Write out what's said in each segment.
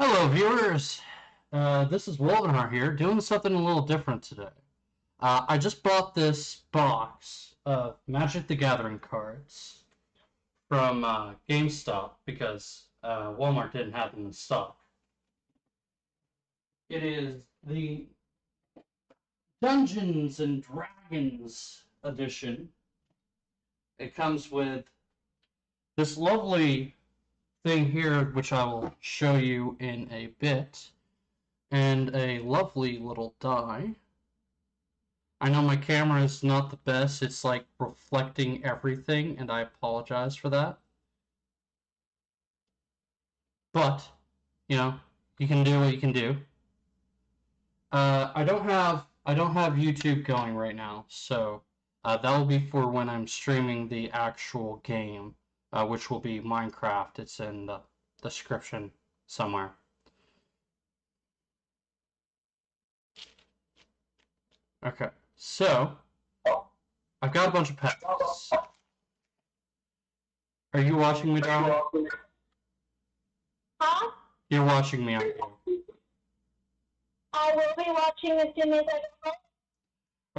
Hello, viewers. This is Wolvenhar here, doing something a little different today. I just bought this box of Magic the Gathering cards from GameStop because Walmart didn't have them in stock. It is the Dungeons and Dragons edition. It comes with this lovely thing here, which I will show you in a bit, and a lovely little die. I know my camera is not the best, it's like reflecting everything, and I apologize for that. But, you know, you can do what you can do. I don't have YouTube going right now, so that will be for when I'm streaming the actual game, which will be Minecraft. It's in the description somewhere. Okay, so I've got a bunch of packs. Are you watching me, darling? Huh? You're watching me, aren't you? I will be watching as soon as I go.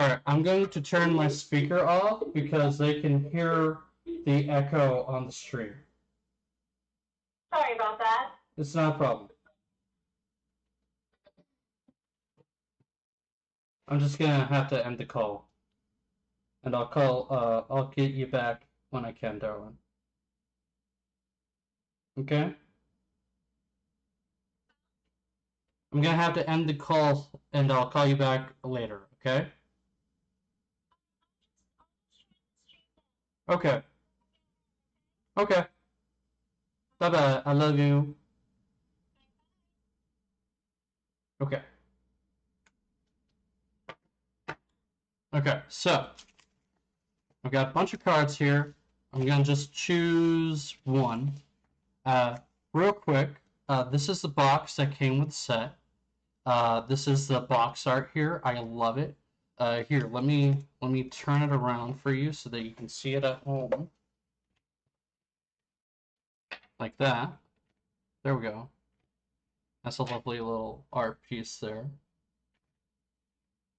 Alright, I'm going to turn my speaker off because they can hear the echo on the stream. Sorry about that. It's not a problem. I'm just gonna have to end the call. And I'll get you back when I can, darling. Okay? I'm gonna have to end the call and I'll call you back later, okay? Okay. Okay. Bye-bye. I love you. Okay. Okay, so I've got a bunch of cards here. I'm gonna just choose one. Real quick, this is the box that came with the set. This is the box art here. I love it. Here, let me turn it around for you so that you can see it at home. Like that. There we go. That's a lovely little art piece there.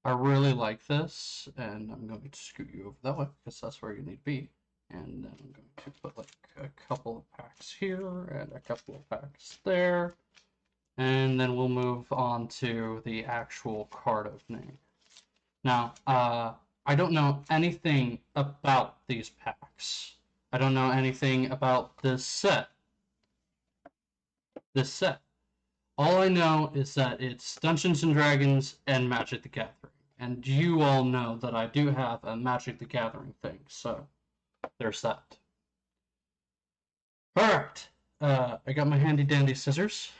I really like this, and I'm going to scoot you over that way because that's where you need to be. And then I'm going to put like a couple of packs here and a couple of packs there. And then we'll move on to the actual card opening. Now, I don't know anything about these packs. I don't know anything about this set. All I know is that it's Dungeons and Dragons and Magic the Gathering. And you all know that I do have a Magic the Gathering thing, so there's that. Alright, I got my handy dandy scissors.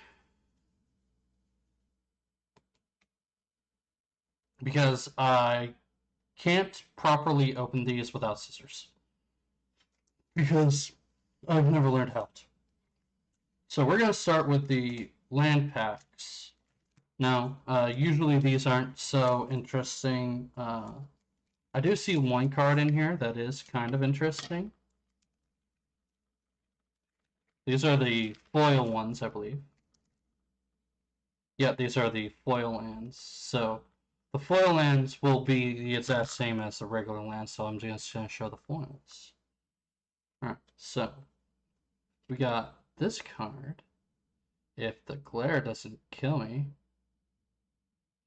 Because I can't properly open these without scissors. Because I've never learned how to. So we're going to start with the land packs. Now, usually these aren't so interesting. I do see one card in here that is kind of interesting. These are the foil ones, I believe. Yeah, these are the foil lands. So the foil lands will be the exact same as the regular lands, so I'm just going to show the foils. Alright, so we got this card. If the glare doesn't kill me.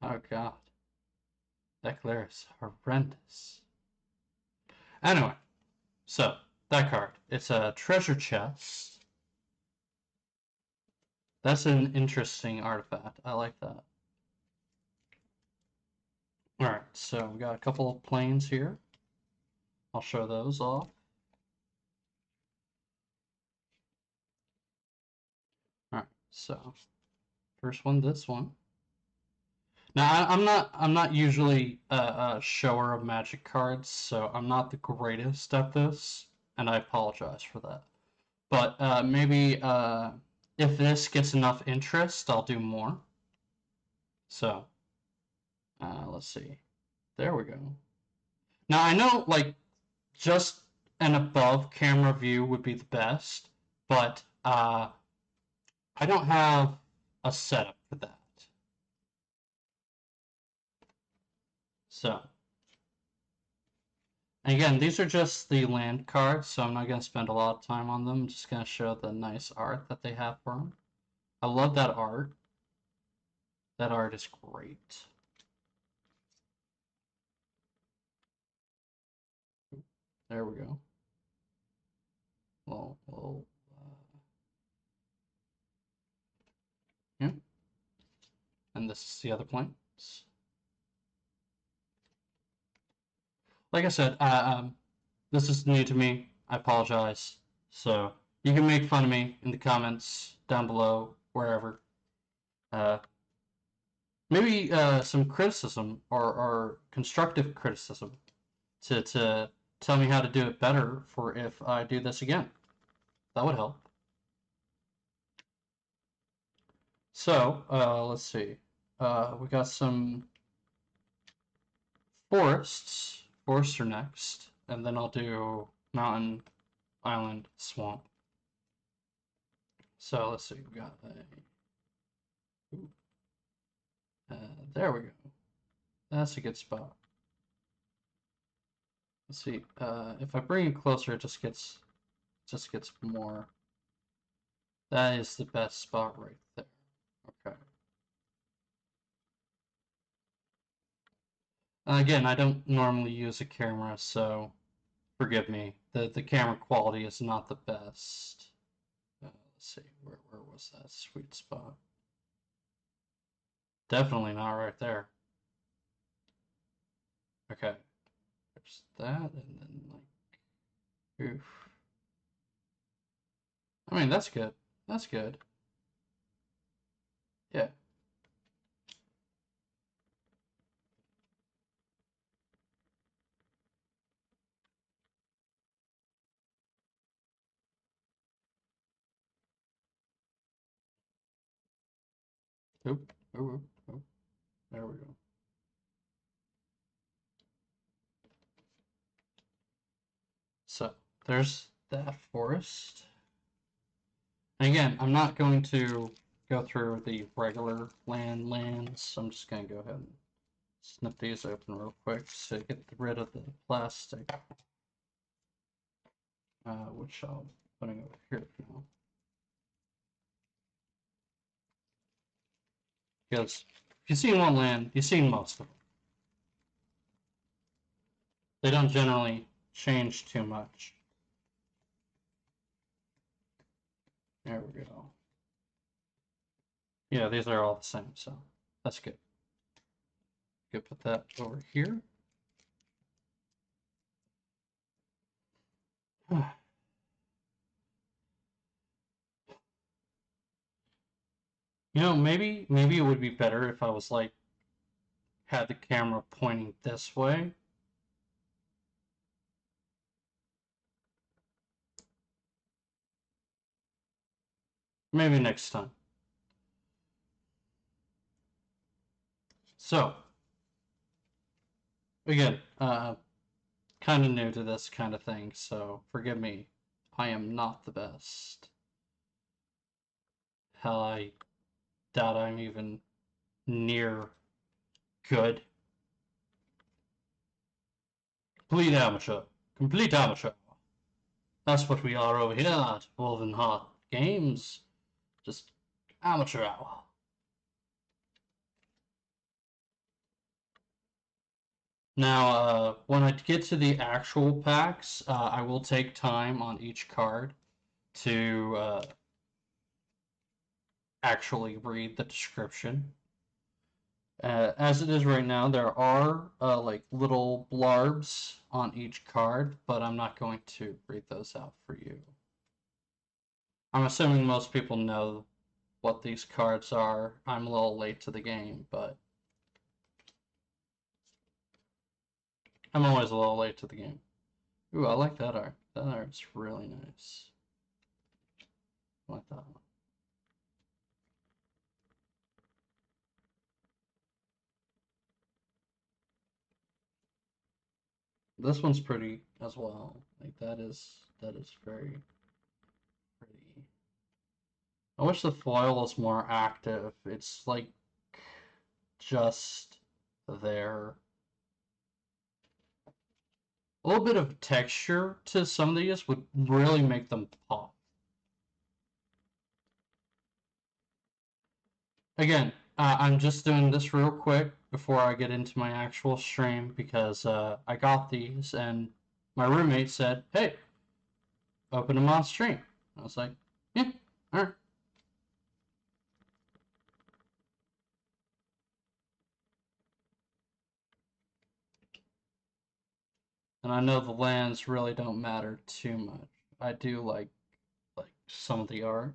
Oh god. That glare is horrendous. Anyway, so that card. It's a treasure chest. That's an interesting artifact. I like that. Alright, so we got a couple of planes here. I'll show those off. Alright, so first one, this one. Now I'm not usually a shower of Magic cards, so I'm not the greatest at this, and I apologize for that. But maybe if this gets enough interest, I'll do more. So let's see. There we go. Now I know like just an above camera view would be the best, but I don't have a setup for that. So, again, these are just the land cards, so I'm not going to spend a lot of time on them. I'm just going to show the nice art that they have for them. I love that art. That art is great. There we go. Well, yeah. And this is the other planes. Like I said, this is new to me. I apologize. So you can make fun of me in the comments down below, wherever. Maybe some criticism or constructive criticism to tell me how to do it better for if I do this again. That would help. So, let's see. We got some forests. Forests are next. And then I'll do mountain, island, swamp. So, let's see. We got a... there we go. That's a good spot. Let's see. If I bring it closer, it just gets more. That is the best spot right there. Okay. Again, I don't normally use a camera, so forgive me. The camera quality is not the best. Let's see, where was that sweet spot? Definitely not right there. Okay. There's that, and then like, oof. I mean, that's good. That's good. Yeah. Oop, oop, oop. There we go. So, there's that forest. And again, I'm not going to go through the regular lands. I'm just going to go ahead and snip these open real quick to get rid of the plastic, which I'll be putting over here now. Because if you've seen one land, you've seen most of them. They don't generally change too much. There we go. Yeah, these are all the same, so that's good. Good, put that over here. You know, maybe it would be better if I was like had the camera pointing this way. Maybe next time. So, again, kind of new to this kind of thing, so forgive me. I am not the best. Hell, I doubt I'm even near good. Complete amateur. Complete amateur. That's what we are over here at Woven Heart Games. Just amateur hour. Now, when I get to the actual packs, I will take time on each card to actually read the description. As it is right now, there are like little blurbs on each card, but I'm not going to read those out for you. I'm assuming most people know what these cards are. I'm a little late to the game, but I'm always a little late to the game. Ooh, I like that art. That art's really nice. I like that one. This one's pretty as well. Like that is very pretty. I wish the foil was more active. It's like just there. A little bit of texture to some of these would really make them pop. Again, I'm just doing this real quick before I get into my actual stream because I got these and my roommate said, "Hey, open them on stream." I was like, "Yeah, all right." And I know the lands really don't matter too much. I do like some of the art.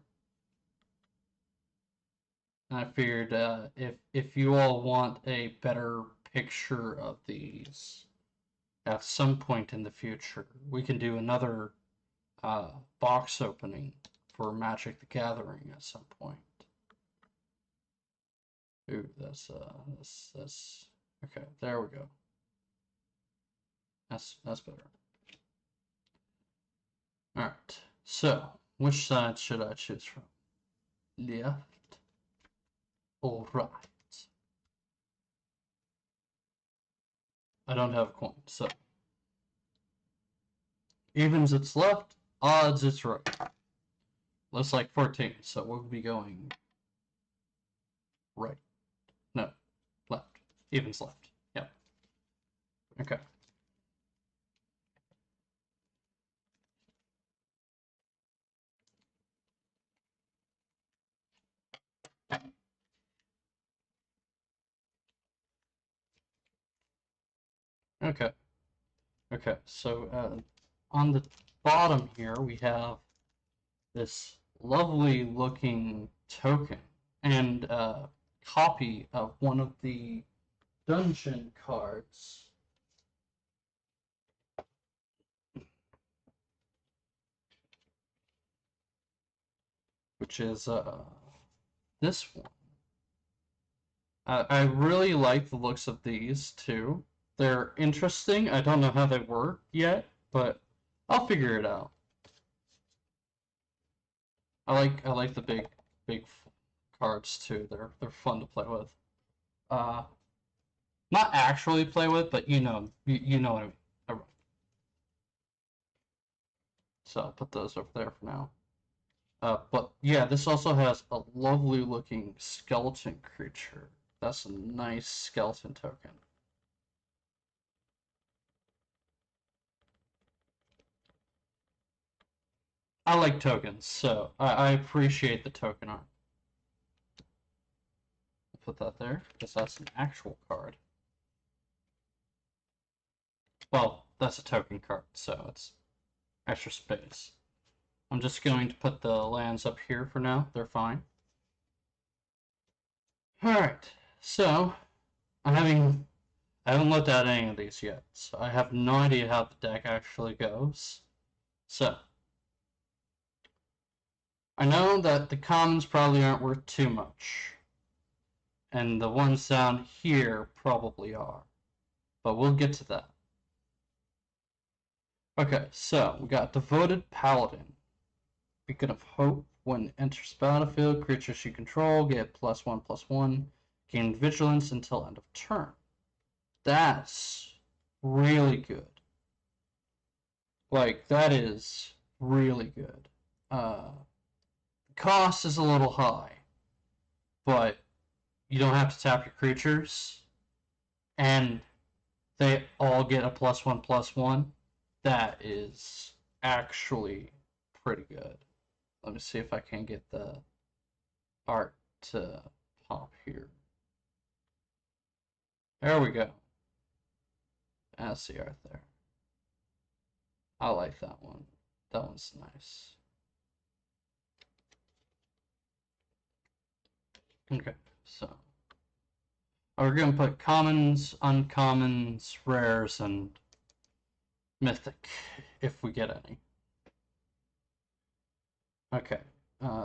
I figured if you all want a better picture of these at some point in the future, we can do another box opening for Magic the Gathering at some point. Ooh, that's okay. There we go. That's better. All right. So, which side should I choose from? Left or right? I don't have a coin, so evens it's left, odds it's right. Looks like 14, so we'll be going right. No, left. Evens left. Yep. Okay. Okay. Okay. So on the bottom here we have this lovely looking token and copy of one of the dungeon cards. Which is this one. I really like the looks of these too. They're interesting. I don't know how they work yet, but I'll figure it out. I like the big cards too. They're fun to play with. Uh, Not actually play with, but you know what I mean. So I'll put those over there for now. But yeah, this also has a lovely looking skeleton creature. That's a nice skeleton token. I like tokens, so I appreciate the token art. Put that there, because that's an actual card. Well, that's a token card, so it's extra space. I'm just going to put the lands up here for now. They're fine. Alright, so I haven't looked at any of these yet, so I have no idea how the deck actually goes. So I know that the commons probably aren't worth too much, and the ones down here probably are, but we'll get to that. Okay, so we got Devoted Paladin. Beacon of Hope. When it enters battlefield, creatures you control get +1/+1. Gain vigilance until end of turn. That's really good. Like, that is really good. Cost is a little high, but you don't have to tap your creatures, and they all get a +1/+1. That is actually pretty good. Let me see if I can get the art to pop here. There we go. That's the art there. I like that one. That one's nice. Okay, so we're gonna put commons, uncommons, rares, and mythic, if we get any. Okay,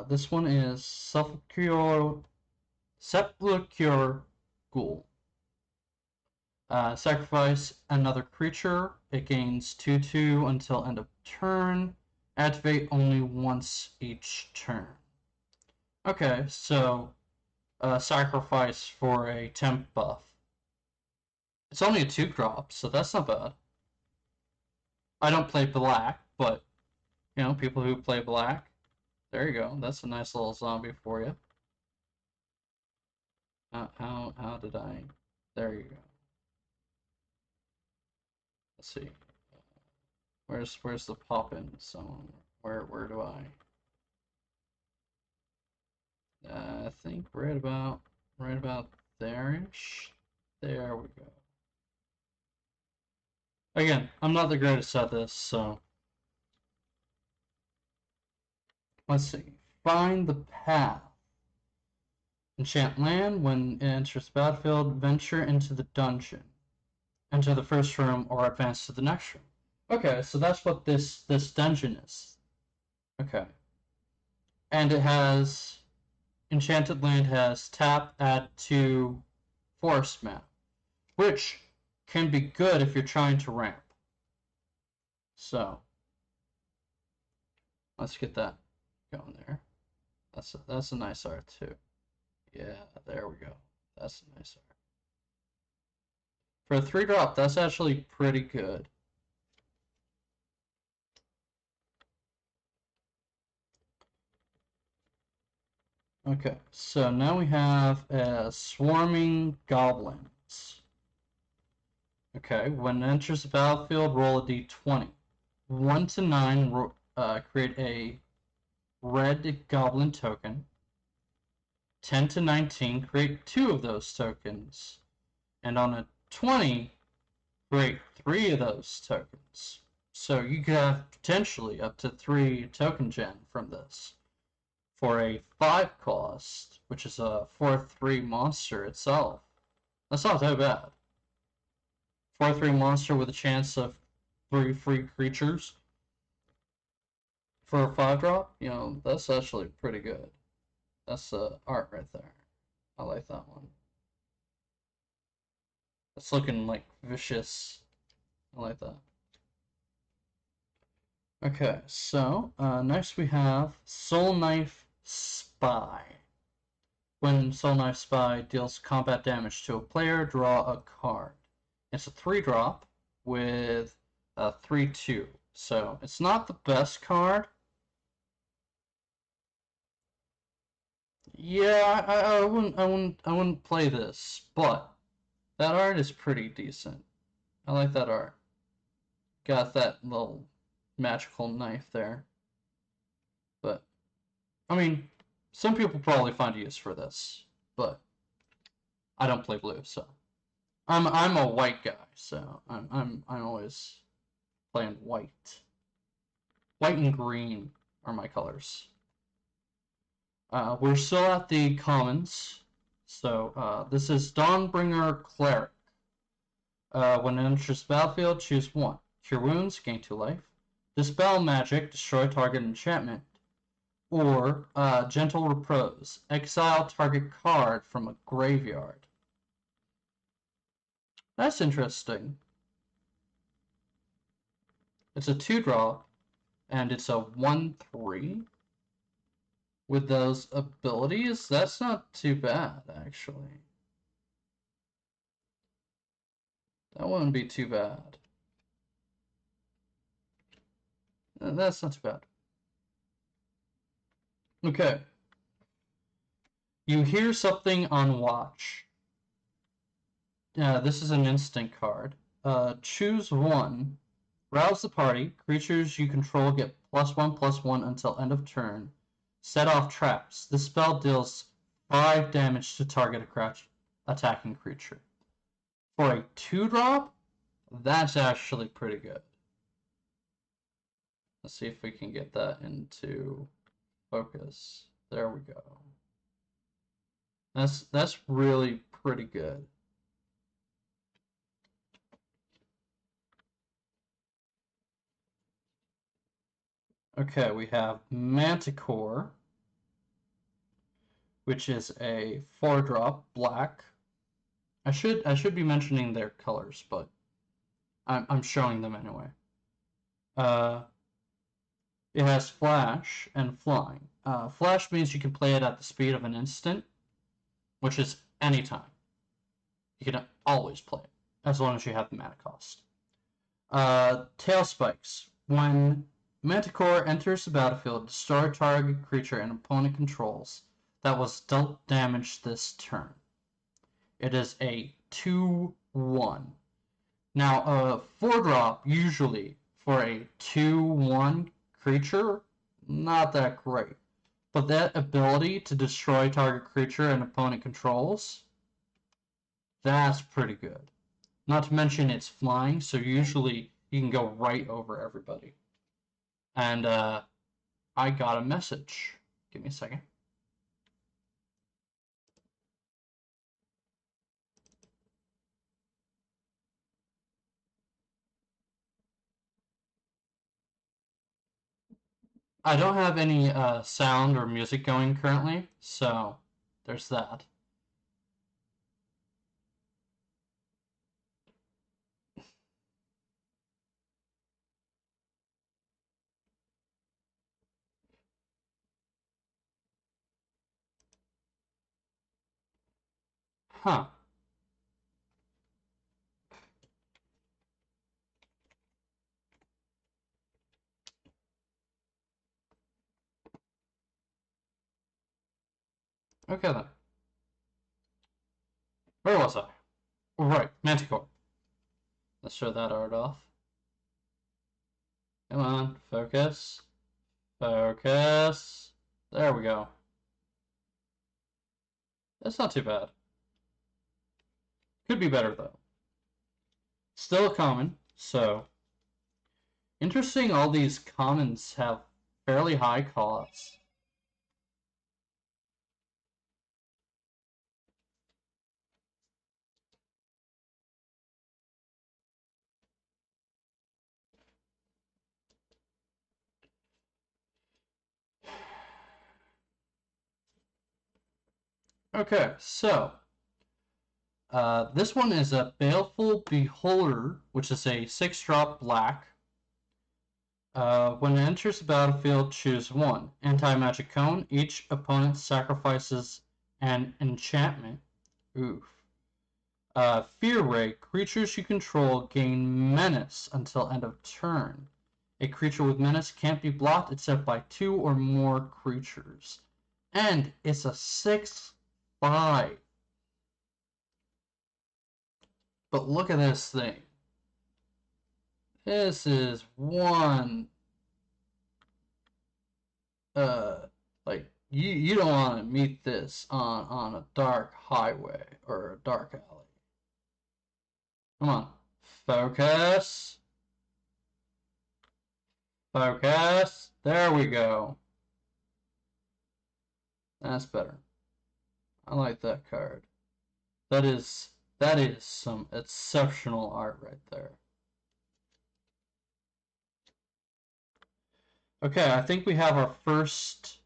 this one is Sepulchral Ghoul. Sacrifice another creature. It gains 2/2 until end of turn. Activate only once each turn. Okay, so sacrifice for a temp buff. It's only a 2-drop, so that's not bad. I don't play black, but you know, people who play black, there you go. That's a nice little zombie for you. How did I? There you go. Let's see. Where's the pop-in zone? Where do I? I think right about there-ish. There we go. Again, I'm not the greatest at this, so let's see. Find the path. Enchant land. When it enters the battlefield, venture into the dungeon. Enter the first room or advance to the next room. Okay, so that's what this dungeon is. Okay. And it has Enchanted Land has tap, add to forest map, which can be good if you're trying to ramp. So let's get that going there. That's a nice art too. Yeah, there we go. That's a nice art. For a 3-drop, that's actually pretty good. Okay, so now we have swarming goblins. Okay, when it enters the battlefield, roll a d20. 1 to 9, create a red goblin token. 10 to 19, create 2 of those tokens. And on a 20, create 3 of those tokens. So you could have potentially up to 3 token gen from this. For a 5 cost, which is a 4/3 monster itself. That's not so bad. 4/3 monster with a chance of 3 free creatures. For a 5-drop, you know, that's actually pretty good. That's art right there. I like that one. It's looking like vicious. I like that. Okay, so next we have Soul Knife Spy. When Soul Knife Spy deals combat damage to a player, draw a card. It's a 3-drop with a 3/2. So it's not the best card. Yeah, I wouldn't play this, but that art is pretty decent. I like that art. Got that little magical knife there. But I mean, some people probably find use for this, but I don't play blue, so I'm a white guy, so I'm always playing white. White and green are my colors. We're still at the commons, so this is Dawnbringer Cleric. When it enters the battlefield, choose 1. Cure wounds, gain 2 life. Dispel magic, destroy target enchantment. Or Gentle Repose, exile target card from a graveyard. That's interesting. It's a 2-drop, and it's a 1/3. With those abilities, that's not too bad, actually. That wouldn't be too bad. That's not too bad. Okay. You hear something on watch. This is an instant card. Choose 1. Rouse the party. Creatures you control get +1/+1 until end of turn. Set off traps. This spell deals 5 damage to target a attacking creature. For a 2-drop, that's actually pretty good. Let's see if we can get that into focus. There we go. That's really pretty good. Okay, we have Manticore, which is a 4-drop black. I should be mentioning their colors, but I'm showing them anyway. It has flash and flying. Flash means you can play it at the speed of an instant, which is anytime. You can always play it, as long as you have the mana cost. Tail spikes. When Manticore enters the battlefield, destroy a target creature an opponent controls that was dealt damage this turn. It is a 2/1. Now, a 4-drop, usually, for a 2/1 creature, not that great. But that ability to destroy target creature an opponent controls, that's pretty good. Not to mention it's flying, so usually you can go right over everybody. And I got a message. Give me a second. I don't have any sound or music going currently, so there's that. Huh. Okay then. Where was I? Right, Manticore. Let's show that art off. Come on, focus. Focus. There we go. That's not too bad. Could be better though. Still common, so. Interesting, all these commons have fairly high costs. Okay, so this one is a Baleful Beholder, which is a 6-drop black. When it enters the battlefield, choose one. Anti-magic cone. Each opponent sacrifices an enchantment. Oof. Fear Ray. Creatures you control gain menace until end of turn. A creature with menace can't be blocked except by 2 or more creatures. And it's a 6/5. But look at this thing. This is one. Like you don't want to meet this on a dark highway or a dark alley. Come on, focus. Focus. There we go. That's better. I like that card. That is some exceptional art right there. Okay, I think we have our first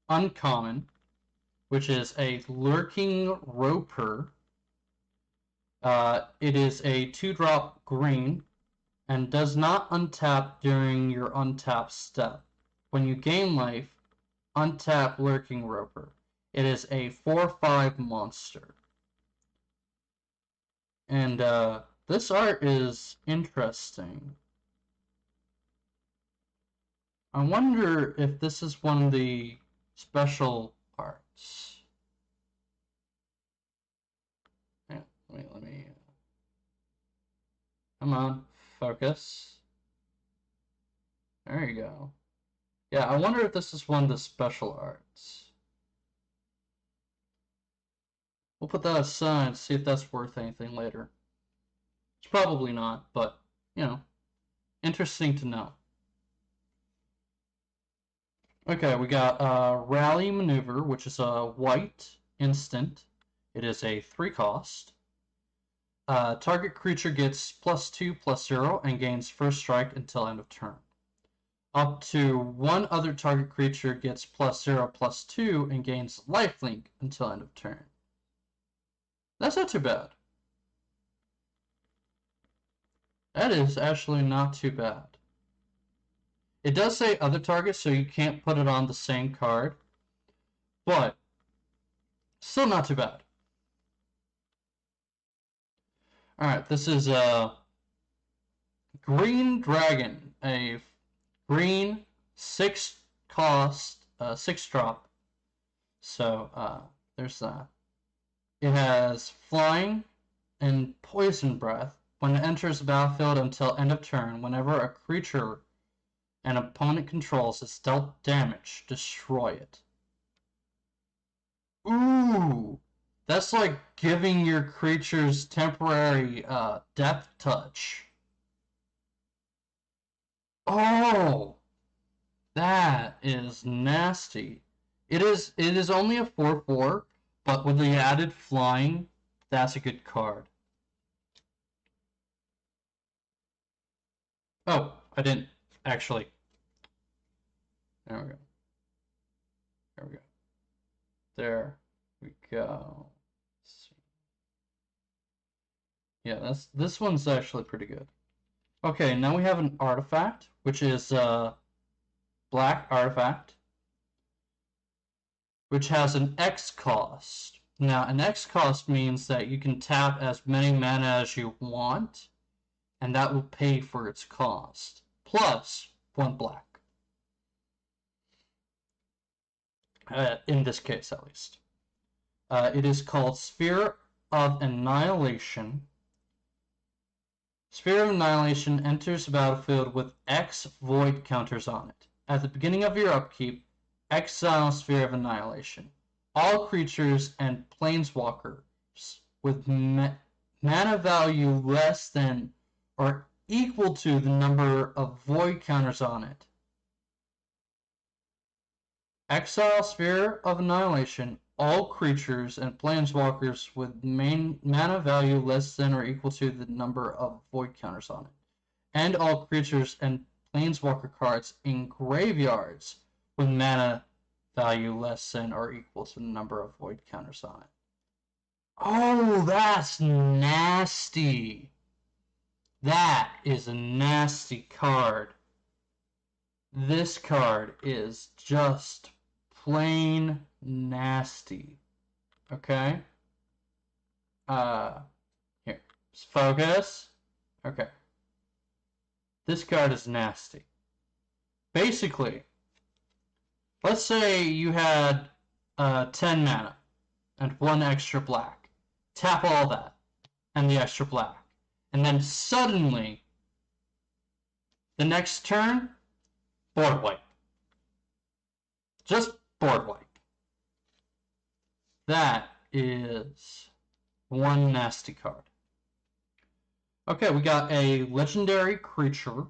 uncommon, which is a Lurking Roper. It is a 2-drop green and does not untap during your untap step. When you gain life, untap Lurking Roper. It is a 4/5 monster. And this art is interesting. I wonder if this is one of the special arts. Yeah, let me. Come on, focus. There you go. Yeah, I wonder if this is one of the special arts. We'll put that aside, see if that's worth anything later. It's probably not, but, you know, interesting to know. Okay, we got Rally Maneuver, which is a white instant. It is a 3-cost. Target creature gets +2/+0 and gains first strike until end of turn. Up to one other target creature gets +0/+2 and gains lifelink until end of turn. That's not too bad. That is actually not too bad. It does say other targets, so you can't put it on the same card, but still not too bad. Alright, this is a Green Dragon, a green 6 cost, 6 drop. So there's that. It has Flying and Poison Breath. When it enters the battlefield until end of turn, whenever a creature an opponent controls is dealt damage, destroy it. Ooh! That's like giving your creatures temporary depth touch. Oh! That is nasty. It is only a 4/4, but with the added flying, that's a good card. Oh, I didn't actually. There we go. There we go. There we go. Yeah, this one's actually pretty good. Okay, now we have an artifact, which is black artifact, which has an X cost. Now, an X cost means that you can tap as many mana as you want, and that will pay for its cost, plus 1 black. In this case, at least. It is called Sphere of Annihilation. Sphere of Annihilation enters the battlefield with X void counters on it. At the beginning of your upkeep, exile Sphere of Annihilation. All creatures and planeswalkers with mana value less than or equal to the number of void counters on it. Exile Sphere of Annihilation. All creatures and planeswalkers with mana value less than or equal to the number of void counters on it. And all creatures and planeswalker cards in graveyards with mana value less than or equal to the number of void counters on it. Oh, that's nasty. That is a nasty card. This card is just plain nasty. Okay? Here. Focus. Okay. This card is nasty. Basically, let's say you had 10 mana and 1 extra black. Tap all that and the extra black. And then suddenly, the next turn, board wipe. Just board wipe. That is one nasty card. Okay, we got a legendary creature,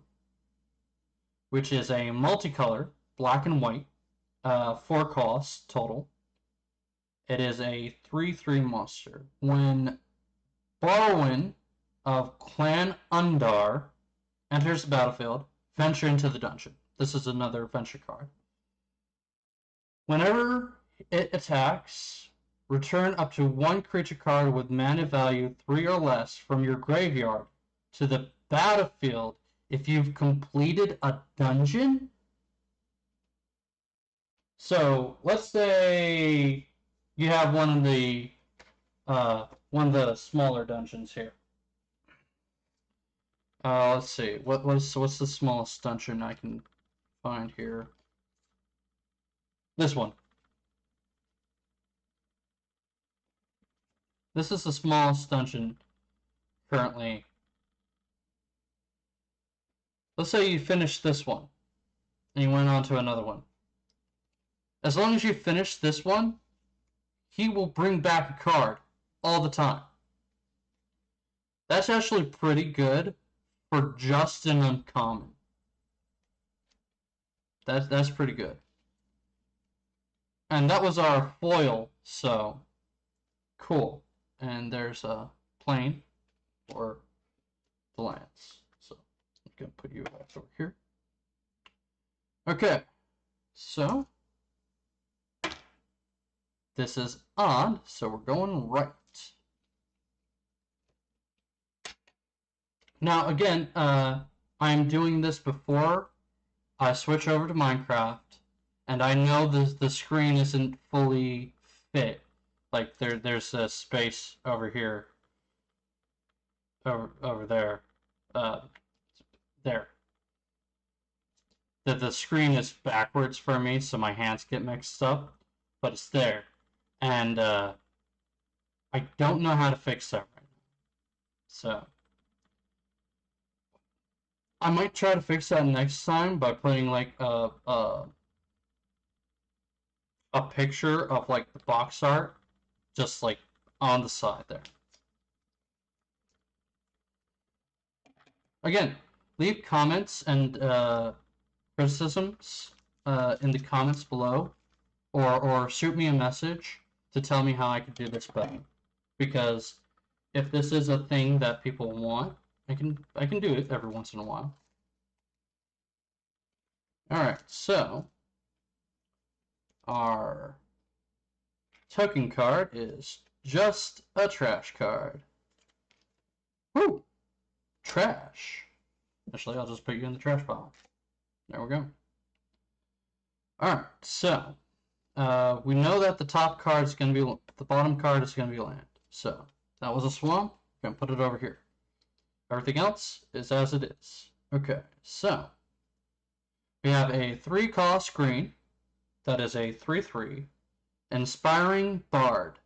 which is a multicolor, black and white, 4 costs total. It is a 3/3 monster. When Barwin of Clan Undar enters the battlefield, venture into the dungeon. This is another venture card. Whenever it attacks, return up to 1 creature card with mana value 3 or less from your graveyard to the battlefield if you've completed a dungeon. So let's say you have one of the smaller dungeons here. Let's see. What's the smallest dungeon I can find here? This one. This is the smallest dungeon currently. Let's say you finished this one, and you went on to another one. As long as you finish this one, he will bring back a card all the time. That's actually pretty good for just an uncommon. That's pretty good. And that was our foil, so cool. And there's a plane for the lands. So I'm gonna put you back over here. Okay, so this is odd, so we're going right. Now again, I'm doing this before I switch over to Minecraft, and I know the screen isn't fully fit. Like there's a space over here, over there, uh, there. The screen is backwards for me, so my hands get mixed up, but it's there, and I don't know how to fix that right now. So I might try to fix that next time by putting like a picture of like the box art just like on the side there. Again, leave comments and criticisms in the comments below, or shoot me a message to tell me how I could do this better. Because if this is a thing that people want, I can do it every once in a while. Alright, so our token card is just a trash card. Woo! Trash. Actually, I'll just put you in the trash pile. There we go. Alright, so we know that the top card is going to be, the bottom card is going to be land. So that was a swamp. I'm going to put it over here. Everything else is as it is. Okay, so we have a 3-cost green. That is a 3/3. Inspiring Bard.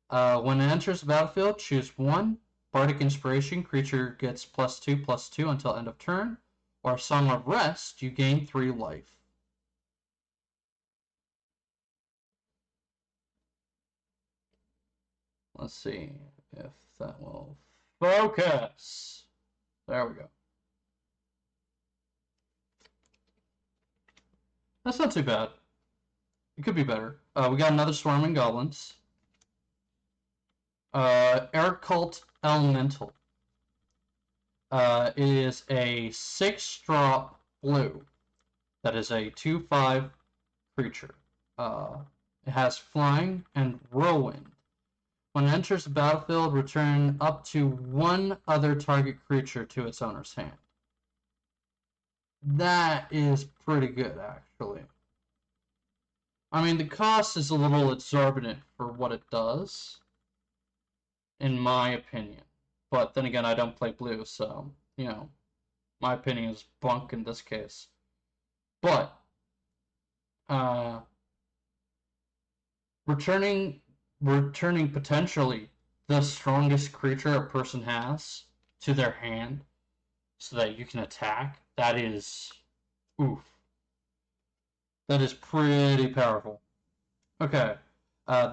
When it enters the battlefield, choose 1 Bardic Inspiration. Creature gets +2/+2 until end of turn. Or Song of Rest, you gain 3 life. Let's see if that will focus. There we go. That's not too bad. It could be better. We got another Swarming Goblins. Air Cult Elemental. It is a 6-drop blue. That is a 2/5 creature. It has Flying and Whirlwind. When it enters the battlefield, return up to 1 other target creature to its owner's hand. That is pretty good, actually. I mean, the cost is a little exorbitant for what it does, in my opinion. But then again, I don't play blue, so, you know, my opinion is bunk in this case. But, returning potentially the strongest creature a person has to their hand so that you can attack, that is, oof. That is pretty powerful. Okay,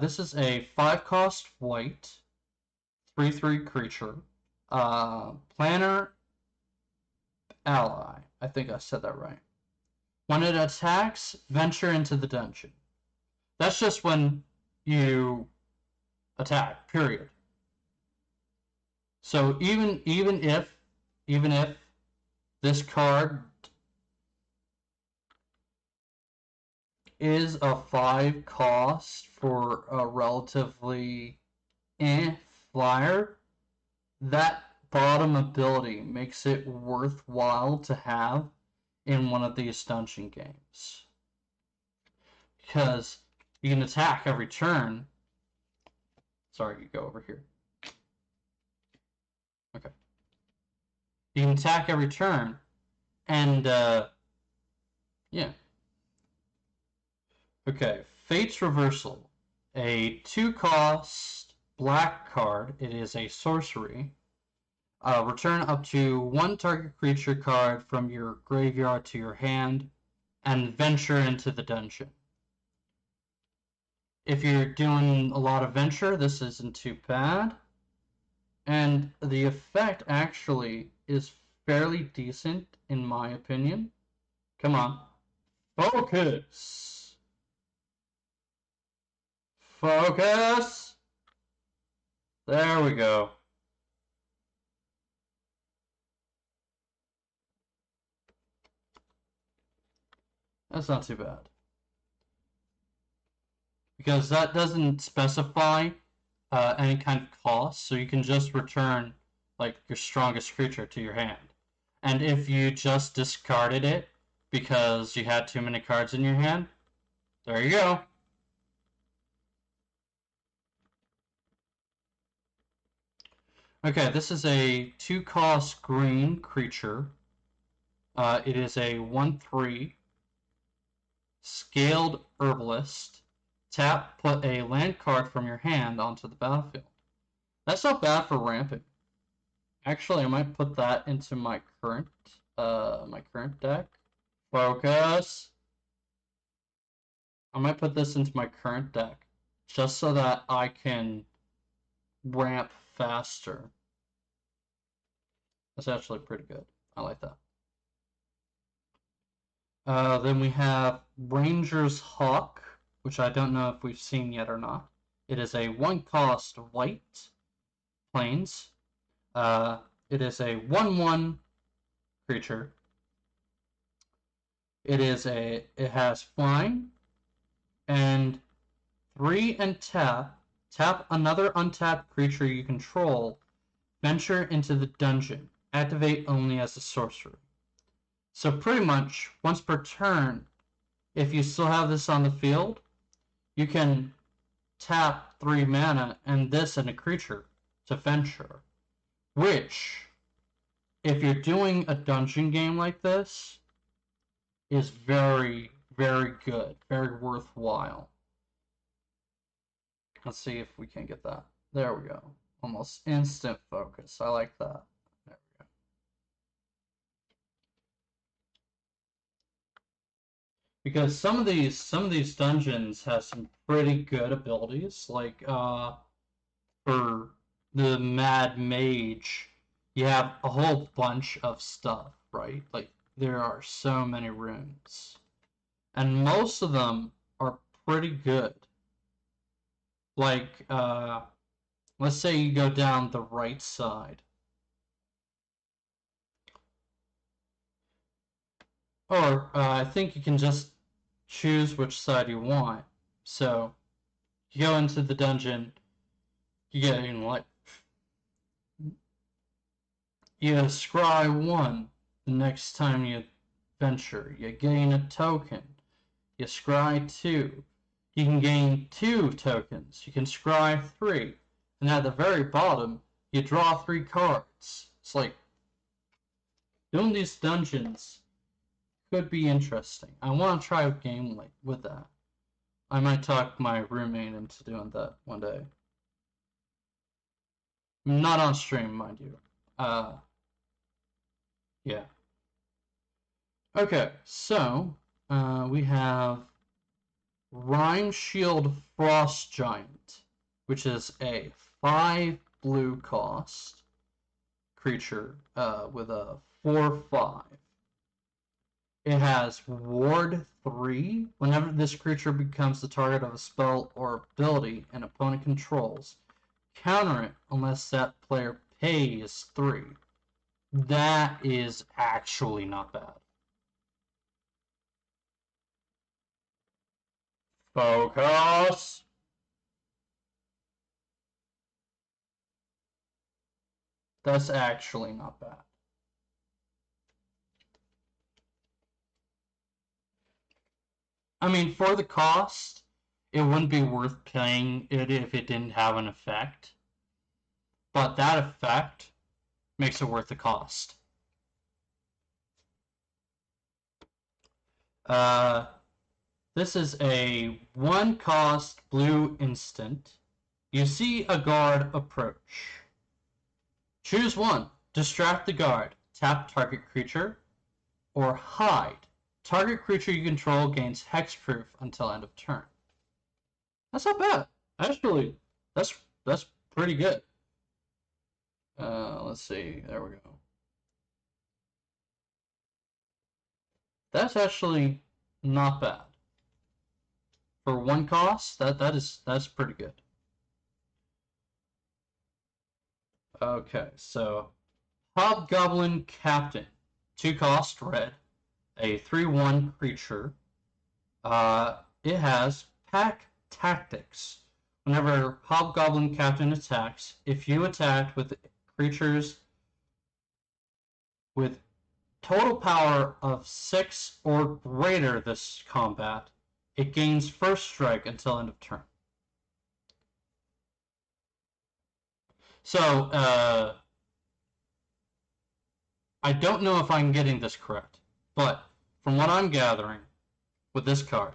this is a 5-cost white, 3/3 creature. Planner ally. I think I said that right. When it attacks, venture into the dungeon. That's just when you attack, period. So even if this card is a 5 cost for a relatively flyer, that bottom ability makes it worthwhile to have in one of these dungeon games. Because you can attack every turn. Sorry, you go over here. Okay. You can attack every turn, and, yeah. Okay, Fate's Reversal. A 2-cost black card. It is a sorcery. Return up to 1 target creature card from your graveyard to your hand, and venture into the dungeon. If you're doing a lot of venture, this isn't too bad. And the effect actually is fairly decent, in my opinion. Come on. Focus! Focus! There we go. That's not too bad. Because that doesn't specify any kind of cost, so you can just return like your strongest creature to your hand. And if you just discarded it because you had too many cards in your hand. There you go. Okay, this is a 2-cost green creature. It is a 1/3 scaled herbalist. Tap, put a land card from your hand onto the battlefield. That's not bad for ramping. Actually, I might put that into my current deck. Focus. I might put this into my current deck just so that I can ramp faster. That's actually pretty good. I like that. Then we have Ranger's Hawk, which I don't know if we've seen yet or not. It is a 1-cost white plains. It is a 1/1 creature. It has flying and 3 and tap. Tap another untapped creature you control. Venture into the dungeon. Activate only as a sorcery. So pretty much, once per turn, if you still have this on the field, you can tap 3 mana and this and a creature to venture. Which, if you're doing a dungeon game like this, is very, very good. Very worthwhile. Let's see if we can get that. There we go. Almost instant focus. I like that. There we go. Because some of these dungeons have some pretty good abilities. Like for the Mad Mage, you have a whole bunch of stuff, right? Like there are so many runes. And most of them are pretty good. Like let's say you go down the right side. Or I think you can just choose which side you want. So you go into the dungeon, you get like you scry 1 the next time you venture. You gain a token. You scry 2. You can gain 2 tokens. You can scry 3. And at the very bottom, you draw 3 cards. It's like doing these dungeons could be interesting. I want to try a game like with that. I might talk my roommate into doing that one day. Not on stream, mind you. Yeah. Okay, so we have Rime Shield Frost Giant, which is a 5 blue cost creature with a 4/5. It has Ward 3. Whenever this creature becomes the target of a spell or ability an opponent controls, counter it unless that player pays 3. That is actually not bad. Focus! That's actually not bad. I mean, for the cost, it wouldn't be worth playing it if it didn't have an effect. But that effect makes it worth the cost. This is a 1-cost blue instant. You see a guard approach. Choose one. Distract the guard. Tap target creature. Or hide. Target creature you control gains hexproof until end of turn. That's not bad. Actually, that's pretty good. Let's see. There we go. That's actually not bad. For 1 cost, that's pretty good. Okay, so Hobgoblin Captain, 2 cost red, a 3/1 creature. It has Pack Tactics. Whenever Hobgoblin Captain attacks, if you attacked with creatures with total power of 6 or greater this combat, it gains first strike until end of turn. So, I don't know if I'm getting this correct, but from what I'm gathering with this card,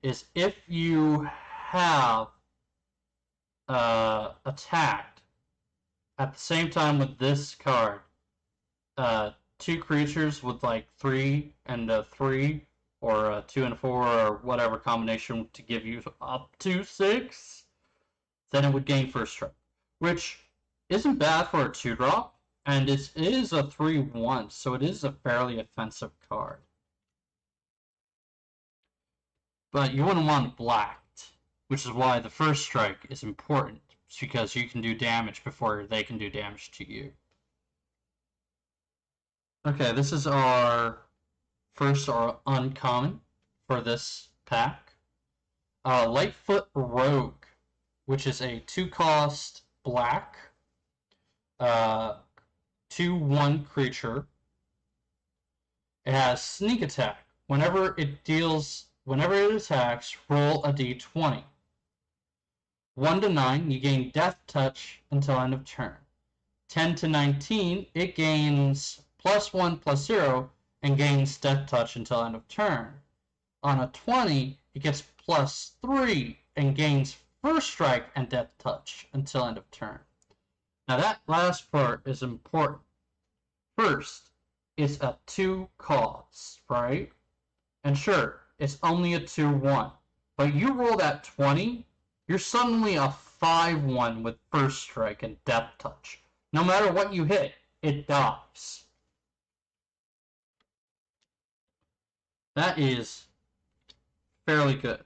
is if you have attacked at the same time with this card, two creatures with like 3 and a 3, or a 2 and a 4, or whatever combination to give you up to 6, then it would gain first strike, which isn't bad for a 2-drop, and it is a 3/1, so it is a fairly offensive card. But you wouldn't want it blacked, which is why the first strike is important, because you can do damage before they can do damage to you. Okay, this is our first or uncommon for this pack. Lightfoot Rogue, which is a 2-cost black 2/1 creature. It has sneak attack. Whenever it attacks, roll a d20. 1 to 9, you gain Death Touch until end of turn. 10 to 19, it gains +1/+0 and gains Death Touch until end of turn. On a 20, it gets +3 and gains First Strike and Death Touch until end of turn. Now that last part is important. First, it's a 2-cost, right? And sure, it's only a 2/1. But you roll that 20, you're suddenly a 5/1 with First Strike and Death Touch. No matter what you hit, it dies. That is fairly good.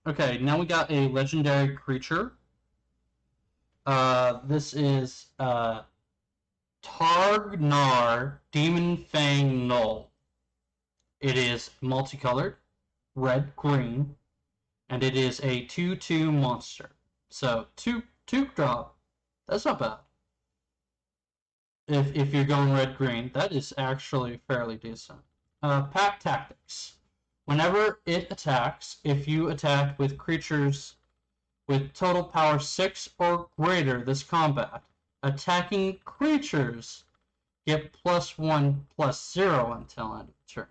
Okay, now we got a legendary creature. This is Targnar Demon Fang Null. It is multicolored, red-green, and it is a 2/2 monster. So, 2-drop, that's not bad. If you're going red-green, that is actually fairly decent. Pack Tactics. Whenever it attacks, if you attack with creatures with total power 6 or greater this combat, attacking creatures get +1/+0 until end of turn.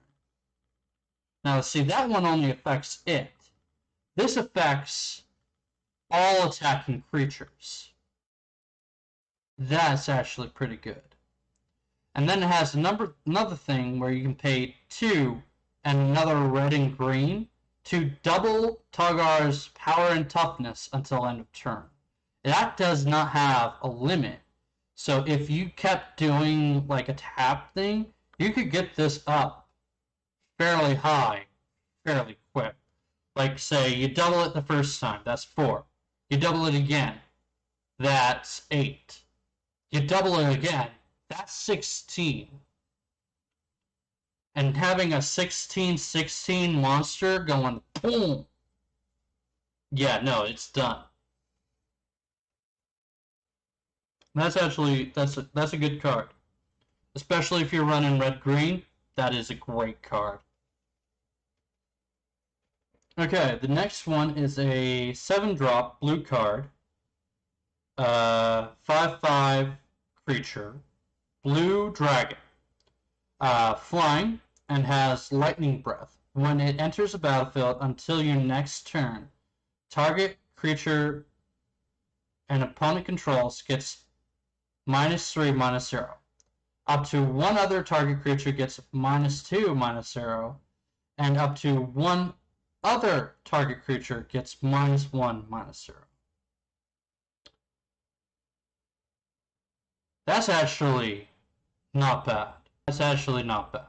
Now, see, that one only affects it. This affects all attacking creatures. That's actually pretty good. And then it has another thing where you can pay 2 and another red and green to double Targar's power and toughness until end of turn. That does not have a limit. So if you kept doing like a tap thing, you could get this up fairly high, fairly quick. Like say you double it the first time, that's 4. You double it again, that's 8. You double it again, that's 16. And having a 16/16 monster going boom. Yeah, no, it's done. That's a good card. Especially if you're running red-green, that is a great card. Okay, the next one is a 7-drop blue card. 5/5 creature. Blue dragon. Flying and has lightning breath. When it enters the battlefield until your next turn, target creature an opponent controls gets -3/-0. Up to one other target creature gets -2/-0, and up to one other target creature gets -1/-0. That's actually not bad. That's actually not bad.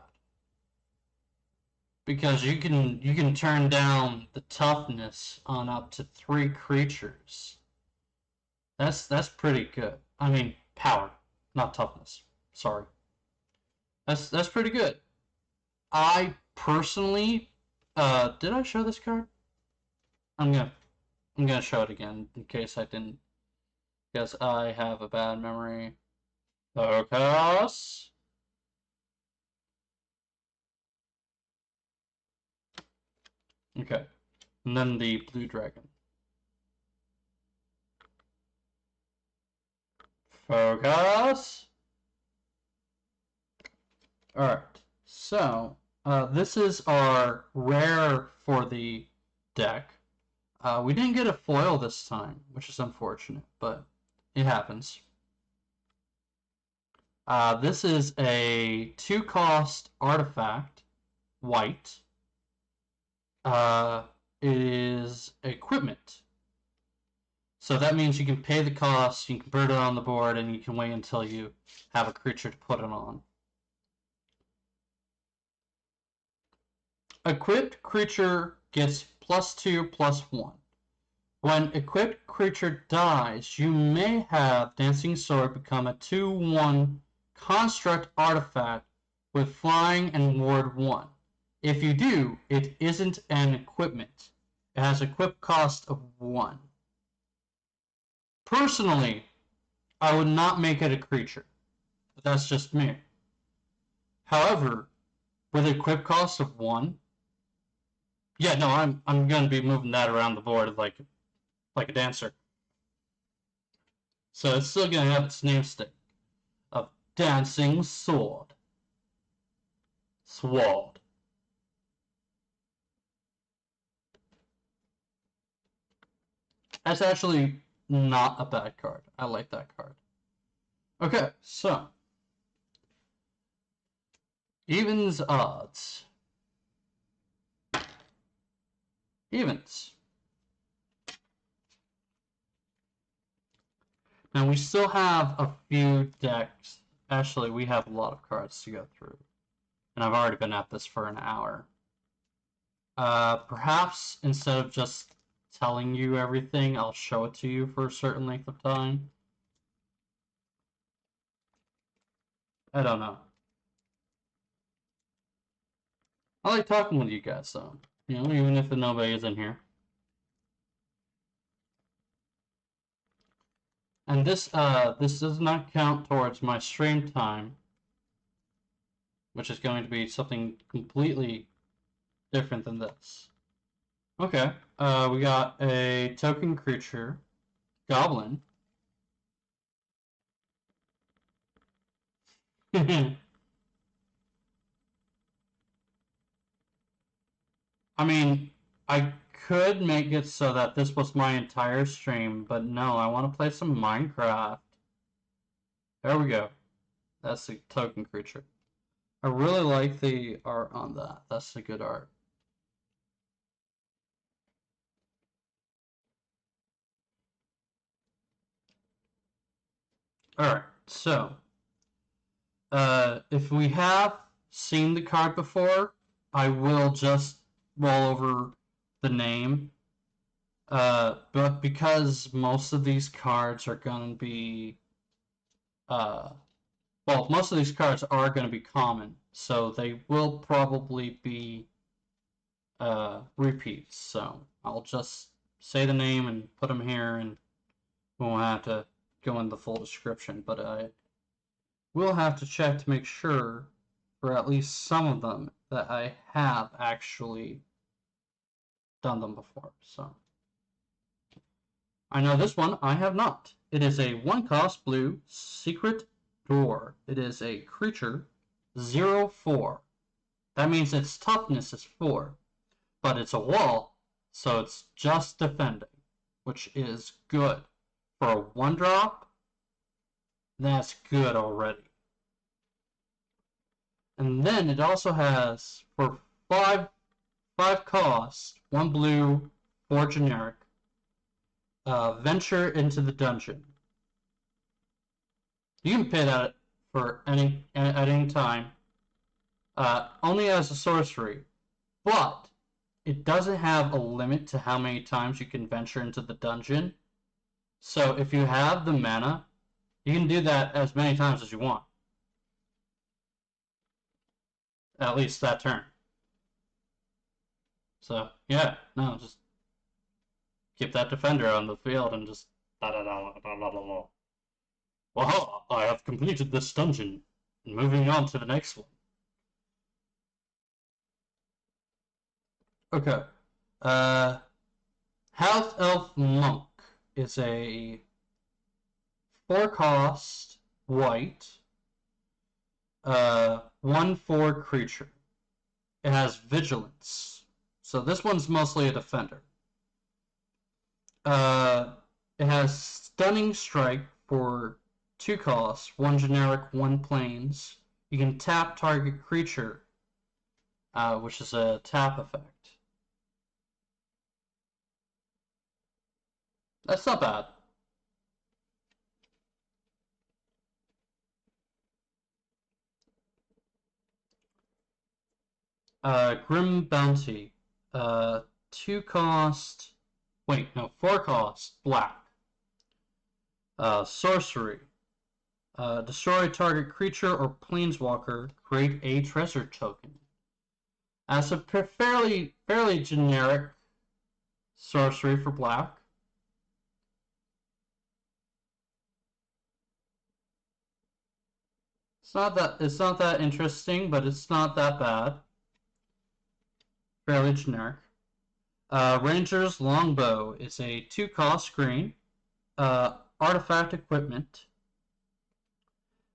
Because you can turn down the toughness on up to 3 creatures. That's pretty good. I mean power, not toughness. Sorry. That's pretty good. I personally did I show this card? I'm gonna show it again in case I didn't, because I have a bad memory. Focus. Okay. And then the blue dragon. Focus! Alright. So, this is our rare for the deck. We didn't get a foil this time, which is unfortunate, but it happens. This is a 2-cost artifact, white. It is equipment. So that means you can pay the cost, you can convert it on the board, and you can wait until you have a creature to put it on. Equipped creature gets +2/+1. When equipped creature dies, you may have Dancing Sword become a 2/1 construct artifact with flying and ward 1. If you do, it isn't an equipment. It has equip cost of 1. Personally, I would not make it a creature, but that's just me. However, with equip cost of 1, yeah, no, I'm gonna be moving that around the board like a dancer. So it's still gonna have its namesake of Dancing Sword. Sword. That's actually not a bad card. I like that card. Okay, so evens, odds. Evens. Now we still have a few decks. Actually, we have a lot of cards to go through. And I've already been at this for an hour. Perhaps instead of just telling you everything, I'll show it to you for a certain length of time. I don't know. I like talking with you guys, though. You know, even if nobody is in here. And this does not count towards my stream time, which is going to be something completely different than this. Okay, we got a token creature, Goblin. I mean, I could make it so that this was my entire stream, but no, I want to play some Minecraft. There we go. That's the token creature. I really like the art on that. That's the good art. Alright, so if we have seen the card before, I will just roll over the name. But because most of these cards are going to be, well, most of these cards are going to be common, so they will probably be repeats. So I'll just say the name and put them here, and we won't have to go into the full description. But I will have to check to make sure for at least some of them that I have actually done them before. So I know this one I have not. It is a 1-cost blue secret door. It is a creature 0/4. That means its toughness is 4, but it's a wall, so it's just defending, which is good. For a 1-drop, that's good already. And then it also has, for 5 cost, 1 blue, 4 generic, venture into the dungeon. You can pay that for at any time, only as a sorcery, but it doesn't have a limit to how many times you can venture into the dungeon. So if you have the mana, you can do that as many times as you want. At least that turn. So yeah, no, just keep that defender on the field and just Waha, I have completed this dungeon. Moving on to the next one. Okay. House Elf Monk is a 4-cost white 1/4 creature. It has vigilance, so this one's mostly a defender. It has stunning strike for 2 costs, 1 generic, 1 plains. You can tap target creature, which is a tap effect. That's not bad. Grim Bounty. 2 cost. Wait, no, 4 cost. Black. Sorcery. Destroy target creature or planeswalker. Create a treasure token. As a fairly generic sorcery for black. It's not that interesting, but it's not that bad. Fairly generic. Ranger's Longbow is a 2-cost green. Artifact equipment.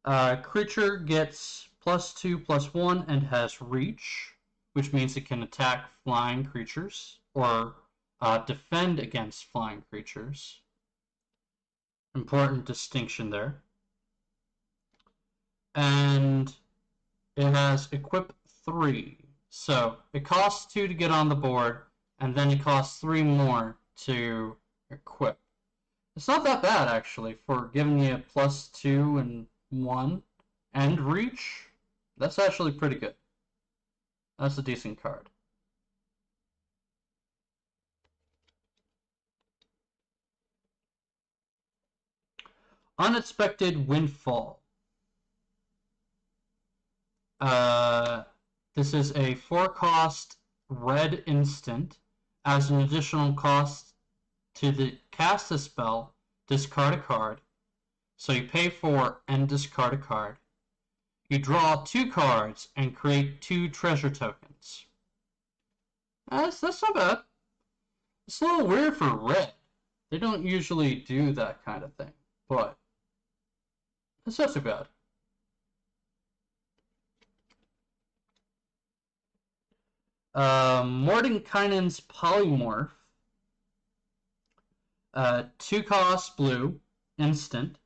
Creature gets +2/+1 and has reach, which means it can attack flying creatures or defend against flying creatures. Important distinction there. And it has equip 3. So it costs 2 to get on the board, and then it costs 3 more to equip. It's not that bad, actually, for giving you a +2 and 1 and reach. That's actually pretty good. That's a decent card. Unexpected Windfall. This is a 4-cost red instant. As an additional cost to cast a spell, discard a card. So you pay 4 and discard a card. You draw 2 cards and create 2 treasure tokens. That's not bad. It's a little weird for red. They don't usually do that kind of thing, but it's not too bad. Mordenkainen's Polymorph. 2 costs blue, instant.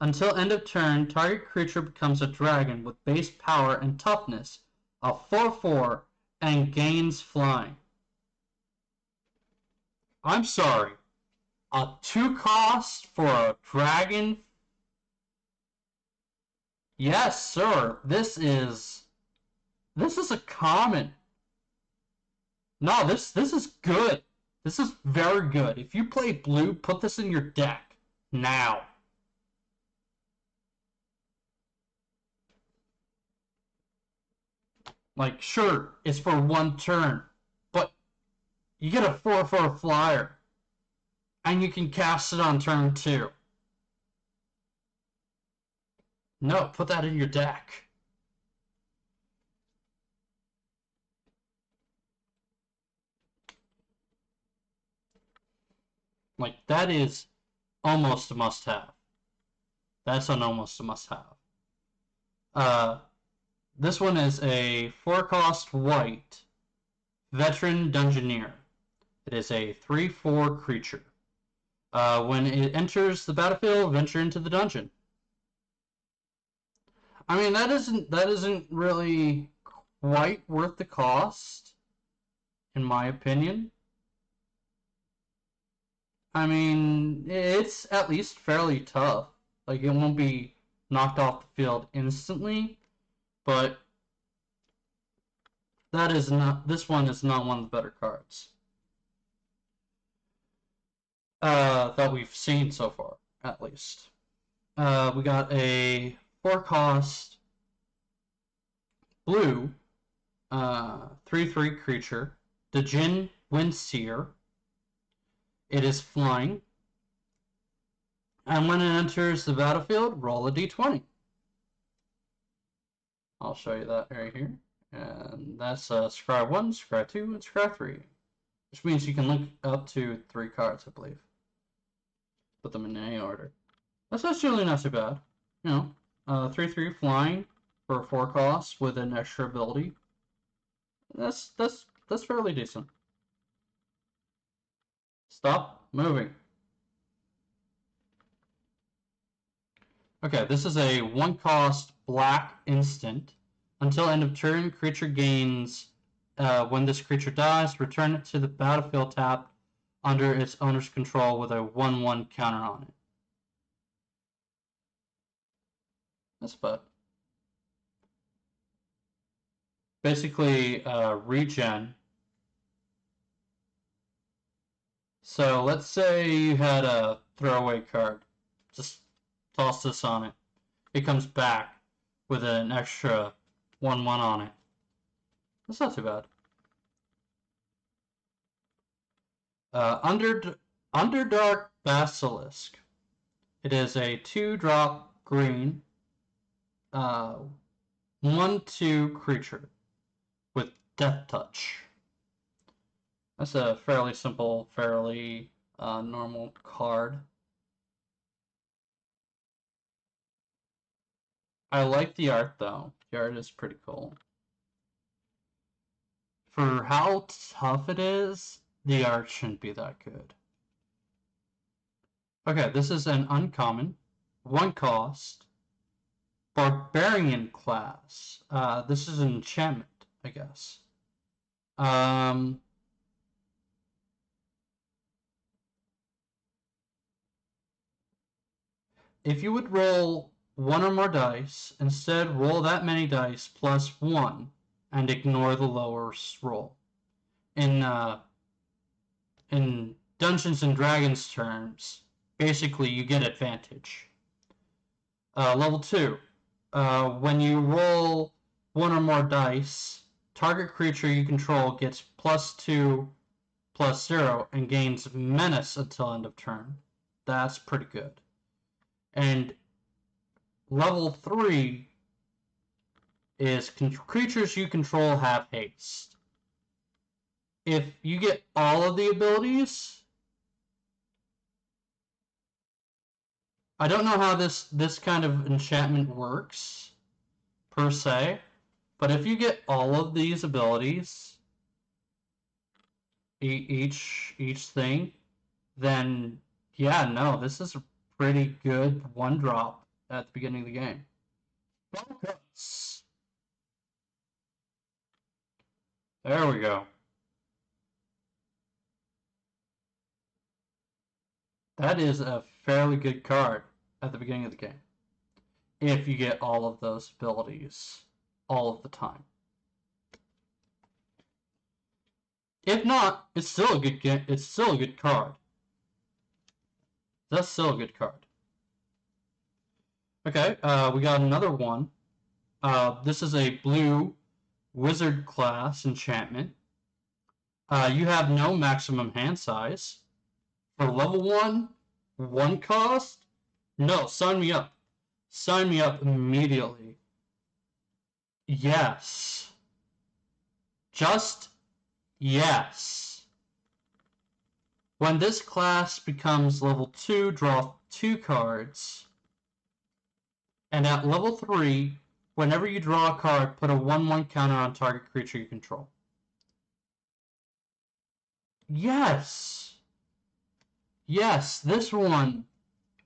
Until end of turn, target creature becomes a dragon with base power and toughness of 4/4 and gains flying. I'm sorry. A 2 cost for a dragon? Yes, sir. This is a common. No, this is good. This is very good. If you play blue, put this in your deck now. Like, sure, it's for 1 turn, but you get a 4/4 flyer, and you can cast it on turn 2. No, put that in your deck. Like, that is almost a must-have. That's an almost a must-have. This one is a 4-cost white Veteran Dungeoneer. It is a 3/4 creature. When it enters the battlefield, venture into the dungeon. I mean, that isn't really quite worth the cost, in my opinion. I mean, it's at least fairly tough. Like, it won't be knocked off the field instantly, but this one is not one of the better cards that we've seen so far, at least. We got a 4-cost blue 3/3 creature, Djinn Windseer. It is flying, and when it enters the battlefield, roll a d20. I'll show you that right here. And that's Scry 1, Scry 2, and Scry 3. which means you can link up to 3 cards, I believe. Put them in any order. That's actually not too bad. You know, 3/3 flying for 4 costs with an extra ability. That's fairly decent. Stop moving. Okay, this is a 1-cost black instant. Until end of turn, creature gains. When this creature dies, return it to the battlefield tapped under its owner's control with a 1/1 counter on it. That's bad. Basically, regen. So let's say you had a throwaway card. Just toss this on it. It comes back with an extra 1/1 on it. That's not too bad. Underdark Basilisk. It is a 2-drop green, 1/2 creature with Death Touch. That's a fairly simple, fairly normal card. I like the art though. The art is pretty cool. For how tough it is, the art shouldn't be that good. Okay, this is an uncommon, 1 cost, Barbarian class. This is an enchantment, I guess. If you would roll 1 or more dice, instead roll that many dice plus 1 and ignore the lowest roll. In Dungeons and Dragons terms, basically you get advantage. Level 2. When you roll 1 or more dice, target creature you control gets +2/+0 and gains menace until end of turn. That's pretty good. And level 3 is creatures you control have haste. If you get all of the abilities, I don't know how this kind of enchantment works per se, but if you get all of these abilities, each thing, then yeah, no, this is a pretty good 1-drop at the beginning of the game. Focus. There we go. That is a fairly good card at the beginning of the game. If you get all of those abilities all of the time. If not, it's still a good game. It's still a good card. That's still a good card. Okay, we got another one. This is a blue wizard class enchantment. You have no maximum hand size. For level 1 cost? No, sign me up. Sign me up immediately. Yes. Just yes. When this class becomes level 2, draw 2 cards. And at level 3, whenever you draw a card, put a 1/1 counter on target creature you control. Yes! Yes, this one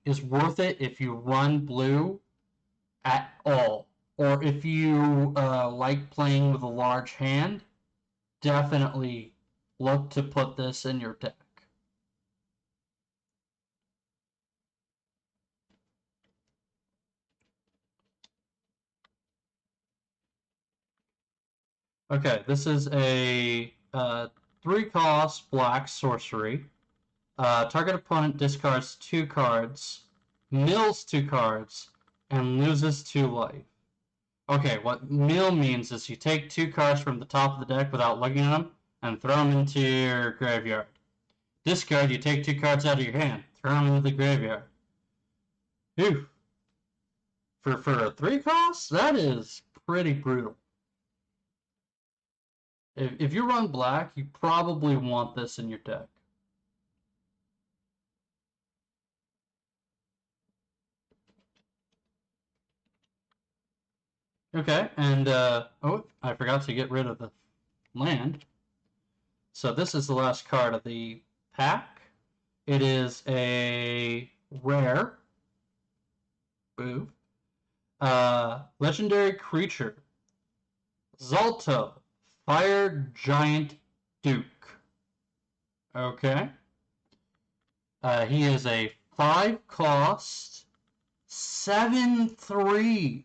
is worth it if you run blue at all. Or if you like playing with a large hand, definitely look to put this in your deck. Okay, this is a 3-cost black sorcery. Target opponent discards 2 cards, mills 2 cards, and loses 2 life. Okay, what mill means is you take 2 cards from the top of the deck without looking at them and throw them into your graveyard. Discard, you take 2 cards out of your hand, throw them into the graveyard. Phew. For a 3 cost, that is pretty brutal. If you run black, you probably want this in your deck. Okay, and oh, I forgot to get rid of the land. So this is the last card of the pack. It is a rare. Boo. Legendary creature. Zalto, Fire Giant Duke. Okay. He is a 5 cost, 7/3.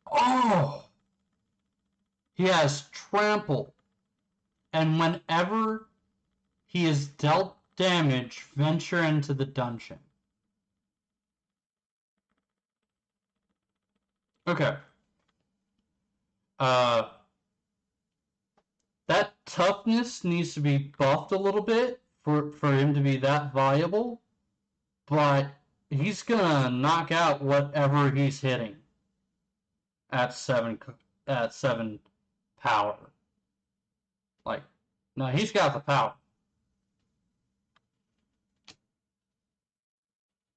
Oh! He has trample. And whenever he is dealt damage, venture into the dungeon. Okay. That toughness needs to be buffed a little bit for him to be that viable, but he's gonna knock out whatever he's hitting at 7 power. Like, no, he's got the power.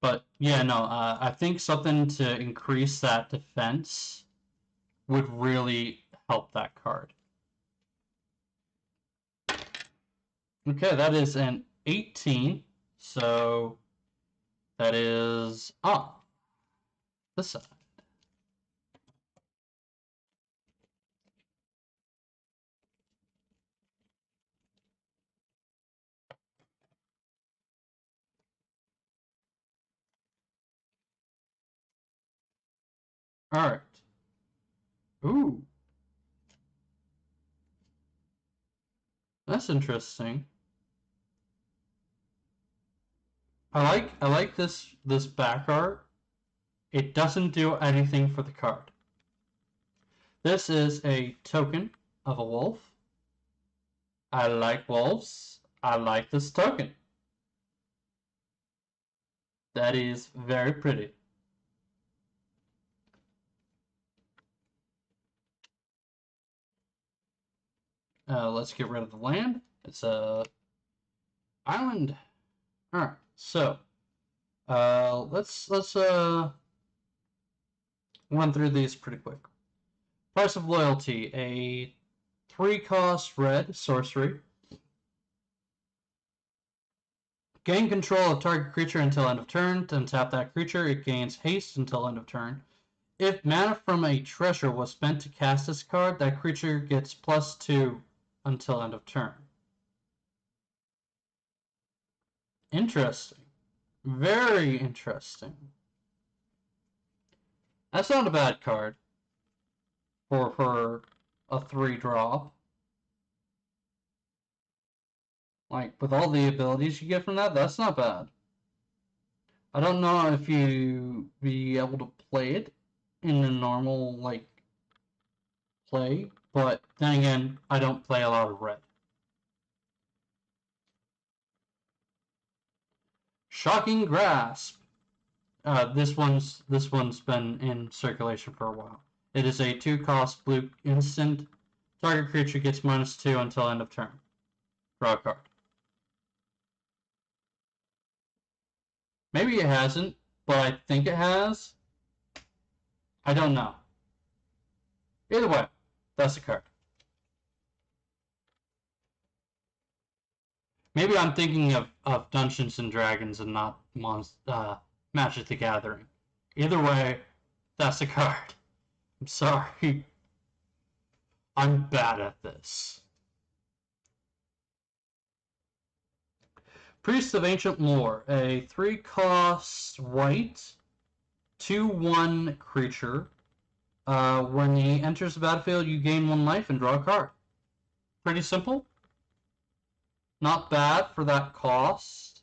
But yeah, no, I think something to increase that defense would really help that card. Okay, that is an 18. So that is this side. All right. Ooh. That's interesting. I like this back art. It doesn't do anything for the card. This is a token of a wolf. I like wolves. I like this token. That is very pretty. Let's get rid of the land. It's a island. All right. So let's run through these pretty quick. Price of Loyalty, a 3-cost red sorcery. Gain control of target creature until end of turn. Untap that creature. It gains haste until end of turn. If mana from a treasure was spent to cast this card, that creature gets +2 until end of turn. Interesting. Very interesting. That's not a bad card for a 3-drop. Like, with all the abilities you get from that, that's not bad. I don't know if you be able to play it in a normal, like, play, but then again, I don't play a lot of red. Shocking Grasp. This one's been in circulation for a while. It is a 2-cost blue instant. Target creature gets -2 until end of turn. Draw a card. Maybe it hasn't, but I think it has. I don't know. Either way, that's the card. Maybe I'm thinking of Dungeons and Dragons and not Magic the Gathering. Either way, that's the card. I'm sorry. I'm bad at this. Priest of Ancient Lore, a 3-cost white, 2/1 creature. When he enters the battlefield, you gain 1 life and draw a card. Pretty simple. Not bad for that cost.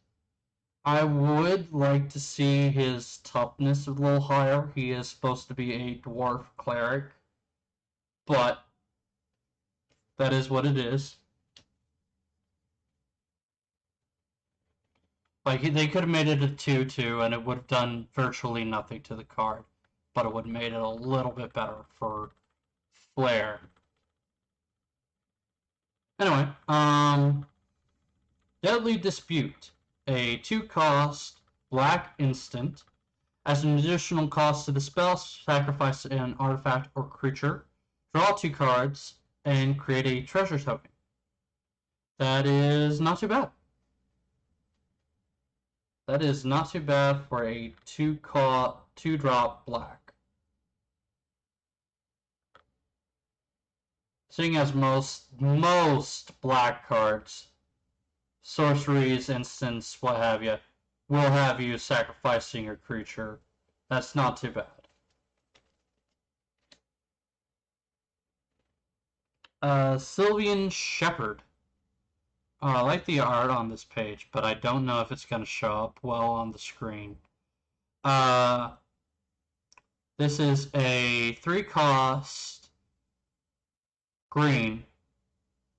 I would like to see his toughness a little higher. He is supposed to be a dwarf cleric, but that is what it is. Like, they could have made it a 2/2 and it would have done virtually nothing to the card, but it would have made it a little bit better for flair. Anyway, Deadly Dispute, a 2-cost black instant. As an additional cost to the spell, sacrifice an artifact or creature, draw 2 cards, and create a treasure token. That is not too bad. That is not too bad for a 2-drop black. Seeing as most black cards, sorceries, instants, what have you, will have you sacrificing your creature. That's not too bad. Sylvian Shepherd. I like the art on this page, but I don't know if it's going to show up well on the screen. This is a 3-cost green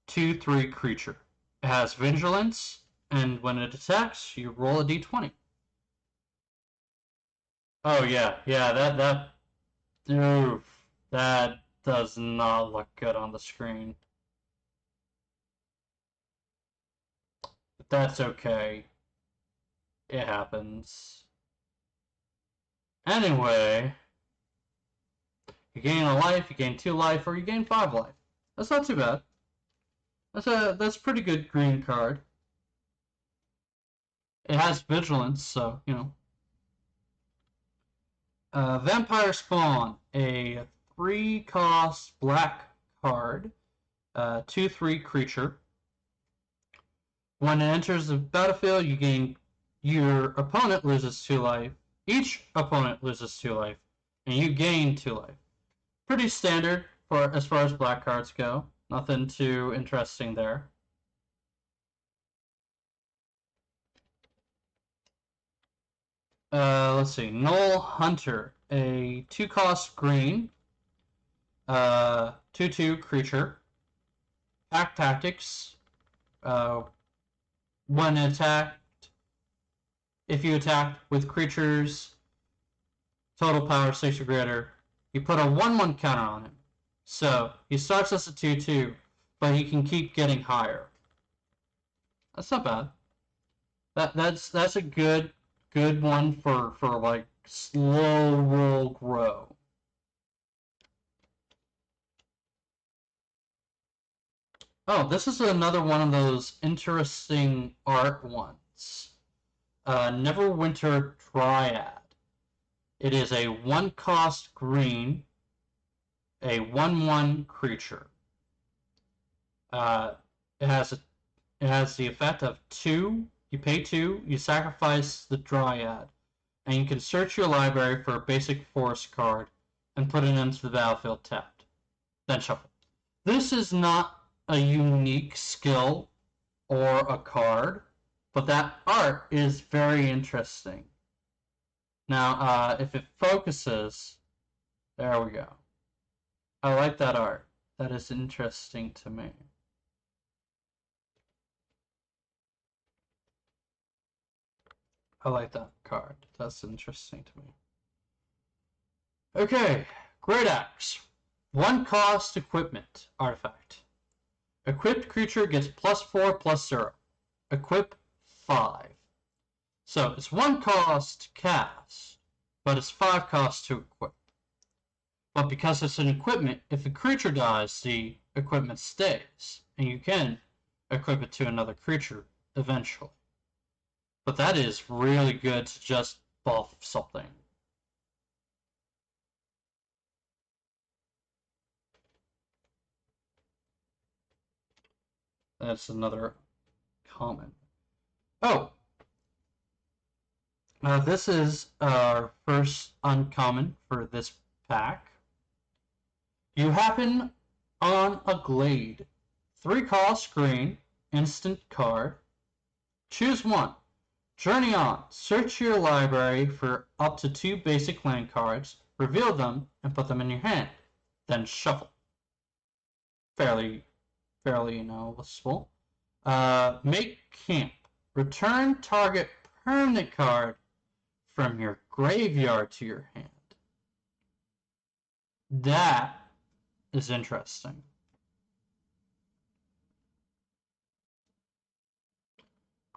2/3 creature. It has vigilance, and when it attacks, you roll a d20. Oh yeah, that does not look good on the screen. But that's okay. It happens. Anyway, you gain a life, you gain 2 life, or you gain 5 life. That's not too bad. That's a pretty good green card. It has vigilance, so you know. Vampire Spawn, a 3-cost black card, 2/3 creature. When it enters the battlefield, your opponent loses 2 life. Each opponent loses 2 life, and you gain 2 life. Pretty standard for as far as black cards go. Nothing too interesting there. Let's see. Null Hunter, a 2-cost green, 2/2 creature. Pack Tactics. When attacked, if you attack with creatures total power 6 or greater, you put a 1/1 counter on him. So he starts as a 2/2, but he can keep getting higher. That's not bad. That's a good one for like slow roll grow. Oh, this is another one of those interesting art ones. Neverwinter Dryad. It is a 1-cost green, a 1/1 creature. It has the effect of 2. You pay 2, you sacrifice the Dryad, and you can search your library for a basic forest card and put it into the battlefield tapped. Then shuffle. This is not a unique skill or a card, but that art is very interesting. Now, if it focuses, there we go. I like that art. That is interesting to me. I like that card. That's interesting to me. Okay, Great Axe. 1-cost equipment artifact. Equipped creature gets +4/+0. Equip 5. So it's 1-cost to cast, but it's 5 costs to equip. But because it's an equipment, if the creature dies, the equipment stays, and you can equip it to another creature eventually. But that is really good to just buff something. That's another common. Oh! This is our first uncommon for this pack. You happen on a Glade. 3-cost green, instant card. Choose 1. Journey on. Search your library for up to 2 basic land cards, reveal them, and put them in your hand. Then shuffle. Fairly noticeable. Make camp. Return target permanent card from your graveyard to your hand. That is interesting.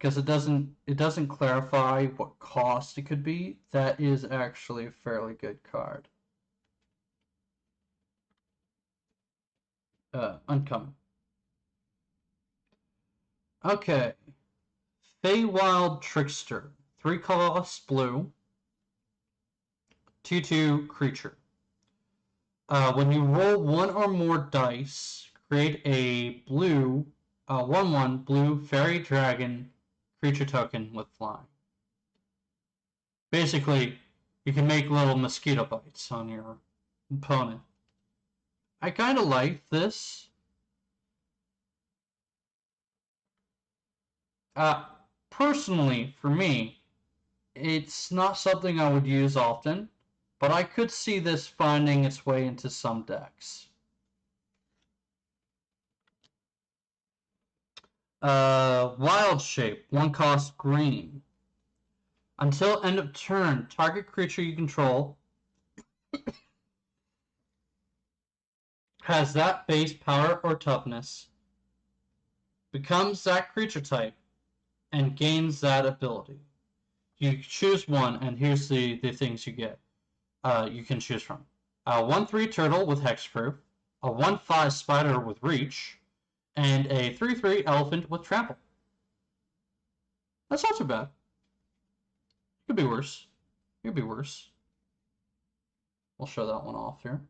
because it doesn't clarify what cost it could be. That is actually a fairly good card. Uncommon. Okay. Feywild Trickster. 3 cost blue. 2/2 creature. When you roll 1 or more dice, create a blue 1/1 blue fairy dragon creature token with flying. Basically, you can make little mosquito bites on your opponent. I kind of like this. Personally, for me, it's not something I would use often, but I could see this finding its way into some decks. Wild Shape, 1 cost green. Until end of turn, target creature you control has that base power or toughness, becomes that creature type, and gains that ability. You choose one, and here's the things you get. You can choose from. A 1/3 turtle with hexproof, a 1/5 spider with reach, and a 3/3 elephant with trample. That's not too bad. Could be worse. Could be worse. We'll show that one off here.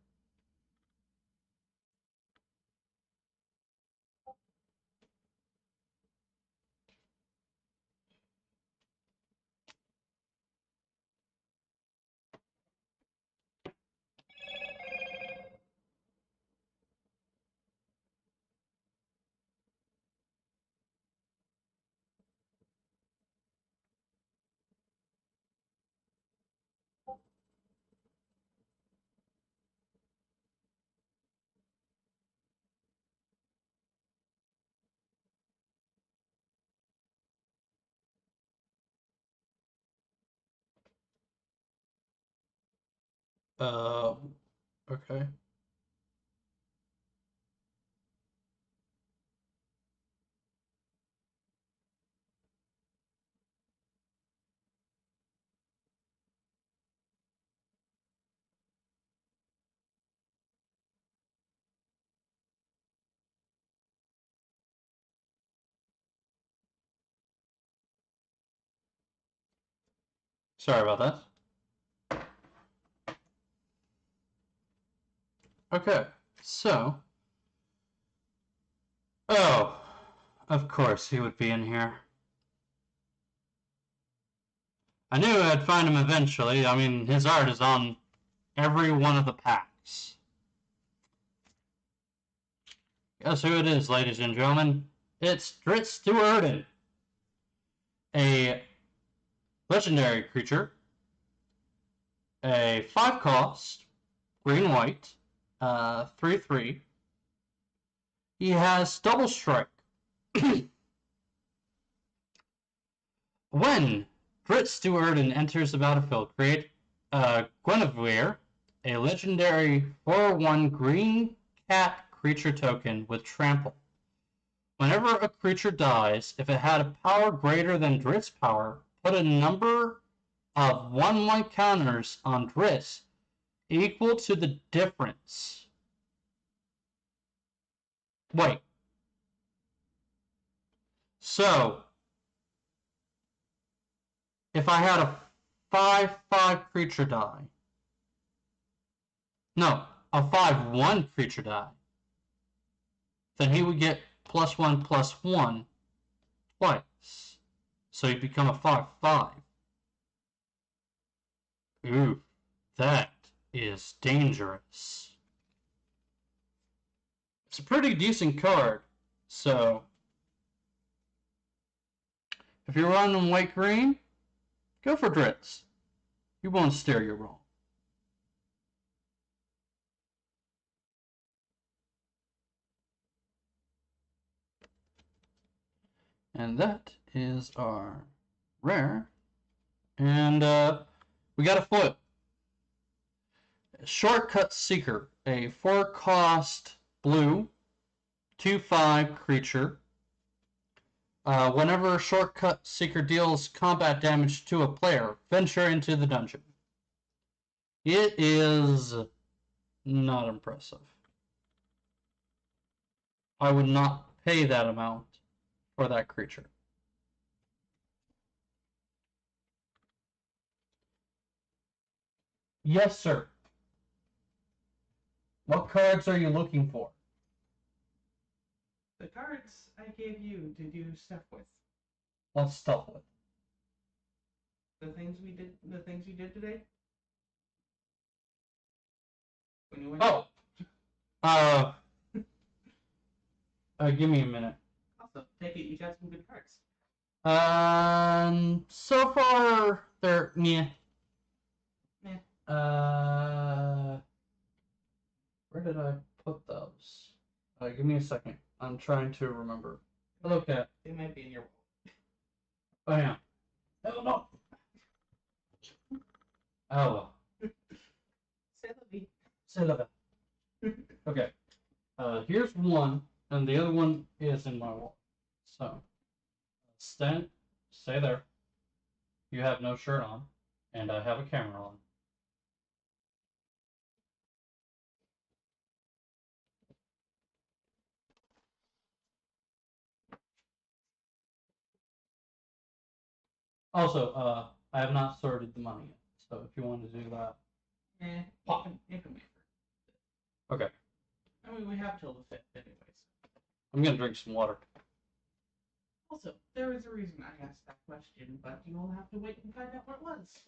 Okay. Sorry about that. Okay, so. Oh, of course he would be in here. I knew I'd find him eventually. I mean, his art is on every one of the packs. Guess who it is, ladies and gentlemen? It's Drizzt Do'Urden, a legendary creature, a 5 cost, green-white, 3/3. He has double strike. When Drizzt Do'Urden enters the battlefield, create Guinevere, a legendary 4/1 green cat creature token with trample. Whenever a creature dies, if it had a power greater than Drizzt's power, put a number of 1/1 counters on Drizzt equal to the difference. Wait. So, if I had a 5/5 creature die, no, a 5/1 creature die, then he would get +1/+1 twice. So he'd become a 5/5. Ooh, that is dangerous. It's a pretty decent card, so if you're running white-green, go for Drizzt. You won't steer you wrong. And that is our rare. And we got a flip. Shortcut Seeker, a 4 cost blue, 2/5 creature. Whenever Shortcut Seeker deals combat damage to a player, venture into the dungeon. It is not impressive. I would not pay that amount for that creature. Yes, sir. What cards are you looking for? The cards I gave you to do stuff with. What stuff with? The things we did today. When you went Give me a minute. Also, take it you got some good cards. So far they're meh. Where did I put those? Give me a second. I'm trying to remember. Okay. They might be in your wallet. Oh yeah. No. Oh well. C'est la vie. Okay. Here's one, and the other one is in my wallet. So, stay there. You have no shirt on, and I have a camera on. Also, I have not sorted the money yet, so if you want to do that. You can wait for it. Okay. I mean, we have till the 5th anyways. I'm gonna drink some water. Also, there is a reason I asked that question, but you will have to wait and find out what it was.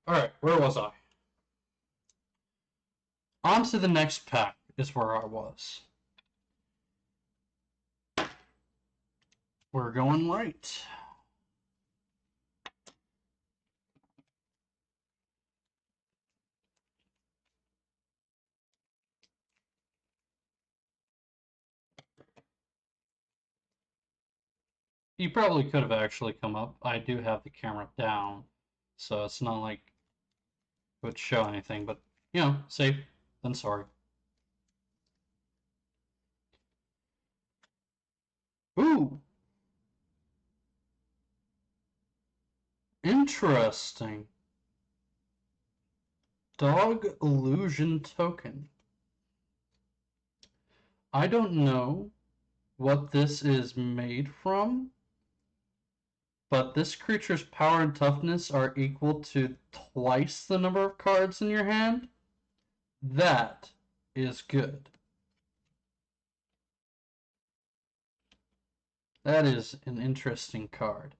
Alright, where was I? On to the next pack is where I was. We're going right. You probably could have actually come up. I do have the camera down, so it's not like it would show anything, but, you know, safe than sorry. Ooh! Interesting. Dog Illusion Token. I don't know what this is made from, but this creature's power and toughness are equal to twice the number of cards in your hand. That is good. That is an interesting card.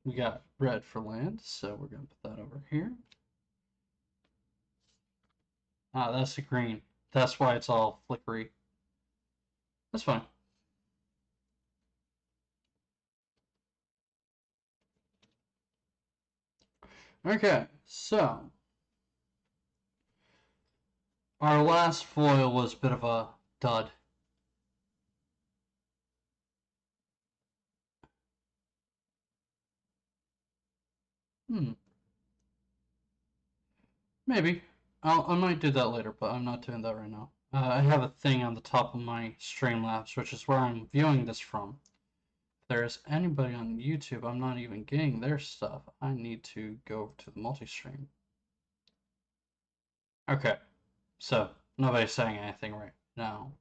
We got red for land, so we're going to put that over here. Ah, that's the green. That's why it's all flickery. That's fine. Okay, so our last foil was a bit of a dud. Maybe. I might do that later, but I'm not doing that right now. I have a thing on the top of my Streamlabs, which is where I'm viewing this from. If there's anybody on YouTube, I'm not even getting their stuff. I need to go over to the multi-stream. Okay, so nobody's saying anything right now.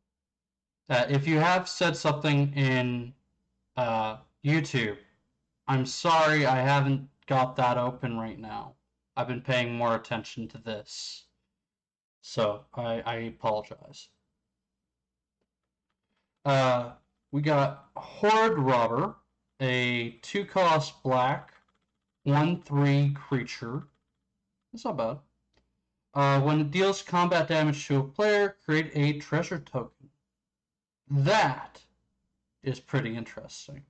If you have said something in YouTube, I'm sorry I haven't got that open right now. I've been paying more attention to this. So, I apologize. We got Horde Robber, a 2-cost black, 1/3 creature. That's not bad. When it deals combat damage to a player, create a treasure token. That is pretty interesting.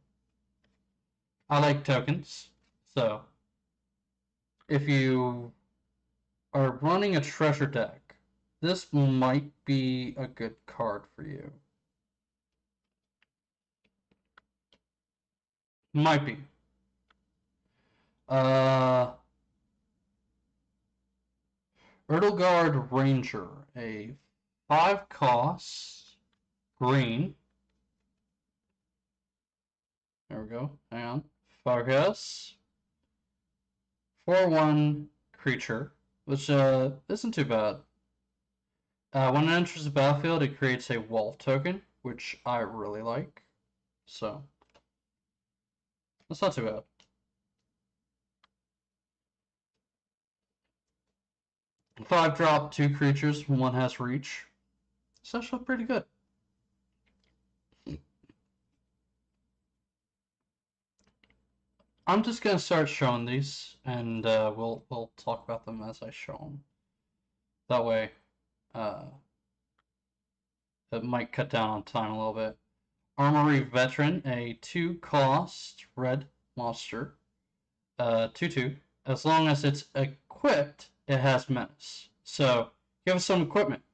I like tokens, so if you are running a treasure deck, this might be a good card for you. Might be. Erdelgard Ranger, a 5 cost green. There we go. Hang on. Focus. 4/1 creature, which isn't too bad. When it enters the battlefield, it creates a wolf token, which I really like. So that's not too bad. 5-drop, 2 creatures, 1 has reach. It's actually pretty good. I'm just gonna start showing these, and we'll talk about them as I show them. That way, it might cut down on time a little bit. Armory Veteran, a 2 cost red monster, 2/2. As long as it's equipped, it has menace. So give us some equipment.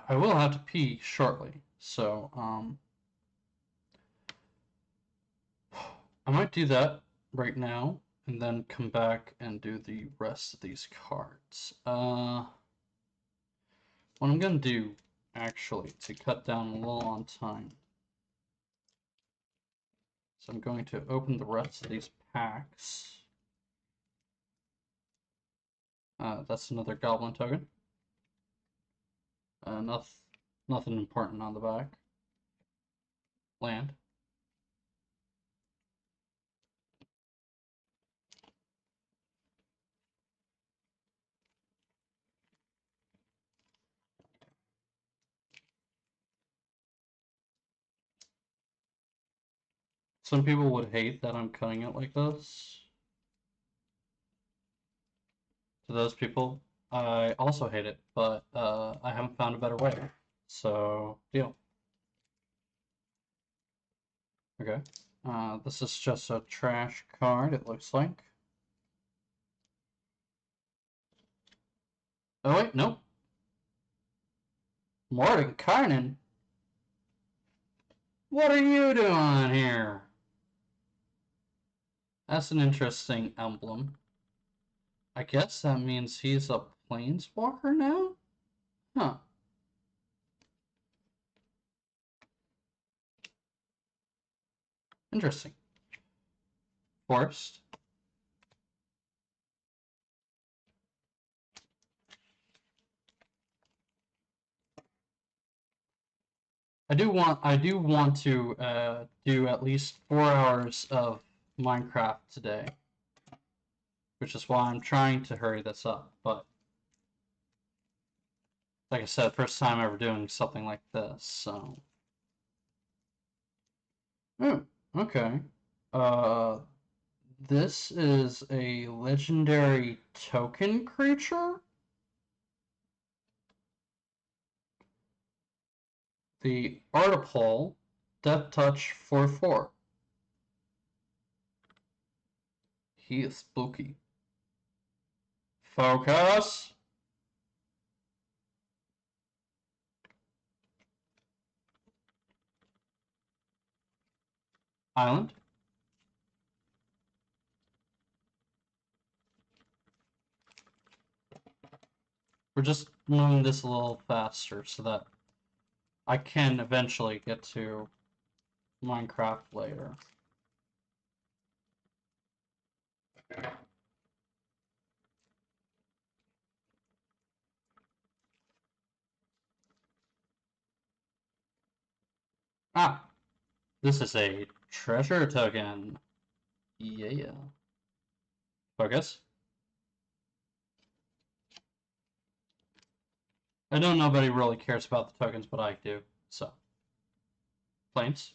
I will have to pee shortly, so I might do that right now and then come back and do the rest of these cards. What I'm gonna do actually to cut down a little on time. So I'm going to open the rest of these packs. That's another goblin token. Nothing important on the back. Land. Some people would hate that I'm cutting it like this. To those people, I also hate it, but I haven't found a better way. So, deal. Okay. This is just a trash card, it looks like. Oh wait, nope. Mordenkainen? What are you doing here? That's an interesting emblem. I guess that means he's a planeswalker now? Huh. Interesting. Forced. I do want to do at least 4 hours of Minecraft today, which is why I'm trying to hurry this up. But like I said, first time ever doing something like this, so. Okay. This is a legendary token creature. The Artipole, Death Touch 4/4. He is spooky. Focus! Island. We're just moving this a little faster so that I can eventually get to Minecraft later. Ah! This is a treasure token. Yeah. Focus. I know nobody really cares about the tokens, but I do, so. Flames.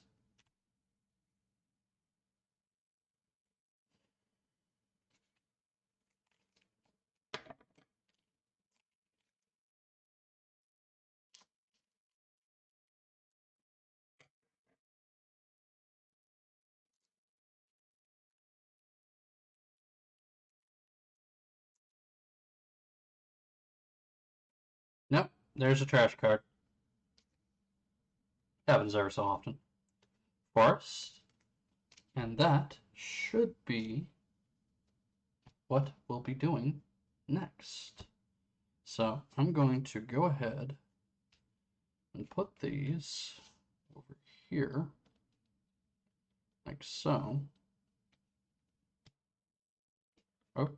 Nope, there's a trash card. Happens every so often. forest. And that should be what we'll be doing next. So I'm going to go ahead and put these over here, like so. Oh.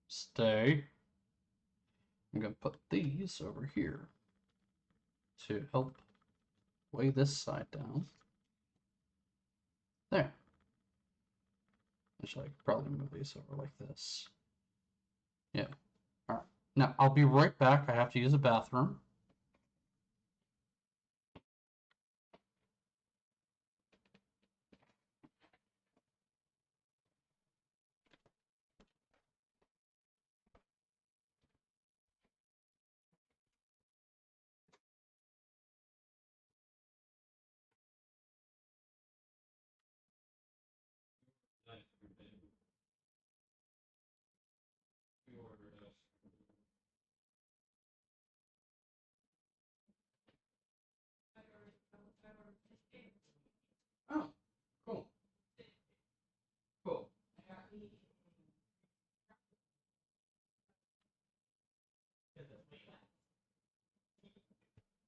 Stay. I'm going to put these over here to help weigh this side down. There. Actually, I could probably move these over like this. Yeah. Alright. Now, I'll be right back. I have to use a bathroom. Oh, cool. Cool.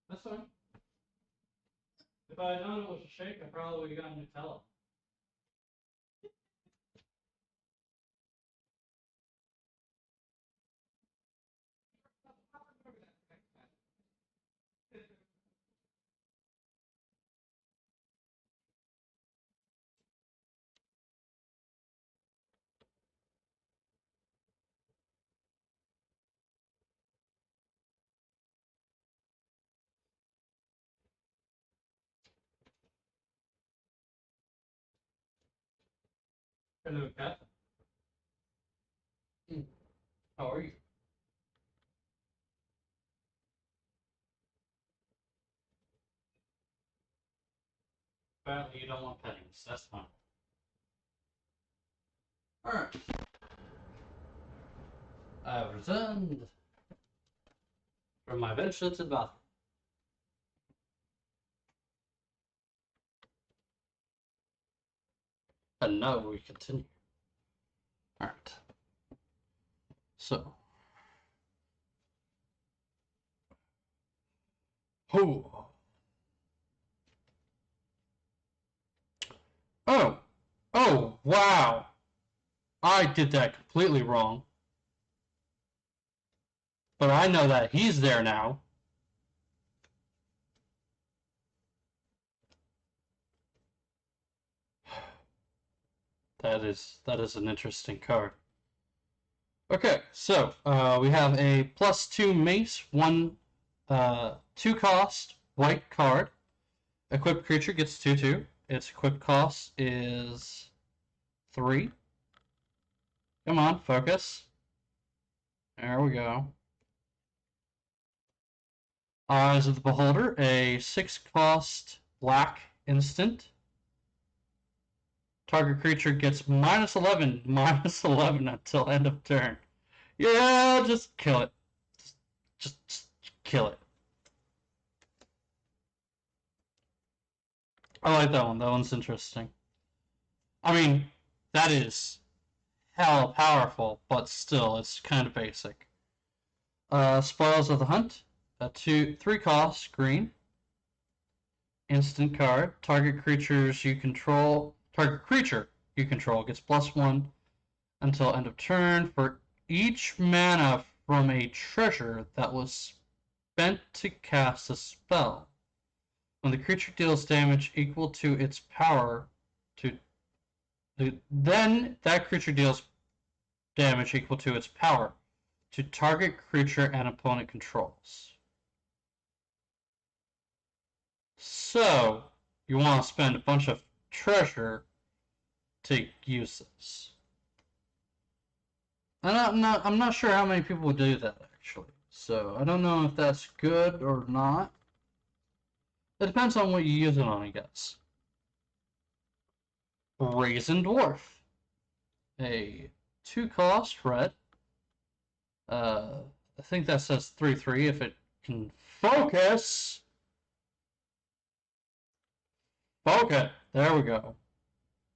That's fine. If I had known it was a shake, I probably would have gotten Nutella. Hello, Kat. How are you? Apparently you don't want pennies. That's fine. Alright. I have returned from my venture to the bathroom. And now we continue. Alright. So. Oh. Oh, wow. I did that completely wrong. But I know that he's there now. That is an interesting card. Okay, so we have a +2 mace, 2 cost, white card. Equipped creature gets 2/2. Its equipped cost is 3. Come on, focus. There we go. Eyes of the Beholder, a 6 cost black instant. Target creature gets -11 until end of turn. Yeah, just kill it. Just kill it. I like that one. That one's interesting. I mean, that is hella powerful, but still, it's kind of basic. Spoils of the Hunt, a 3 cost green. Instant card. Target creature you control gets +1 until end of turn for each mana from a treasure that was spent to cast a spell. When the creature deals damage equal to its power then that creature deals damage equal to its power to target creature and opponent controls. So you want to spend a bunch of treasure to use this. And I'm not sure how many people would do that actually. So I don't know if that's good or not. It depends on what you use it on, I guess. Brazen Dwarf. A 2 cost red. I think that says 3/3 if it can focus. Okay, there we go.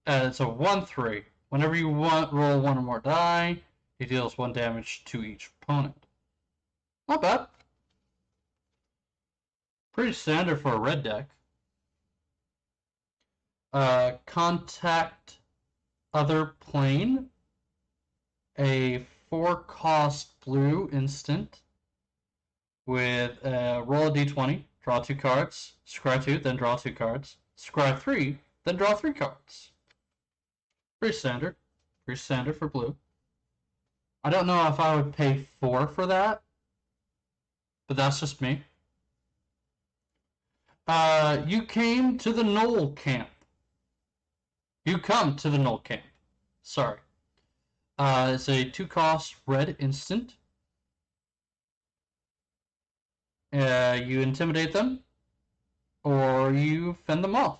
It's a 1/3. Whenever you want, roll one or more die, it deals 1 damage to each opponent. Not bad. Pretty standard for a red deck. Contact Other Plane. A 4-cost blue instant with roll a d20, draw 2 cards, scry 2, then draw 2 cards, scry 3, then draw 3 cards. Pretty standard. Pretty standard for blue. I don't know if I would pay 4 for that, but that's just me. You came to the Knoll camp. You come to the Knoll camp. Sorry. It's a 2-cost red instant. You intimidate them, or you fend them off.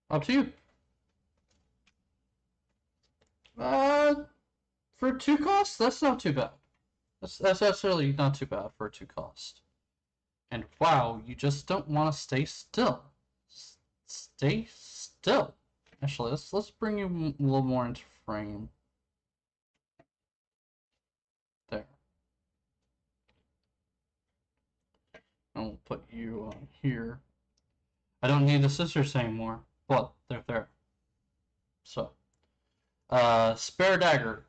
Up to you. For 2 costs, that's not too bad. That's actually not too bad for a 2 cost. And wow, you just don't want to stay still. Stay still. Actually, let's bring you a little more into frame. There. And we'll put you on here. I don't need the scissors anymore, but they're there. So, Spare Dagger.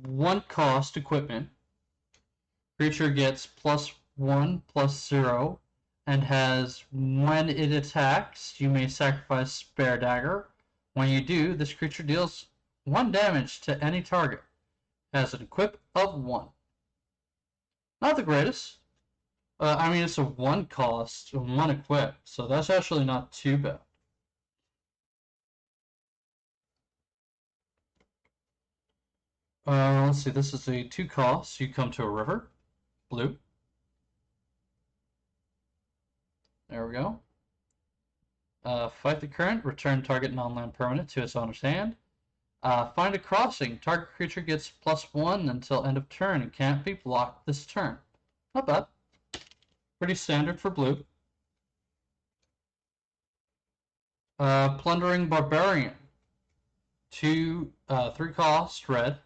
1 cost equipment. Creature gets +1/+0 and has, when it attacks, you may sacrifice Spare Dagger. When you do, this creature deals 1 damage to any target. Has an equip of 1. Not the greatest. I mean, it's a 1 cost and 1 equip, so that's actually not too bad. Let's see, this is a 2 cost. You come to a river. Blue. There we go. Fight the current. Return target non-land permanent to its owner's hand. Find a crossing. Target creature gets +1 until end of turn and can't be blocked this turn. Not bad. Pretty standard for blue. Plundering Barbarian. 3 cost, red.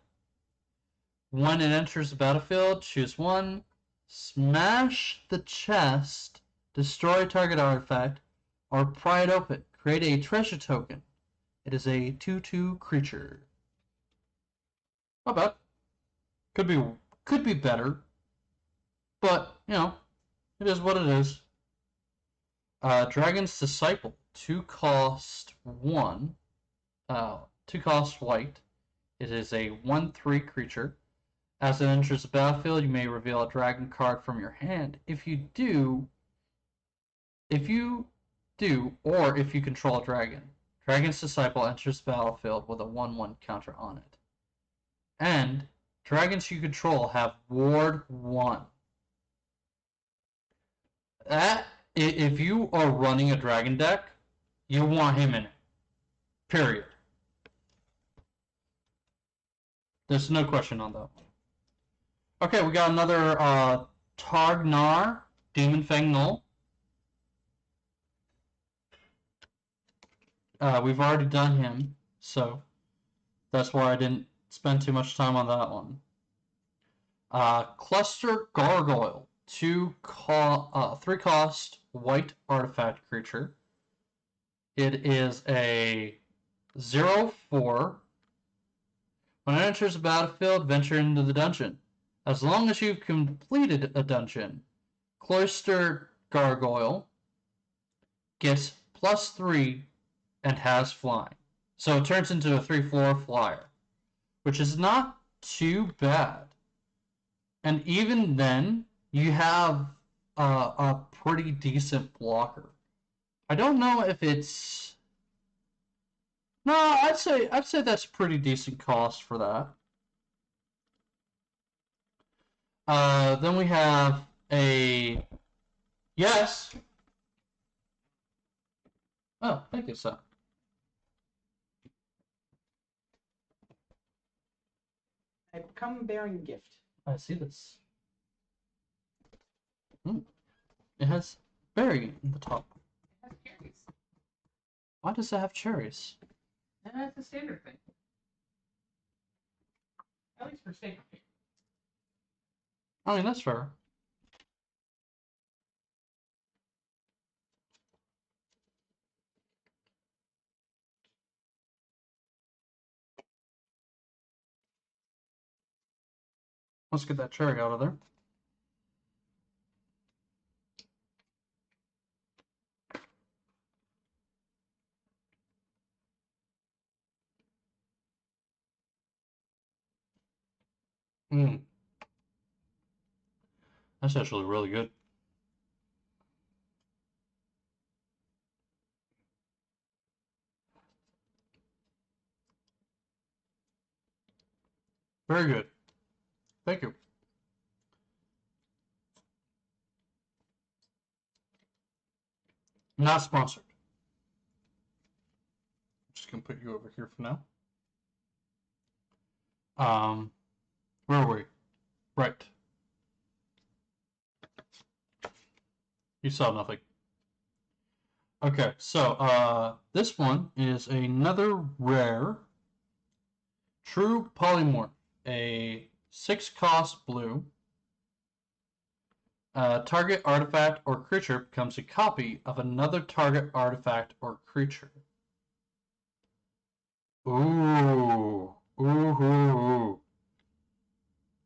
When it enters the battlefield, choose 1. Smash the chest. Destroy target artifact. Or pry it open. Create a treasure token. It is a 2/2 creature. Not bad. Could be better. But, you know, it is what it is. Dragon's Disciple. 2 cost 1. 2 cost white. It is a 1/3 creature. As it enters the battlefield, you may reveal a dragon card from your hand. If you do, or if you control a dragon, Dragon's Disciple enters the battlefield with a 1/1 counter on it. And dragons you control have Ward 1. If you are running a dragon deck, you want him in it. Period. There's no question on that one. Okay, we got another Targnar, Demon Fang Null. We've already done him, so that's why I didn't spend too much time on that one. Cluster Gargoyle, 3 cost white artifact creature. It is a 0/4. When it enters the battlefield, venture into the dungeon. As long as you've completed a dungeon, Cloister Gargoyle gets +3 and has flying. So it turns into a 3/4 flyer, which is not too bad. And even then, you have a pretty decent blocker. I don't know if it's... No, I'd say that's pretty decent cost for that. Then we have a... Yes! Oh, thank you, sir. I come bearing gift. I see this. It has berry in the top. It has cherries. Why does it have cherries? That's a standard thing. At least for standard thing. I mean, that's fair. Let's get that cherry out of there. Mmm. That's actually really good. Very good. Thank you. Not sponsored. Just gonna put you over here for now. Where are we? Right. You saw nothing. Okay, so this one is another rare true polymorph, a 6-cost blue. Target artifact or creature becomes a copy of another target artifact or creature. Ooh. Ooh.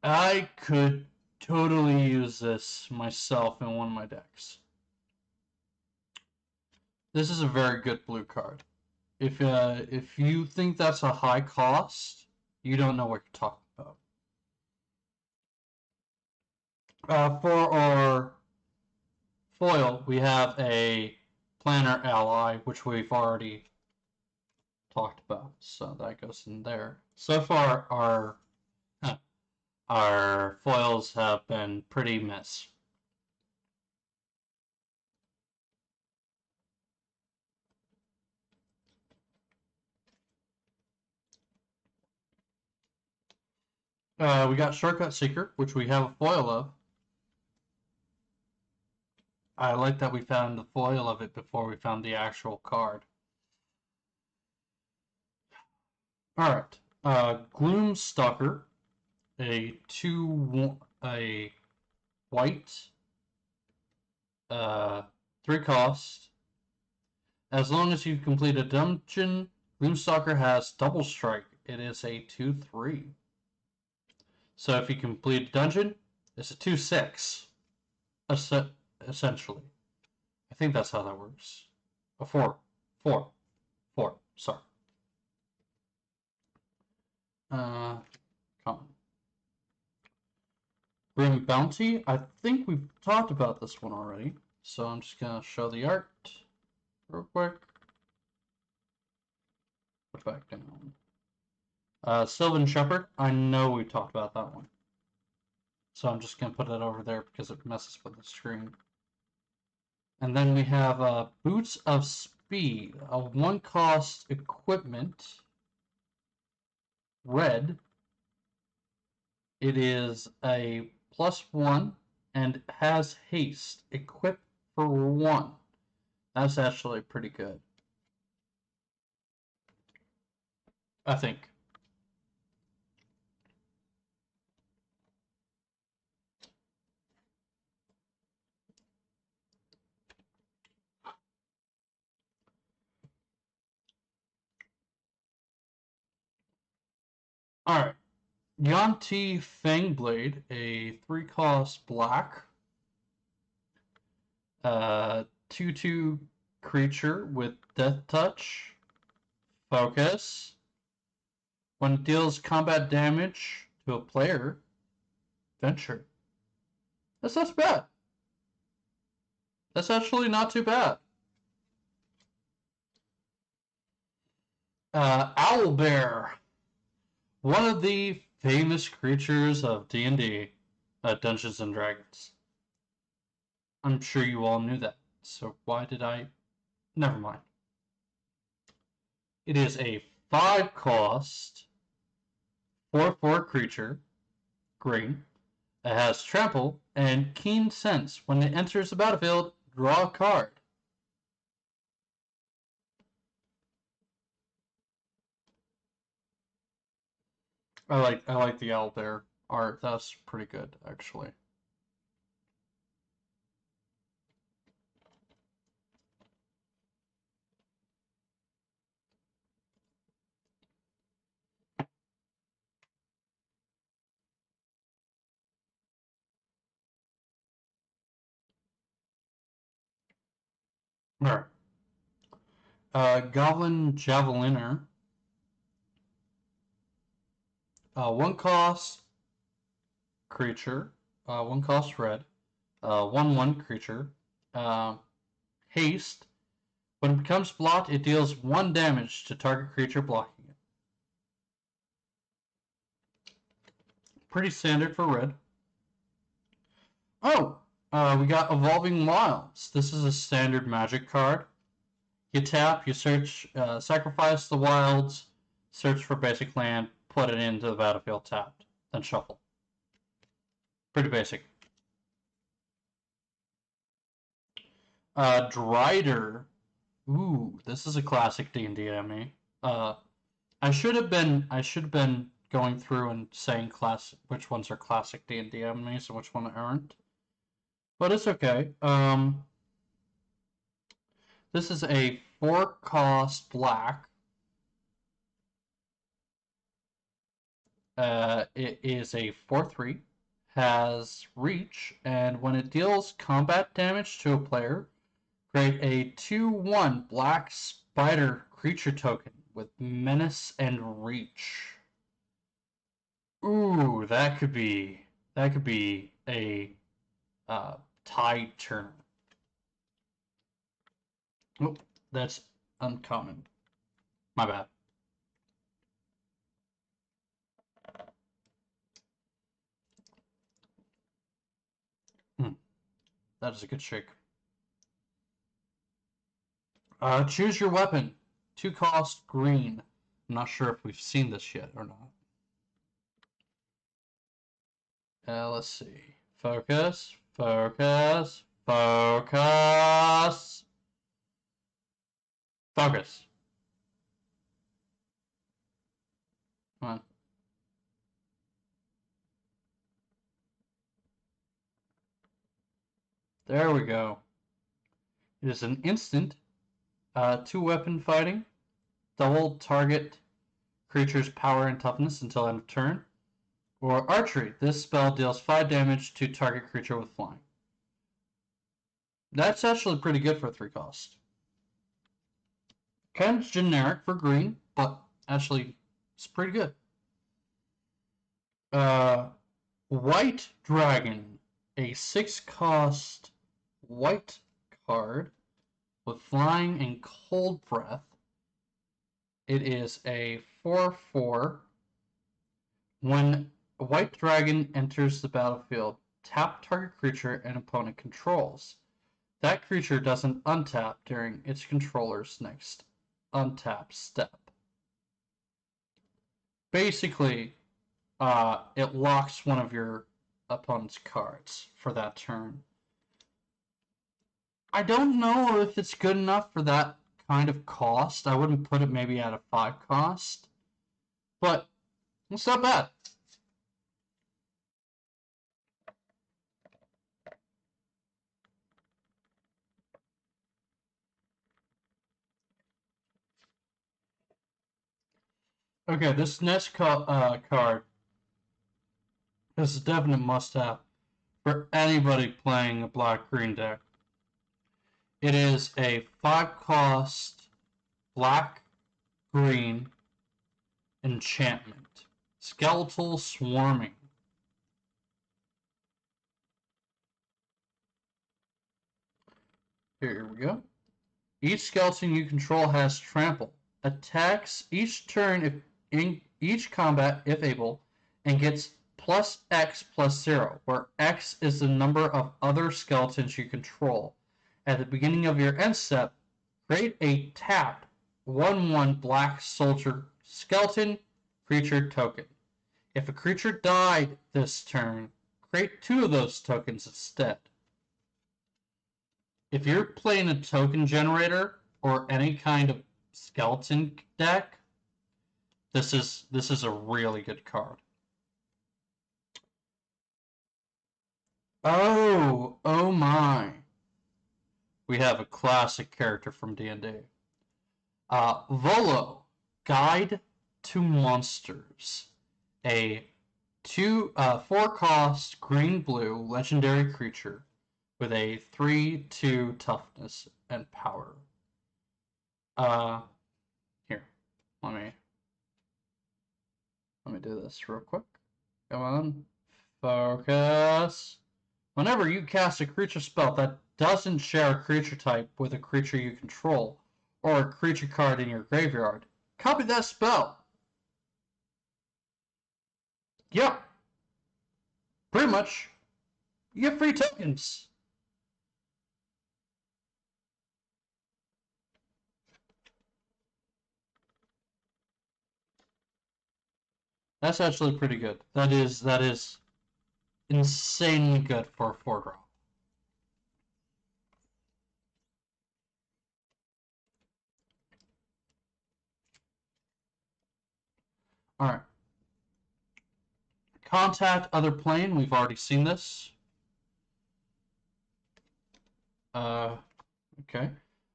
I could totally use this myself in one of my decks. This is a very good blue card. If you think that's a high cost, you don't know what you're talking about. For our foil, we have a Planner Ally, which we've already talked about, so that goes in there. So far, our foils have been pretty miss. We got Shortcut Seeker, which we have a foil of. I like that we found the foil of it before we found the actual card. Alright. Gloomstalker, a white, 3 cost. As long as you complete a dungeon, Gloomstalker has double strike. It is a 2/3. So if you complete a dungeon, it's a 2/6. Essentially. I think that's how that works. A 4. Sorry. Common. Grim Bounty. I think we've talked about this one already. So I'm just going to show the art real quick. Put back down. Sylvan Shepherd. I know we talked about that one. So I'm just going to put it over there because it messes with the screen. And then we have Boots of Speed, a 1-cost equipment. Red. It is a +1 and has haste. Equip for 1. That's actually pretty good, I think. Alright. Yuan-Ti Fangblade, a 3-cost black. 2/2 creature with Death Touch. Focus. When it deals combat damage to a player, venture. That's not bad. That's actually not too bad. Owlbear. One of the famous creatures of D&D, Dungeons & Dragons. I'm sure you all knew that, so why did I? Never mind. It is a 5-cost, 4/4 creature, green. It has trample and keen sense. When it enters the battlefield, draw a card. I like the owlbear art. That's pretty good, actually. Alright. Goblin Javeliner. 1 cost creature. 1 cost red. 1/1 creature. Haste. When it becomes blocked, it deals 1 damage to target creature blocking it. Pretty standard for red. Oh! We got Evolving Wilds. This is a standard magic card. You tap, you search, sacrifice the wilds, search for basic land, put it into the battlefield tapped, then shuffle. Pretty basic. Drider. Ooh, this is a classic D&D enemy. I should have been going through and saying which ones are classic D&D enemies and which one aren't. But it's okay. This is a 4-cost black. It is a 4/3, has reach, and when it deals combat damage to a player, create a 2/1 black spider creature token with menace and reach. Ooh, that could be a tide turn. Oh, that's uncommon. My bad. That is a good shake. Choose your weapon. 2-cost green. I'm not sure if we've seen this yet or not. Let's see. Focus. Focus. Focus. Focus. Come on. There we go. It is an instant. 2-weapon fighting. Double target creature's power and toughness until end of turn. Or archery. This spell deals 5 damage to target creature with flying. That's actually pretty good for 3 cost. Kind of generic for green, but actually it's pretty good. White Dragon. A 6-cost white card with flying and cold breath. It is a 4/4. When a white dragon enters the battlefield, tap target creature and opponent controls. That creature doesn't untap during its controller's next untap step. Basically, it locks one of your opponent's cards for that turn. I don't know if it's good enough for that kind of cost. I wouldn't put it maybe at a 5-cost, but it's not bad. Okay, this next card, this is a definite must-have for anybody playing a black-green deck. It is a 5-cost black-green enchantment. Skeletal Swarming. Here we go. Each skeleton you control has trample. Attacks each turn if in each combat if able, and gets plus X plus 0, where X is the number of other skeletons you control. At the beginning of your end step, create a tapped 1/1 black soldier skeleton creature token. If a creature died this turn, create 2 of those tokens instead. if you're playing a token generator or any kind of skeleton deck, this is a really good card. Oh my. We have a classic character from D&D. Volo, Guide to Monsters. A 4-cost green-blue legendary creature with a 3/2 toughness and power. Here, let me do this real quick. Come on, focus. Whenever you cast a creature spell that doesn't share a creature type with a creature you control, or a creature card in your graveyard, copy that spell. Yep. Pretty much. You get free tokens. That's actually pretty good. That is insanely good for a 4-drop. Alright. Contact other plane, we've already seen this. Okay.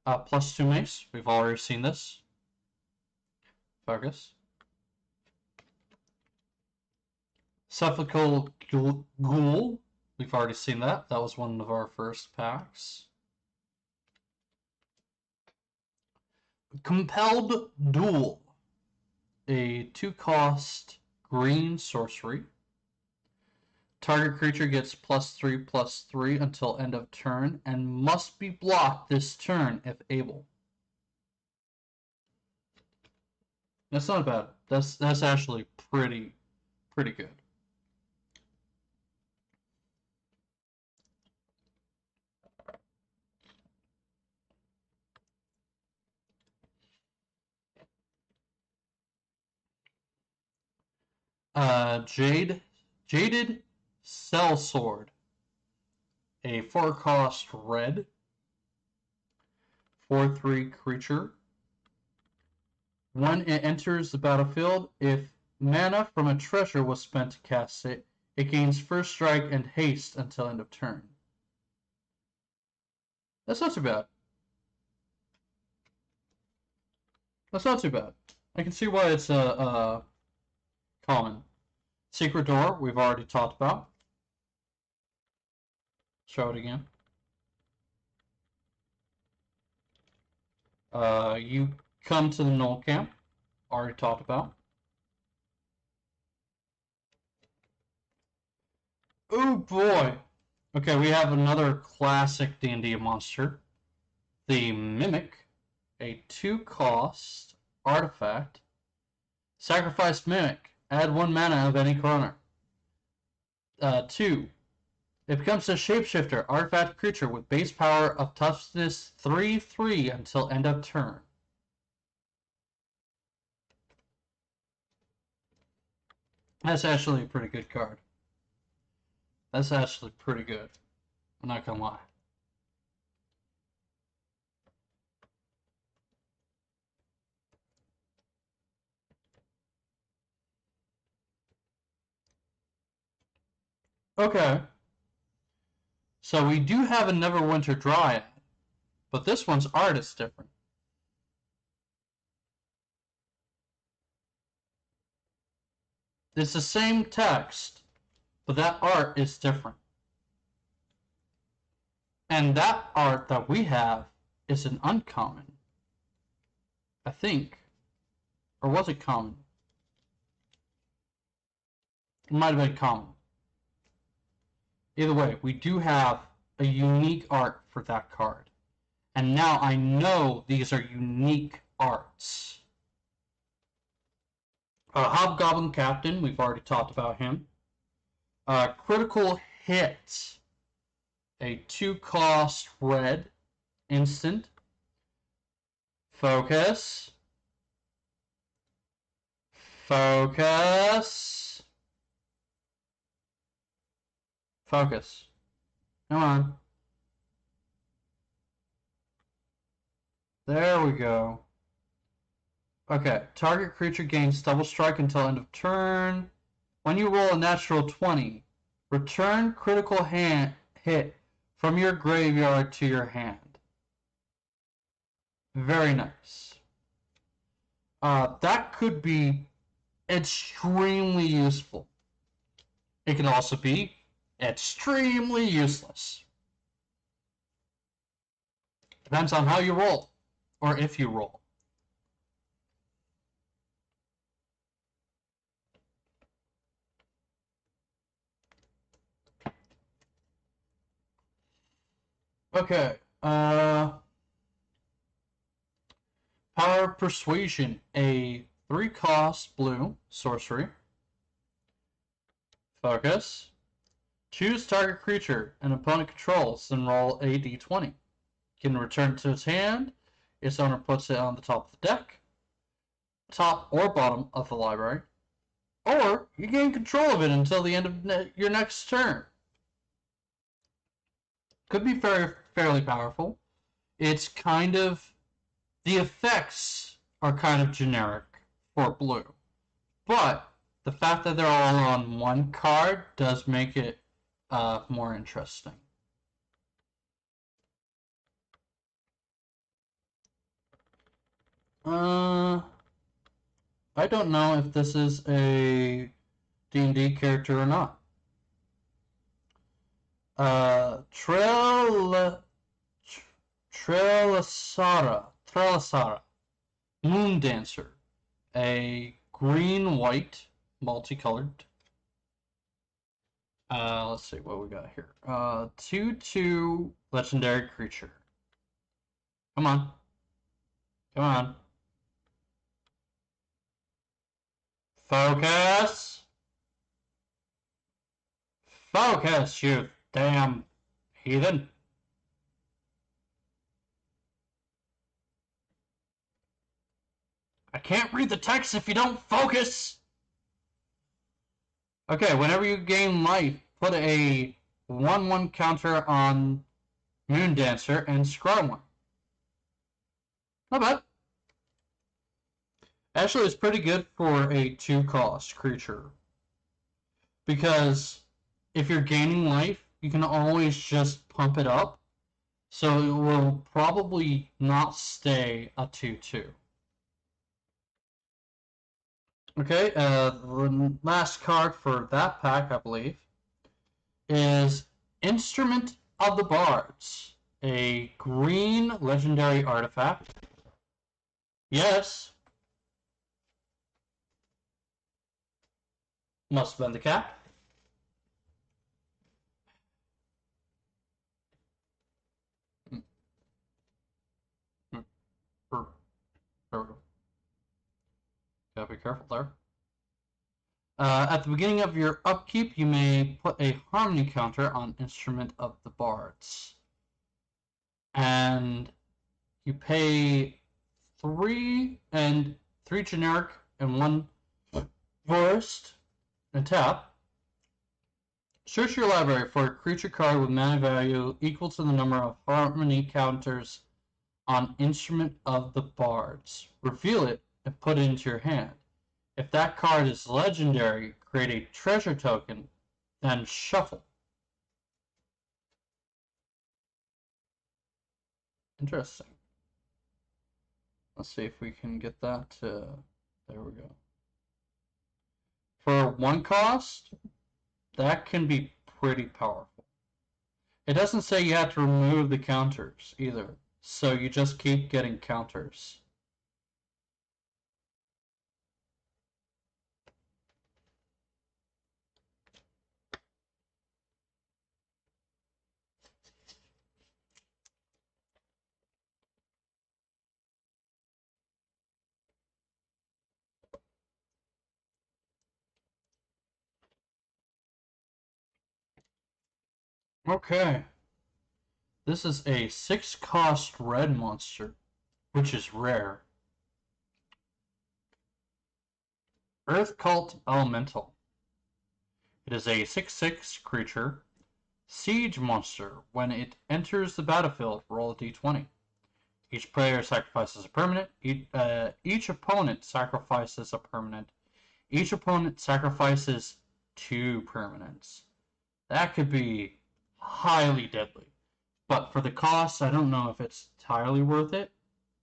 +2 mace, we've already seen this. Focus. Cephalical Ghoul, we've already seen that. That was one of our first packs. Compelled Duel, a 2-cost green sorcery. Target creature gets +3/+3 until end of turn and must be blocked this turn if able. That's not bad. That's actually pretty good. Jaded Sellsword, a 4-cost red 4/3 creature. When it enters the battlefield, if mana from a treasure was spent to cast it, it gains first strike and haste until end of turn. That's not too bad. That's not too bad. I can see why it's common. Secret Door, we've already talked about. Show it again. You come to the Null Camp, already talked about. Oh boy! Okay, we have another classic D&D monster. The Mimic, a 2-cost artifact. Sacrifice Mimic. Add 1 mana of any color. 2. It becomes a shapeshifter, artifact creature with base power of toughness 3/3 until end of turn. That's actually a pretty good card. That's actually pretty good. I'm not gonna lie. Okay. So we do have a Neverwinter Dryad, but this one's art is different. It's the same text, but that art is different. And that art that we have is an uncommon. I think. Or was it common? It might have been common. Either way, we do have a unique art for that card. And now I know these are unique arts. Hobgoblin Captain, we've already talked about him. Critical Hit, a 2-cost red instant. Focus. Focus. Focus. Come on. There we go. Okay, target creature gains double strike until end of turn. When you roll a natural 20, return critical hit from your graveyard to your hand. Very nice. That could be extremely useful. It can also be extremely useless. Depends on how you roll, or if you roll. Okay, Power Persuasion, a 3-cost blue sorcery. Focus. Choose target creature an opponent controls, then roll a d20. Can return to its hand. Its owner puts it on the top of the deck, top or bottom of the library, or you gain control of it until the end of your next turn. Could be fairly powerful. It's kind of, the effects are kind of generic for blue, but the fact that they're all on one card does make it more interesting. I don't know if this is a D&D character or not. Trelasara, Moon Dancer, a green-white, multicolored. Let's see what we got here. 2/2 legendary creature. Come on. Come on. Focus! Focus, you damn heathen! I can't read the text if you don't focus! Okay, whenever you gain life, put a 1/1 counter on Moon Dancer and scry one. Not bad. Actually, it's pretty good for a 2-cost creature. Because if you're gaining life, you can always just pump it up. So it will probably not stay a 2/2. Okay, the last card for that pack, I believe, is Instrument of the Bards, a green legendary artifact. Yes. Must have been the cat. There we go. Gotta be careful there. At the beginning of your upkeep, you may put a harmony counter on Instrument of the Bards. And you pay 3 generic and 1 forest and tap. Search your library for a creature card with mana value equal to the number of harmony counters on Instrument of the Bards. Reveal it and put it into your hand. If that card is legendary, create a treasure token, then shuffle. Interesting. Let's see if we can get that to... There we go. For 1 cost, that can be pretty powerful. It doesn't say you have to remove the counters either, so you just keep getting counters. Okay. This is a 6-cost red monster, which is rare. Earth Cult Elemental. It is a 6/6 creature. Siege monster. When it enters the battlefield, roll a d20. Each player sacrifices a permanent. Each opponent sacrifices a permanent. Each opponent sacrifices 2 permanents. That could be highly deadly. But for the cost, I don't know if it's entirely worth it.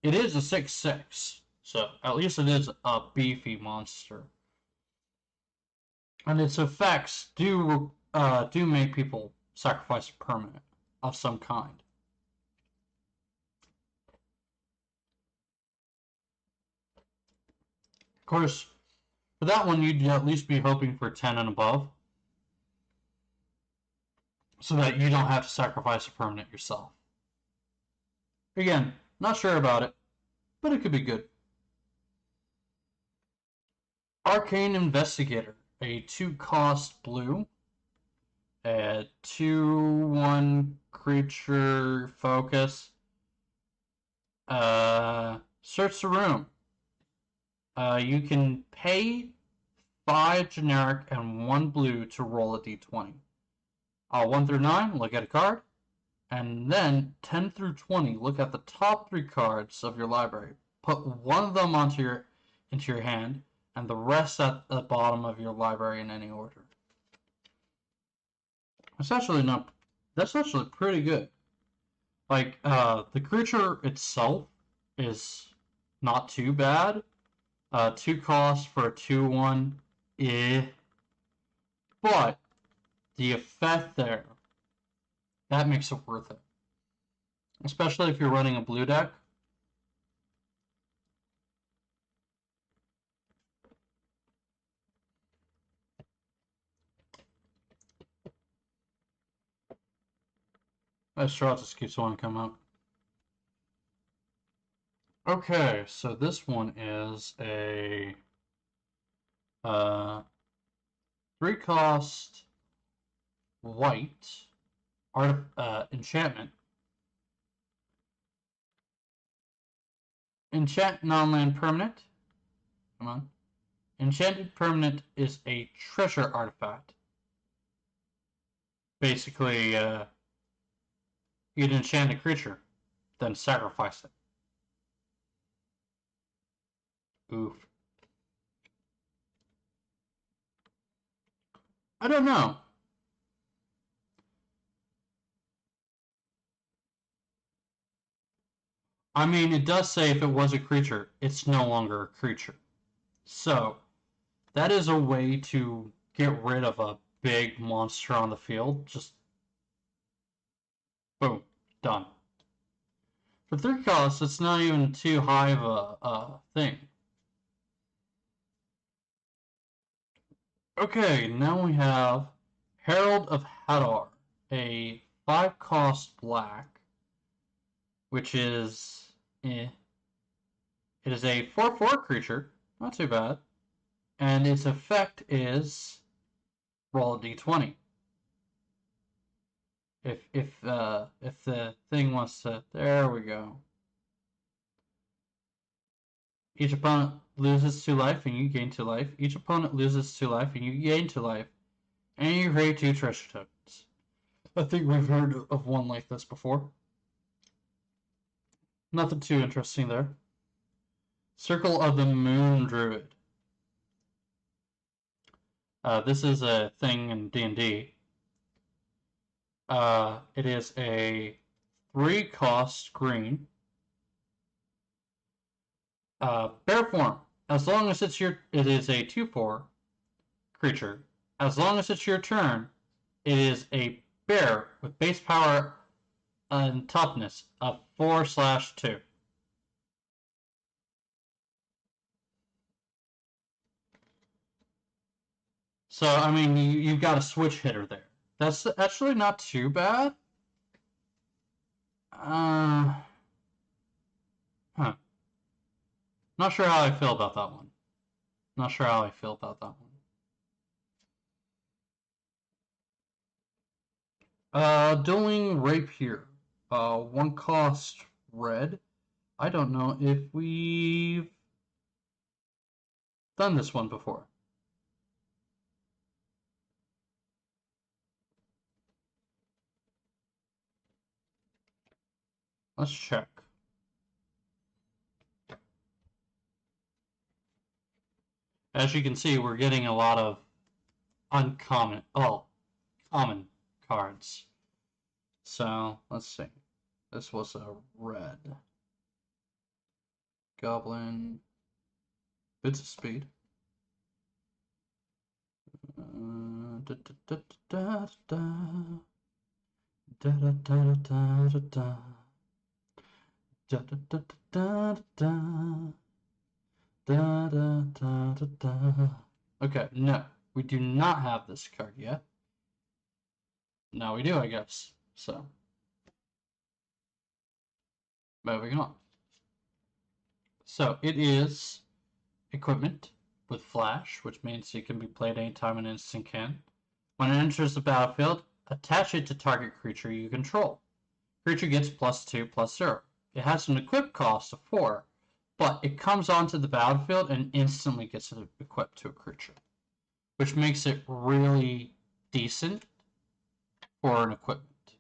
It is a 6/6, so at least it is a beefy monster. And its effects do make people sacrifice a permanent of some kind. Of course, for that one, you'd at least be hoping for 10 and above, so that you don't have to sacrifice a permanent yourself. Again, not sure about it, but it could be good. Arcane Investigator, a 2-cost blue, a 2/1 creature focus. Search the room. You can pay 5 generic and 1 blue to roll a d20. 1 through 9, look at a card. And then 10 through 20, look at the top 3 cards of your library. Put one of them into your hand, and the rest at the bottom of your library in any order. That's actually pretty good. Like, the creature itself is not too bad. 2 costs for a 2/1, but the effect there, that makes it worth it. Especially if you're running a blue deck. That straw just keeps wanting to come up. Okay, so this one is a 3-cost white enchantment. Enchant non-land permanent. Come on. Enchanted permanent is a treasure artifact. Basically, you'd enchant a creature, then sacrifice it. Oof. I don't know. I mean, it does say if it was a creature, it's no longer a creature. So, that is a way to get rid of a big monster on the field. Just boom, done. For 3 costs, it's not even too high of a thing. Okay, now we have Herald of Hadar, a 5-cost black, which is it is a 4/4 creature, not too bad, and its effect is roll a d20. If the thing wants to, there we go. Each opponent loses 2 life and you gain 2 life. Each opponent loses 2 life and you gain 2 life. And you create 2 treasure tokens. I think we've heard of one like this before. Nothing too interesting there. Circle of the Moon Druid. This is a thing in D&D. It is a 3-cost green. Bear form. As long as it is a 2/4 creature. As long as it's your turn, it is a bear with base power and toughness of 4/2. So, I mean, you've got a switch hitter there. That's actually not too bad. Huh. Not sure how I feel about that one. Not sure how I feel about that one. Dueling Rapier. 1-cost red. I don't know if we've done this one before. Let's check. As you can see, we're getting a lot of common cards. So, let's see. This was a red. Goblin. Bits of speed. Da da da da da da da da da da. Da da da da da da da da da da. Okay, no, we do not have this card yet. Now we do, I guess. So, moving on. So it is equipment with flash, which means it can be played anytime an instant can. When it enters the battlefield, attach it to target creature you control. Creature gets +2/+0. It has an equip cost of 4, but it comes onto the battlefield and instantly gets equipped to a creature, which makes it really decent for an equipment.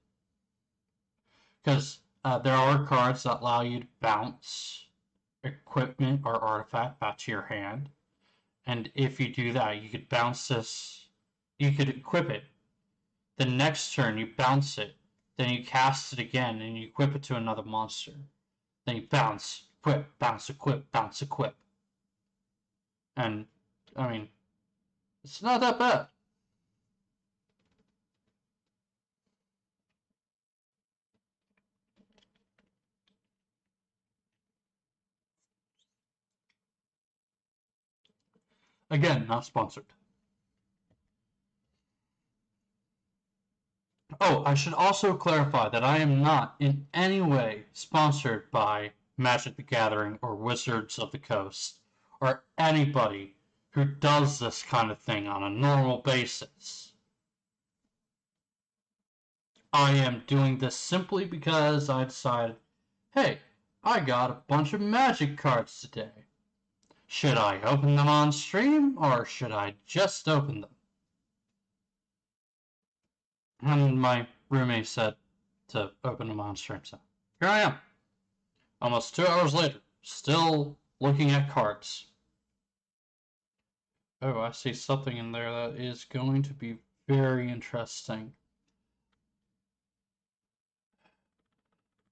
Because there are cards that allow you to bounce equipment or artifact back to your hand. And if you do that, you could bounce this, you could equip it. The next turn, you bounce it, then you cast it again, and you equip it to another monster. Then you bounce, equip, bounce, equip, bounce, equip. And, I mean, it's not that bad. Again, not sponsored. Oh, I should also clarify that I am not in any way sponsored by Magic the Gathering or Wizards of the Coast or anybody who does this kind of thing on a normal basis. I am doing this simply because I decided, hey, I got a bunch of Magic cards today. Should I open them on stream or should I just open them? And my roommate said to open them on stream, so here I am. Almost 2 hours later, still looking at cards. Oh, I see something in there that is going to be very interesting.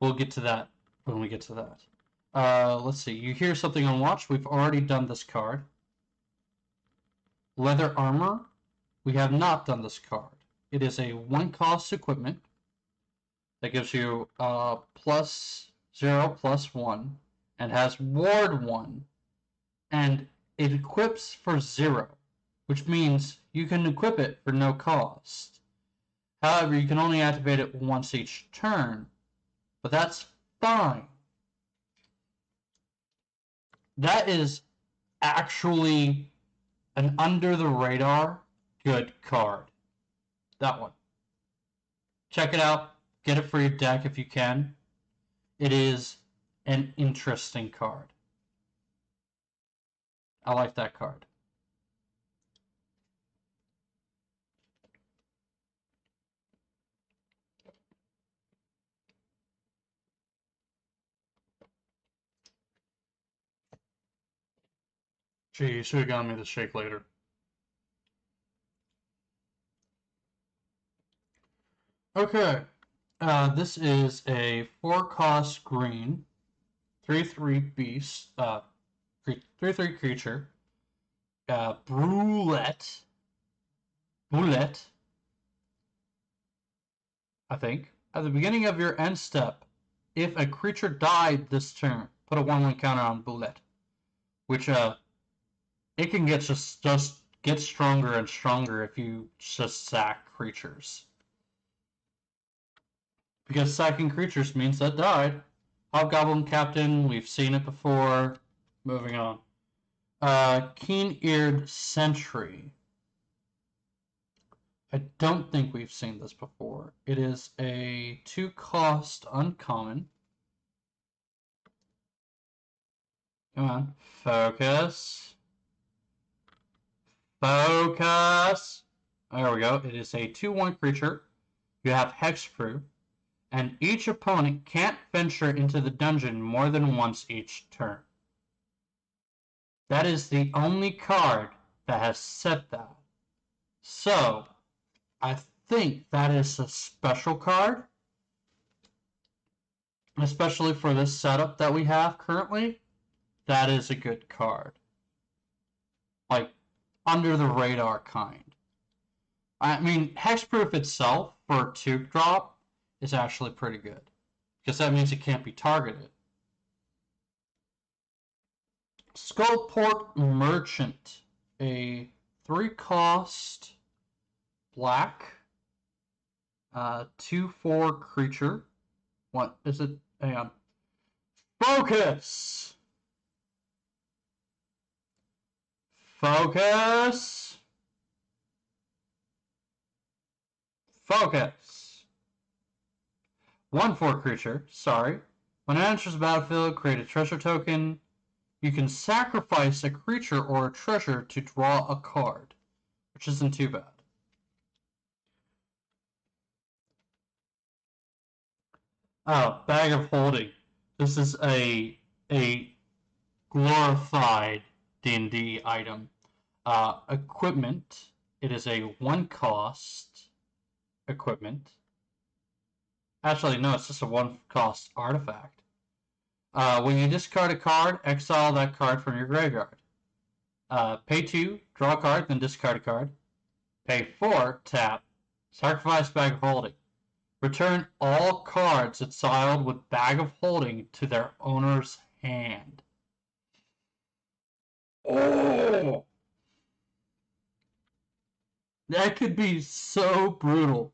We'll get to that when we get to that. Let's see. You hear something on watch. We've already done this card. Leather armor. We have not done this card. It is a 1-cost equipment that gives you +0/+1 and has ward 1, and it equips for 0, which means you can equip it for no cost. However, you can only activate it once each turn, but that's fine. That is actually an under-the-radar good card. That one. Check it out. Get it for your deck if you can. It is an interesting card. I like that card. Gee, you should have gotten me the shake later. Okay. This is a 4-cost green, 3/3 beast, 3/3 creature, Bullet, I think. At the beginning of your end step, if a creature died this turn, put a 1/1 counter on Bullet, which it can get just get stronger and stronger if you just sack creatures. Because sacking creatures means that died. Hobgoblin Captain, we've seen it before. Moving on. Keen-Eared Sentry. I don't think we've seen this before. It is a 2-cost uncommon. Come on. Focus. Focus! There we go. It is a 2/1 creature. You have hexproof. And each opponent can't venture into the dungeon more than once each turn. That is the only card that has said that. So, I think that is a special card, especially for this setup that we have currently. That is a good card. Like, under the radar kind. I mean, Hexproof itself for a 2-drop is actually pretty good, because that means it can't be targeted. Skullport Merchant, a 3-cost black 2/4 creature. What is it? Hang on. Focus! Focus! Focus! 1/4 creature, sorry. When it enters the battlefield, create a treasure token. You can sacrifice a creature or a treasure to draw a card, which isn't too bad. Oh, Bag of Holding. This is a glorified D&D item. Equipment. It is a 1-cost equipment. Actually, no, it's just a 1-cost artifact. When you discard a card, exile that card from your graveyard. Pay 2, draw a card, then discard a card. Pay 4, tap, sacrifice Bag of Holding. Return all cards exiled with Bag of Holding to their owner's hand. Oh! That could be so brutal.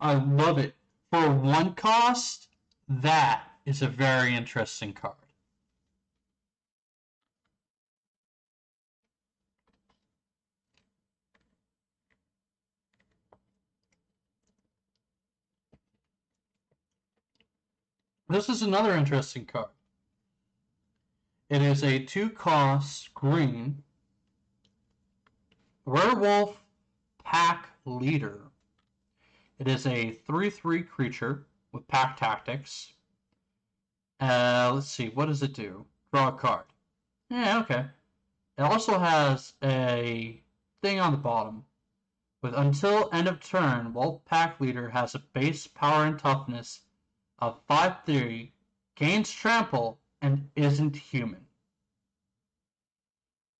I love it. For 1 cost, that is a very interesting card. This is another interesting card. It is a 2-cost green Werewolf Pack Leader. It is a 3/3 creature with pack tactics. Let's see, what does it do? Draw a card. Yeah, okay. It also has a thing on the bottom. With until end of turn, Wolf Pack Leader has a base power and toughness of 5/3, gains trample, and isn't human.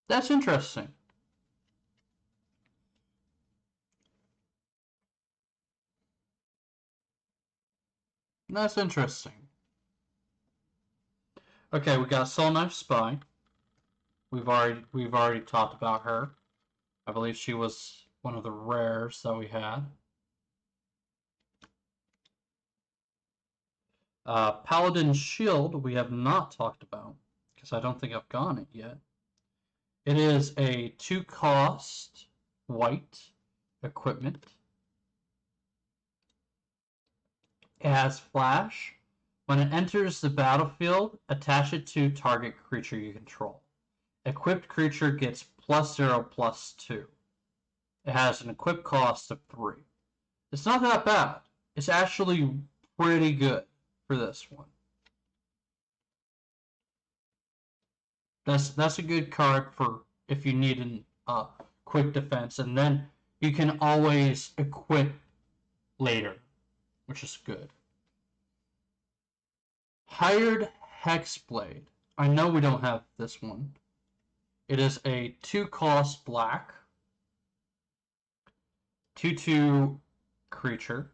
That's interesting. That's interesting. Okay, we got Soul Knife Spy. We've already talked about her. I believe she was one of the rares that we had. Paladin Shield we have not talked about, because I don't think I've gotten it yet. It is a 2-cost white equipment. It has flash. When it enters the battlefield, attach it to target creature you control. Equipped creature gets +0/+2. It has an equip cost of 3. It's not that bad. It's actually pretty good for this one. That's a good card for if you need a quick defense, and then you can always equip later, which is good. Hired Hexblade. I know we don't have this one. It is a 2-cost black 2/2 creature.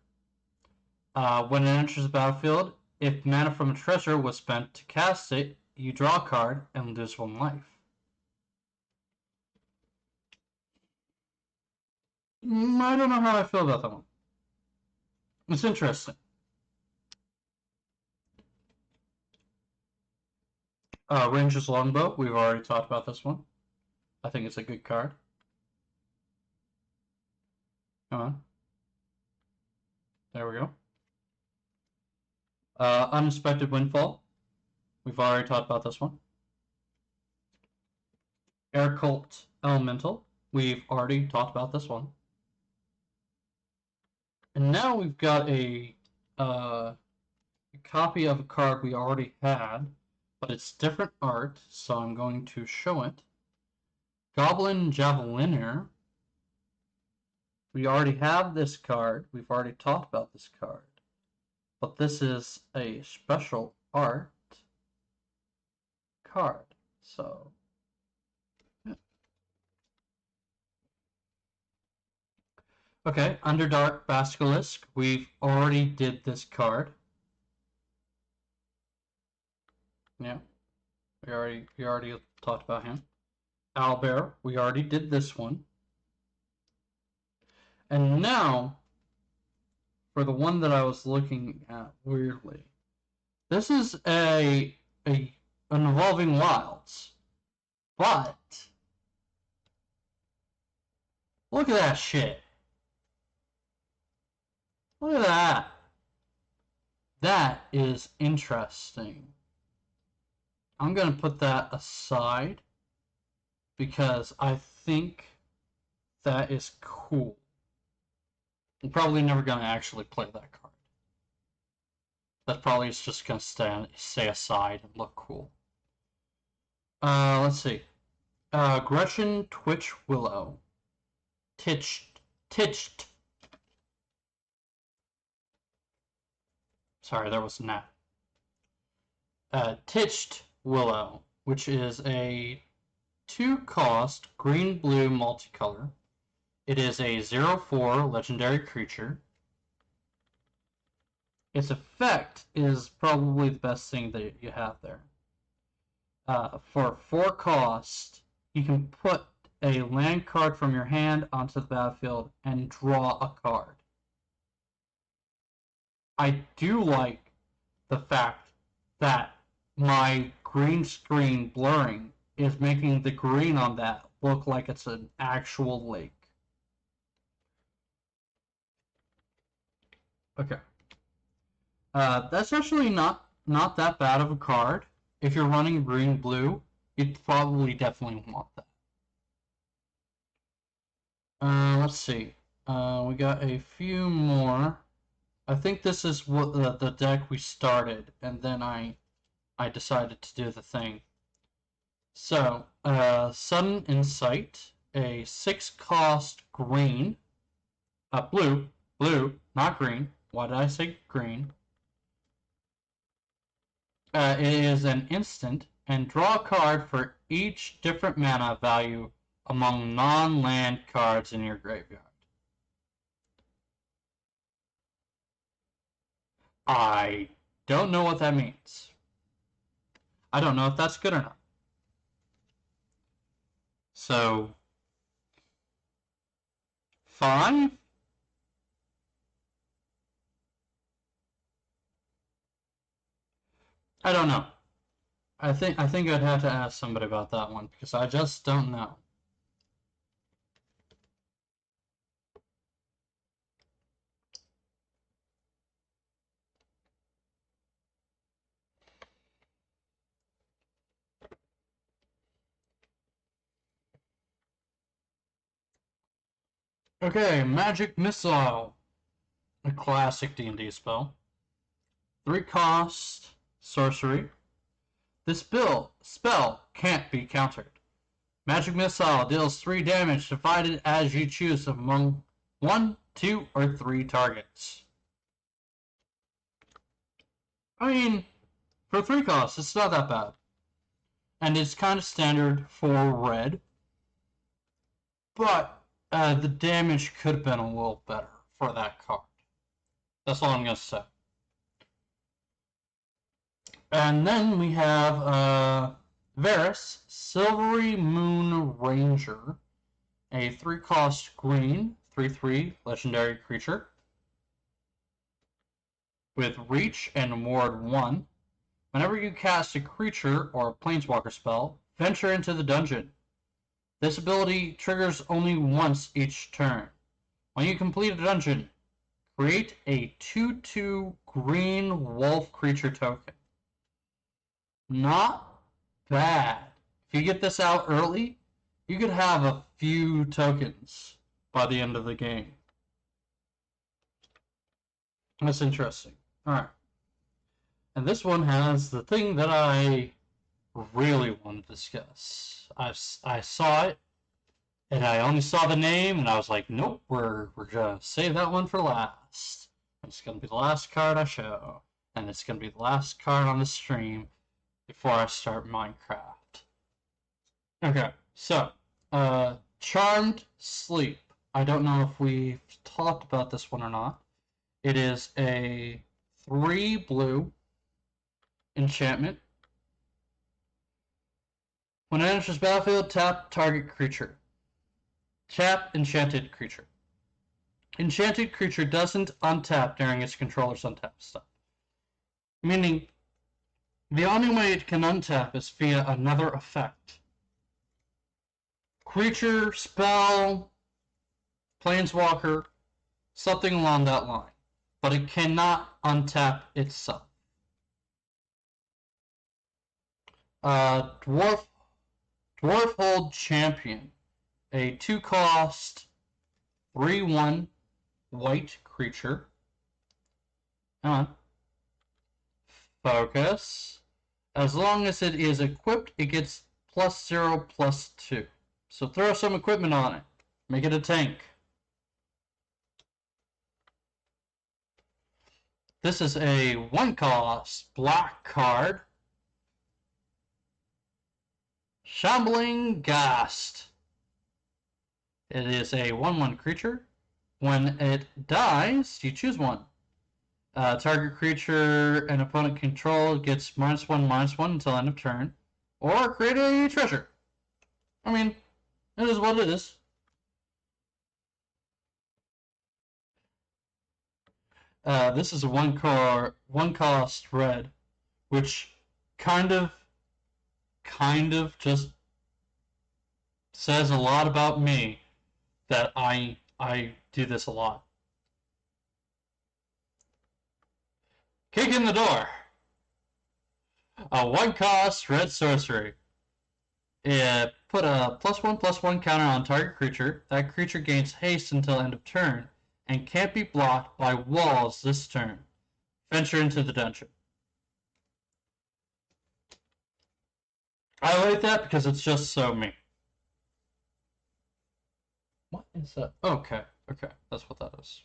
When it enters the battlefield, if mana from a treasure was spent to cast it, you draw a card and lose 1 life. I don't know how I feel about that one. It's interesting. Ranger's Longbow. We've already talked about this one. I think it's a good card. Come on. There we go. Unexpected Windfall. We've already talked about this one. Air Cult Elemental. We've already talked about this one. And now we've got a copy of a card we already had, but it's different art, so I'm going to show it. Goblin Javeliner. We already have this card. We've already talked about this card. But this is a special art card. So, yeah. Okay, Underdark Basilisk. We've already did this card. Yeah, we already talked about him. Owlbear, we already did this one. And now, for the one that I was looking at weirdly, this is an Evolving Wilds, but look at that shit. Look at that. That is interesting. I'm going to put that aside because I think that is cool. I'm probably never going to actually play that card. That probably is just going to stay aside and look cool. Let's see. Gretchen Twitch Willow. Titched. Sorry, there was an N. Titched Willow, which is a 2-cost green-blue multicolor. It is a 0/4 legendary creature. Its effect is probably the best thing that you have there. For 4 cost, you can put a land card from your hand onto the battlefield and draw a card. I do like the fact that my green screen blurring is making the green on that look like it's an actual lake. Okay. That's actually not that bad of a card. If you're running green-blue, you'd probably definitely want that. Let's see. We got a few more. I think this is what the deck we started, and then I decided to do the thing. So, Sudden Insight, a 6-cost green, blue, not green. Why did I say green? It is an instant, and draw a card for each different mana value among non-land cards in your graveyard. I don't know what that means. I don't know if that's good or not. So, 5? I don't know. I think I'd have to ask somebody about that one because I just don't know. Okay, Magic Missile, a classic D&D spell. 3-cost sorcery. This spell can't be countered. Magic Missile deals 3 damage divided as you choose among 1, 2, or 3 targets. I mean, for 3 costs, it's not that bad. And it's kind of standard for red. But the damage could have been a little better for that card. That's all I'm going to say. And then we have Varus, Silvery Moon Ranger, a 3-cost green, 3/3 legendary creature. With Reach and Ward 1, whenever you cast a creature or a planeswalker spell, venture into the dungeon. This ability triggers only once each turn. When you complete a dungeon, create a 2/2 green wolf creature token. Not bad. If you get this out early, you could have a few tokens by the end of the game. That's interesting. Alright. And this one has the thing that I really want to discuss. I saw it And I only saw the name, and I was like, nope, we're gonna save that one for last. It's gonna be the last card I show, and it's gonna be the last card on the stream before I start Minecraft. Okay, so Charmed Sleep. I don't know if we've talked about this one or not. It is a 3 blue enchantment. When it enters battlefield, tap target creature. Tap enchanted creature. Enchanted creature doesn't untap during its controller's untap step. Meaning, the only way it can untap is via another effect. Creature, spell, planeswalker, something along that line. But it cannot untap itself. Dwarfhold Champion. A 2-cost, 3/1 white creature. Come on. Focus. As long as it is equipped, it gets +0/+2. So throw some equipment on it. Make it a tank. This is a 1-cost black card. Shambling Ghast. It is a 1/1 creature. When it dies, you choose one. Target creature an opponent control gets -1/-1 until end of turn. Or create a treasure. I mean, it is what it is. This is a 1-cost red, which kind of just says a lot about me that I do this a lot. Kick in the door. A 1-cost red sorcery. It put a +1/+1 counter on target creature. That creature gains haste until end of turn and can't be blocked by walls this turn. Venture into the dungeon. I like that because it's just so me. What is that? Okay, that's what that is.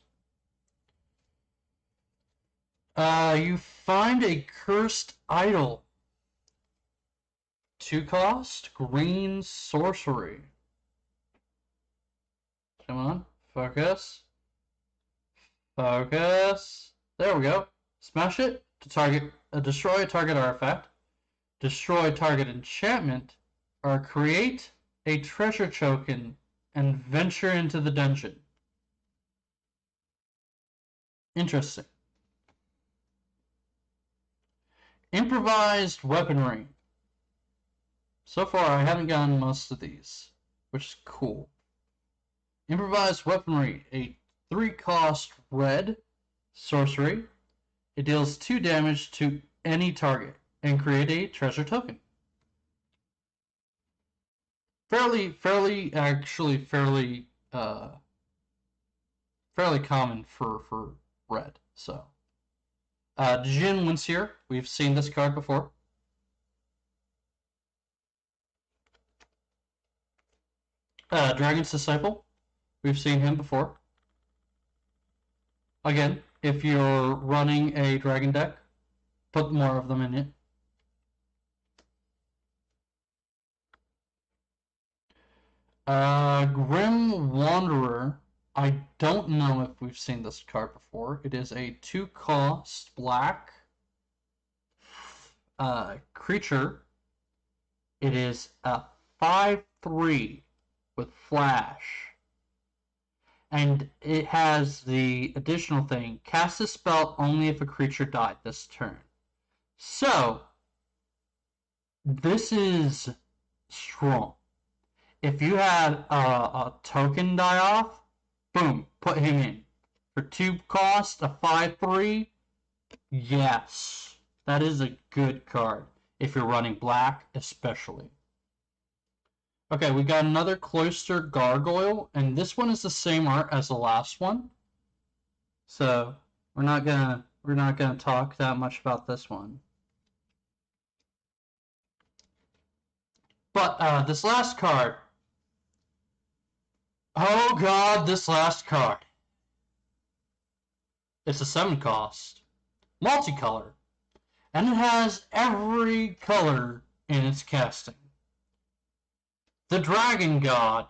You find a cursed idol. 2-cost green sorcery. Come on, focus. Focus. There we go. Smash it to destroy a target artifact, destroy target enchantment, or create a treasure token and venture into the dungeon. Interesting. Improvised weaponry. So far, I haven't gotten most of these, which is cool. Improvised weaponry, a 3-cost red sorcery. It deals 2 damage to any target and create a treasure token. Fairly common for red. So, Djinn Lincier, we've seen this card before. Dragon's Disciple, we've seen him before. Again, if you're running a dragon deck, put more of them in it. Grim Wanderer. I don't know if we've seen this card before. It is a 2-cost black creature. It is a 5/3 with flash. And it has the additional thing, cast a spell only if a creature died this turn. So, this is strong. If you had a token die off, boom, put him in. For 2 cost, a 5/3, yes. That is a good card. If you're running black, especially. Okay, we got another Cloister Gargoyle, and this one is the same art as the last one. So we're not gonna talk that much about this one. But this last card, Oh god, this last card. It's a 7 cost. Multicolor. And it has every color in its casting. The Dragon God.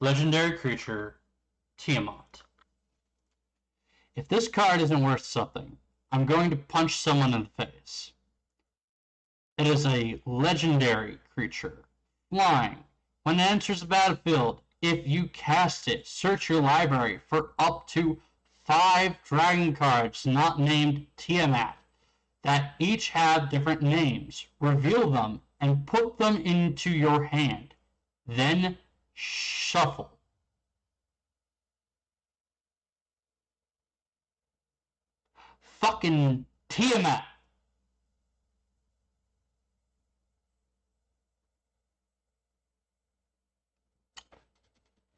Legendary creature, Tiamat. If this card isn't worth something, I'm going to punch someone in the face. It is a legendary creature. Flying. When it enters the battlefield, if you cast it, search your library for up to 5 dragon cards not named Tiamat that each have different names. Reveal them and put them into your hand. Then shuffle. Fucking Tiamat.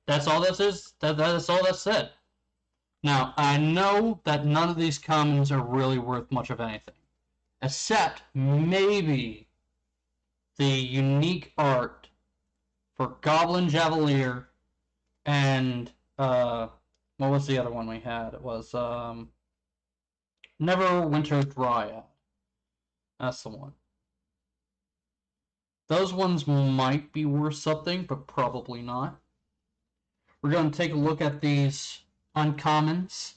That's all this is. That's all that's said. Now, I know that none of these commons are really worth much of anything. Except maybe the unique art for Goblin Javelier and what was the other one we had? It was Neverwinter Dryad. That's the one. Those ones might be worth something, but probably not. We're going to take a look at these uncommons,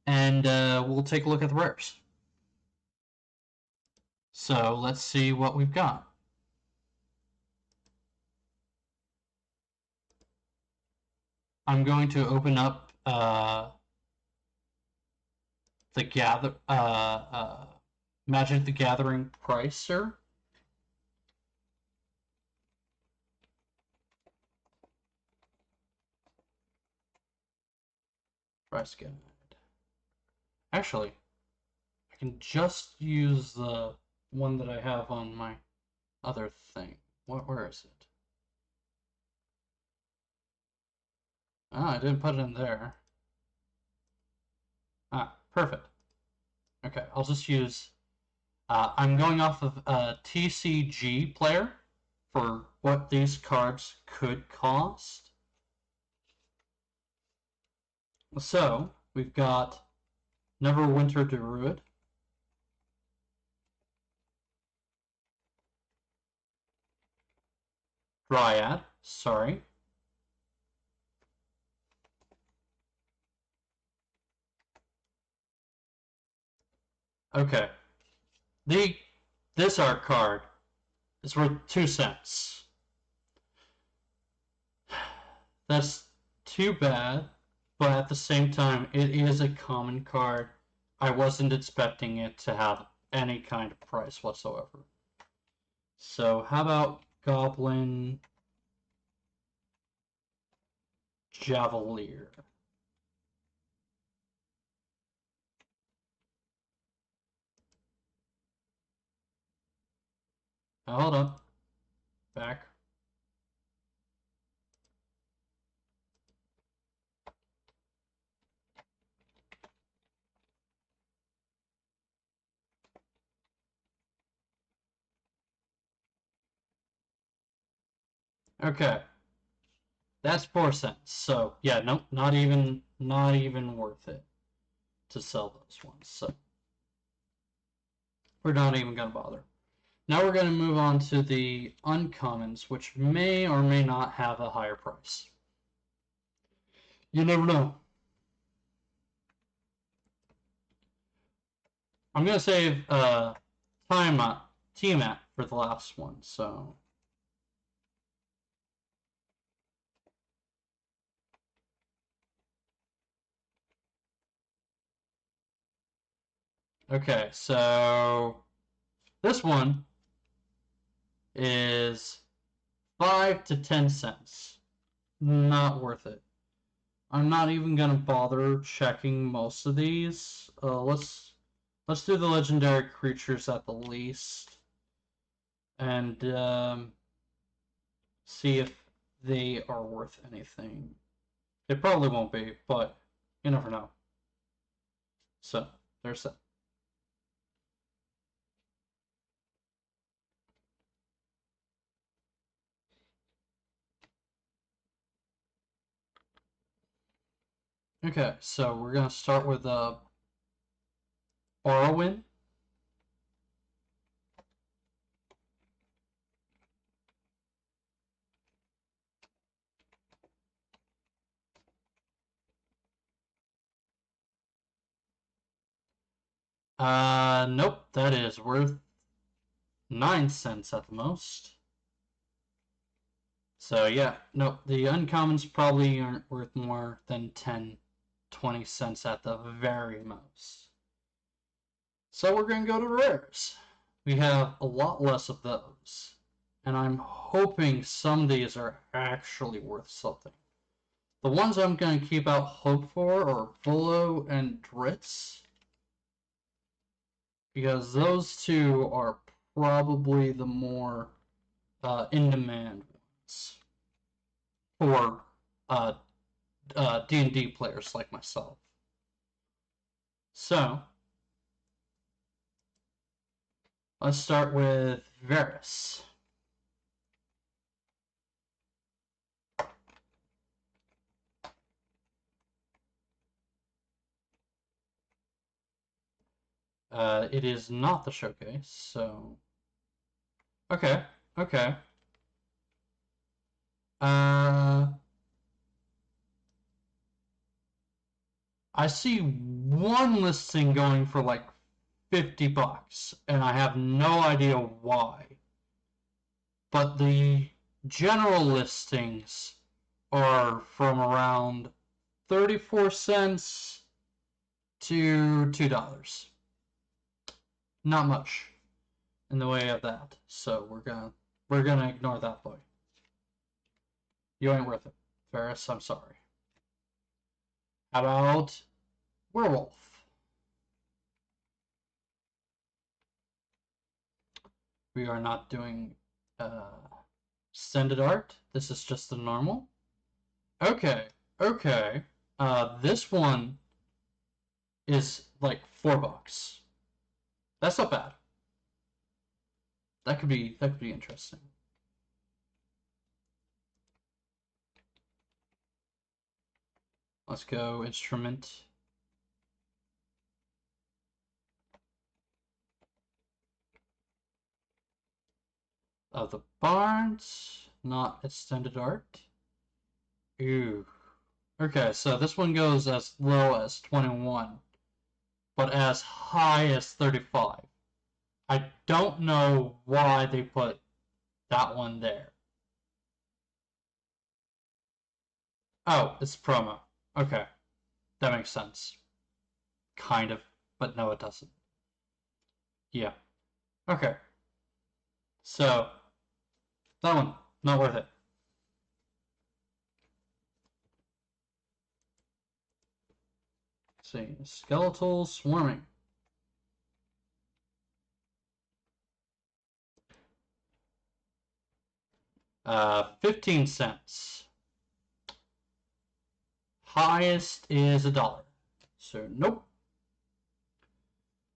and we'll take a look at the rares. So let's see what we've got. I'm going to open up the Magic the Gathering Pricer. Price guide. Actually, I can just use the one that I have on my other thing. Where is it? Ah, I didn't put it in there. Ah, perfect. Okay, I'll just use... I'm going off of TCG Player for what these cards could cost. So, we've got Neverwinter Druid, Dryad, sorry. Okay. This art card is worth 2 cents. That's too bad, but at the same time, it is a common card. I wasn't expecting it to have any kind of price whatsoever. So how about Goblin Javelier? Now, hold on. Back. Okay. That's 4 cents. So yeah, nope, not even worth it to sell those ones. So we're not even gonna bother. Now we're gonna move on to the uncommons, which may or may not have a higher price. You never know. I'm gonna save Tiamat for the last one, so okay, so this one is 5 to 10 cents. Not worth it. I'm not even gonna bother checking most of these. Let's do the legendary creatures at the least, and see if they are worth anything. They probably won't be, but you never know. So there's that. Okay, so we're gonna start with Orowin. Nope, that is worth 9 cents at the most. So yeah, nope, the uncommons probably aren't worth more than 10, 20 cents at the very most. So we're going to go to rares. We have a lot less of those. And I'm hoping some of these are actually worth something. The ones I'm going to keep out hope for are Volo and Dritz. Because those two are probably the more in-demand ones for D&D players like myself. So, let's start with Varys. It is not the showcase, so... Okay, okay. I see one listing going for like $50, and I have no idea why. But the general listings are from around 34 cents to $2. Not much in the way of that. So we're gonna ignore that boy. You ain't worth it, Varys. I'm sorry. How about Werewolf? We are not doing extended art. This is just the normal. Okay, okay. This one is like $4. That's not bad. That could be interesting. Let's go instrument. Of the Barnes, not extended art. Ooh. Okay, so this one goes as low as 21, but as high as 35. I don't know why they put that one there. Oh, it's promo. Okay, that makes sense. Kind of, but no, it doesn't. Yeah. Okay. So, that one, not worth it. Let's see, skeletal swarming. 15 cents. Highest is $1. So, nope.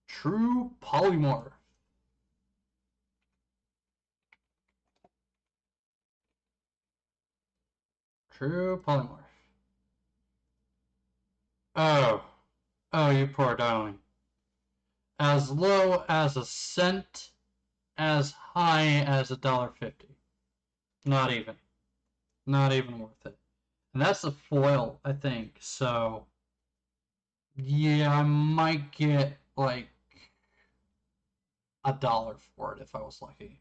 True polymorph. True polymorph. Oh. Oh, you poor darling. As low as a cent, as high as $1.50. Not even. Not even worth it. And that's a foil, I think. So, yeah, I might get like $1 for it if I was lucky.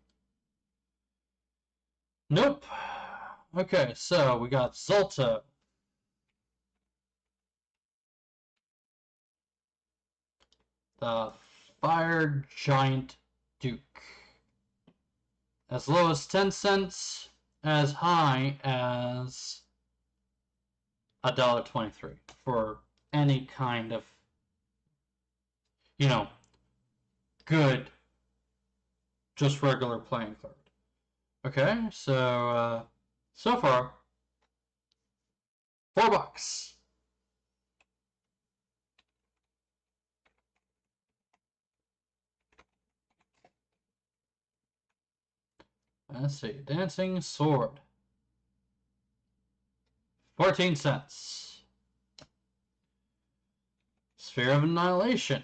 Nope. Okay, so we got Zolto. The Fire Giant Duke. As low as 10 cents, as high as $1.23 for any kind of, good, just regular playing card. Okay, so so far, $4. Let's see, Dancing Sword. 14 cents. Sphere of Annihilation.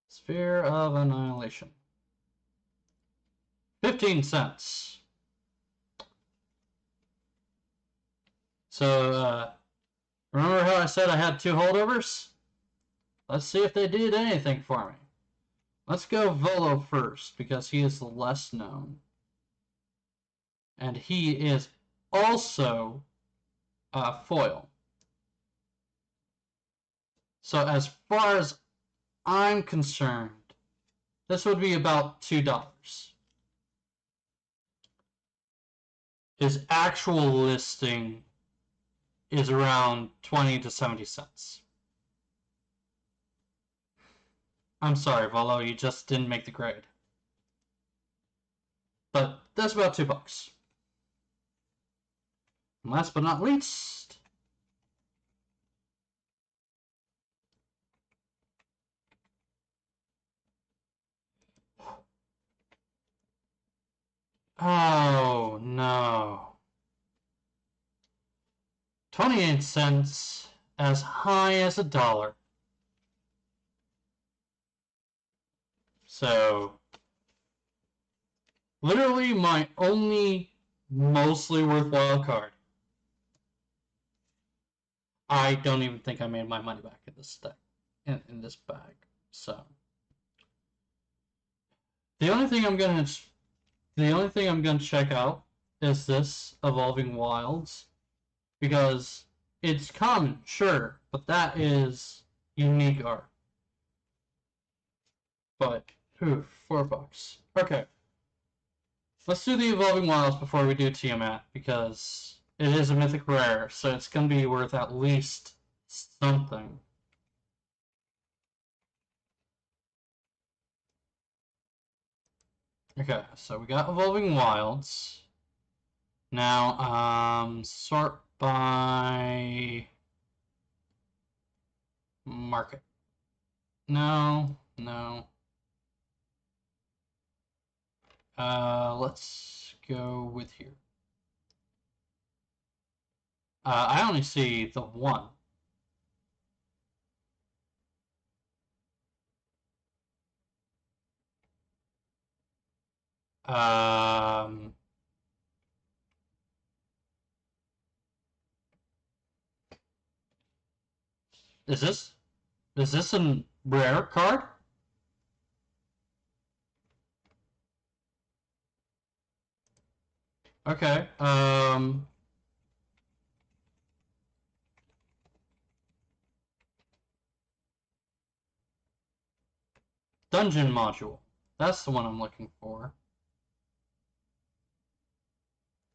Sphere of Annihilation. 15 cents. So, remember how I said I had 2 holdovers? Let's see if they did anything for me. Let's go Volo first, because he is the less known. And he is also foil. So as far as I'm concerned, this would be about $2. His actual listing is around 20 to 70 cents. I'm sorry, Volo, you just didn't make the grade. But that's about $2. And last but not least, oh no. 28 cents, as high as $1. So, literally my only mostly worthwhile card. I don't even think I made my money back in this deck, in this bag. So, the only thing I'm gonna check out is this Evolving Wilds, because it's common, sure, but that is unique art. But, $4. Okay. Let's do the Evolving Wilds before we do Tiamat, because it is a mythic rare, so it's going to be worth at least something. Okay, so we got Evolving Wilds. Now, sort by market. No. Let's go with here. I only see the one. Is this a rare card? Okay, Dungeon Module. That's the one I'm looking for.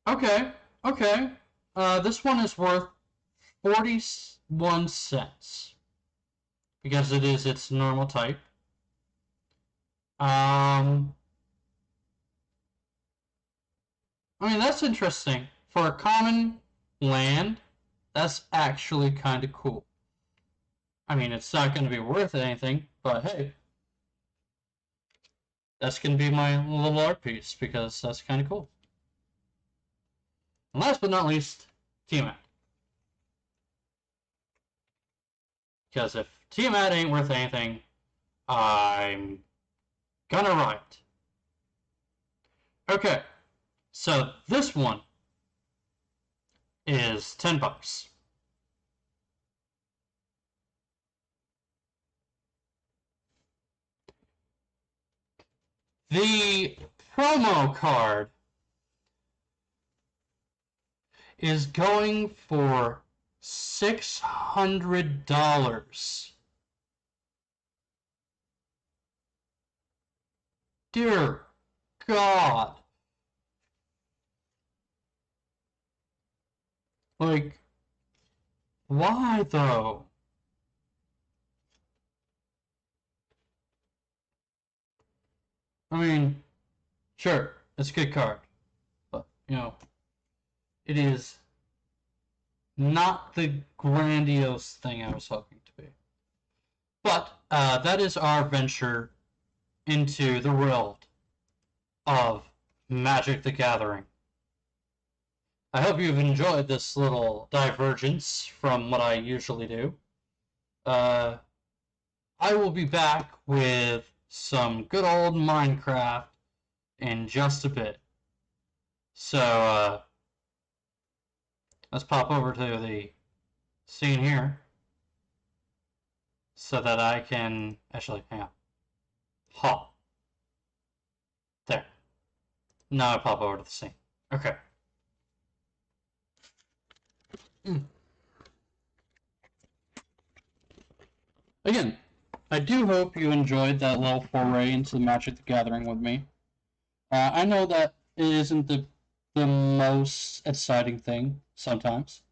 Okay. This one is worth 41 cents. Because it is its normal type. I mean, that's interesting. For a common land, that's actually kind of cool. I mean, it's not going to be worth anything, but hey. That's going to be my little art piece, because that's kind of cool. And last but not least, Tiamat. Because if Tiamat ain't worth anything, I'm gonna riot. Okay, so this one is $10. The promo card is going for $600. Dear God. Like, why though? I mean, sure, it's a good card, but, you know, it is not the grandiose thing I was hoping to be. But that is our venture into the world of Magic the Gathering. I hope you've enjoyed this little divergence from what I usually do. I will be back with some good old Minecraft in just a bit. So, let's pop over to the scene here so that I can actually hang on. Ha. There. Now I pop over to the scene. Okay. Again, I do hope you enjoyed that little foray into Magic the Gathering with me. I know that it isn't the most exciting thing sometimes.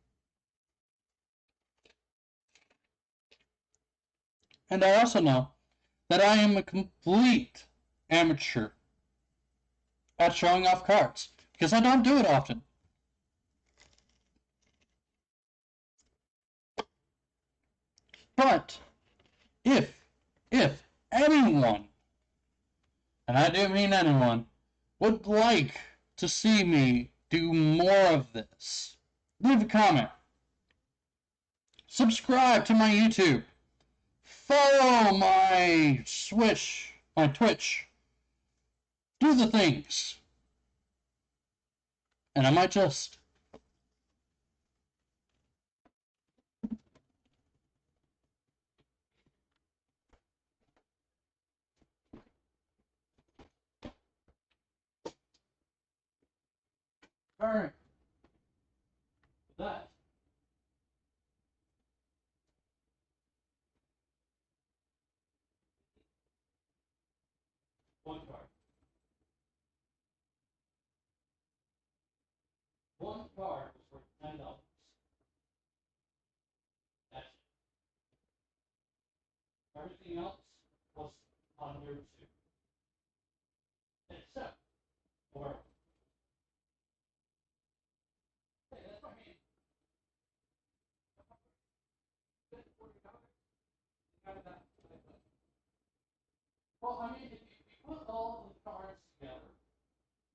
And I also know that I am a complete amateur at showing off cards because I don't do it often. But if anyone, and I do mean anyone, would like to see me do more of this, leave a comment. Subscribe to my YouTube. Follow my Twitch. Do the things. And I might just Alright. That. One card. One card was worth $10. That's it. Everything else was under $2. Except for hey, that's what I mean. Well, I mean, if you put all the cards together,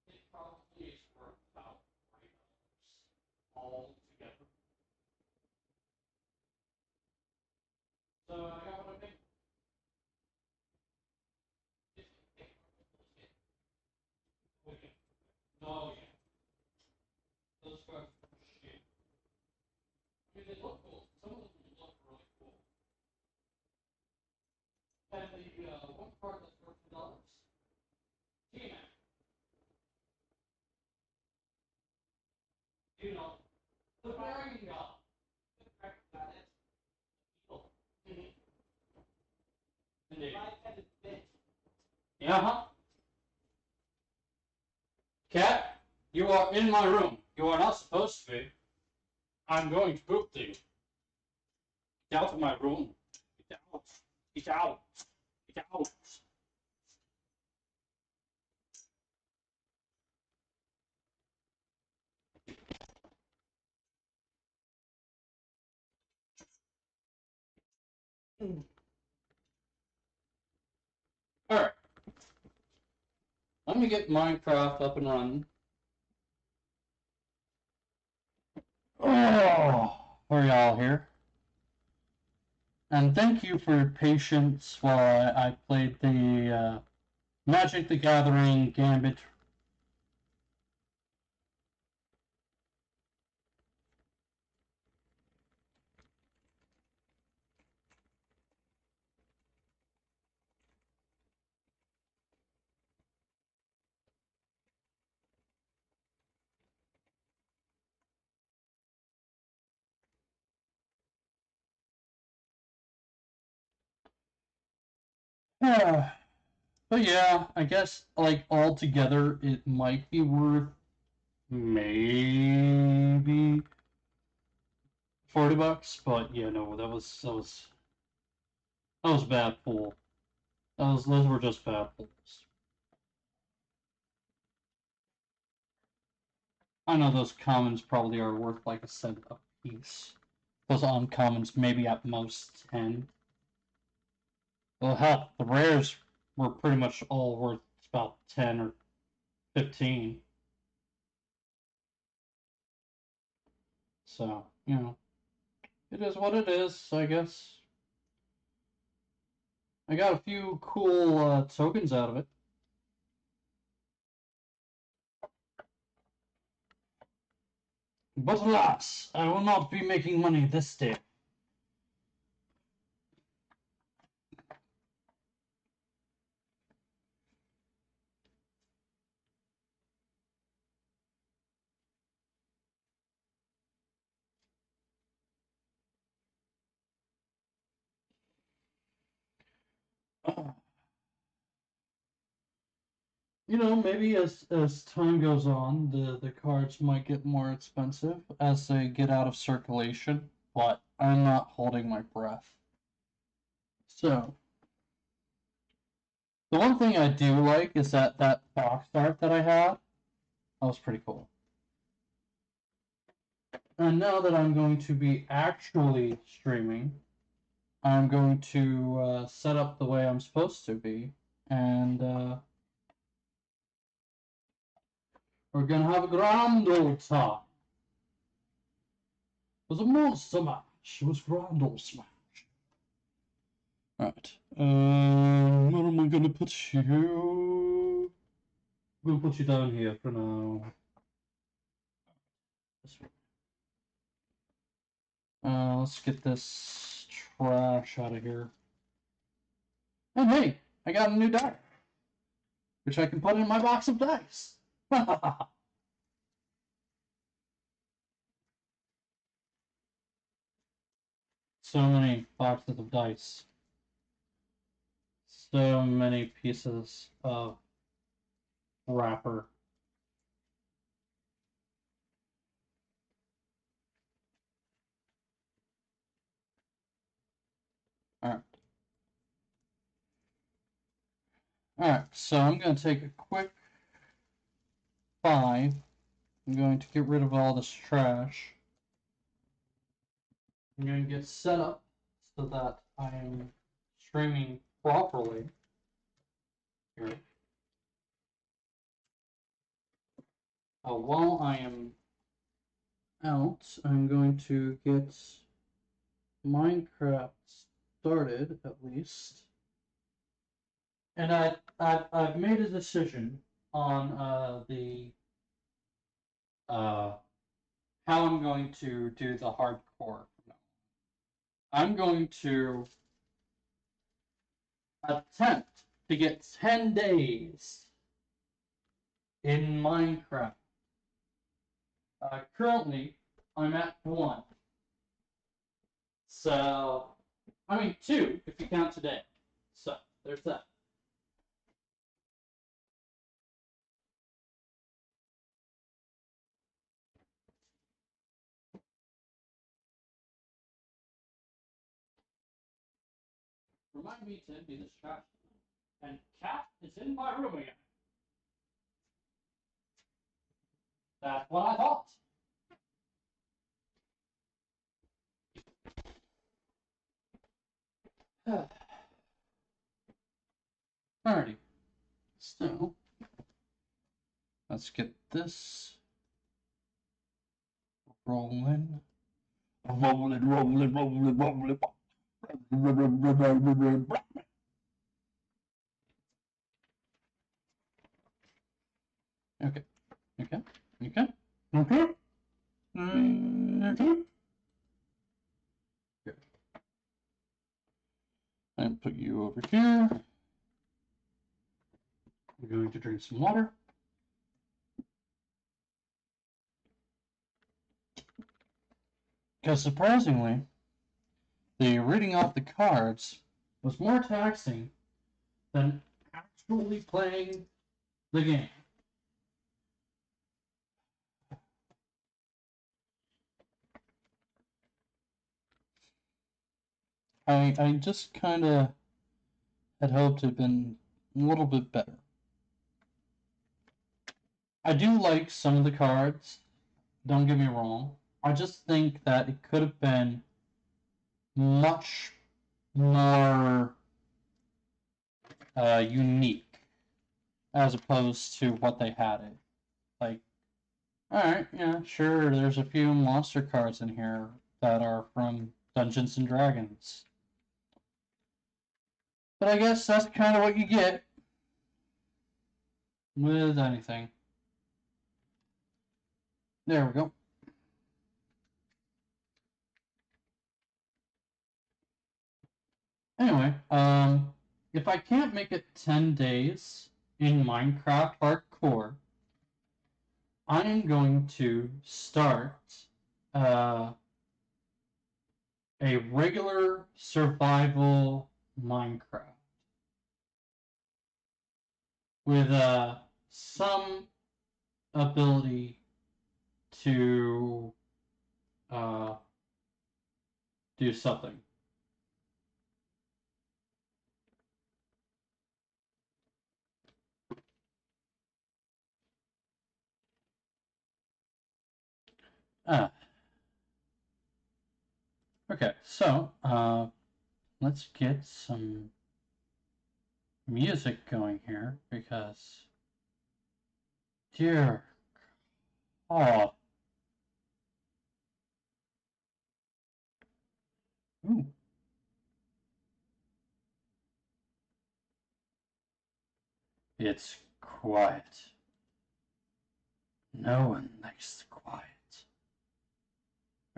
it probably is worth about $40 all together. So I got what I think. No, yeah. Those cards are shit. I mean, they look cool. Some of them look really cool. And the one card that's worth $2. T-Mac. You know, the very young. That is. Indeed. Yeah, huh? Cat, you are in my room. You are not supposed to be. I'm going to poop thee. Get out of my room. Get out. Get out. Get out. Alright. Let me get Minecraft up and running. Oh, for y'all here. And thank you for your patience while I played the Magic the Gathering Gambit. But yeah, I guess like all together it might be worth maybe $40, but yeah, no, that was a bad pull. Those were just bad pulls. I know those commons probably are worth like a cent a piece. Those uncommons maybe at most 10. Well, hell, the rares were pretty much all worth about 10 or 15. So, you know, it is what it is, I guess. I got a few cool tokens out of it. But alas, I will not be making money this day. You know, maybe as time goes on, the cards might get more expensive as they get out of circulation, but I'm not holding my breath. So, the one thing I do like is that box art that I had. That was pretty cool. And now that I'm going to be actually streaming, I'm going to set up the way I'm supposed to be, and we're gonna have a grand old time. It was a monster match. It was grand old smash. Right. Where am I gonna put you? I'm gonna put you down here for now. This way. Let's get this trash out of here. And hey, I got a new die, which I can put in my box of dice. So many boxes of dice. So many pieces of wrapper. Alright. Alright, so I'm going to take a quick 5. I'm going to get rid of all this trash. I'm going to get set up so that I am streaming properly. Here. While I am out, I'm going to get Minecraft started, at least. And I've made a decision on how I'm going to do the hardcore. I'm going to attempt to get 10 days in Minecraft. Currently, I'm at 1. So, I mean 2 if you count today. So, there's that. Remind me to empty this trash. And Cat is in my room again. That's what I thought. Alrighty. So, let's get this rolling. Rolling. Okay. Good. And put you over here. I'm going to drink some water. Because surprisingly, the reading off the cards was more taxing than actually playing the game. I just kind of had hoped it had been a little bit better. I do like some of the cards, don't get me wrong. I just think that it could have been much more unique as opposed to what they had it. Like, Alright, yeah, sure, there's a few monster cards in here that are from Dungeons and Dragons. But I guess that's kind of what you get with anything. There we go. Anyway, if I can't make it 10 days in Minecraft Hardcore, I am going to start a regular survival Minecraft with some ability to do something. Okay, so let's get some music going here because, dear, oh, ooh. It's quiet. No one likes the quiet.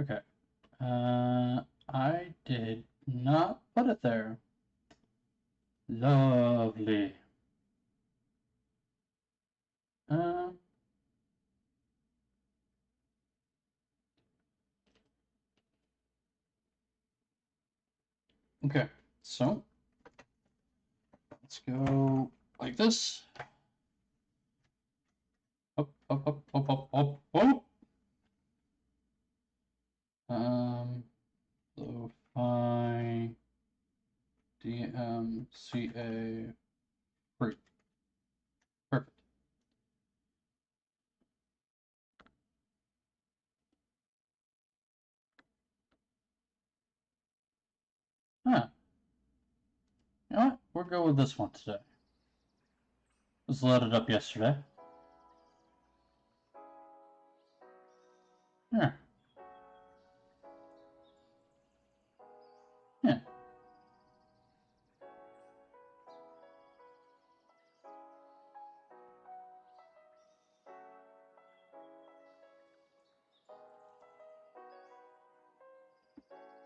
Okay. I did not put it there. Lovely. Um. Okay. So let's go like this. Up, up, up, up, up, up, up. Lo-fi DMCA free. Perfect. Huh. You know what? We'll go with this one today. It was loaded up yesterday. Yeah. Yeah.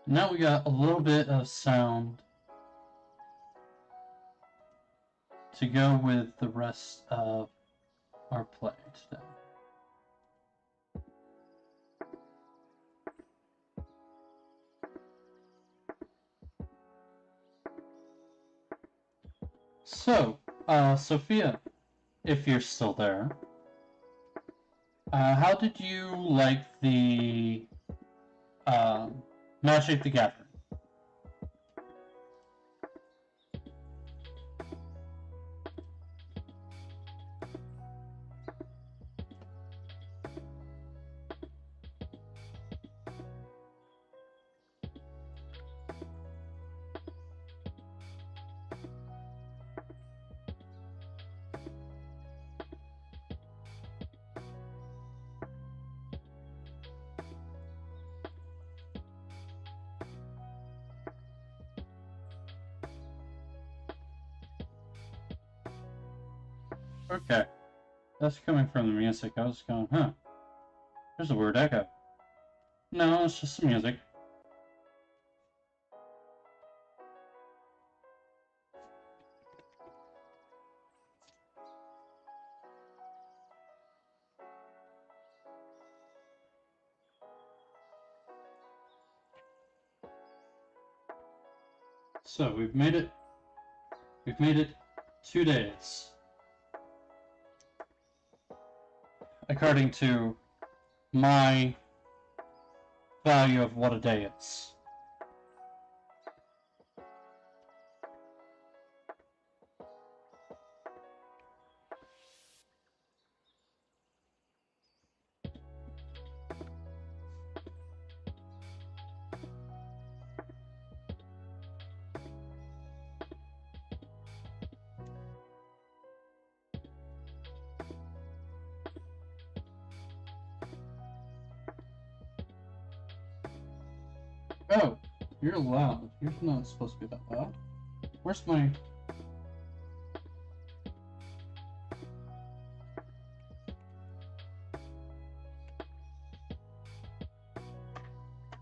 Now we got a little bit of sound to go with the rest of our play today. So, Sophia, if you're still there, how did you like the Magic the Gathering? Okay, that's coming from the music. I was going, huh, there's a weird echo. No, it's just the music. So we've made it 2 days. According to my value of what a day is. Oh, you're loud. You're not supposed to be that loud. Where's my...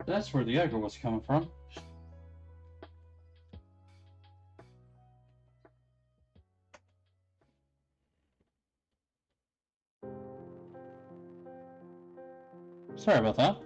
That's where the aggro was coming from. Sorry about that.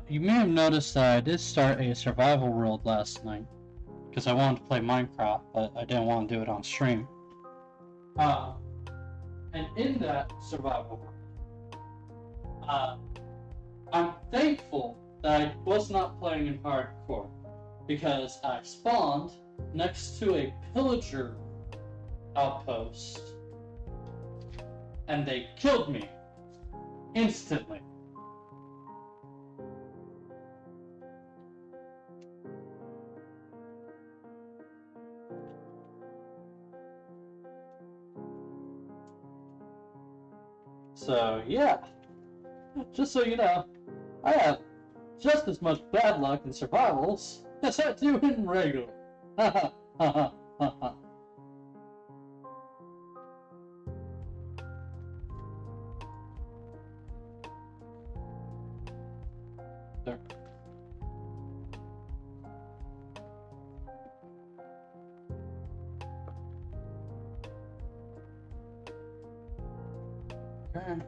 You may have noticed that I did start a survival world last night because I wanted to play Minecraft, but I didn't want to do it on stream. And in that survival world, I'm thankful that I was not playing in hardcore because I spawned next to a pillager outpost and they killed me instantly. So, yeah, just so you know, I have just as much bad luck in survivals as I do in regular. Ha ha ha ha ha. There. Okay.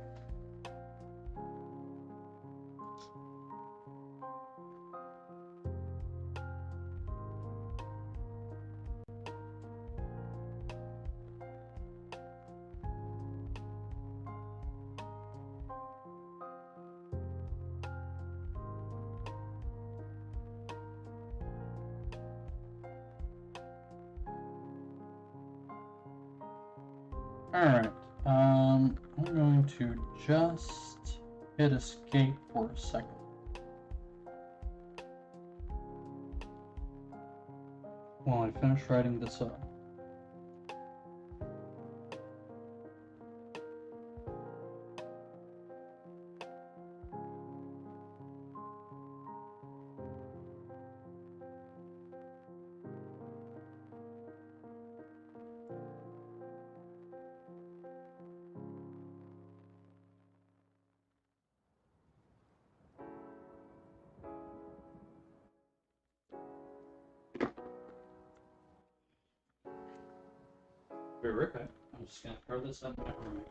Alright, I'm going to just hit escape for a second. While I finish writing this up. Be right back. I'm just gonna throw this up my roommate.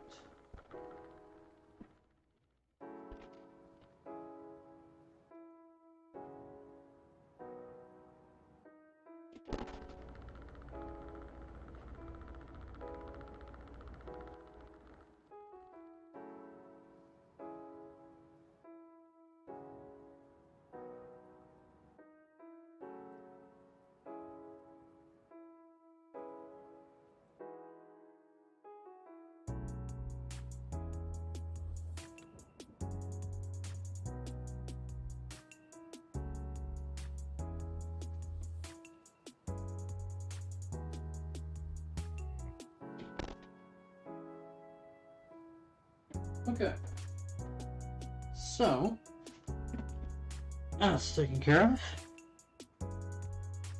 Okay. So, that's taken care of.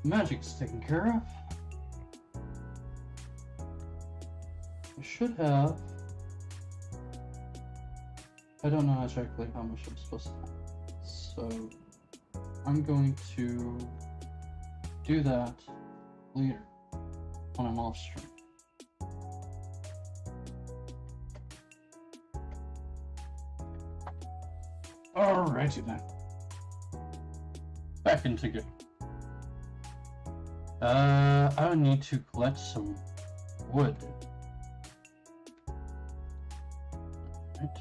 Magic's taken care of. I should have. I don't know exactly how much I'm supposed to have. So I'm going to do that later when I'm off stream. Alrighty then. Back into game. I would need to collect some wood. Right.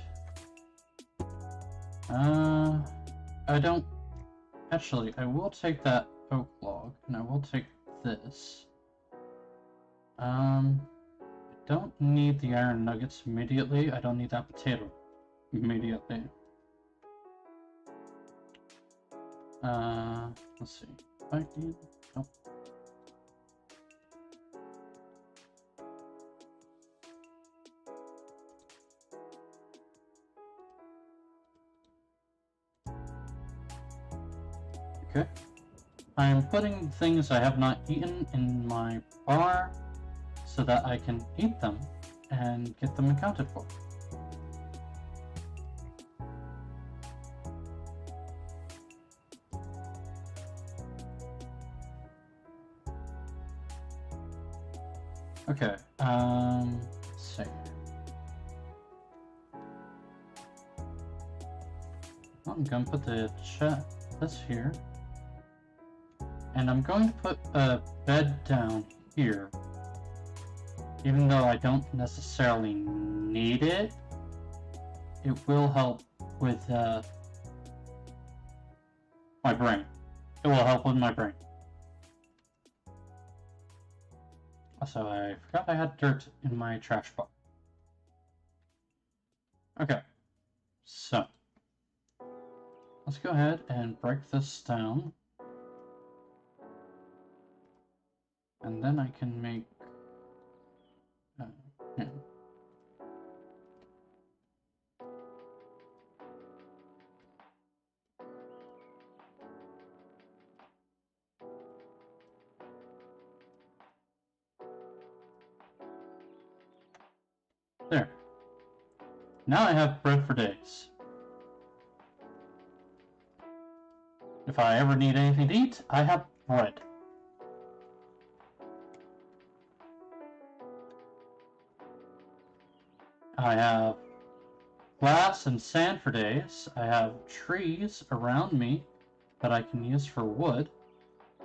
I don't... Actually, I will take that oak log, and I will take this. I don't need the iron nuggets immediately. I don't need that potato immediately. Let's see. I need... Nope. Okay. I am putting things I have not eaten in my bar so that I can eat them and get them accounted for. Okay, let's see. I'm gonna put this here. And I'm going to put a bed down here. Even though I don't necessarily need it, it will help with my brain. It will help with my brain. Also, I forgot I had dirt in my trash box. Okay, so let's go ahead and break this down. And then I can make... yeah. There. Now I have bread for days. If I ever need anything to eat, I have bread. I have glass and sand for days. I have trees around me that I can use for wood.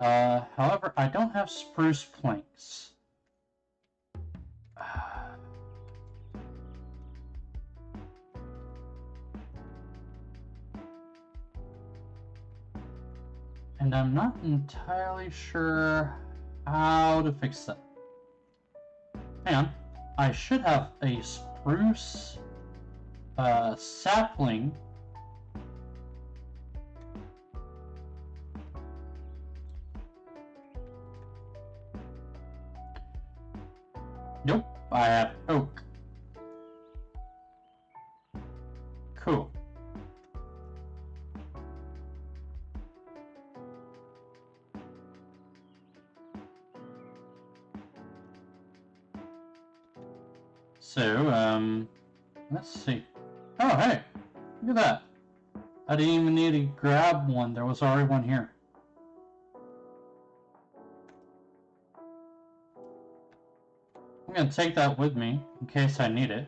However, I don't have spruce planks. And I'm not entirely sure how to fix that. Hang on. I should have a spruce sapling. Nope, I have oak. Cool. So, let's see. Oh, hey! Look at that! I didn't even need to grab one, there was already one here. I'm gonna take that with me, in case I need it.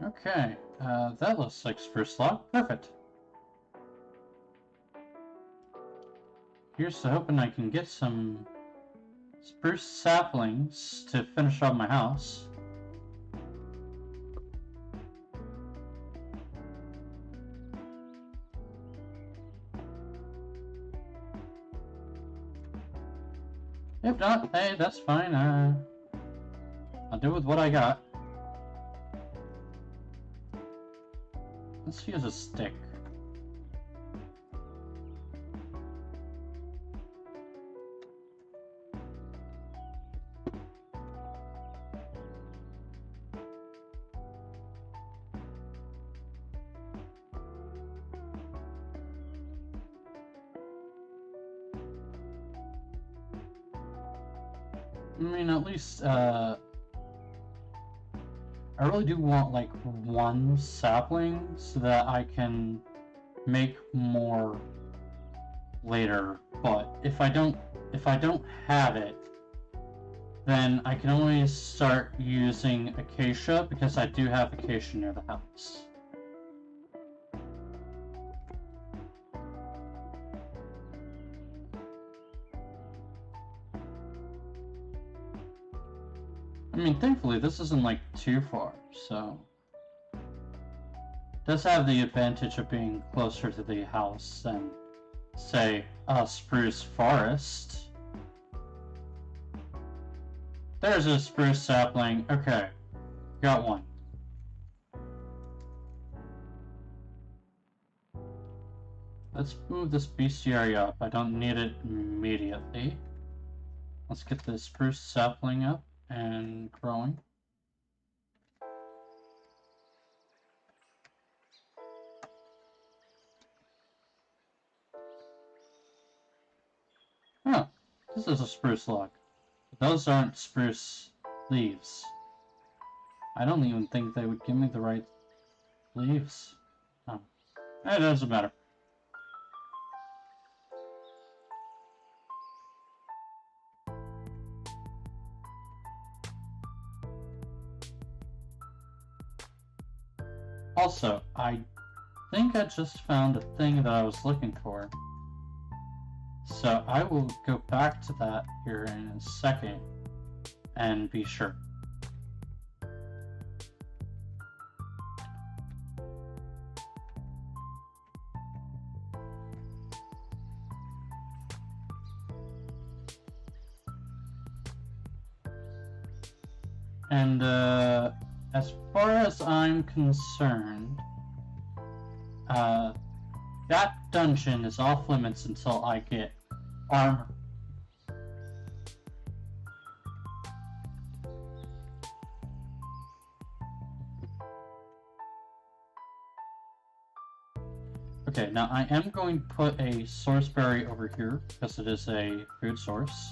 Okay, that looks like spruce log. Perfect. Here's to hoping I can get some spruce saplings to finish up my house. If not, hey, that's fine. I'll do with what I got. Let's use a stick. I mean, at least, I really do want, like, one sapling so that I can make more later, but if I don't have it, then I can always start using acacia, because I do have acacia near the house. I mean, thankfully, this isn't, like, too far, so... It does have the advantage of being closer to the house than, say, a spruce forest. There's a spruce sapling. Okay, got one. Let's move this bestiary up. I don't need it immediately. Let's get the spruce sapling up and growing. Oh, this is a spruce log. Those aren't spruce leaves. I don't even think they would give me the right leaves. Oh, it doesn't matter. Also, I think I just found a thing that I was looking for. So I will go back to that here in a second and be sure. And as far as I'm concerned, that dungeon is off limits until I get armor. Okay, now I am going to put a source berry over here because it is a food source.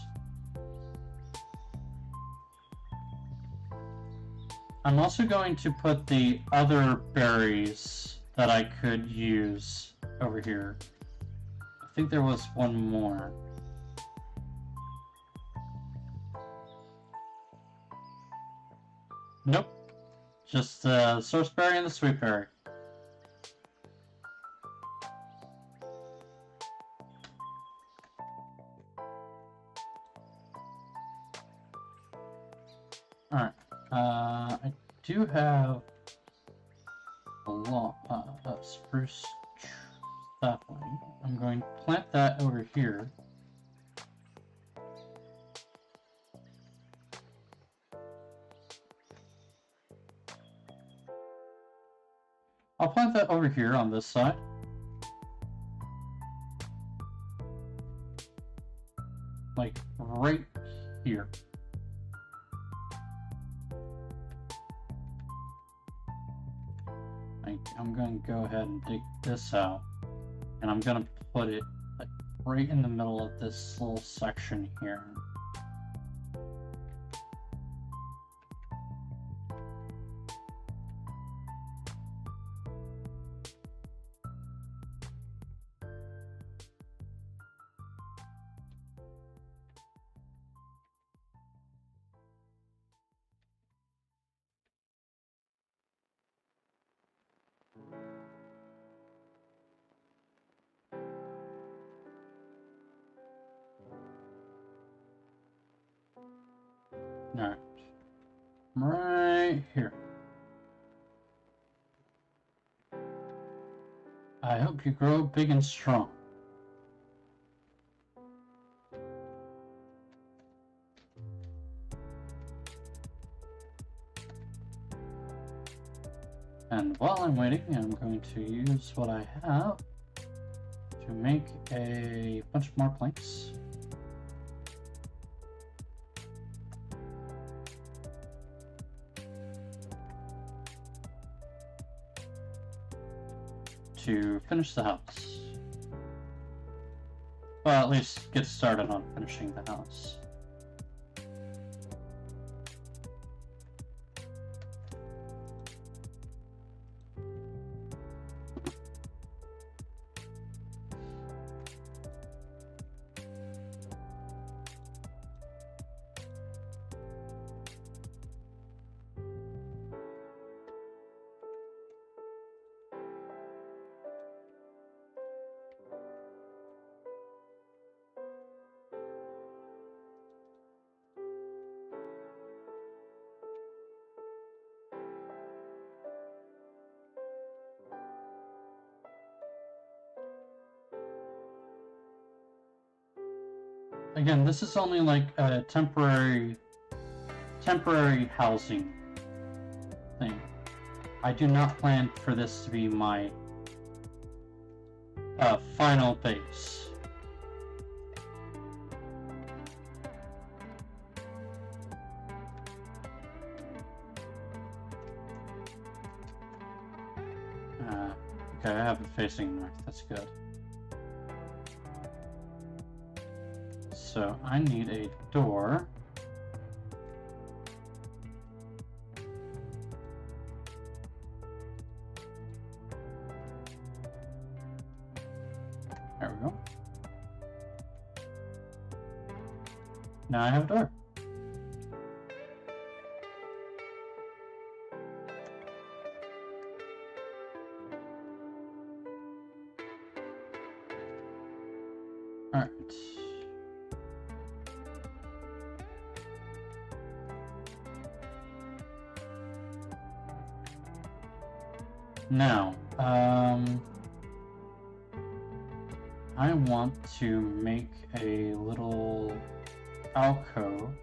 I'm also going to put the other berries that I could use over here. I think there was one more. Nope. Just the source berry and the sweet berry. Alright. I do have a lot of spruce sapling. I'm going to plant that over here. I'll plant that over here on this side. Like right here. I'm going to go ahead and dig this out, and I'm going to put it like right in the middle of this little section here. Alright. Right here. I hope you grow big and strong. And while I'm waiting, I'm going to use what I have to make a bunch more planks. To finish the house. Well, at least get started on finishing the house. again, this is only like a temporary housing thing. I do not plan for this to be my final base. Okay, I have it facing north. That's good. So I need a door. There we go. Now I have a door. Alright. Now, I want to make a little alcove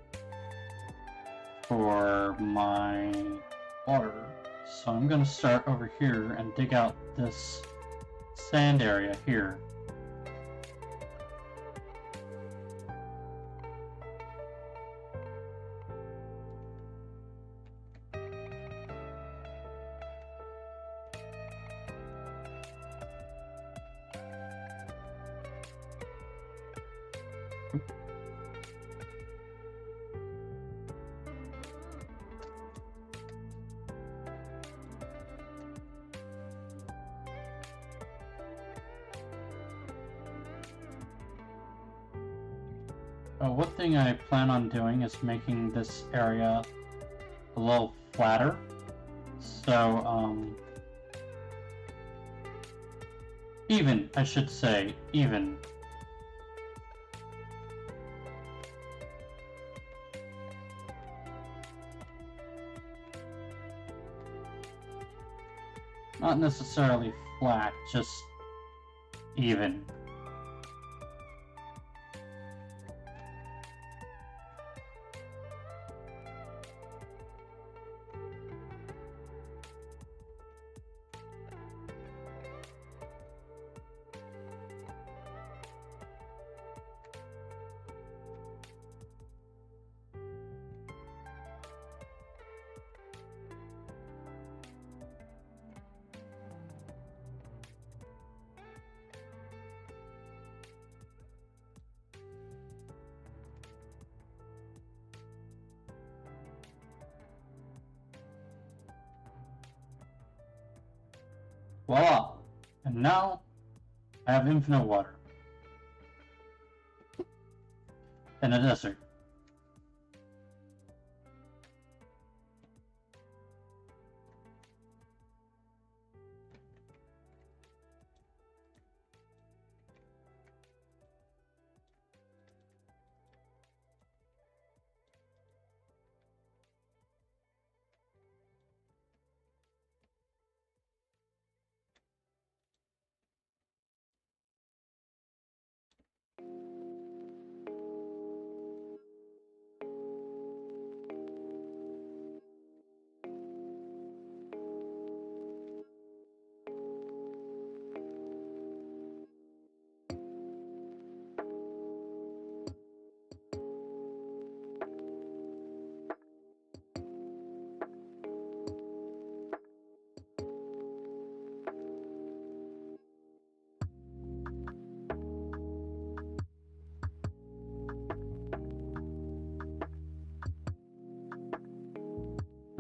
for my water. So I'm going to start over here and dig out this sand area here. One thing I plan on doing is making this area a little flatter. So, even, I should say, even. Not necessarily flat, just even. Voila! And now I have infinite water in a desert.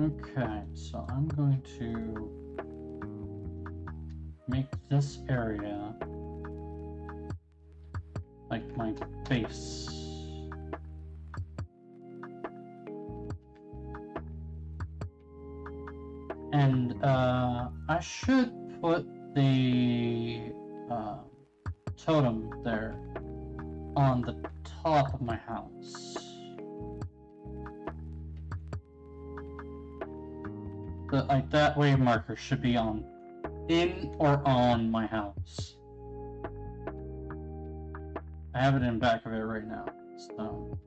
Okay, so I'm going to make this area like my base. And I should put the totem there on the top of my house. Like that wave marker should be in or on my house. I have it in back of it right now. So.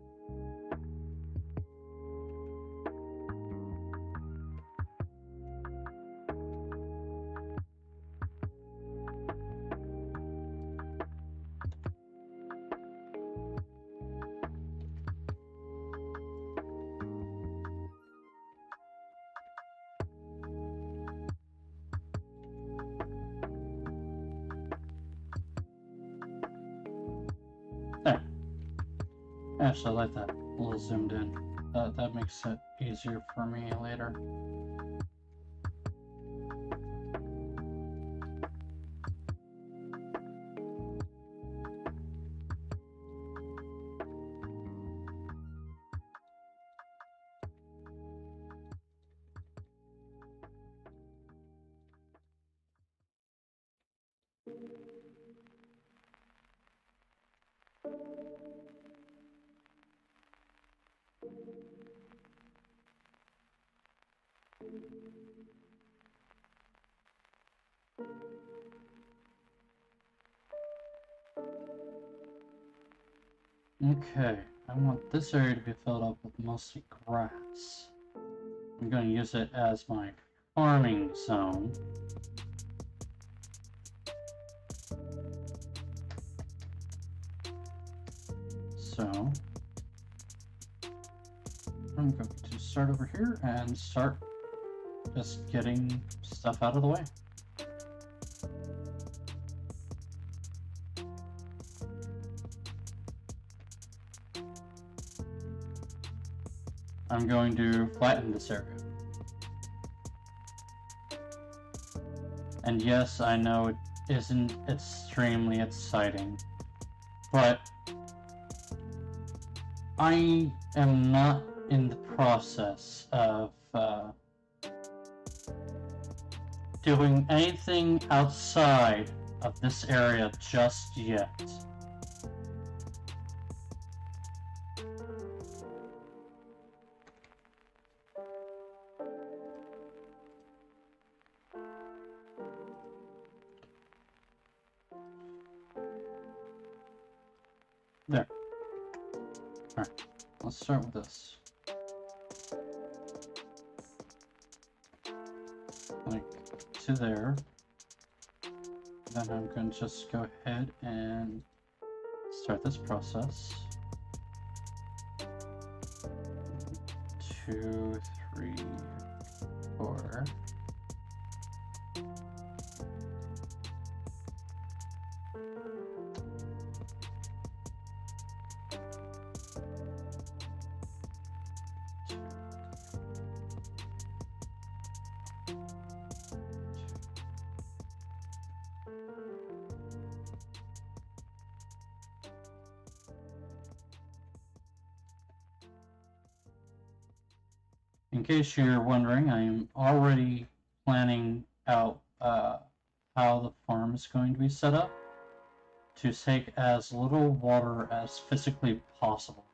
There. Actually, I like that a little zoomed in. That makes it easier for me later. Okay, I want this area to be filled up with mostly grass. I'm going to use it as my farming zone. So, I'm going to start over here and start just getting stuff out of the way. I'm going to flatten this area. And yes, I know it isn't extremely exciting, but I am not in the process of doing anything outside of this area just yet. There. Alright, let's start with this. Like, to there. Then I'm going to just go ahead and start this process. 2, 3, 4. In case you're wondering, I am already planning out how the farm is going to be set up to take as little water as physically possible.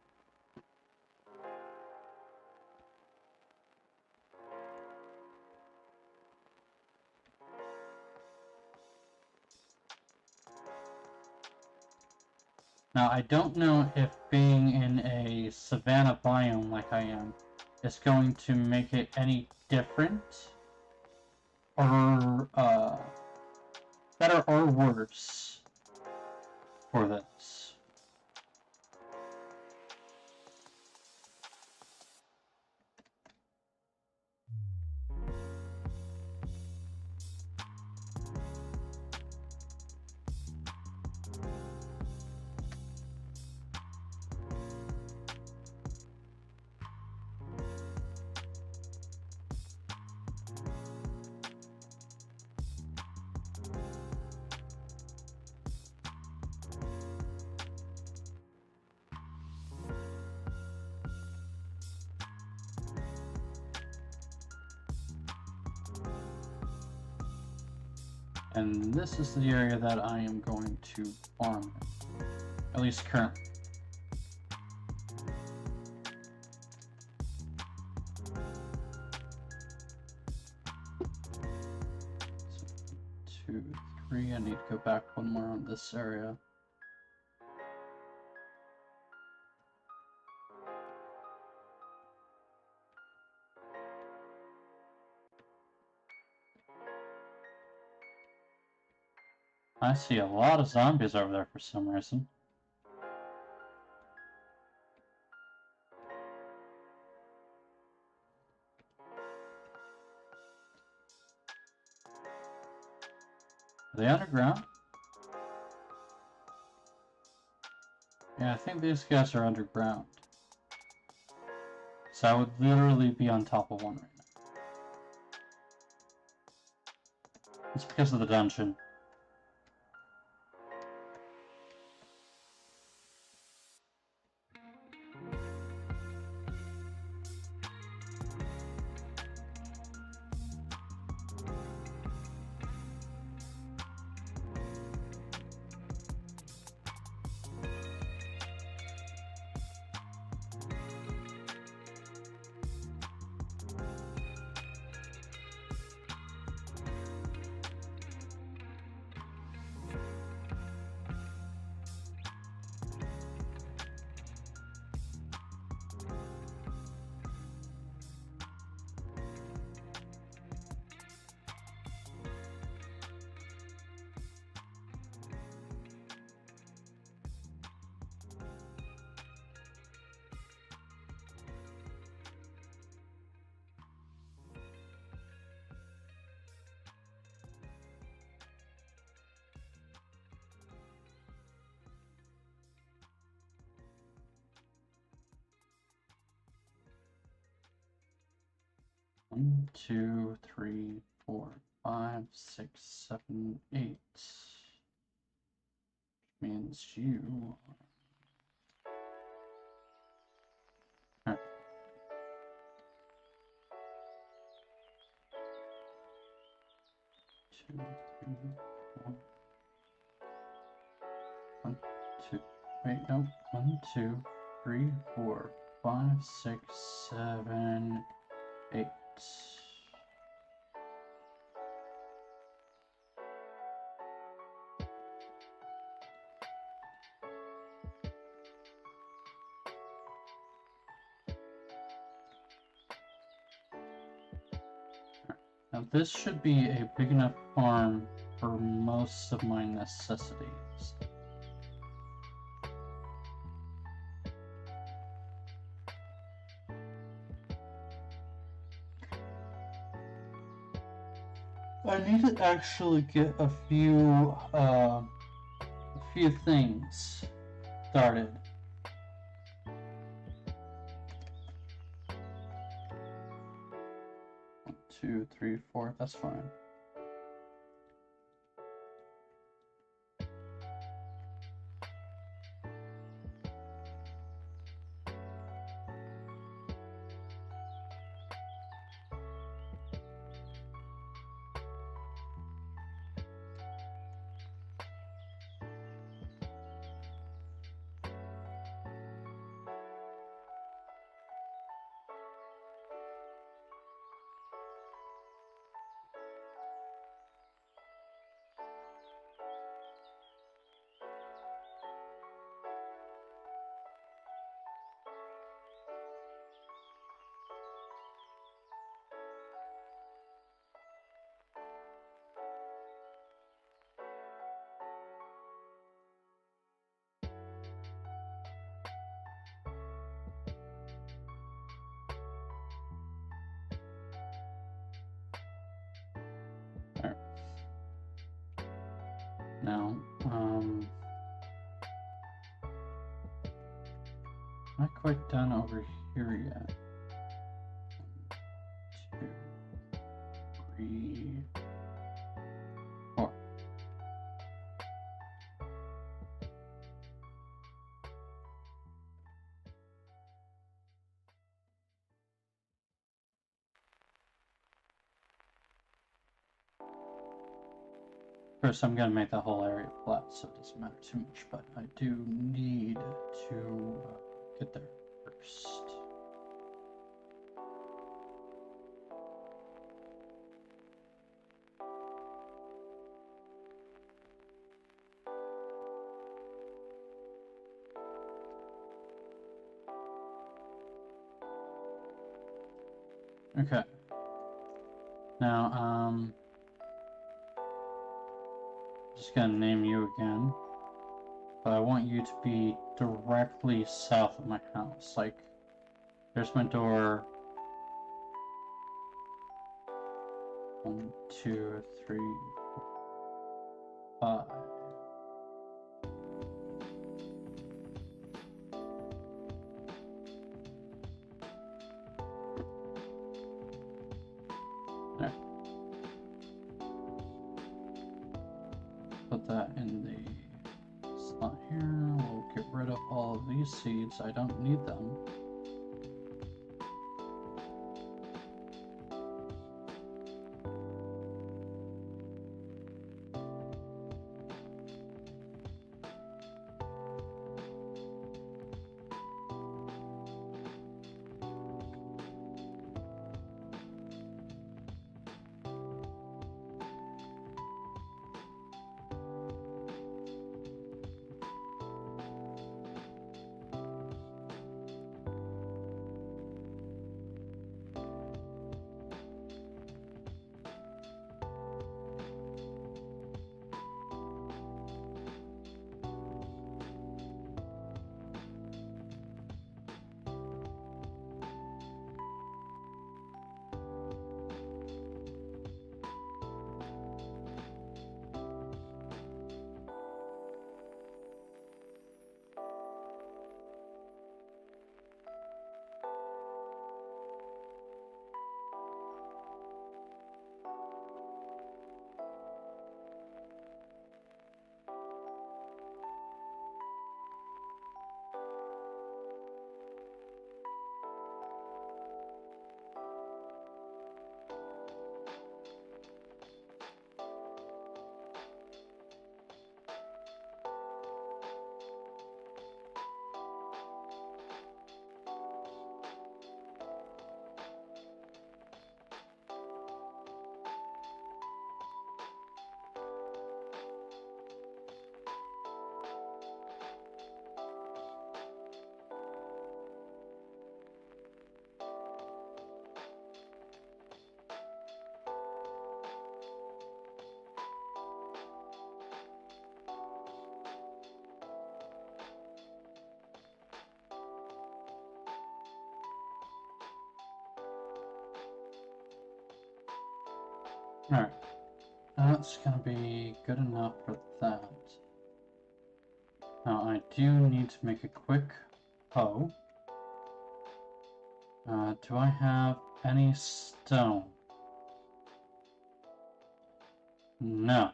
Now, I don't know if being in a savanna biome like I am is going to make it any different, or better or worse for this. And this is the area that I am going to farm in, at least currently. So 2, 3, I need to go back one more on this area. I see a lot of zombies over there for some reason. Are they underground? Yeah, I think these guys are underground. So I would literally be on top of one right now. It's because of the dungeon. One, two, three, 4, 5, 6, 7, 8. Means you are. Two, three, 4. 1, 2. Wait, no. 1, 2, 3, 4, 5, 6, 7, 8. Now this should be a big enough farm for most of my necessities. I need to actually get a few things started. 1, 2, 3, 4. That's fine. Now, not quite done over here yet. 1, 2, 3, 4. First, I'm gonna make that whole area flat, so it doesn't matter too much, but I do need to get there first. Okay. Now, just gonna name you again. But I want you to be directly south of my house. Like, there's my door. 1, 2, 3, 4, 5. There. Put that in the slot here. We'll get rid of all of these seeds. I don't need them. Alright, that's gonna be good enough for that. Now I do need to make a quick hoe. Do I have any stone? No.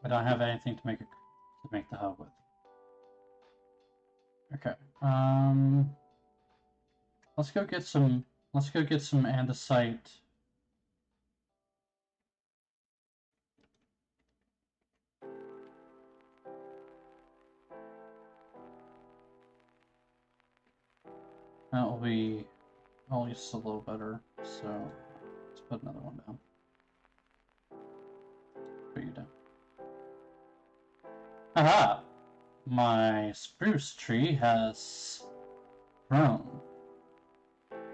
I don't have anything to make the hoe with. Okay. Let's go get some andesite. That will be at least a little better. So let's put another one down. Put you down. Aha! My spruce tree has grown.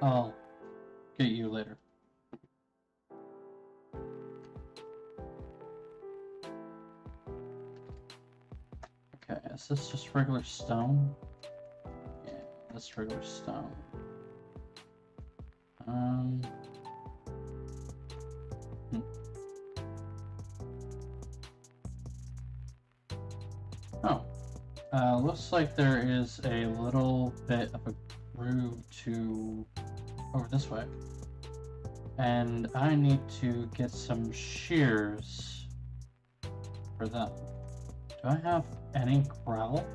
I'll get you later. Okay, is this just regular stone? Yeah, that's regular stone. Oh, looks like there is a little bit of a groove to over this way, and I need to get some shears for that. Do I have any gravel?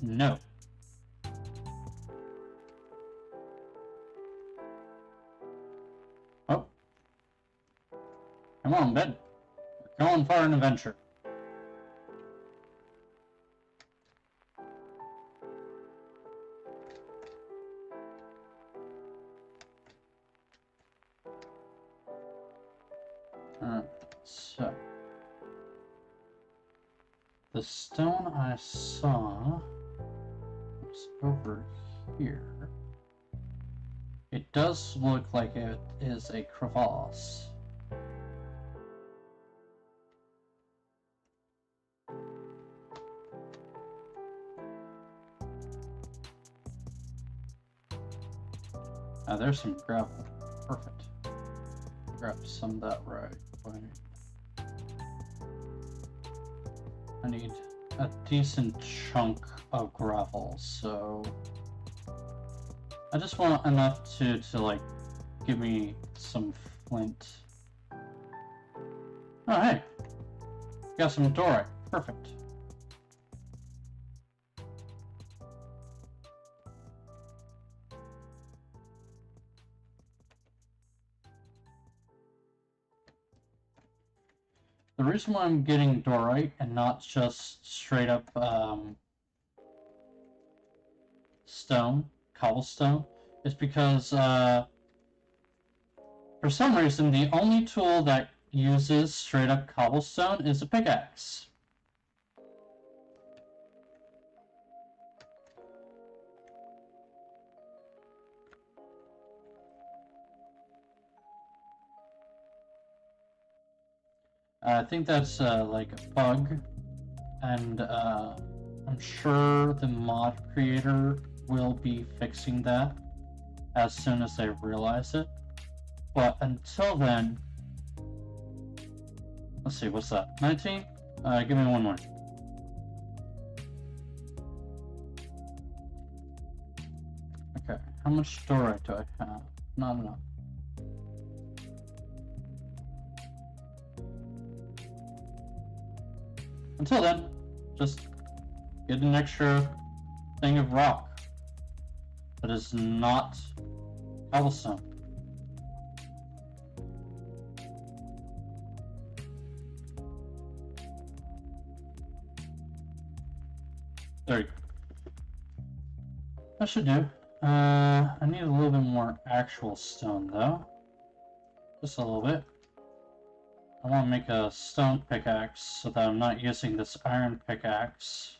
No. Oh. Come on, Ben. We're going for an adventure. So. the stone I saw was over here. It does look like it is a crevasse. There's some gravel. Perfect. Grab some of that right away. I need a decent chunk of gravel, so I just want enough to like give me some flint. Oh hey, got some dorite. Perfect. The reason why I'm getting dorite and not just straight up cobblestone, is because for some reason the only tool that uses straight up cobblestone is a pickaxe. I think that's like a bug, and I'm sure the mod creator will be fixing that as soon as they realize it. But until then, let's see, what's that? 19? Give me one more. Okay, how much dorite do I have? Not enough. Until then, just get an extra thing of rock that is not cobblestone. There you go. That should do. I need a little bit more actual stone though. Just a little bit. I want to make a stone pickaxe so that I'm not using this iron pickaxe.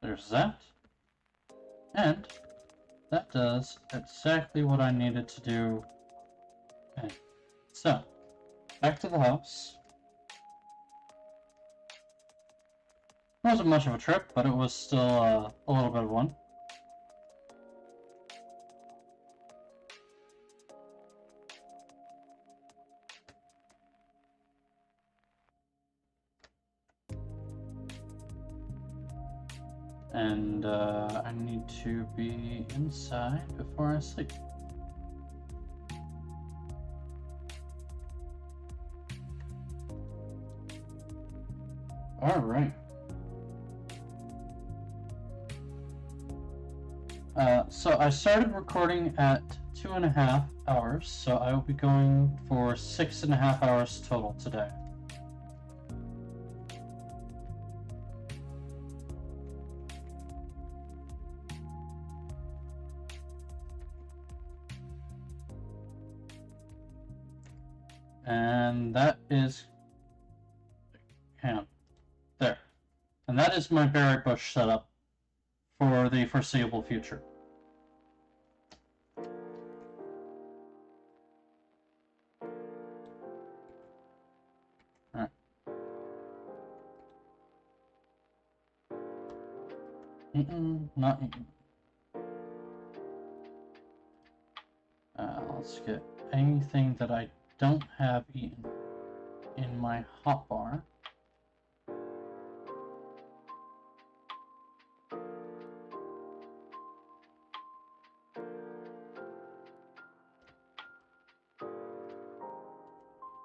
There's that. And that does exactly what I needed to do. Okay. So, back to the house. It wasn't much of a trip, but it was still a little bit of one. And I need to be inside before I sleep. All right. So I started recording at 2.5 hours, so I will be going for 6.5 hours total today. And that is, hang on, there. And that is my berry bush setup for the foreseeable future. Alright. Not eaten. Let's get anything that I don't have eaten in my hotbar.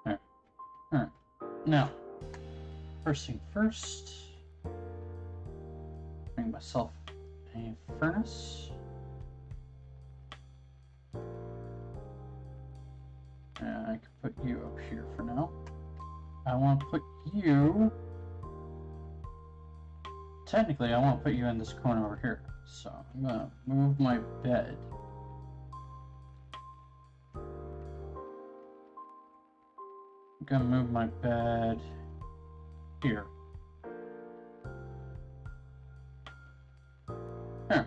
Alright. Now, first thing first, bring myself a furnace. I can put you up here for now. I want to put you technically I want to put you in this corner over here. So I'm gonna move my bed. I'm gonna move my bed here. Here.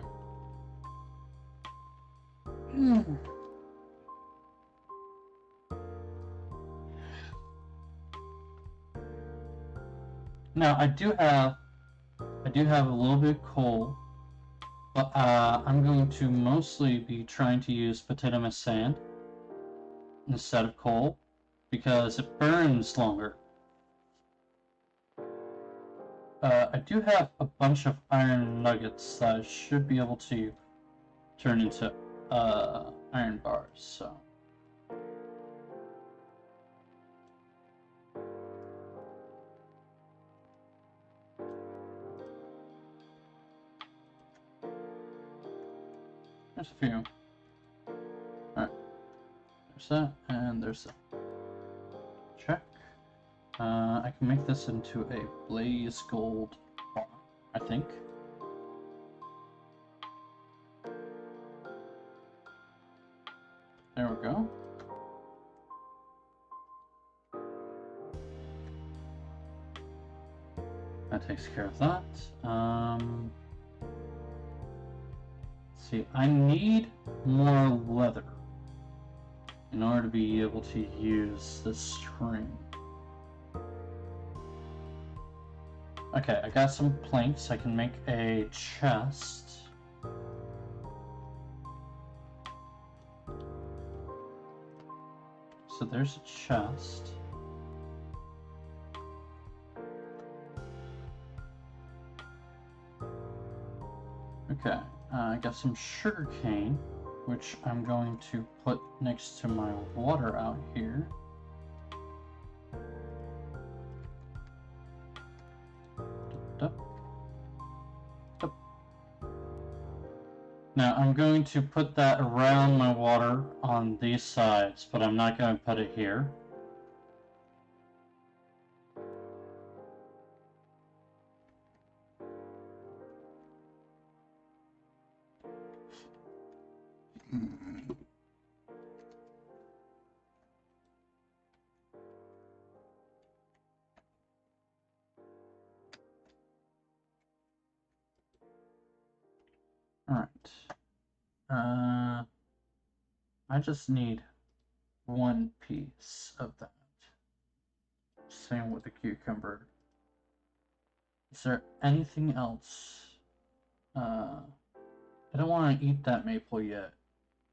Now I do have a little bit of coal, but I'm going to mostly be trying to use potato mist sand instead of coal because it burns longer. I do have a bunch of iron nuggets that I should be able to turn into iron bars, so. There's a few. Alright. There's that, and there's that. Check. I can make this into a blaze gold bar, I think. There we go. That takes care of that. Let's see, I need more leather in order to be able to use this string. Okay, I got some planks. I can make a chest. So there's a chest. Okay, I got some sugar cane, which I'm going to put next to my water out here. Now I'm going to put that around my water on these sides, but I'm not going to put it here. Alright. I just need one piece of that. Same with the cucumber. Is there anything else? I don't want to eat that maple yet.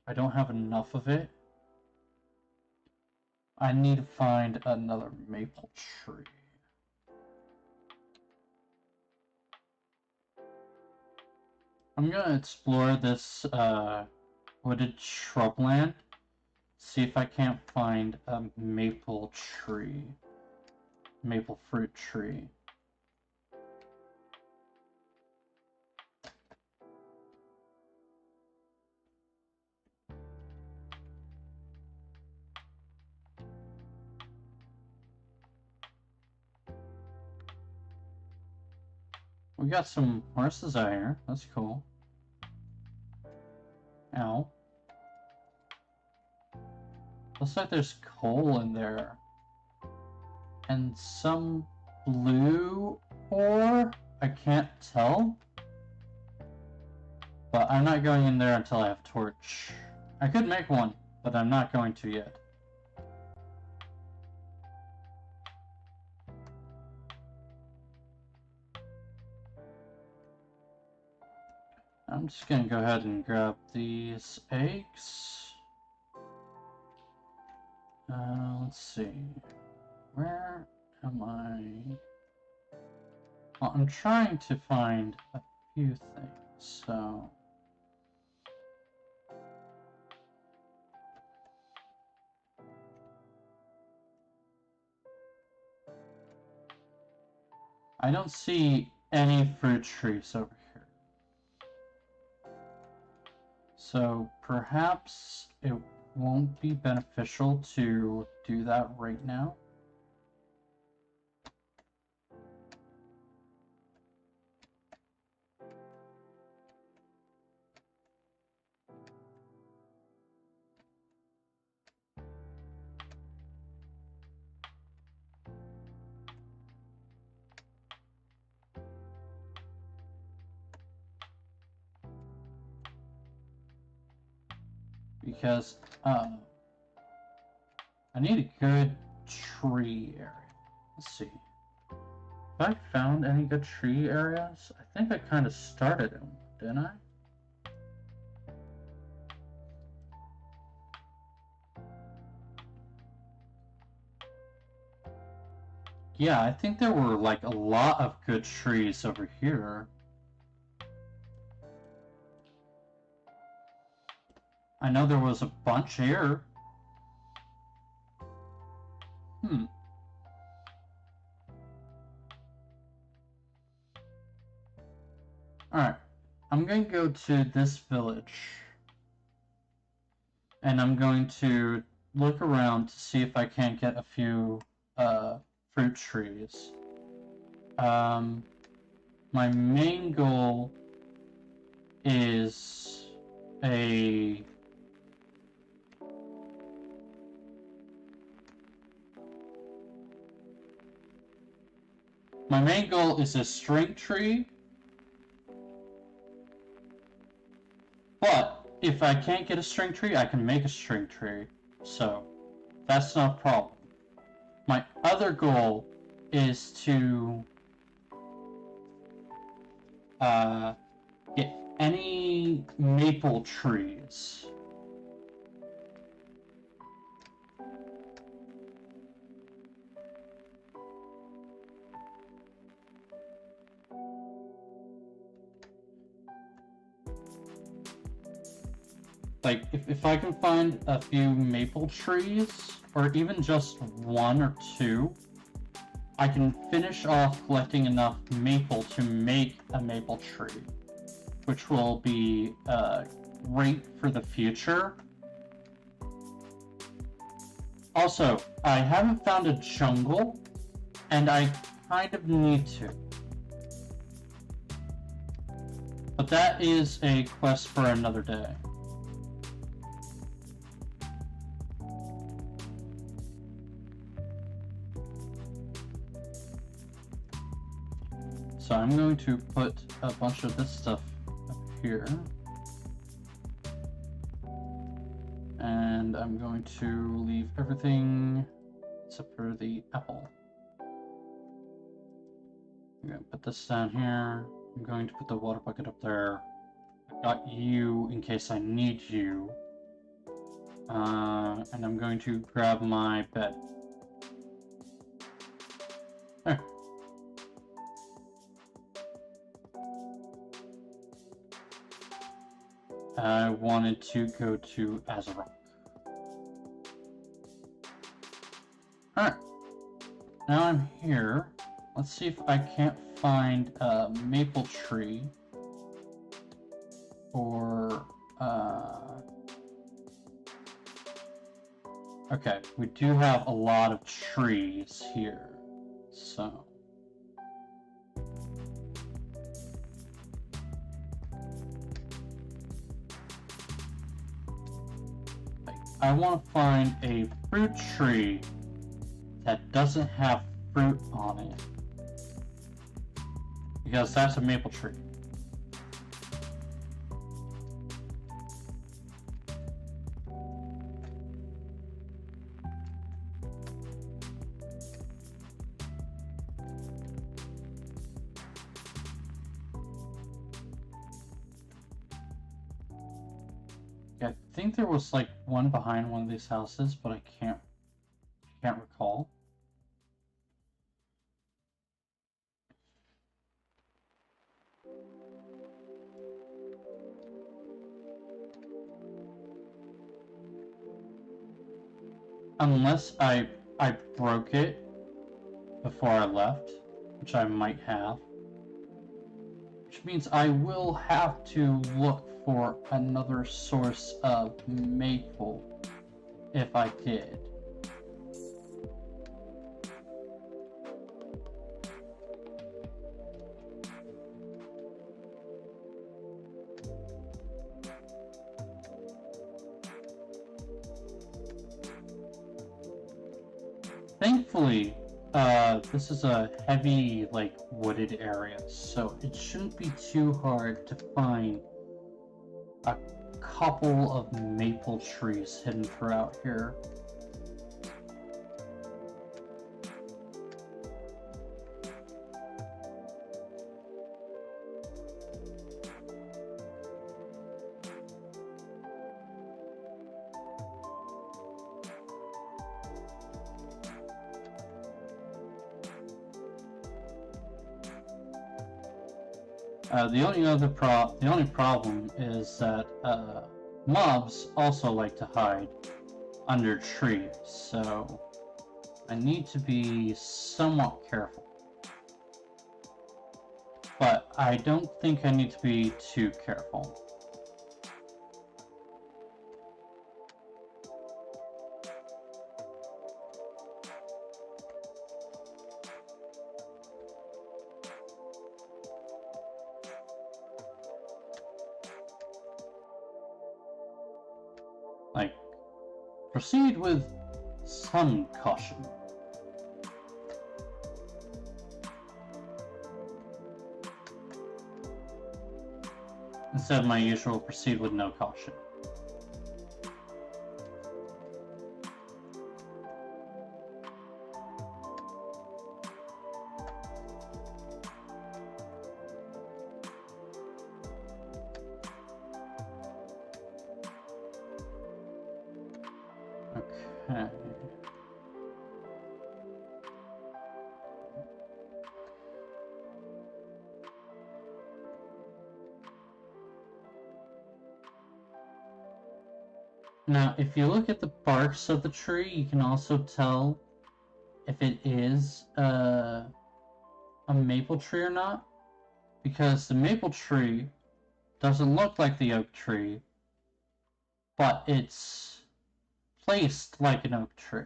I don't have enough of it. I need to find another maple tree. I'm gonna explore this wooded shrubland, see if I can't find a maple tree, maple fruit tree. We got some horses out here, that's cool. Ow. Looks like there's coal in there. And some blue ore? I can't tell. But I'm not going in there until I have torch. I could make one, but I'm not going to yet. I'm just gonna go ahead and grab these eggs. Let's see. Where am I? Well, I'm trying to find a few things, so... I don't see any fruit trees over here. So perhaps it won't be beneficial to do that right now. because I need a good tree area. Let's see. Have I found any good tree areas? I think I kind of started them, didn't I? Yeah, I think there were like a lot of good trees over here. I know there was a bunch here. Alright, I'm going to go to this village. And I'm going to look around to see if I can't get a few fruit trees. My main goal is a... My main goal is a string tree. But if I can't get a string tree, I can make a string tree. So that's not a problem. My other goal is to get any maple trees. Like, if I can find a few maple trees, or even just one or two, I can finish off collecting enough maple to make a maple tree, which will be great for the future. Also, I haven't found a jungle, and I kind of need to. But that is a quest for another day. So I'm going to put a bunch of this stuff up here. And I'm going to leave everything except for the apple. I'm going to put this down here. I'm going to put the water bucket up there. I got you in case I need you. And I'm going to grab my bed. There. I wanted to go to Azeroth. Alright. Now I'm here. Let's see if I can't find a maple tree. Or, okay, we do have a lot of trees here. So... I want to find a fruit tree that doesn't have fruit on it. Because that's a maple tree. I think there was like one behind one of these houses, but I can't recall. Unless I broke it before I left, which I might have. Which means I will have to look for another source of maple if I did. Thankfully, this is a heavy, like, wooded area, so it shouldn't be too hard to find a couple of maple trees hidden throughout here. The only problem is that mobs also like to hide under trees, so I need to be somewhat careful. But I don't think I need to be too careful. Like, proceed with some caution. Instead of my usual proceed with no caution. Okay. Now, if you look at the barks of the tree, you can also tell if it is a maple tree or not, because the maple tree doesn't look like the oak tree, but it's placed like an oak tree.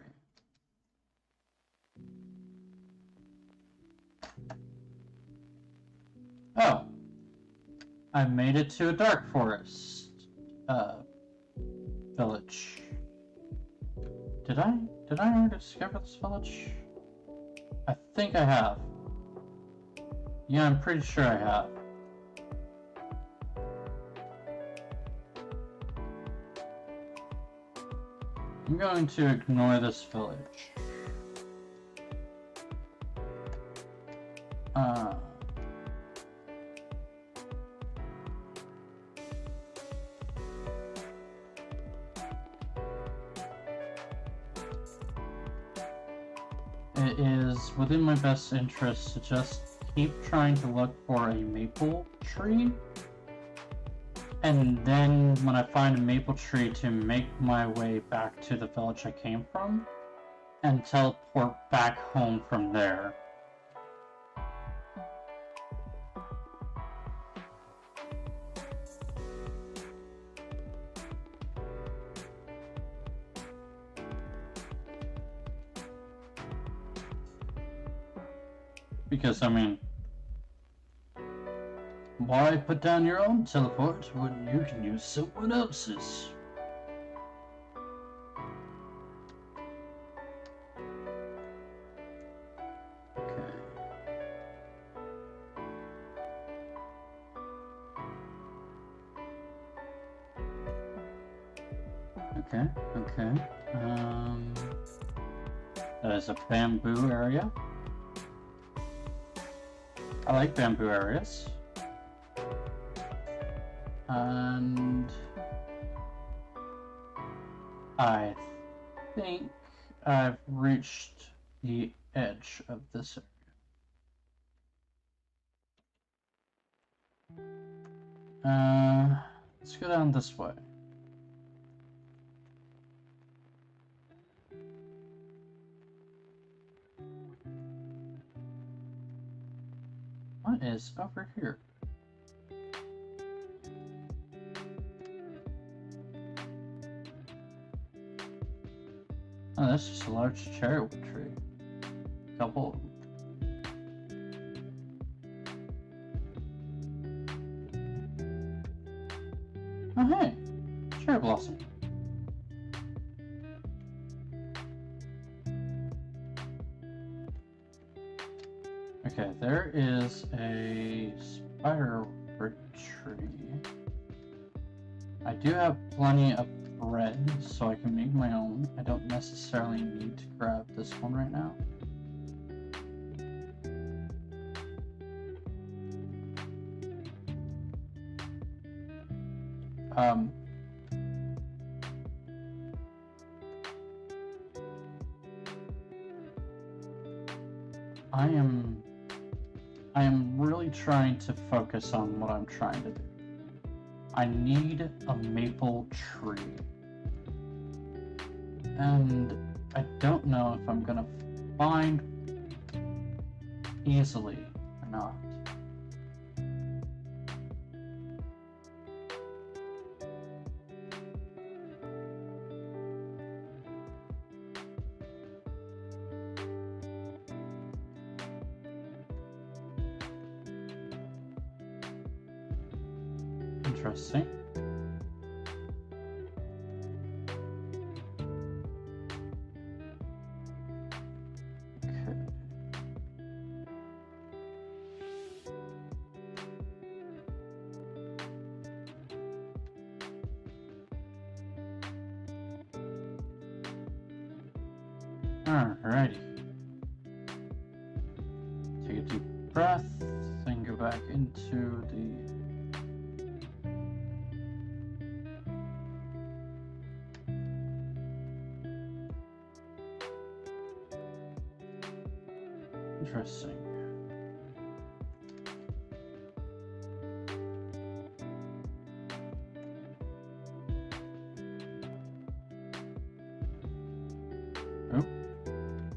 Oh, I made it to a dark forest village. Did I already discover this village? I think I have. Yeah, I'm pretty sure I have. I'm going to ignore this village. It is within my best interest to just keep trying to look for a maple tree, and then when I find a maple tree, to make my way back to the village I came from and teleport back home from there. Because, I mean, why put down your own teleport when you can use someone else's? Okay. There's a bamboo area. I like bamboo areas. And I think I've reached the edge of this area. Let's go down this way. What is over here? Oh, that's just a large cherrywood tree. Couple. Oh, hey, cherry blossom. Okay, there is a spiderwood tree. I do have plenty of bread, so I can make my own. I don't necessarily need to grab this one right now. I am really trying to focus on what I'm trying to do. I need a maple tree. And I don't know if I'm gonna find easily or not. Interesting. Okay. Alrighty. Take a deep breath, then go back into the interesting. Oh,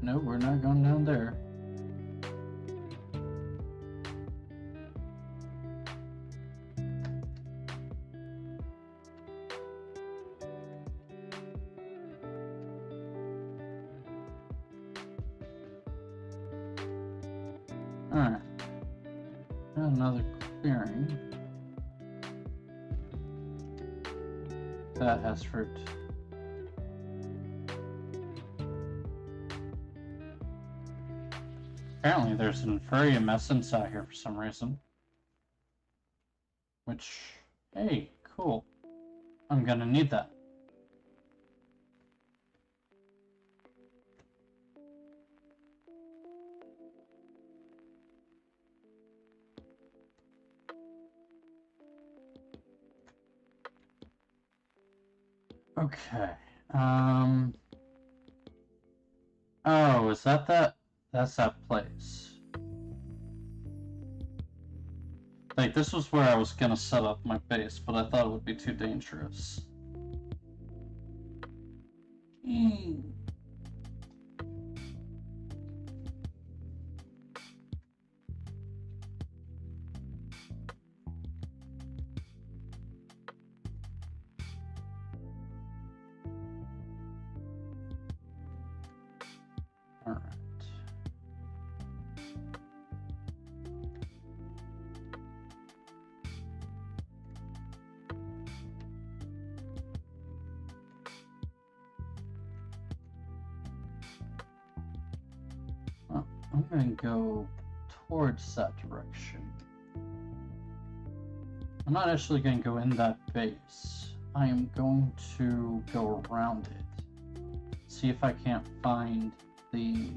no, we're not going down there. Alright. Another clearing. That has fruit. Apparently there's an Inferium essence out here for some reason. Which, hey, cool. I'm gonna need that. Okay. Oh, is that that? That's that place. Like, this was where I was gonna set up my base, but I thought it would be too dangerous. Alright. Well, I'm going to go towards that direction. I'm not actually going to go in that base. I am going to go around it. See if I can't find the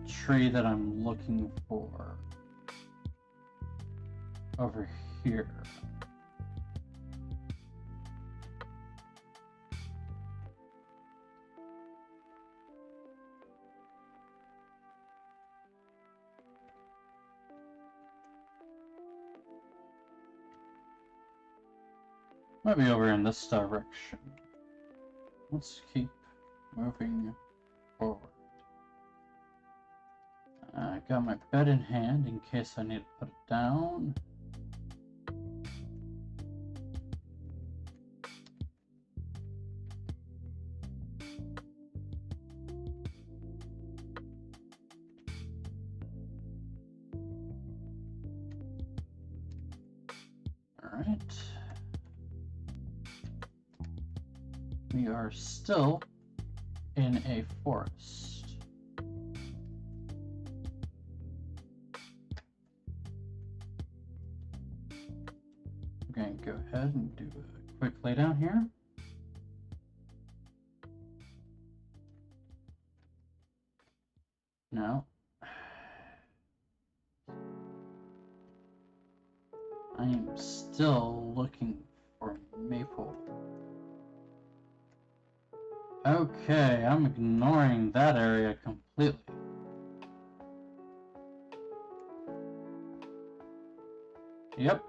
tree that I'm looking for over here. Might be over in this direction. Let's keep moving forward. I got my bed in hand in case I need to put it down. Alright. We are still in a forest. I'm going to go ahead and do a quick laydown here. Now, I am still looking for maple. Okay, I'm ignoring that area completely. Yep.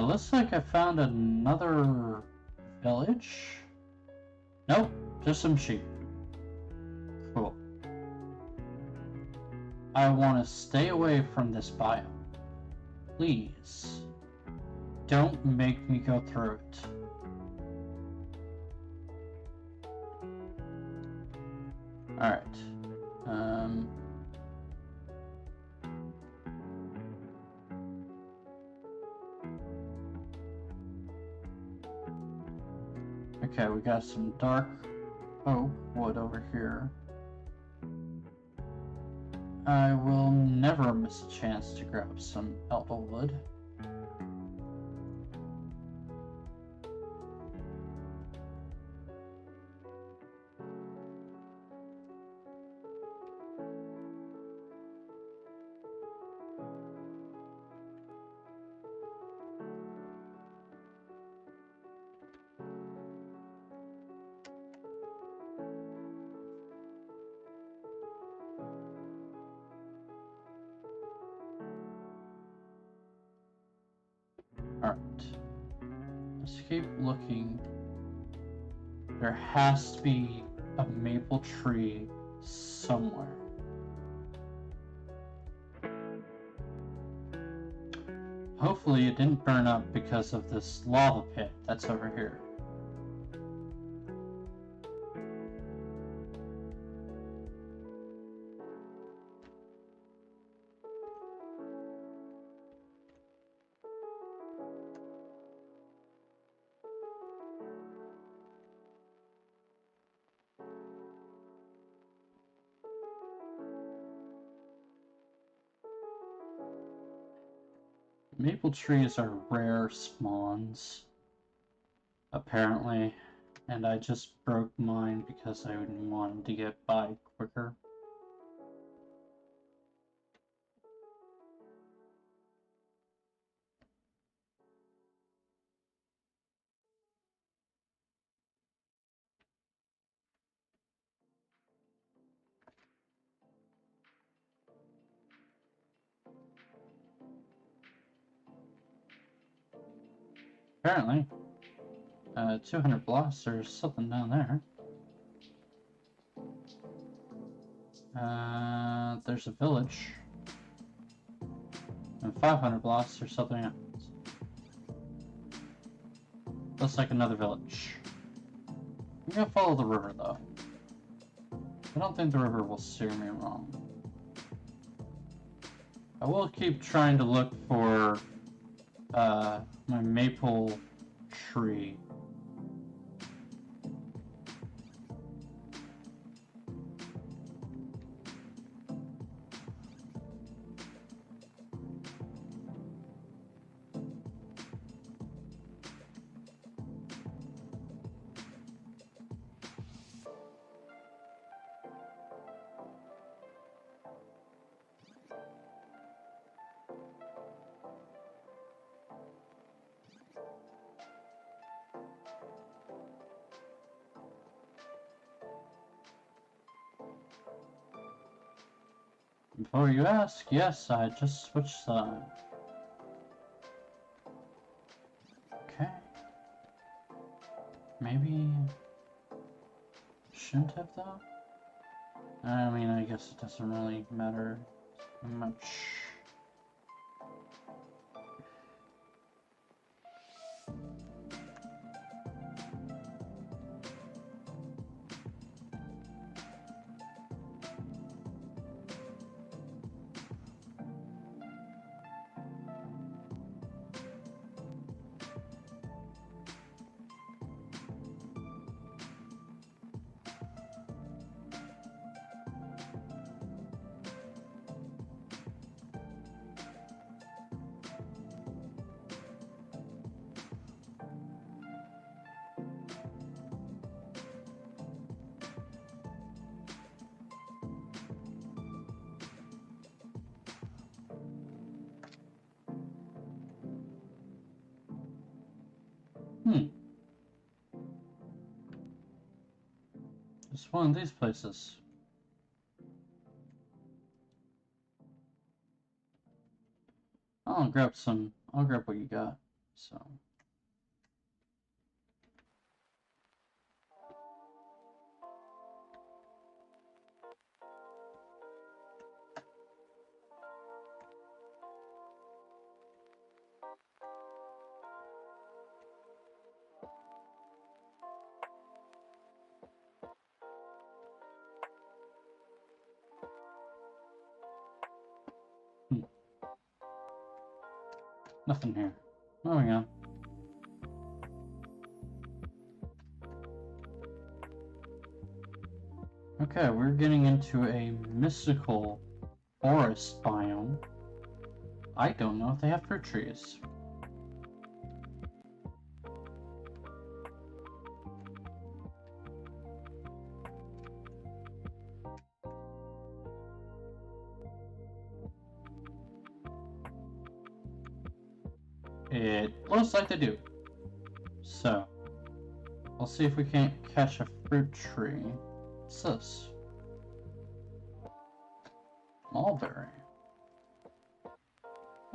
Looks like I found another village. Nope, just some sheep. Cool. I want to stay away from this biome. Please, don't make me go through it. Alright. Okay, we got some dark oak wood over here. I will never miss a chance to grab some elder wood. Alright. Let's keep looking. There has to be a maple tree somewhere. Hopefully it didn't burn up because of this lava pit that's over here. Maple trees are rare spawns, apparently, and I just broke mine because I wanted to get by quicker. Apparently, 200 blocks, there's something down there. There's a village. And 500 blocks, there's something else. Looks like another village. I'm gonna follow the river, though. I don't think the river will steer me wrong. I will keep trying to look for my maple tree. Before you ask, yes, I just switched sides. Okay. Maybe shouldn't have though? I mean, I guess it doesn't really matter much. It's one of these places. I'll grab what you got, so. Nothing here. Moving on. Okay, we're getting into a mystical forest biome. I don't know if they have fruit trees. It looks like they do. So, we'll see if we can't catch a fruit tree. What's this? Mulberry.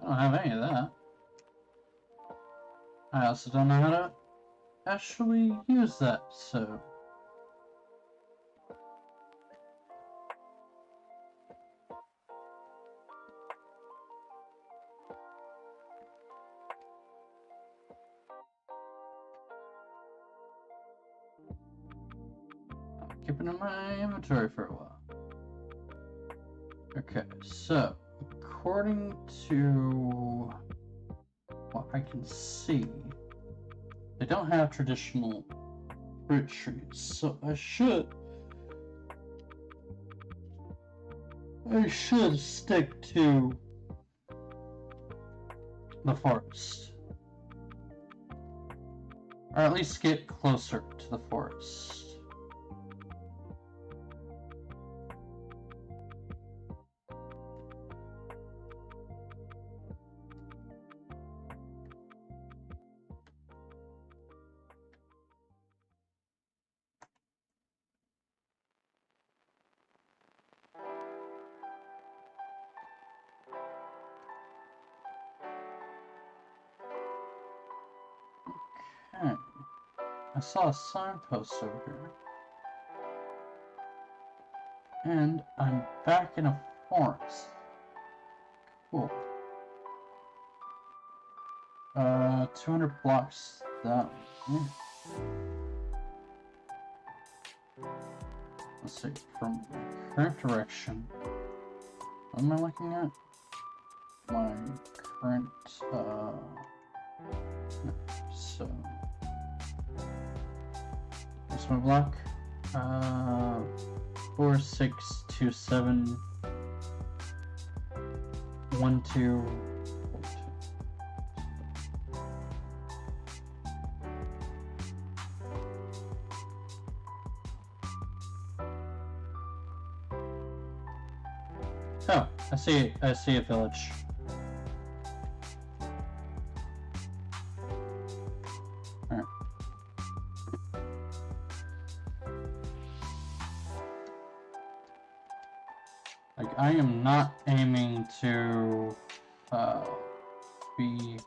I don't have any of that. I also don't know how to actually use that, so... keep it in my inventory for a while. Okay, so according to what I can see, they don't have traditional fruit trees, so I should stick to the forest. Or at least get closer to the forest. Okay. I saw a signpost over here. And I'm back in a forest. Cool. 200 blocks that way. Let's see, from my current direction. What am I looking at? My current, so... what's my block? 4, 6, 2, 7, 1, 2, 4, 2. Oh, I see a village. Alright. Like, I am not aiming to be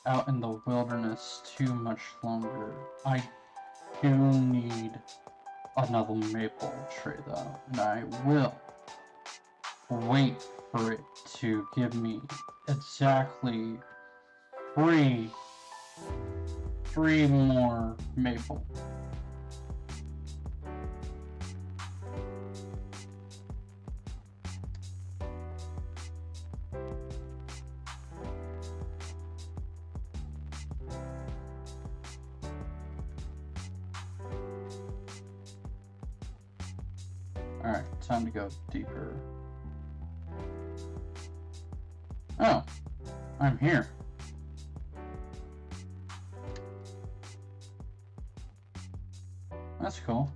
out in the wilderness too much longer. I do need another maple tree though, and I will wait for it to give me exactly three more maple. Alright, time to go deeper. Oh, I'm here. That's cool.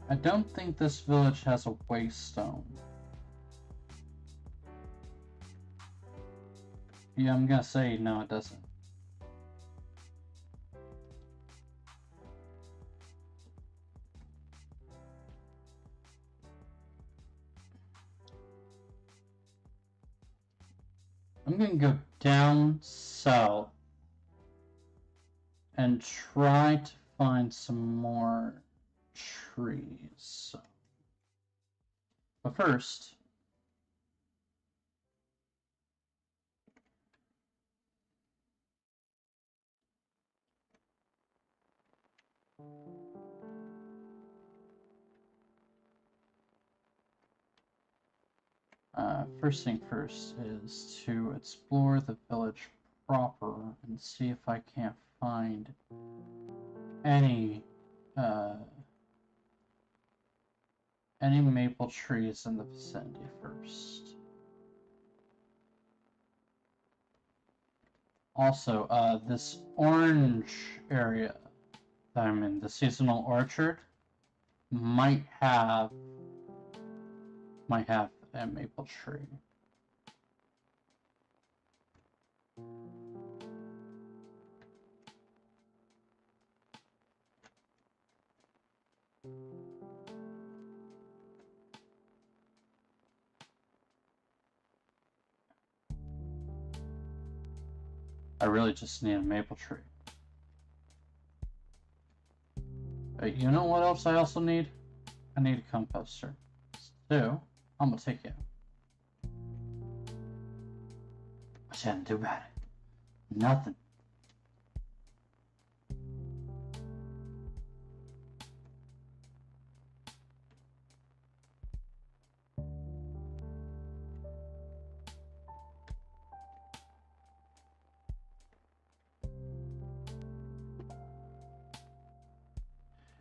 I don't think this village has a waystone. Yeah, I'm gonna say no, it doesn't. I'm gonna go down south and try to find some more trees. But first, first thing first is to explore the village proper and see if I can't find any maple trees in the vicinity first. Also, this orange area that I'm in, the seasonal orchard, might have a maple tree. I really just need a maple tree. You know what else I also need? I need a composter. So, I'm gonna take it. What you gonna do about it? Nothing.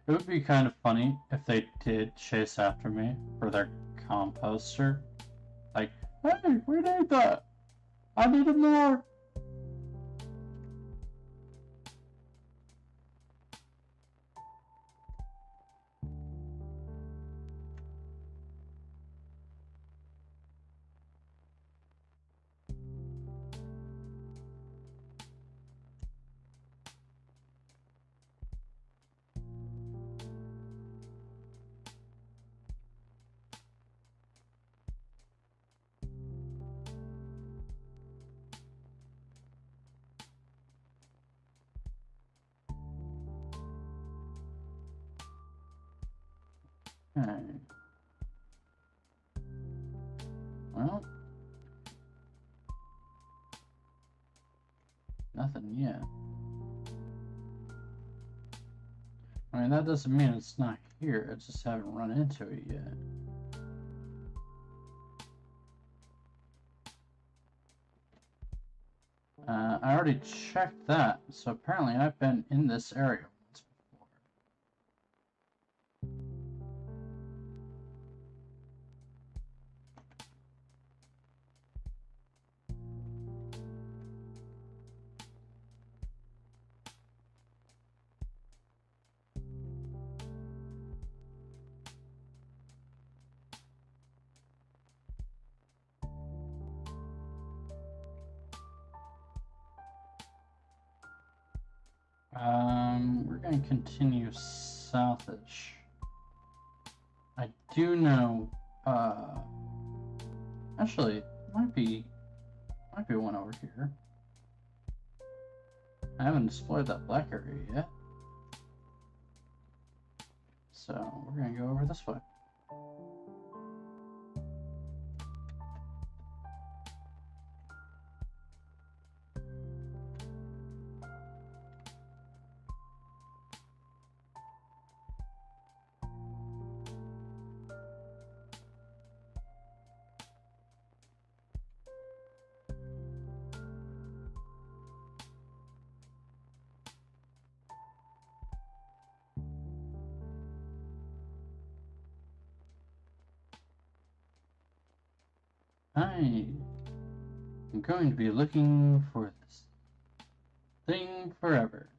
It would be kind of funny if they did chase after me for their composter. Like, hey, we need that! I need it more! Okay. Well, nothing yet. I mean, that doesn't mean it's not here, I just haven't run into it yet. I already checked that, so apparently I've been in this area once before. We're going to continue southish. I do know, actually, might be one over here. I haven't explored that black area yet. So, we're going to go over this way. I'm going to be looking for this thing forever.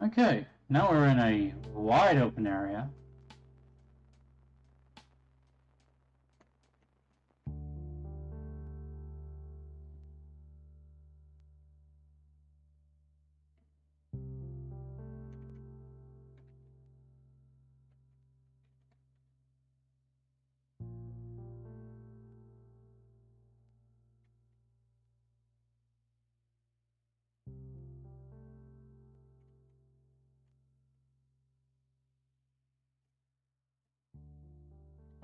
Okay, now we're in a wide open area.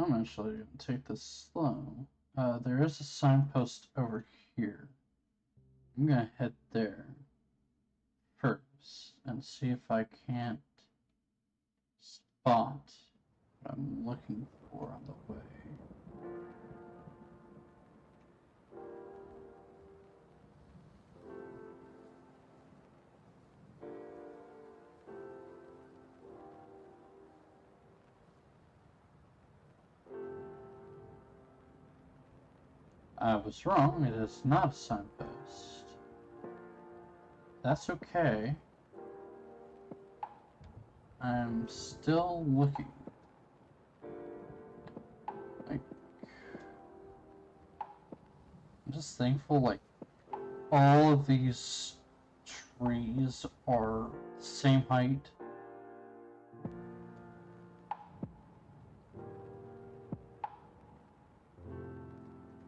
I'm actually going to take this slow. There is a signpost over here. I'm going to head there first and see if I can't spot what I'm looking for on the way. I was wrong, it is not a signpost. That's okay. I'm still looking. Like, I'm just thankful, like, all of these trees are the same height.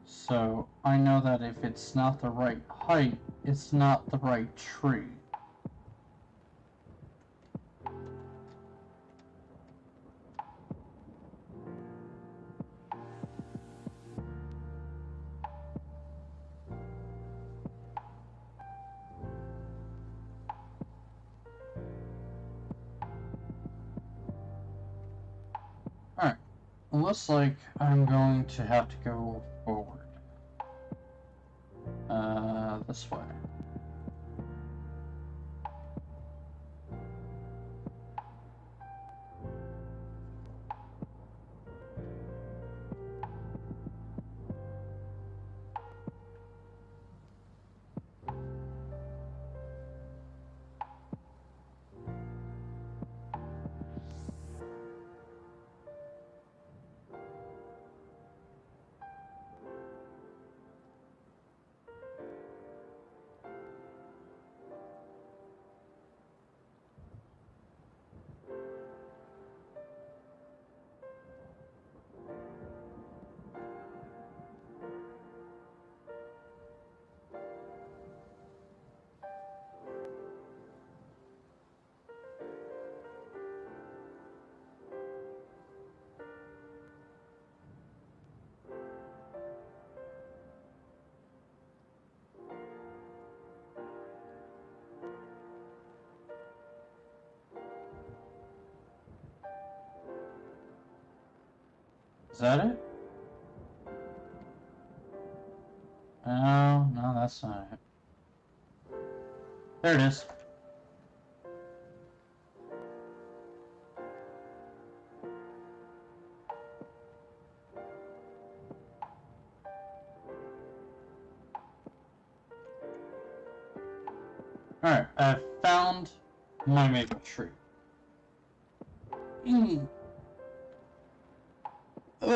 So I know that if it's not the right height, it's not the right tree. Alright, it looks like I'm going to have to go forward. This way. Is that it? Oh, no, that's not it. There it is. Alright, I found my maple tree. I'm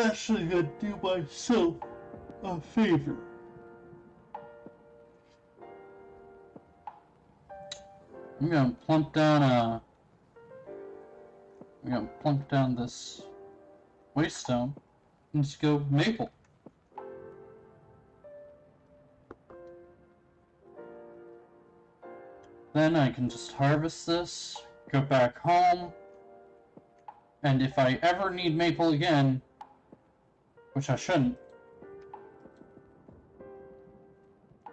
actually gonna do myself a favor. I'm gonna plunk down this waystone and just go maple. Then I can just harvest this, go back home, and if I ever need maple again, which I shouldn't,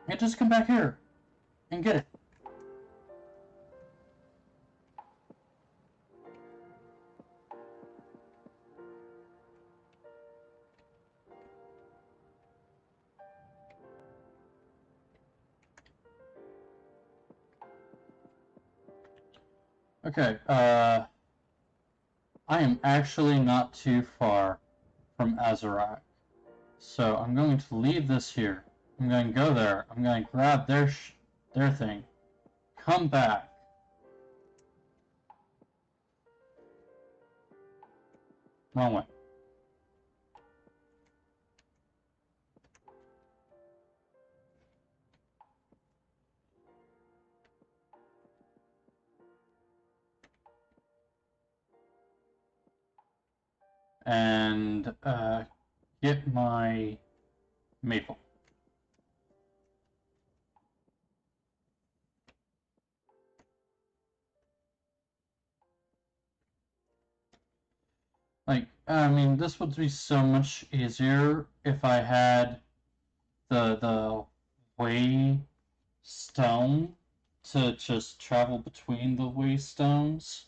I can just come back here and get it. Okay, I am actually not too far from Azarak. So I'm going to leave this here. I'm going to go there. I'm going to grab their thing. Come back. Wrong way. And get my maple. Like, I mean, this would be so much easier if I had the way stone to just travel between the waystones.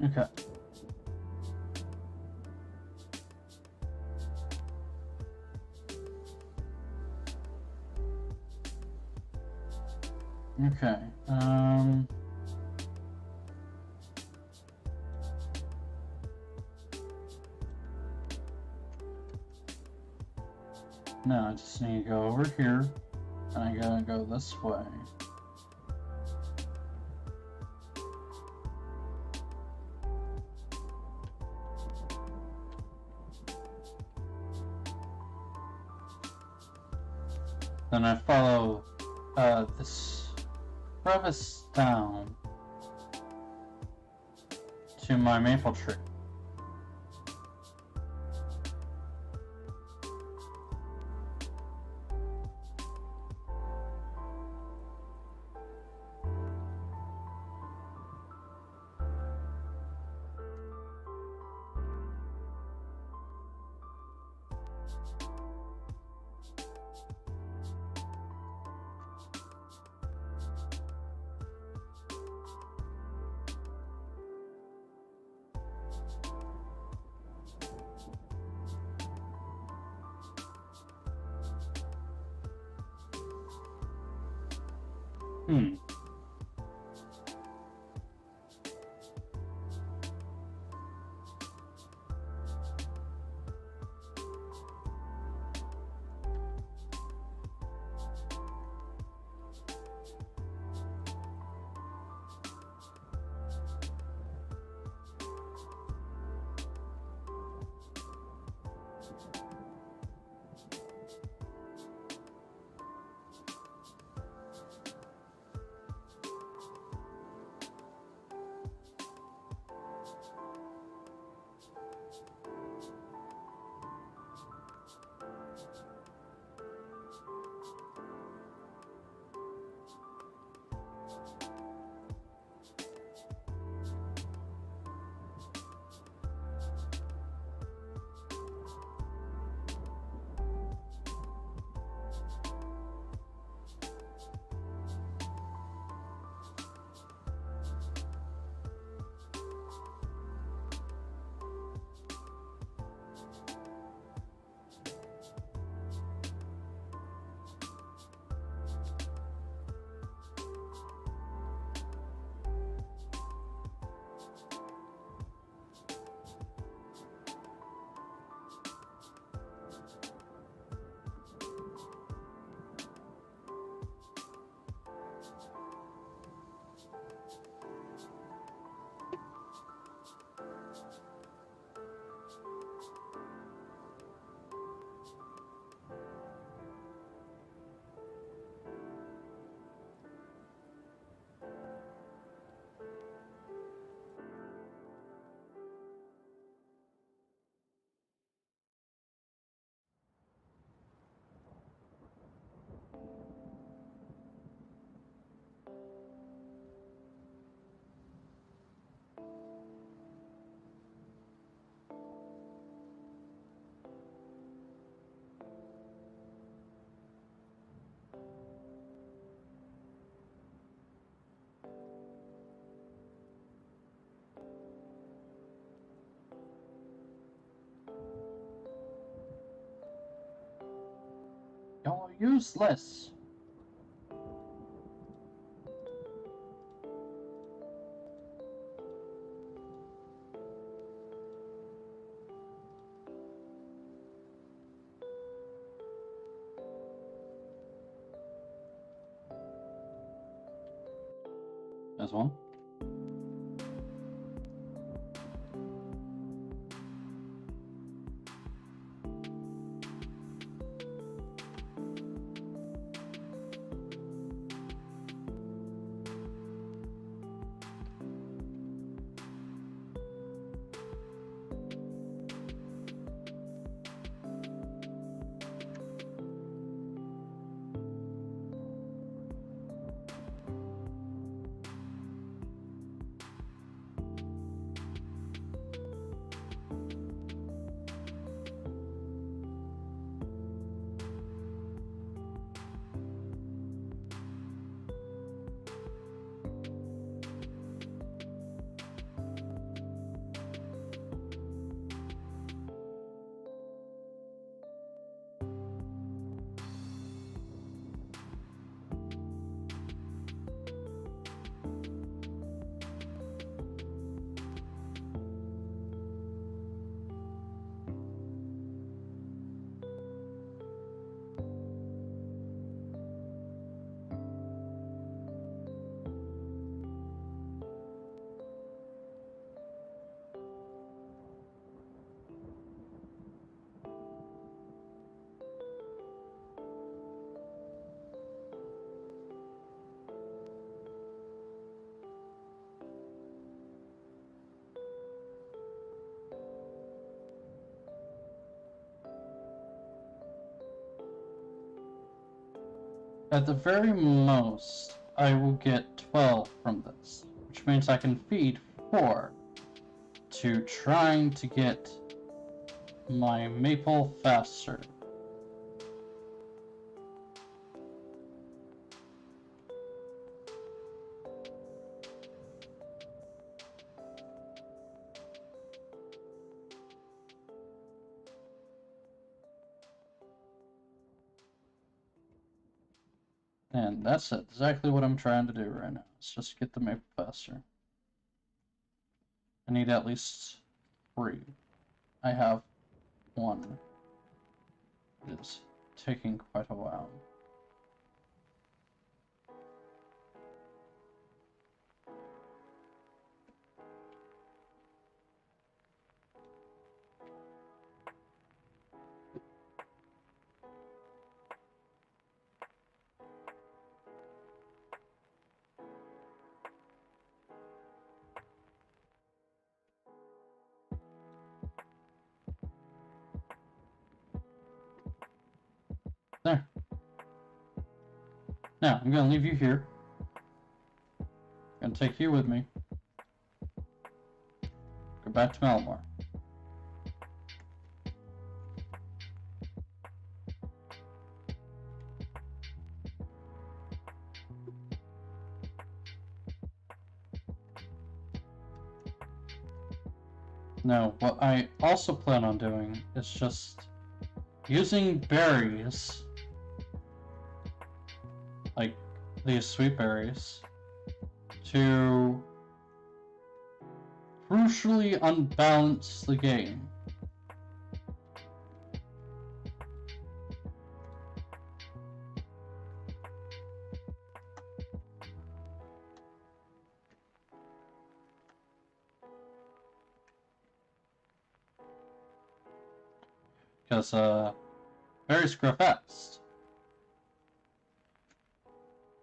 Okay. Okay. Now I just need to go over here, and I gotta go this way. Then I follow this crevice down to my maple tree. Hmm. useless. There's one. At the very most, I will get 12 from this, which means I can feed 4 to trying to get my maple faster. And that's exactly what I'm trying to do right now. It's just get the maple faster. I need at least 3. I have 1. It is taking quite a while. There. Now, I'm going to leave you here. I'm going to take you with me. Go back to Malamar. Now, what I also plan on doing is just using berries, like these sweet berries, to crucially unbalance the game. Because, berries grow fast.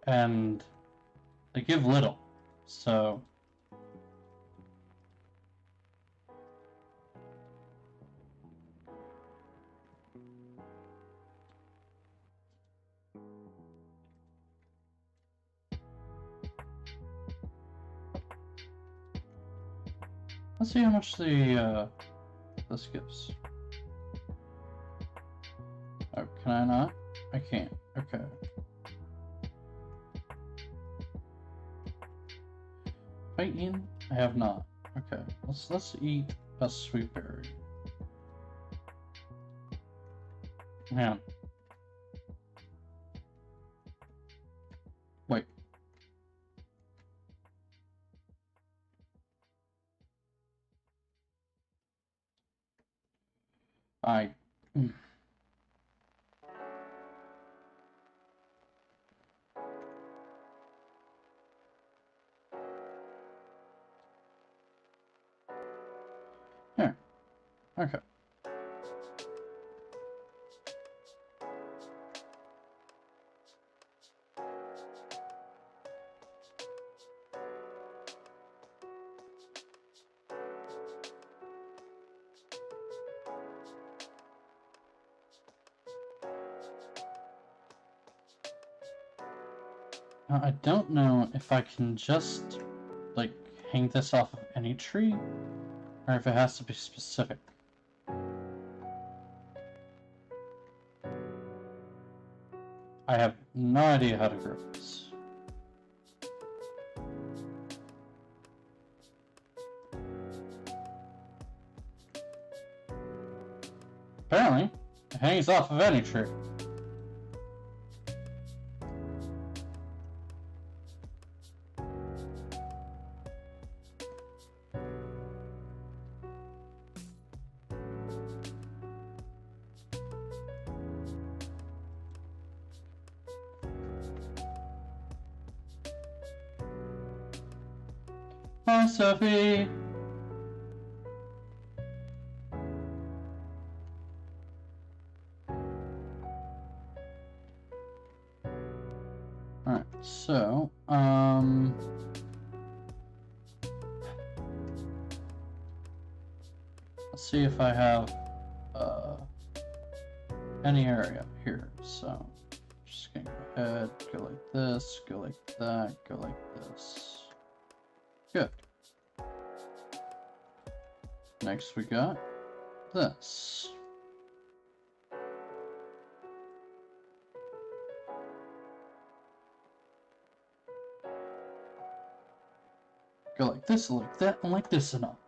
And they give little, so... Let's see how much this gives. Oh, can I not? I can't. Okay. Have I eaten? I have not. Okay. Let's eat a sweet berry. Man. I. Here. Okay. I don't know if I can just, like, hang this off of any tree, or if it has to be specific. I have no idea how to grow this. Apparently, it hangs off of any tree. Hi, Sophie. Alright, so, let's see if I have, any area here. So, just gonna go ahead, go like this, go like that, go like this. Good. Next we got this. Go like this, like that, and like this and up.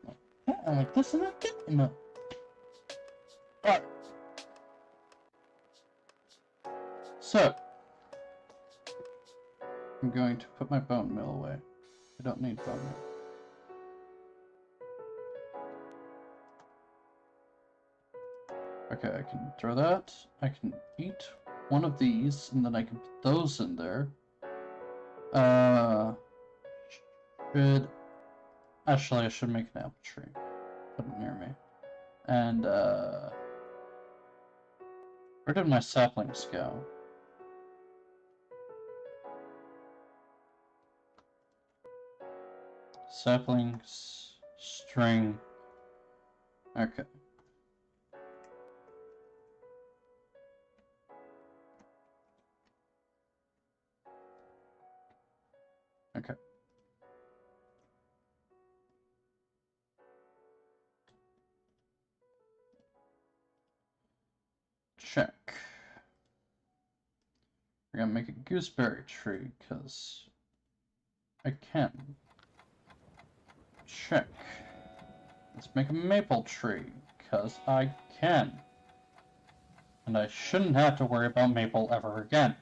Like that, and like this and like that and up. Alright. So, I'm going to put my bone meal away. I don't need bone meal. Okay, I can throw that. I can eat one of these, and then I can put those in there. Actually, I should make an apple tree. Put it near me. And, where did my saplings go? Saplings, string. Okay. Okay. Check. We're gonna make a gooseberry tree, because I can. Check. Let's make a maple tree, because I can. And I shouldn't have to worry about maple ever again.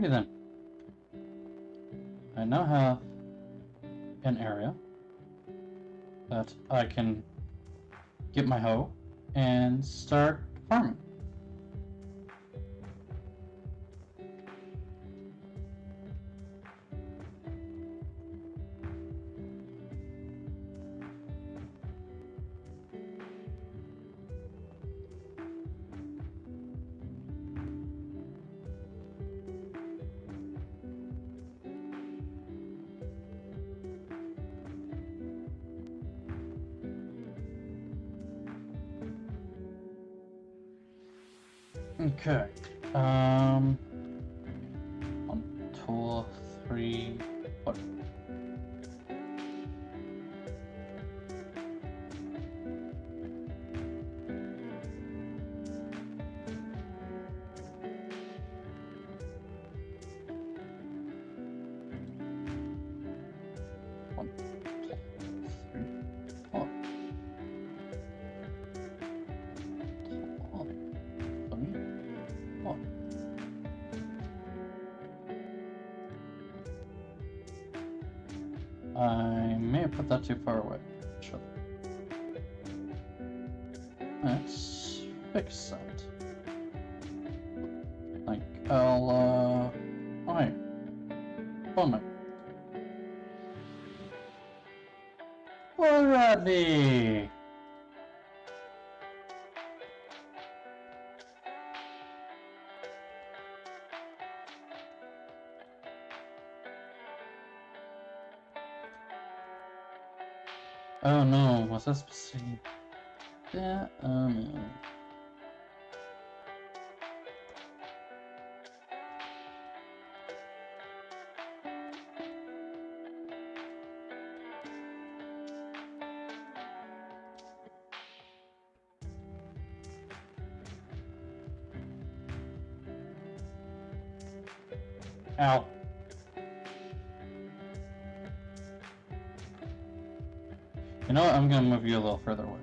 Alrighty then. I now have an area that I can get my hoe and start farming. Okay. 1, 2, 3, 4. One, 2, 3, 4. 4. I may have put that too far away. Sure. Let's fix that. Like, I'll, oh, hey. Moment. Alrighty! Oh no, was that supposed to be... Yeah, no. Ow. You know what? I'm gonna move you a little further away.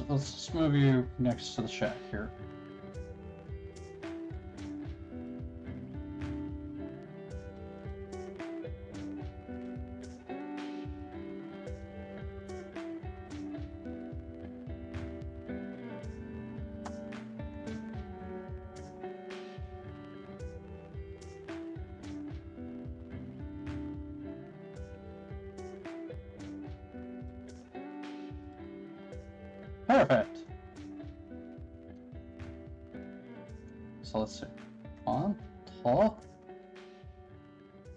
Let's just move you next to the shack here. Perfect. So let's see. 1, 2,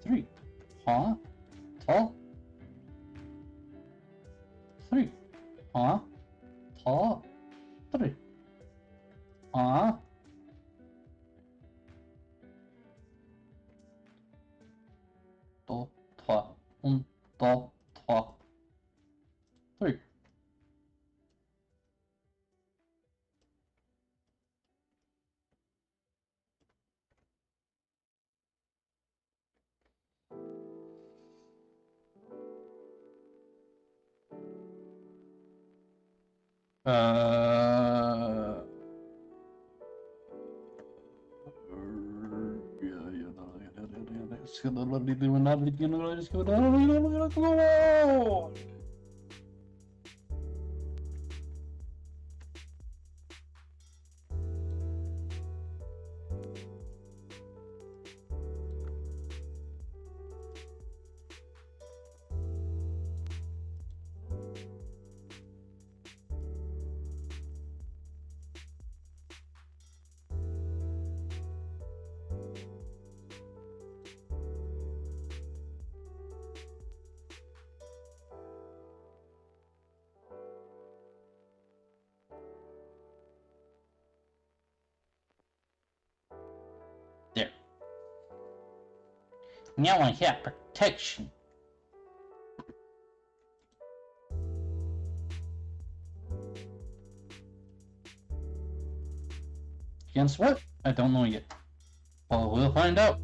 3. 1, 2, 3. 1, 2, 3. 1, 2, 3. 1, 2, 3. There. Now I have protection. Against what? I don't know yet. Well, we'll find out.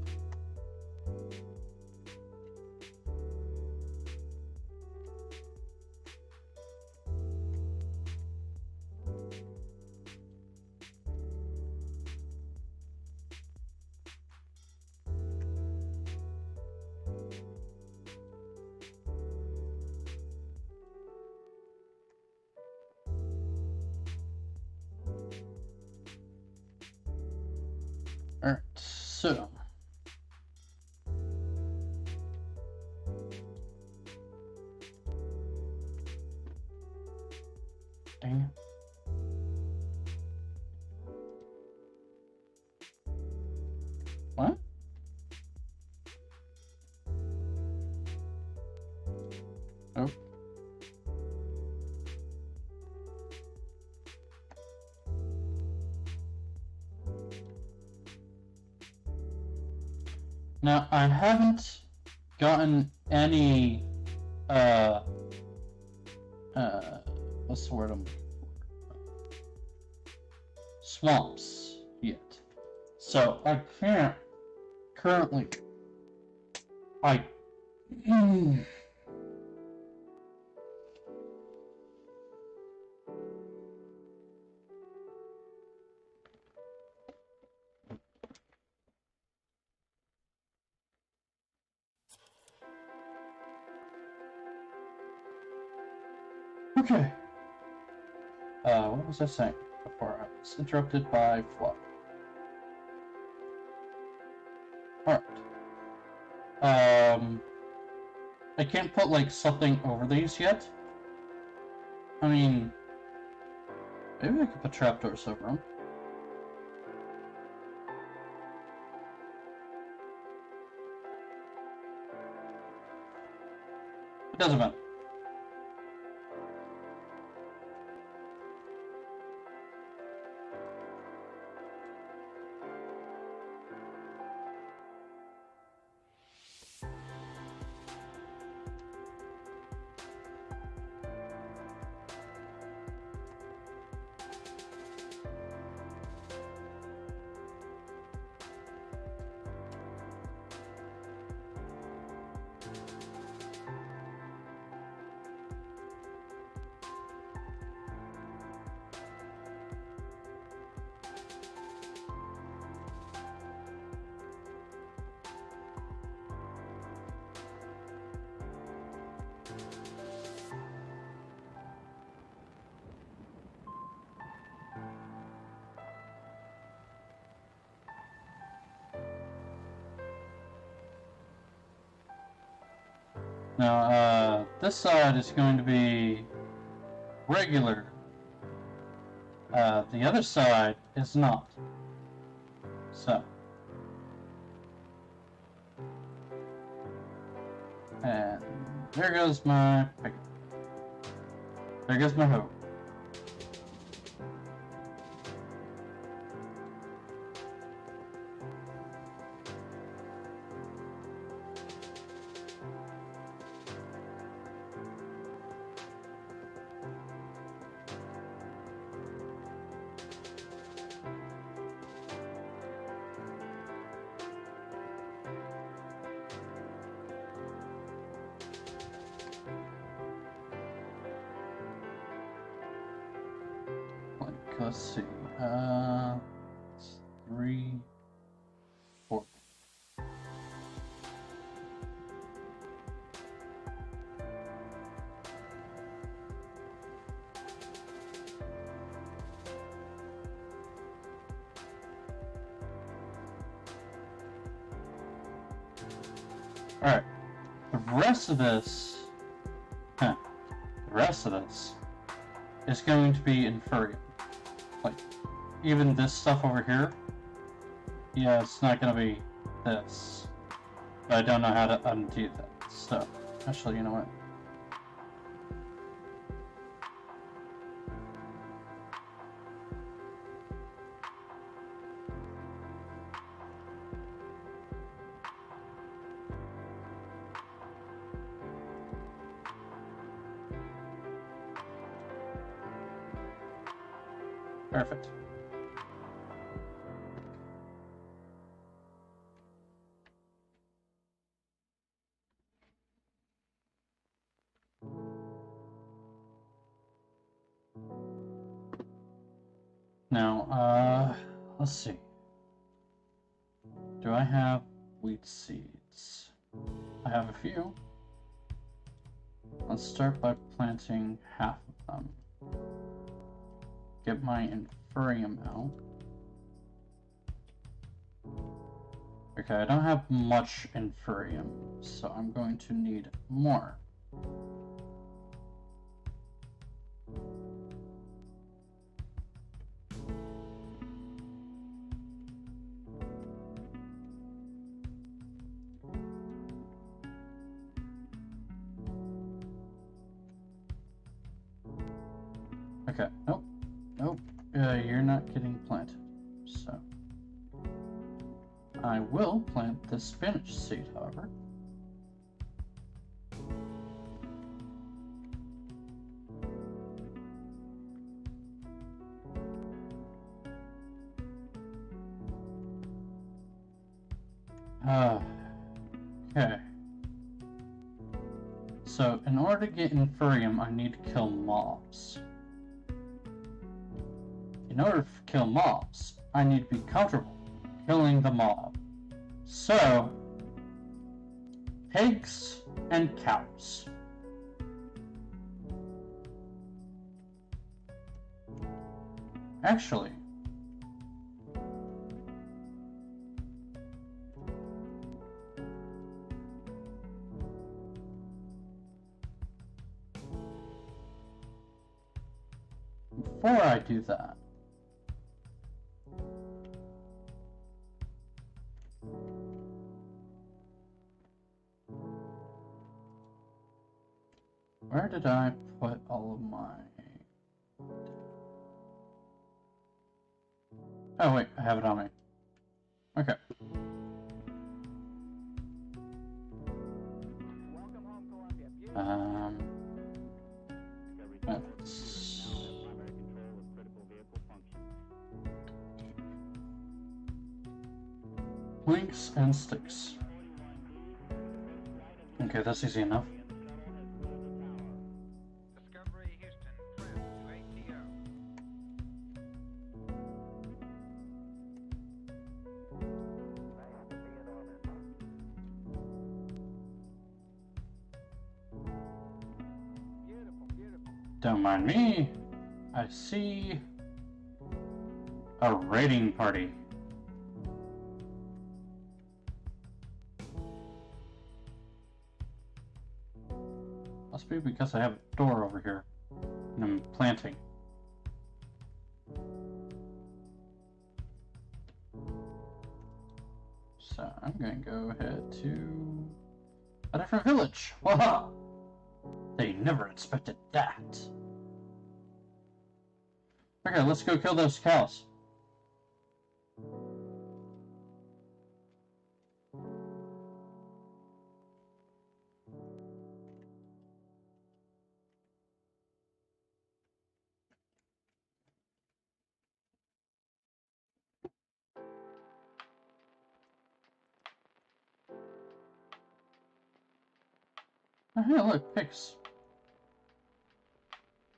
Alright, so. Dang it. What? Oh. Now, I haven't gotten any, what's the word I'm looking for? Swamps yet. So, I can't currently, okay. What was I saying before I was interrupted by flood? Alright. I can't put, like, something over these yet. I mean, maybe I could put trapdoors over them. It doesn't matter. Now, this side is going to be regular. The other side is not. So. And there goes my pick. There goes my hoe. Let's see. 3, 4. Alright. The rest of this is going to be inferior. Like, even this stuff over here, yeah, it's not gonna be this. But I don't know how to undo that, so, actually, you know what? Perfect. Now, let's see. Do I have wheat seeds? I have a few. Let's start by planting half of them. Get my inferium out. Okay, I don't have much Inferium, so I'm going to need more. Okay, nope, nope, you're not getting planted, so. I will plant this spinach seed, however. Okay. So, in order to get Inferium, I need to kill mobs. In order to kill mobs, I need to be comfortable killing the mob. So, pigs and cows. Actually, before I do that, where did I put all of my... Oh wait, I have it on me. Okay. Let's... Links and sticks. Okay, that's easy enough. Discovery Houston, trim to ATO. Beautiful, beautiful. Don't mind me. I see a raiding party. Must be because I have a door over here and I'm planting. So I'm going to go ahead to a different village. Waha! They never expected that. Okay, let's go kill those cows. Oh, hey, look, pigs.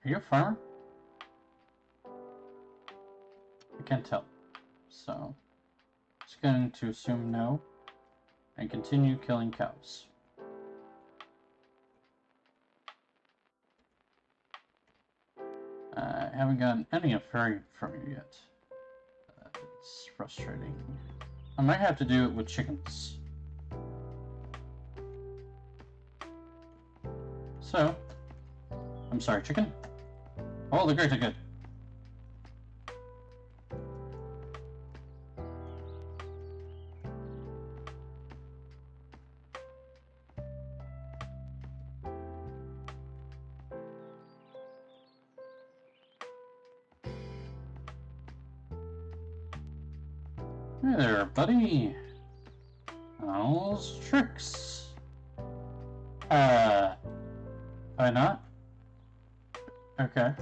Are you a farmer? I can't tell. So, just going to assume no and continue killing cows. I haven't gotten any Inferium from you yet. It's frustrating. I might have to do it with chickens. So, I'm sorry, chicken. Oh, the great are good. Hey there, buddy. Those tricks. Why not? Okay.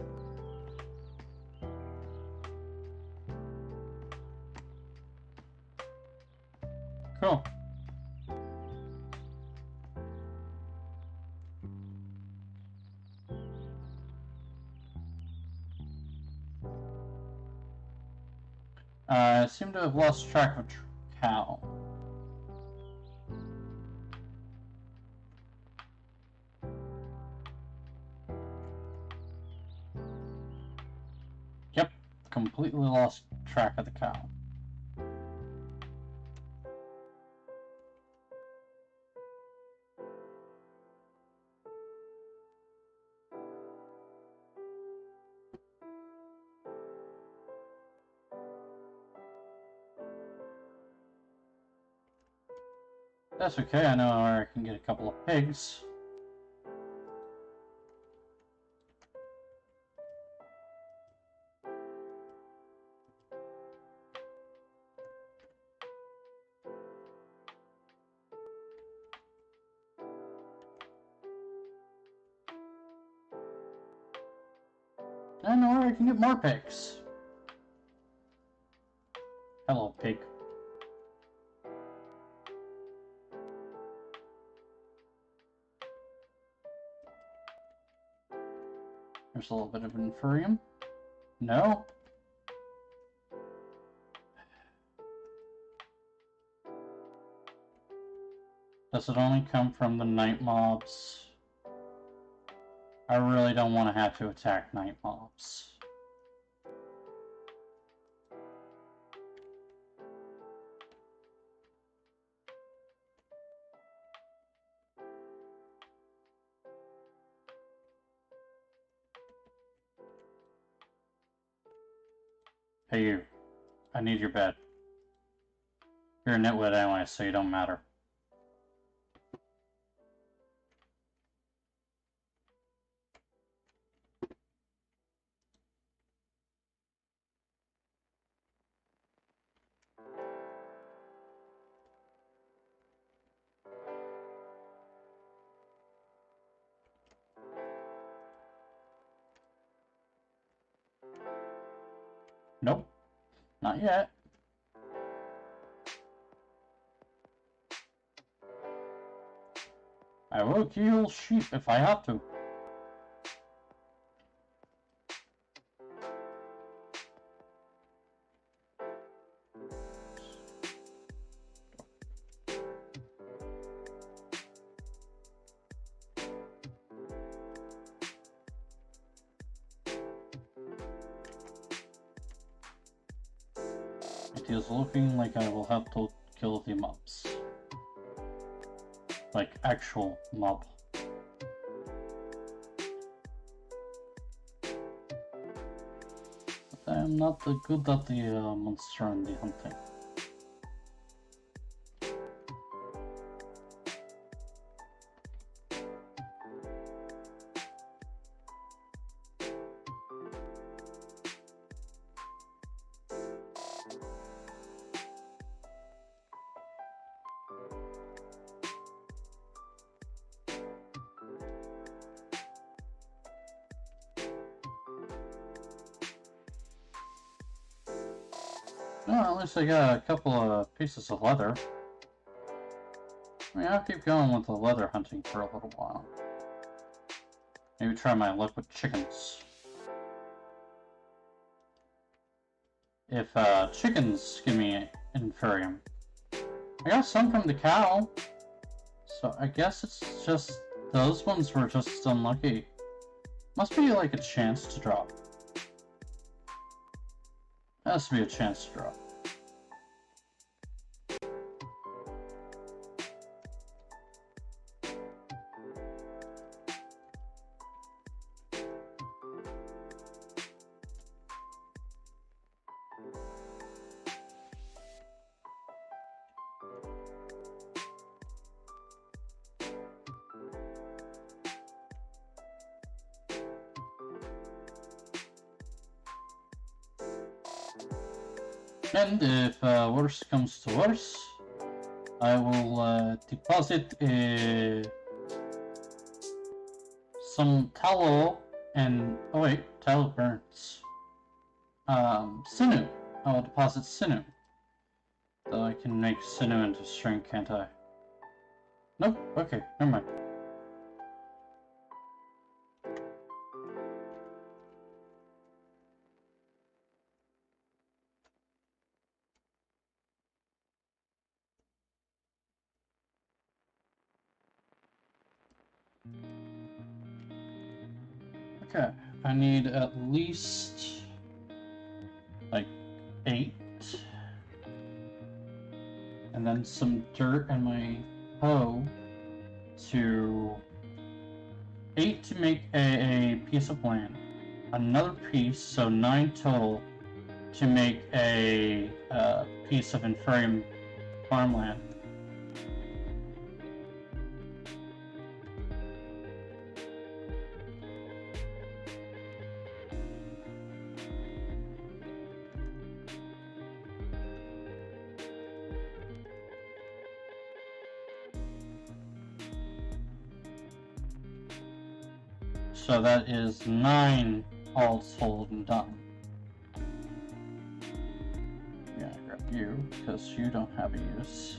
Cool. I seem to have lost track of a cow. Yep, completely lost track of the cow. That's okay, I know where I can get a couple of pigs. I know where I can get more pigs. Hello, pig. There's a little bit of inferium. No? Does it only come from the night mobs? I really don't want to have to attack night mobs. Hey you, I need your bed. You're a nitwit anyway, so you don't matter. Nope, not yet. I will kill sheep if I have to. It is looking like I will have to kill the mobs. Like actual mob. But I am not good at the monster and the hunting. Well, at least I got a couple of pieces of leather. I mean, I'll keep going with the leather hunting for a little while. Maybe try my luck with chickens. If chickens give me inferium. I got some from the cow. So I guess it's just those ones were just unlucky. Must be like a chance to drop. Has to be a chance to drop. And if worse comes to worse, I will deposit some tallow and oh wait, tallow burns. Sinew. I will deposit sinew. Though I can make sinew into string, can't I? Nope. Okay, never mind. Okay, I need at least like 8, and then some dirt in my hoe to 8 to make a piece of land, another piece, so 9 total to make a piece of inferium farmland. So that is 9 all told and done. Yeah, grab you, because you don't have a use.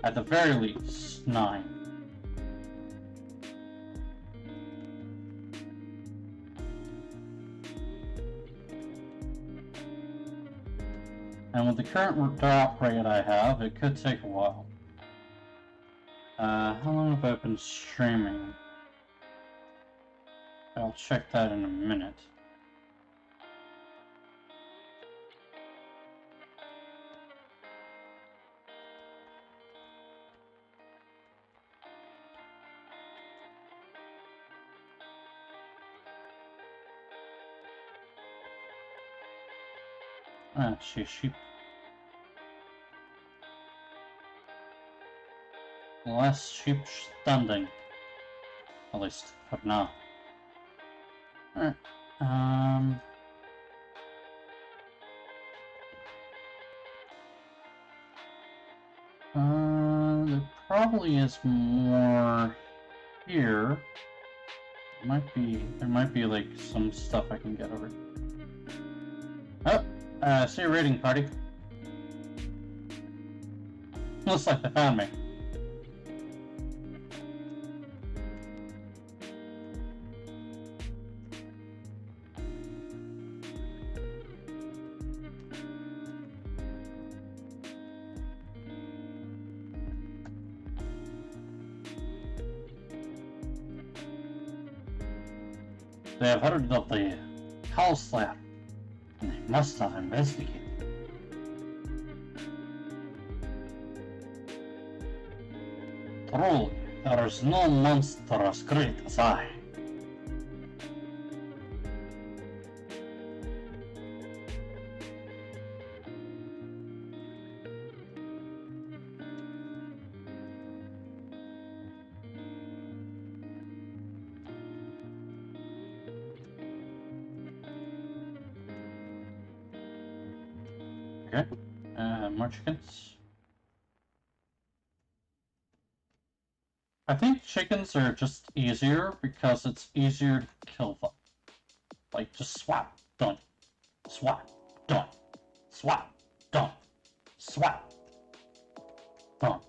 At the very least, 9. And with the current drop rate I have, it could take a while. How long have I been streaming? I'll check that in a minute. Ah, sheep. Last sheep standing. At least for now. Alright. There probably is more here. There might be like some stuff I can get over. Oh, see a raiding party. Looks like they found me. They have heard of the Cowl Slayer, and they must have investigated. Truly, there is no monster as great as I. Okay, more chickens. I think chickens are just easier because it's easier to kill them. Like, just swap, done. Swap, done. Swap, done. Swap, done.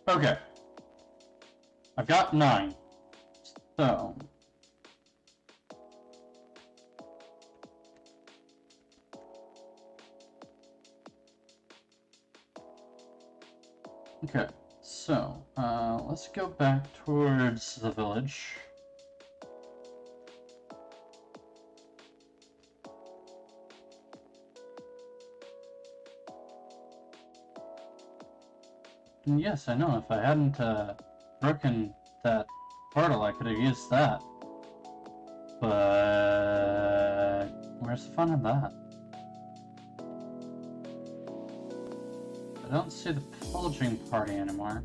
Okay. I've got 9. So... Okay, so, let's go back towards the village. And yes, I know, if I hadn't, broken that portal, I could have used that. But... where's the fun in that? I don't see the pillaging party anymore.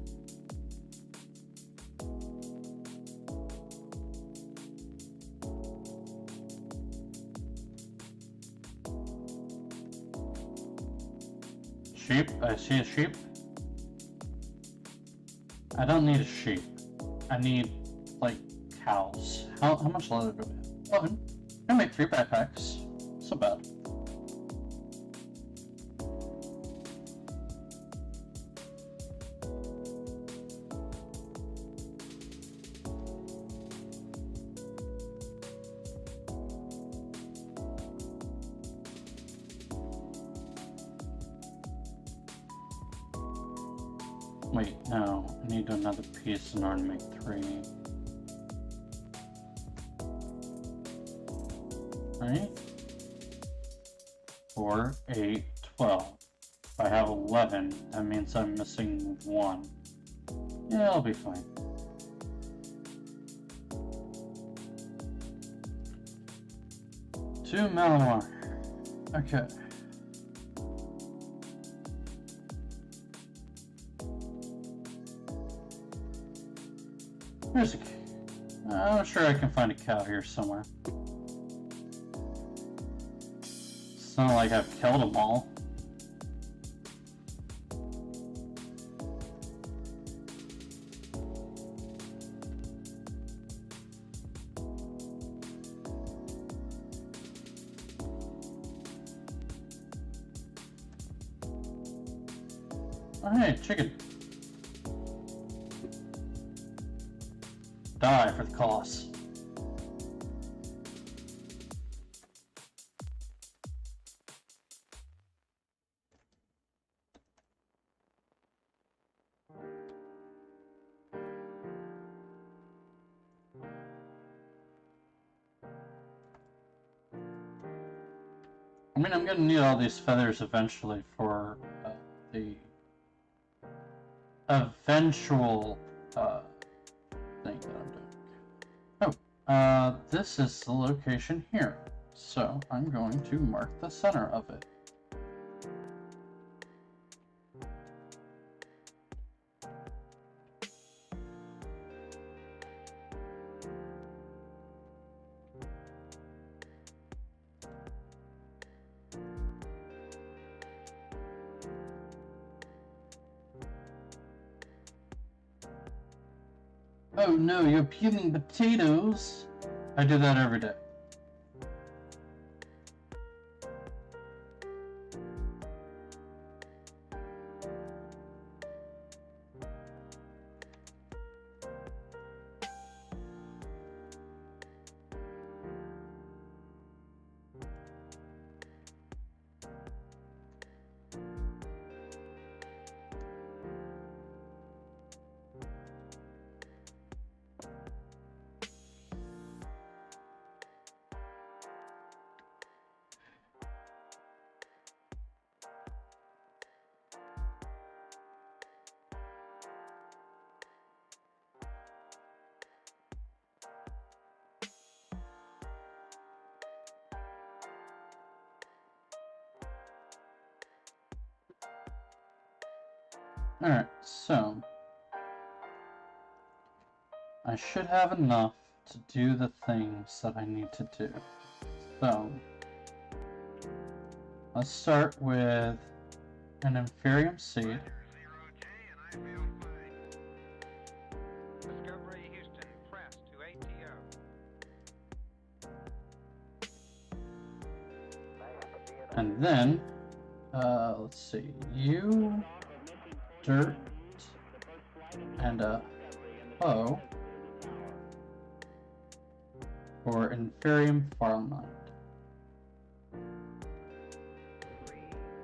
Sheep? I see a sheep. I don't need a sheep. I need, like, cows. How much leather do we have? 11. I make 3 backpacks. So bad. Wait, no. I need another piece in order to make 3. 3, 4, 8, 12. If I have 11, that means I'm missing 1. Yeah, I'll be fine. Two Malamar. Okay. There's a. I'm sure I can find a cow here somewhere. It's not like I've killed them all. Oh, hey, chicken. Die for the cause. I mean, I'm gonna need all these feathers eventually for the eventual thing that I'm doing. Oh, this is the location here. So I'm going to mark the center of it. Oh no, you're peeling potatoes! I do that every day. Alright, so I should have enough to do the things that I need to do. So let's start with an Inferium seed. Discovery Houston, press to ATO. And then, let's see, you, dirt, and a hoe for Inferium Farmland.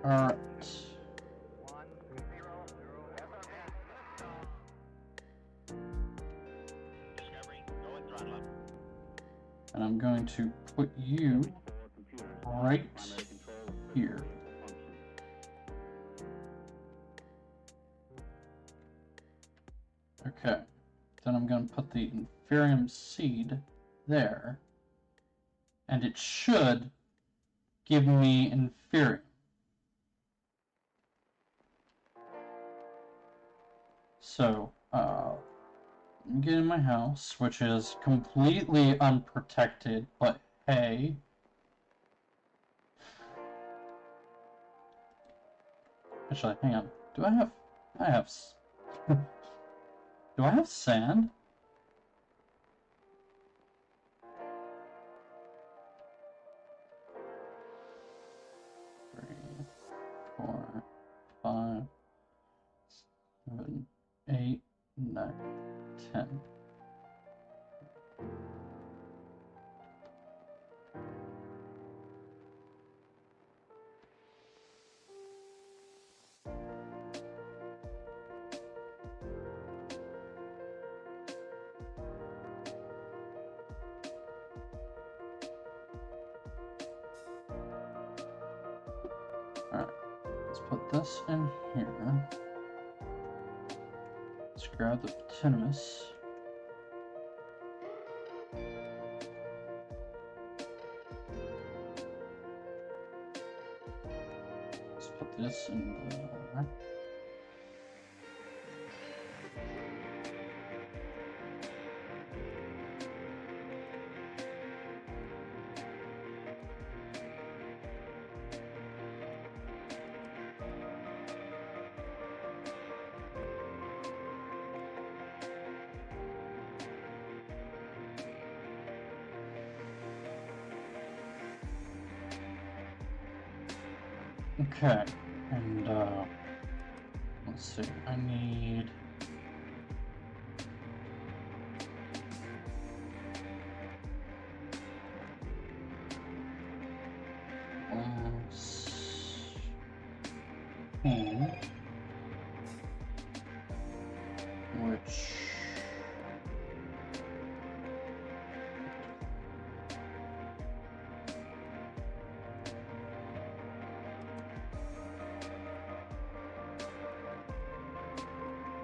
Alright. And I'm going to put you right here. Okay, then I'm going to put the Inferium seed there, and it should give me Inferium. So, I'm getting my house, which is completely unprotected, but hey. Actually, hang on. Do I have do I have sand? 3, 4, 5, 7, 8, 9, 10. Alright, let's put this in here. Let's grab the Patimus. Let's put this in there. Okay, and let's see, I need... which...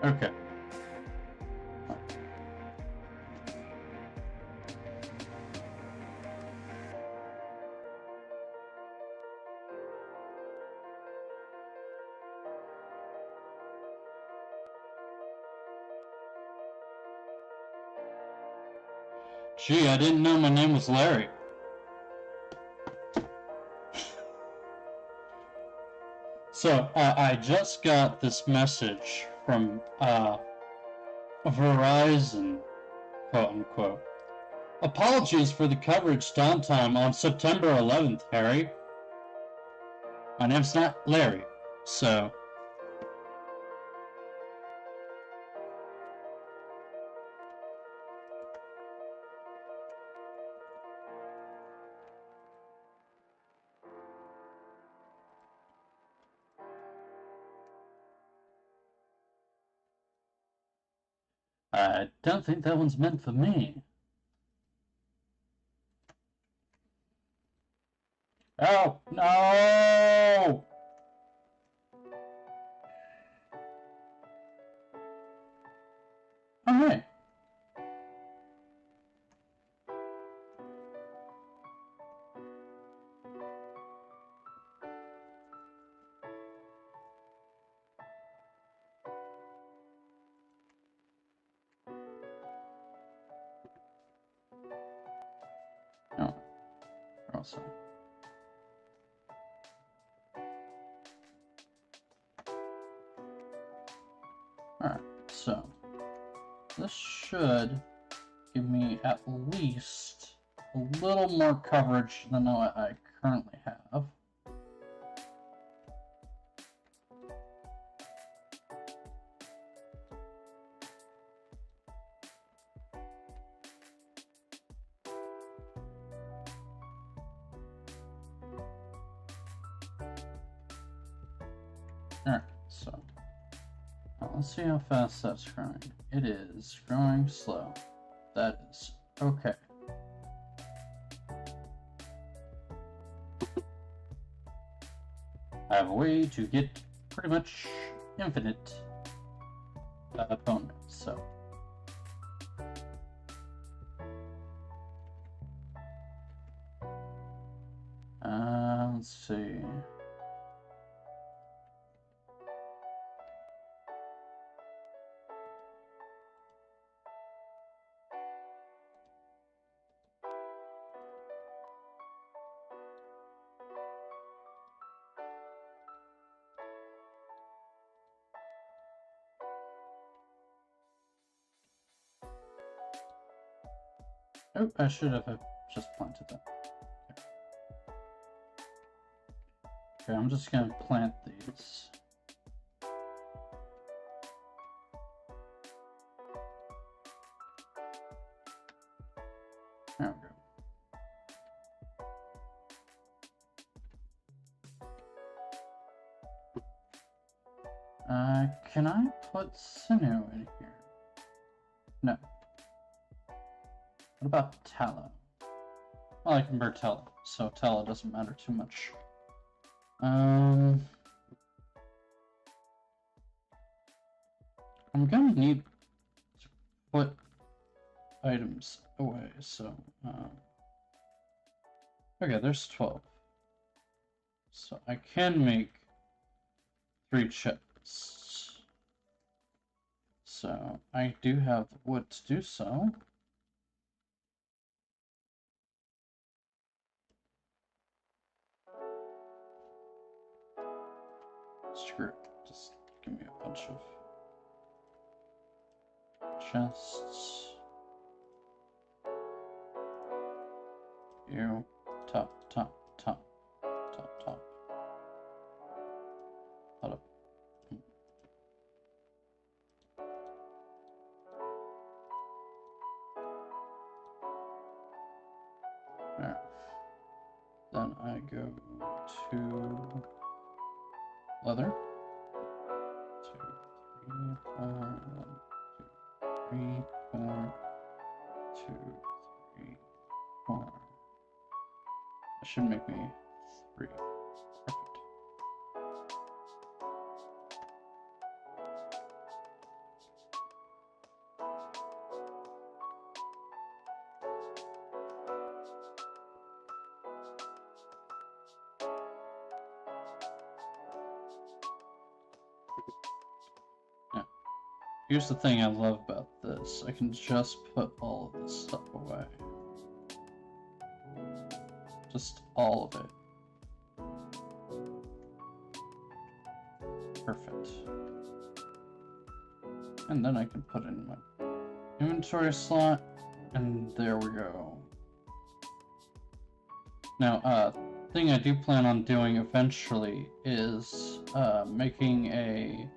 Okay. Gee, I didn't know my name was Larry. So, I just got this message from, Verizon, quote unquote. Apologies for the coverage downtime on September 11th, Harry. My name's not Larry, so... I don't think that one's meant for me. Oh, no! Oh, hey. Oh, awesome. Alright, so this should give me at least a little more coverage than what I currently have. Alright, so let's see how fast that's growing. It is growing slow. That is okay. I have a way to get pretty much infinite opponents, so. Let's see. Oh, I should have just planted that. Okay, I'm just gonna plant these. There we go. Can I put sinew in here? No. What about tallow? Well, I can burn tallow, so tallow doesn't matter too much. I'm gonna need to put items away, so okay, there's 12. So I can make 3 chests. So I do have the wood to do so. Screw it. Just give me a bunch of chests. You top. then I go to leather. 2, 3, 4, 1, 2, 3, 4, 2, 3, 4. That should make me 3. Perfect. Yeah. Here's the thing I love about this. I can just put all of this stuff away. Just all of it. Perfect. And then I can put in my inventory slot, and there we go. Now, thing I do plan on doing eventually is making a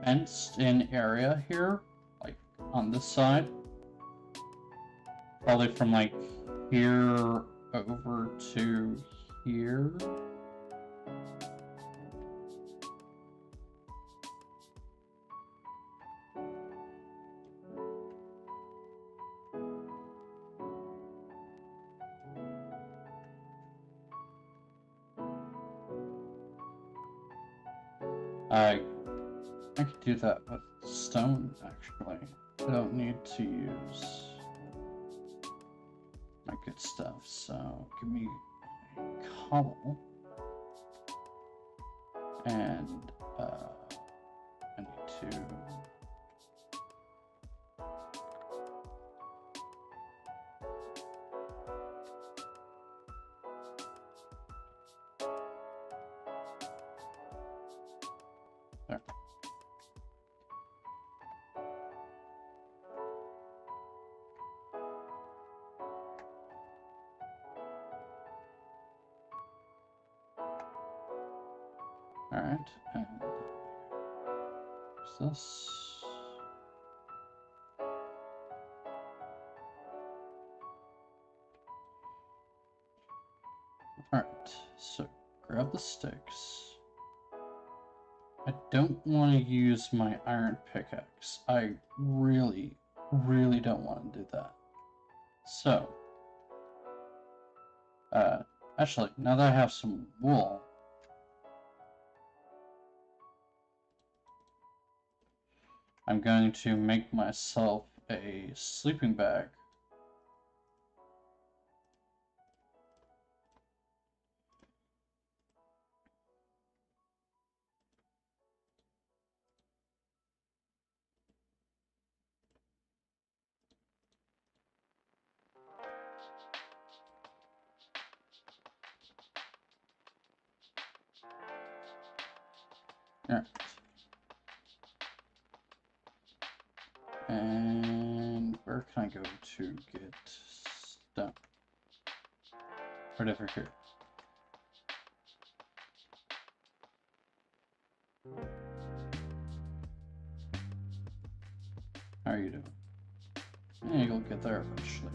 fenced-in area here, like on this side. Probably from like here over to here. I could do that with stone, actually. I don't need to use my good stuff, so give me cobble. And, I need to... There. Alright, and what's this? Alright, so grab the sticks. I don't want to use my iron pickaxe. I really, really don't want to do that. So, actually, now that I have some wool, I'm going to make myself a sleeping bag. Alright. And where can I go to get stone? Right over here. How are you doing? Yeah, you'll get there eventually.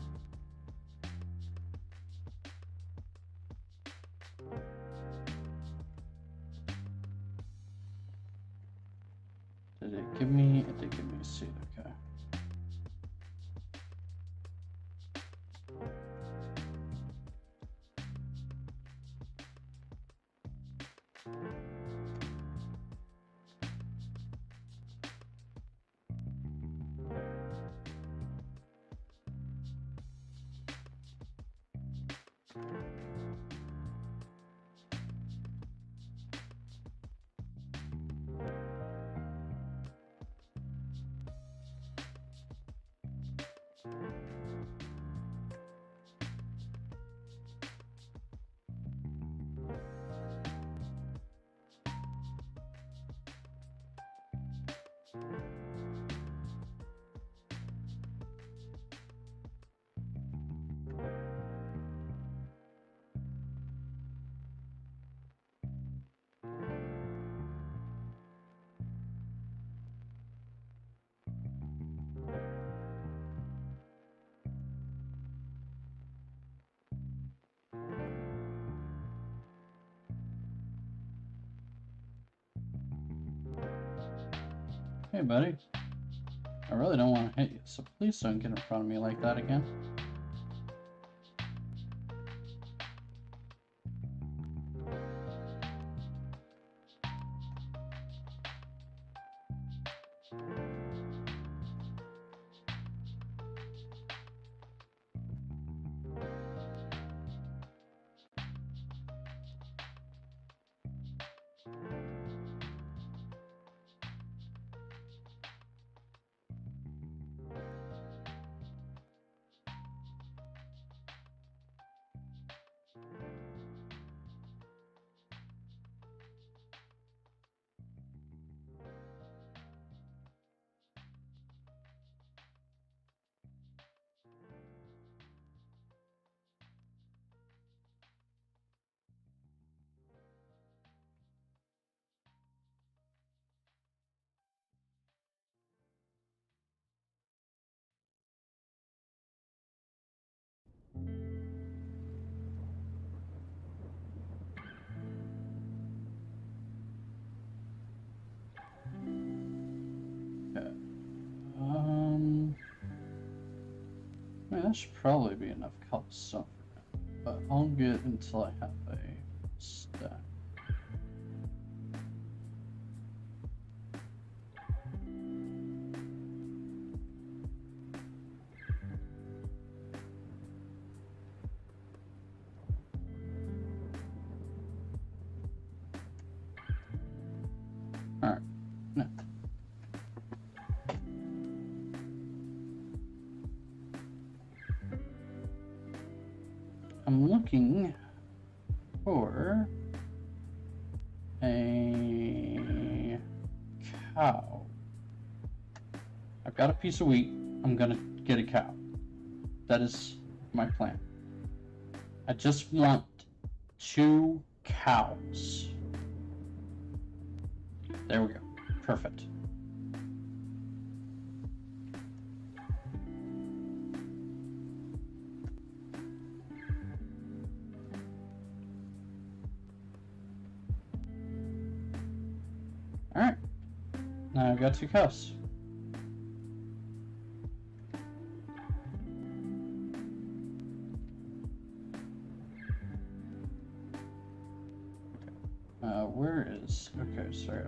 Did it give me? It did give me a seed, okay. Hey, buddy. I really don't want to hit you, so please don't get in front of me like that again. That should probably be enough cobblestone for now, but I'll get until I have a stack. Alright, now. I'm looking for a cow. I've got a piece of wheat. I'm gonna get a cow. That is my plan. I just want 2 cows. There we go. Perfect. Alright. Now I've got 2 cows. Where is... Okay, sorry.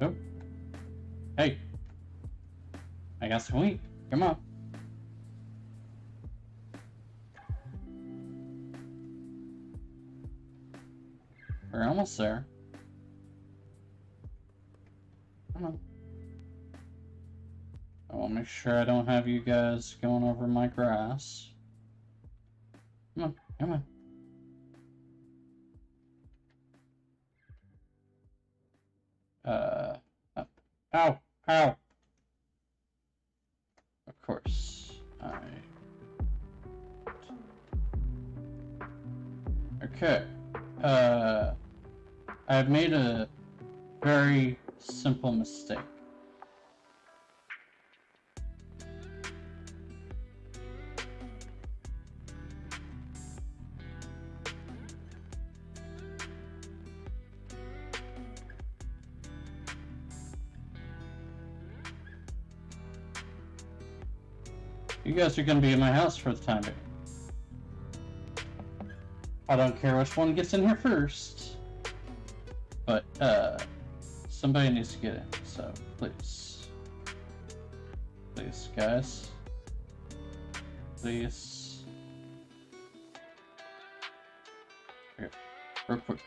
Oh. Hey. I got some wheat. Come on. We're almost there. Come on. I want to make sure I don't have you guys going over my grass. Come on. Come on. Up. Ow! Ow! Of course, Okay. I've made a very simple mistake. You guys are going to be in my house for the time being. I don't care which one gets in here first. But, somebody needs to get in, so please. Please, guys. Please. Okay, real quick.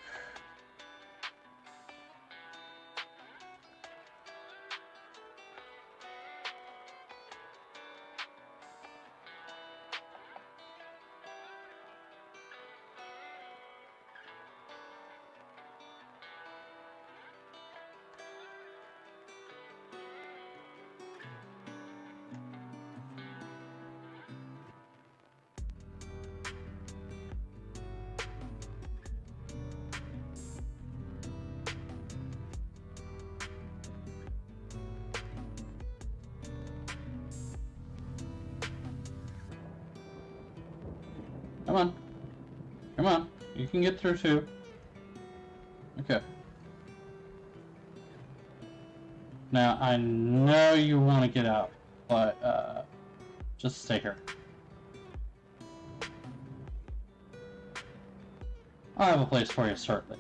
Come on, you can get through too. Okay. Now, I know you want to get out, but, just stay here. I'll have a place for you shortly.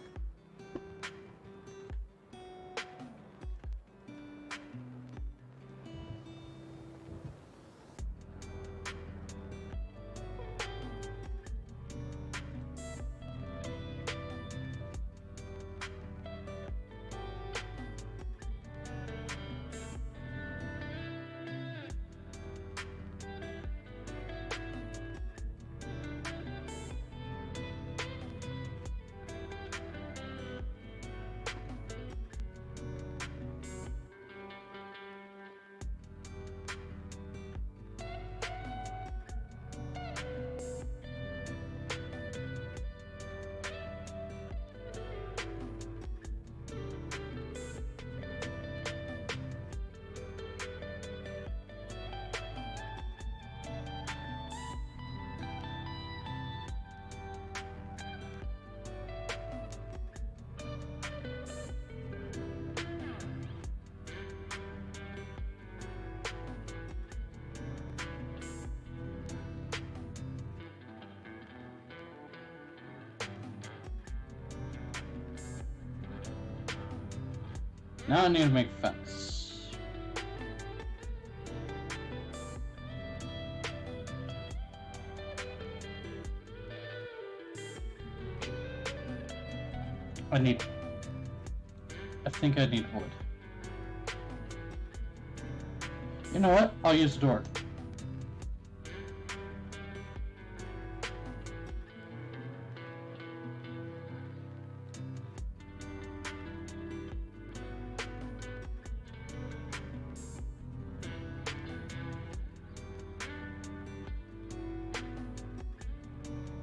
Now I need to make a fence. I think I need wood. You know what? I'll use the door.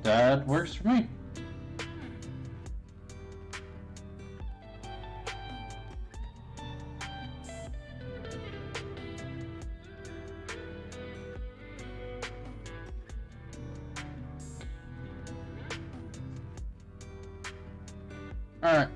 That works for me. All right.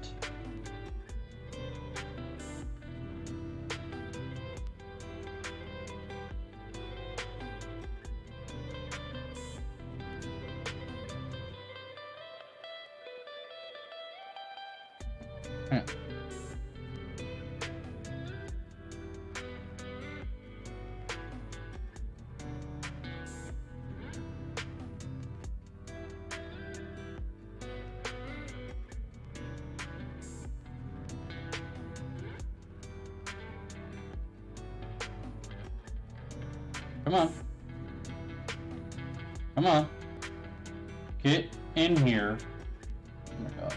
Come on. Come on. Get in here. Oh my god.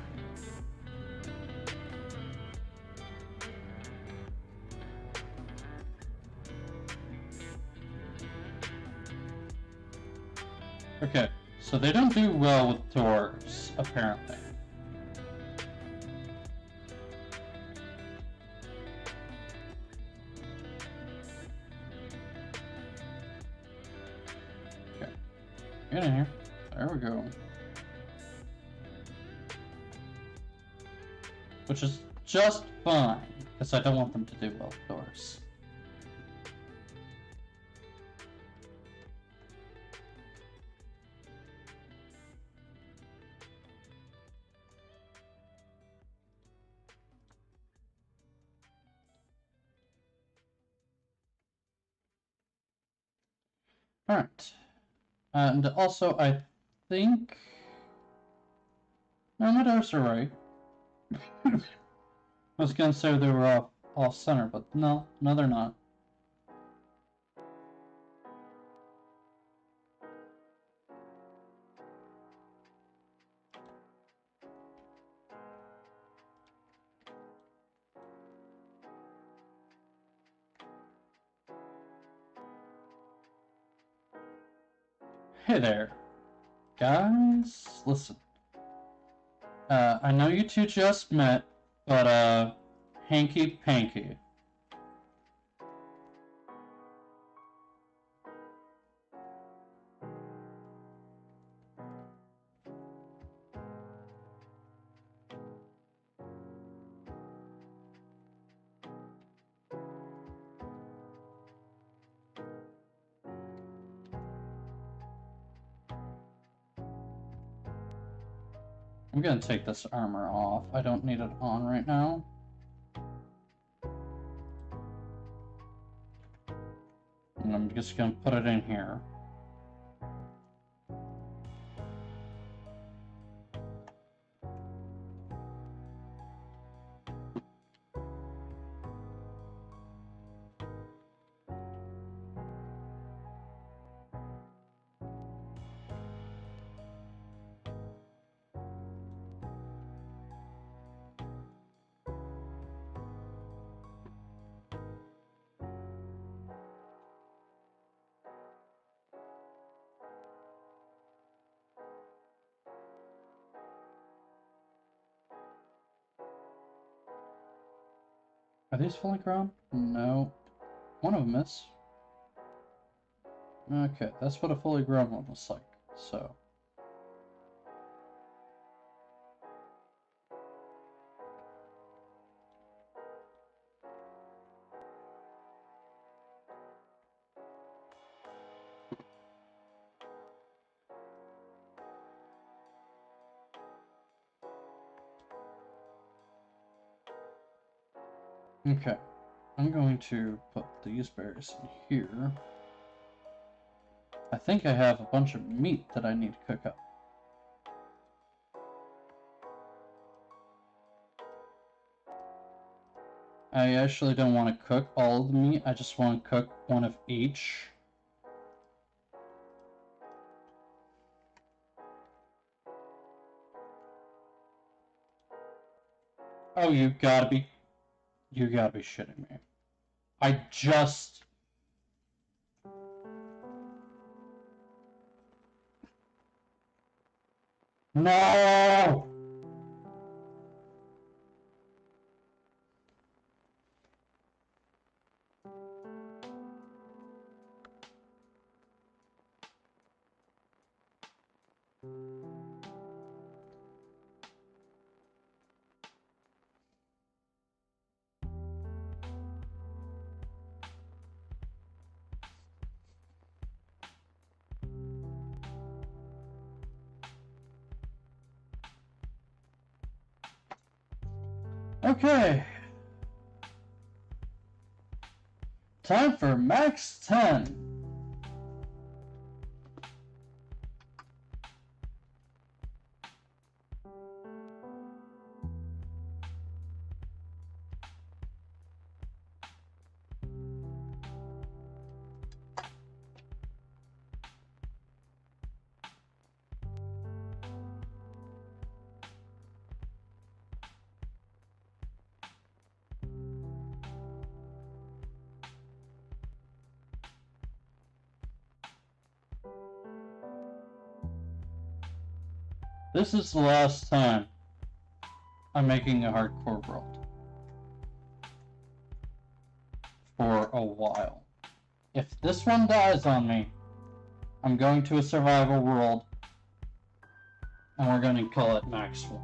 Okay, so they don't do well with doors, apparently. Okay, get in here. There we go. Which is just fine, because I don't want them to do well with doors. Alright. And also, I think... No, my doors are right. I was gonna say they were off center, but no, they're not. Hey there, guys. Listen. I know you two just met, but hanky panky. I'm gonna take this armor off. I don't need it on right now. And I'm just gonna put it in here. Are these fully grown? No. One of them is. Okay, that's what a fully grown one looks like. So. Okay, I'm going to put these berries in here. I think I have a bunch of meat that I need to cook up. I actually don't want to cook all of the meat, I just want to cook one of each. Oh, you gotta be shitting me. I just... No! Okay. Time for max 10. This is the last time I'm making a hardcore world. For a while. If this one dies on me, I'm going to a survival world, and we're going to call it Max 1.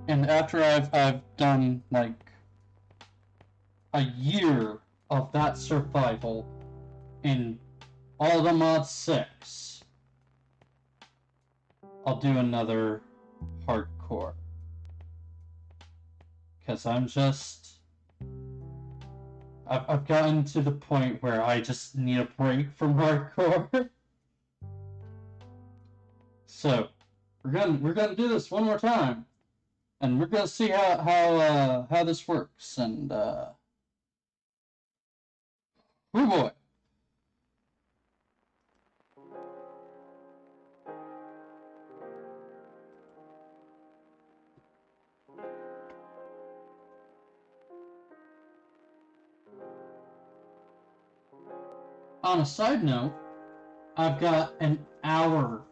And after I've done like a year of that survival in all the mod 6, I'll do another hardcore. Because I'm just... I've gotten to the point where I just need a break from hardcore. So, we're gonna do this one more time. And we're gonna see how this works, and oh boy. On a side note, I've got an hour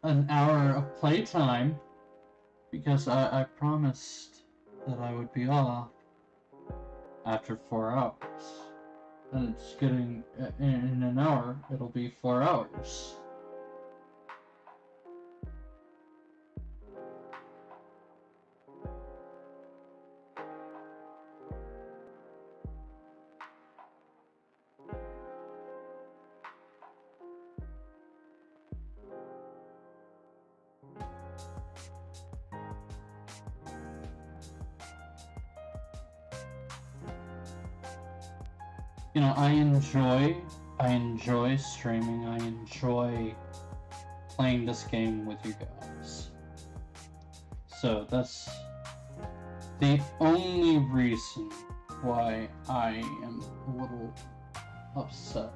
of playtime. Because I promised that I would be off after 4 hours. And it's getting, in an hour, it'll be 4 hours. you know, I enjoy streaming, I enjoy playing this game with you guys. So that's the only reason why I am a little upset.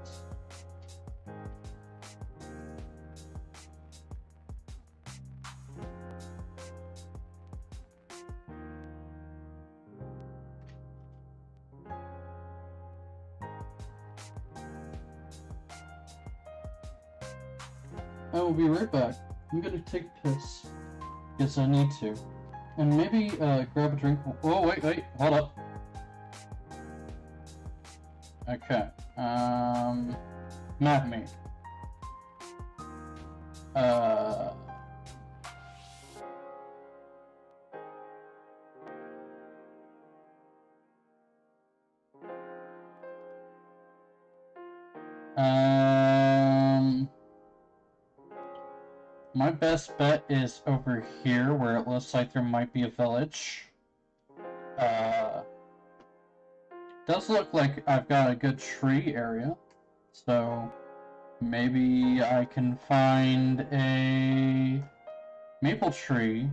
I will be right back. I'm gonna take a piss. Yes, I need to. And maybe grab a drink. Oh, wait, hold up. Okay. Map me. My best bet is over here, where it looks like there might be a village. Does look like I've got a good tree area, so maybe I can find a maple tree.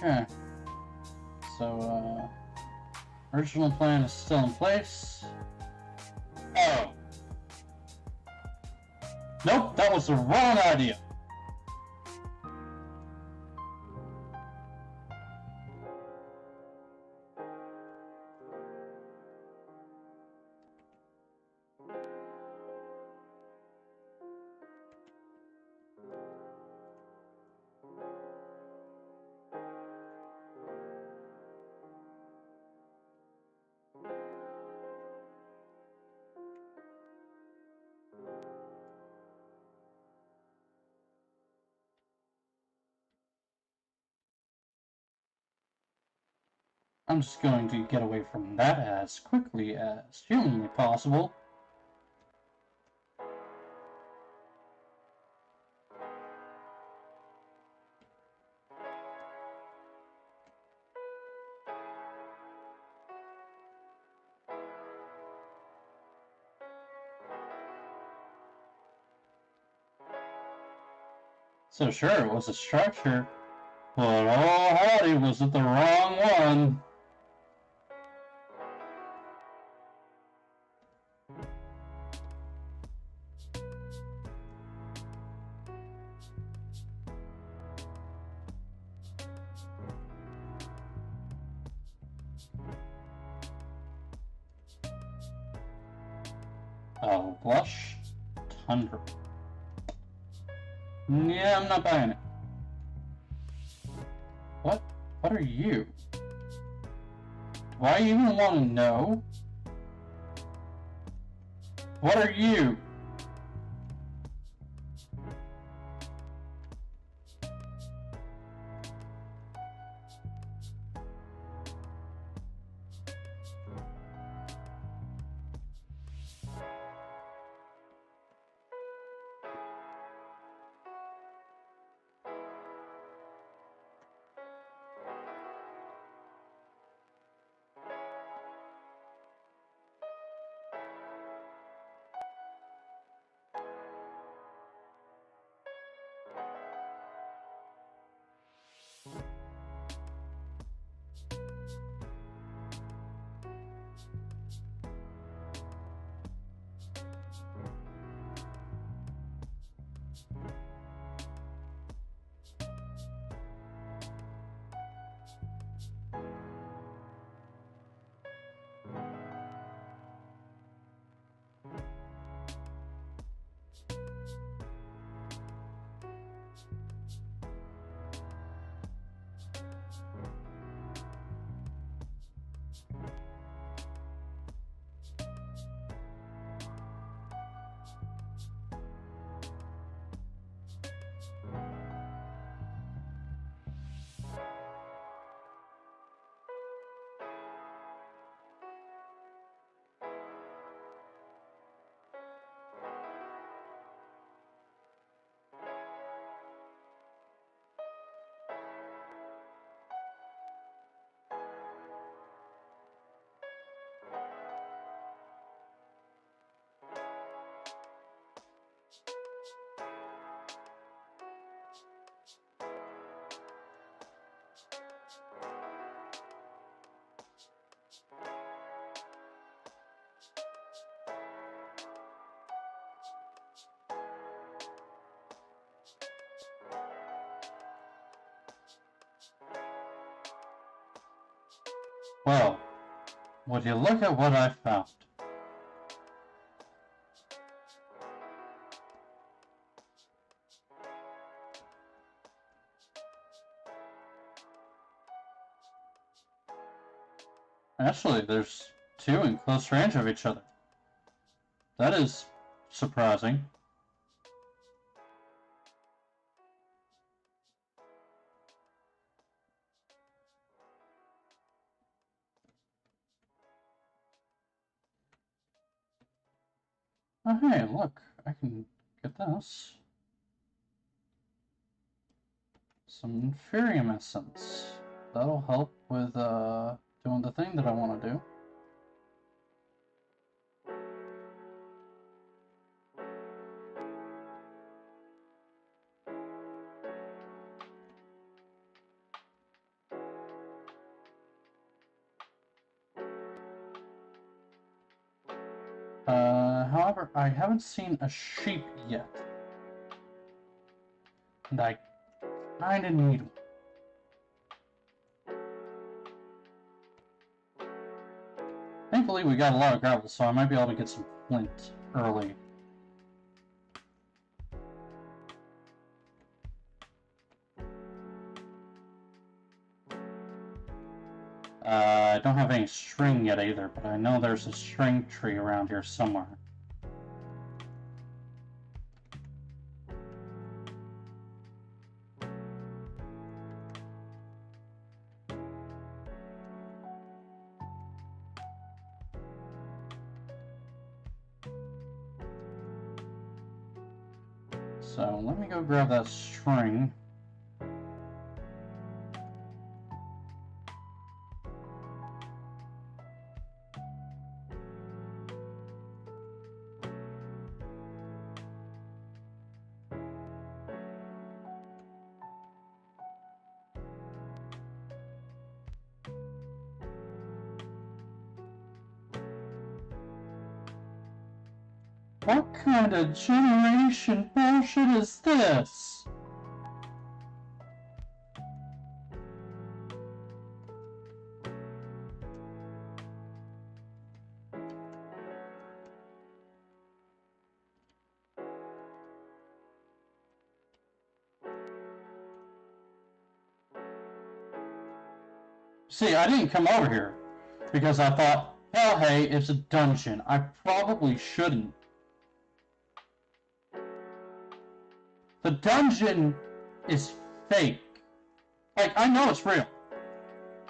Okay. So, original plan is still in place. Oh! Nope, that was the wrong idea! I'm just going to get away from that as quickly as humanly possible. So sure, it was a structure, but oh howdy, was it the wrong one? Oh, Blush Tundra. Yeah, I'm not buying it. What are you? Do I even want to know? What are you? Well, would you look at what I found? Actually, there's two in close range of each other. That is surprising. Oh, hey, look, I can get this. Some Inferium Essence. That'll help with, doing the thing that I want to do. However, I haven't seen a sheep yet. And I kinda need one. Thankfully, we got a lot of gravel, so I might be able to get some flint early. I don't have any string yet either, but I know there's a string tree around here somewhere. So let me go grab that string. What kind of generation bullshit is this? See, I didn't come over here because I thought, hell hey, it's a dungeon. I probably shouldn't. The dungeon is fake. Like, I know it's real.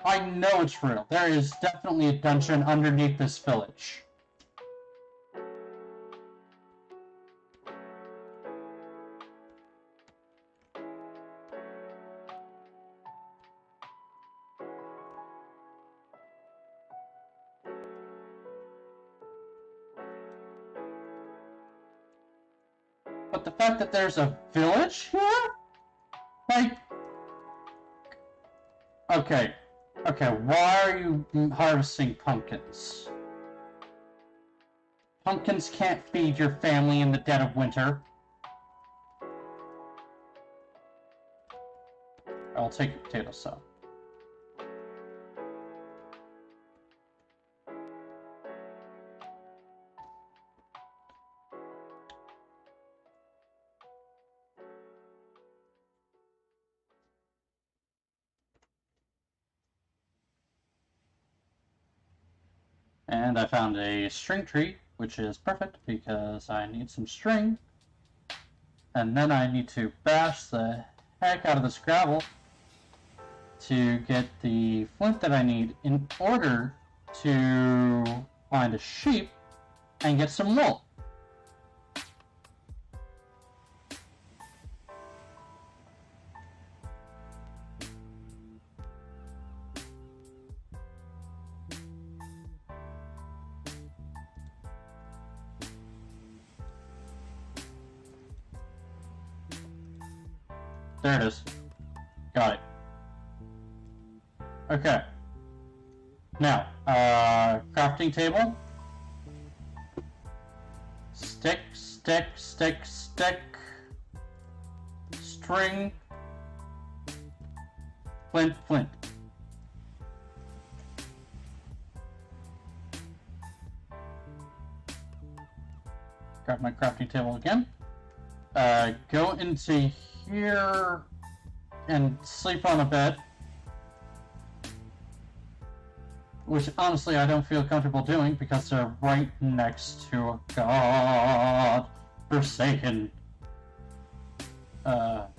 I know it's real. There is definitely a dungeon underneath this village. But the fact that there's a village here? Like... Okay, why are you harvesting pumpkins? Pumpkins can't feed your family in the dead of winter. I'll take a potato salad. And I found a string tree, which is perfect because I need some string. And then I need to bash the heck out of this gravel to get the flint that I need in order to find a sheep and get some wool. There it is. Got it. Okay. Now, crafting table. Stick. String. Flint. grab my crafting table again. Go into here and sleep on a bed. Which, honestly, I don't feel comfortable doing because they're right next to a god forsaken. No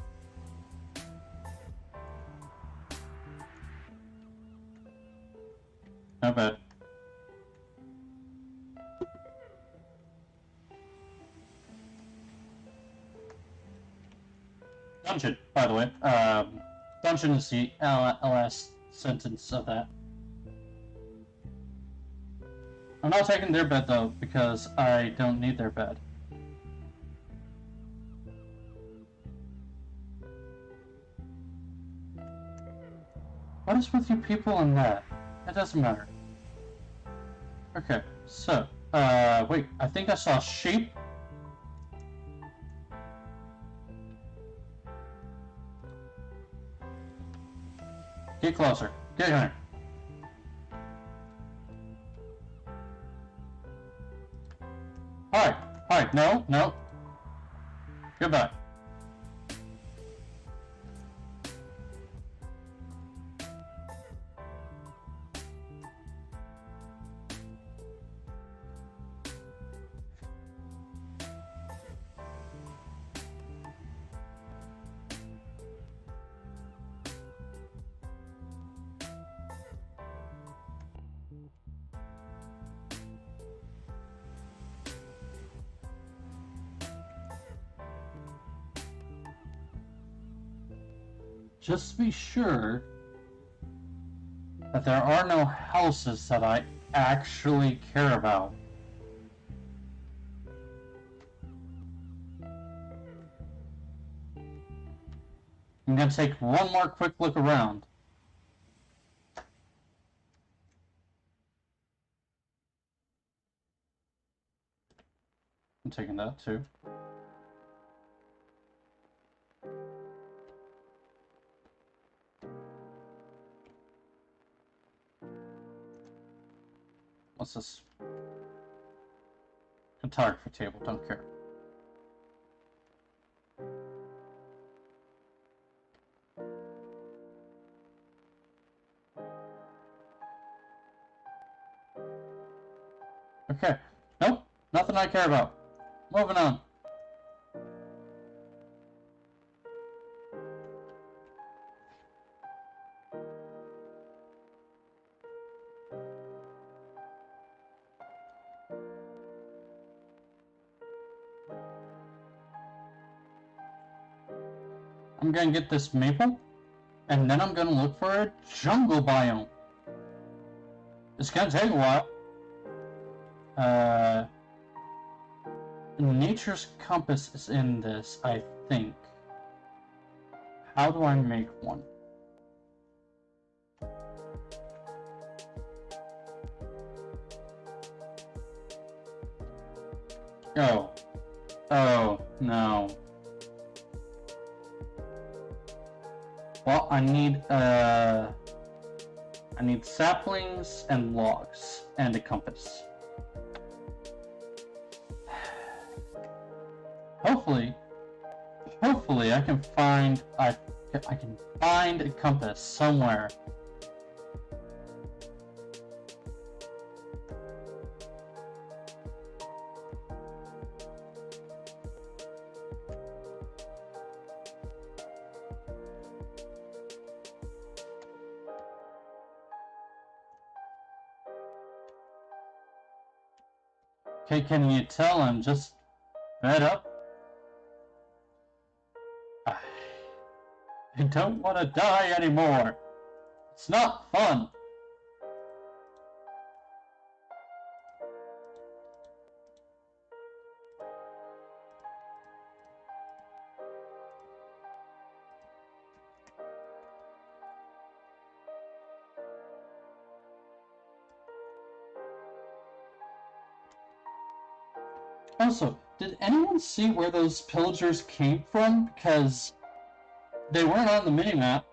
bed. Dungeon, by the way. Dungeon is the last sentence of that. I'm not taking their bed though, because I don't need their bed. What is with you people in that? It doesn't matter. Okay, so, wait, I think I saw sheep. Get closer. Get here. Alright, no. Goodbye. Just be sure that there are no houses that I actually care about. I'm gonna take one more quick look around. I'm taking that too. What's this? Photography table, don't care. Okay. Nope, nothing I care about. Moving on. I'm gonna get this maple, and then I'm gonna look for a jungle biome. It's gonna take a while. Nature's compass is in this, I think. How do I make one? Oh, no. Well, I need saplings and logs and a compass. Hopefully I can find I can find a compass somewhere. Okay, can you tell I'm just fed up? I don't want to die anymore. It's not fun. Also, did anyone see where those pillagers came from? Because they weren't on the minimap.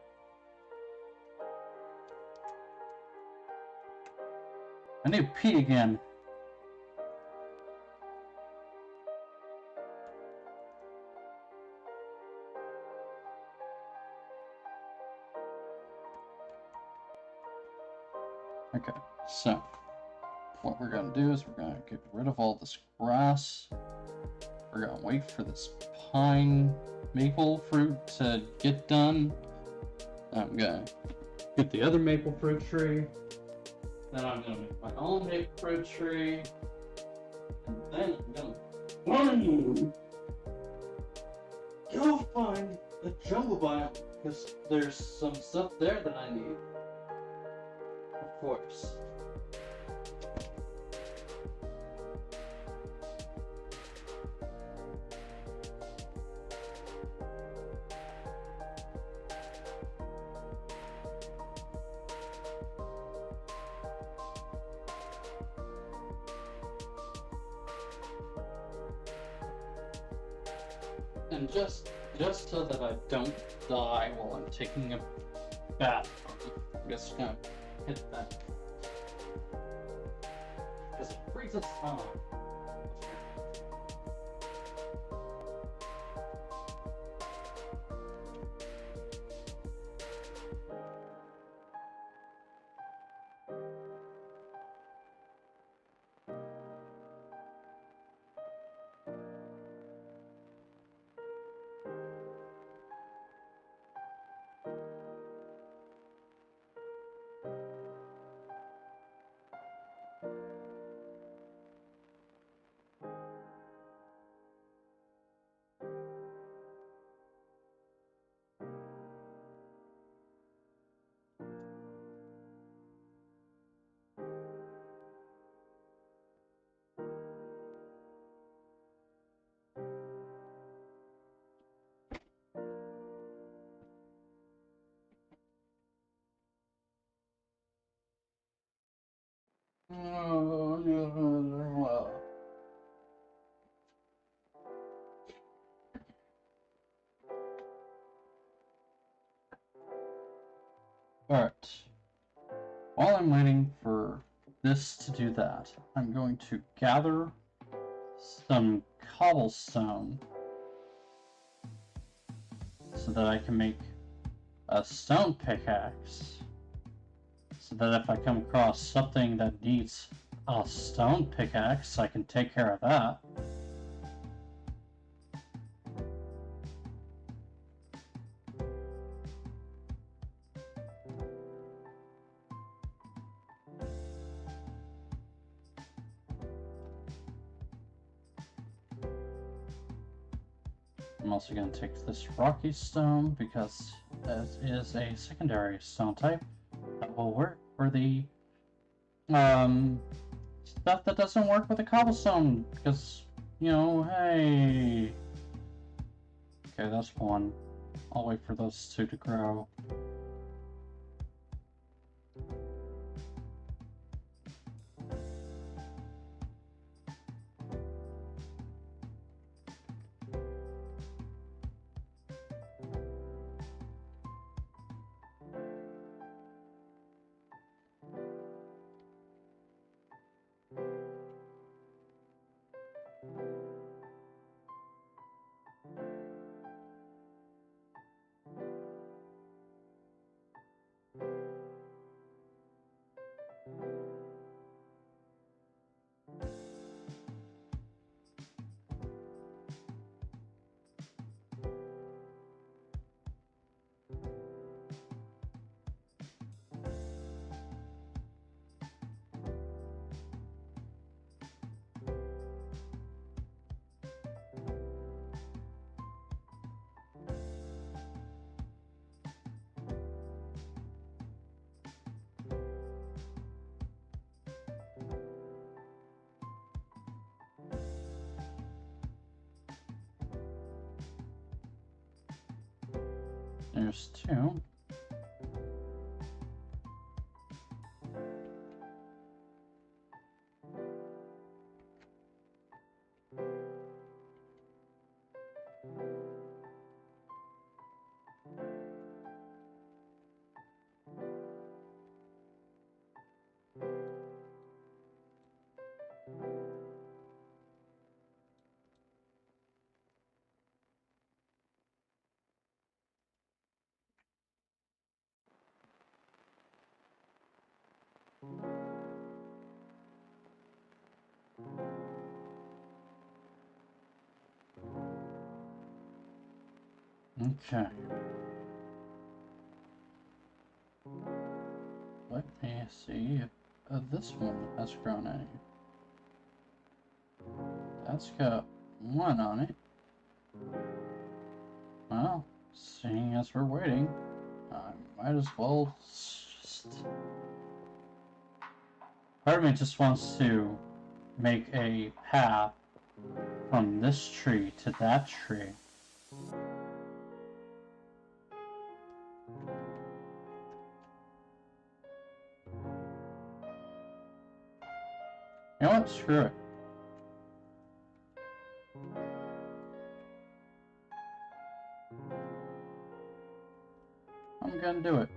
I need to pee again. Okay, so what we're gonna do is we're gonna get rid of all this grass. We're gonna wait for this pine maple fruit to get done. I'm gonna get the other maple fruit tree. Then I'm gonna make my own maple fruit tree. And then I'm gonna go find the jungle biome because there's some stuff there that I need. Of course. And just so that I don't die while I'm taking a bath, I'm just gonna hit that. Because it freezes on. Alright. While I'm waiting for this to do that, I'm going to gather some cobblestone so that I can make a stone pickaxe. So that if I come across something that needs a stone pickaxe, I can take care of that. I'm also going to take this rocky stone because it is a secondary stone type that will work for the stuff that doesn't work with the cobblestone because, you know, hey. Okay, that's one. I'll wait for those two to grow. There's two. Okay. Let me see if this one has grown any. That's got one on it. Well, seeing as we're waiting, I might as well just... Part of me just wants to make a path from this tree to that tree. You know what? Screw it. I'm gonna do it.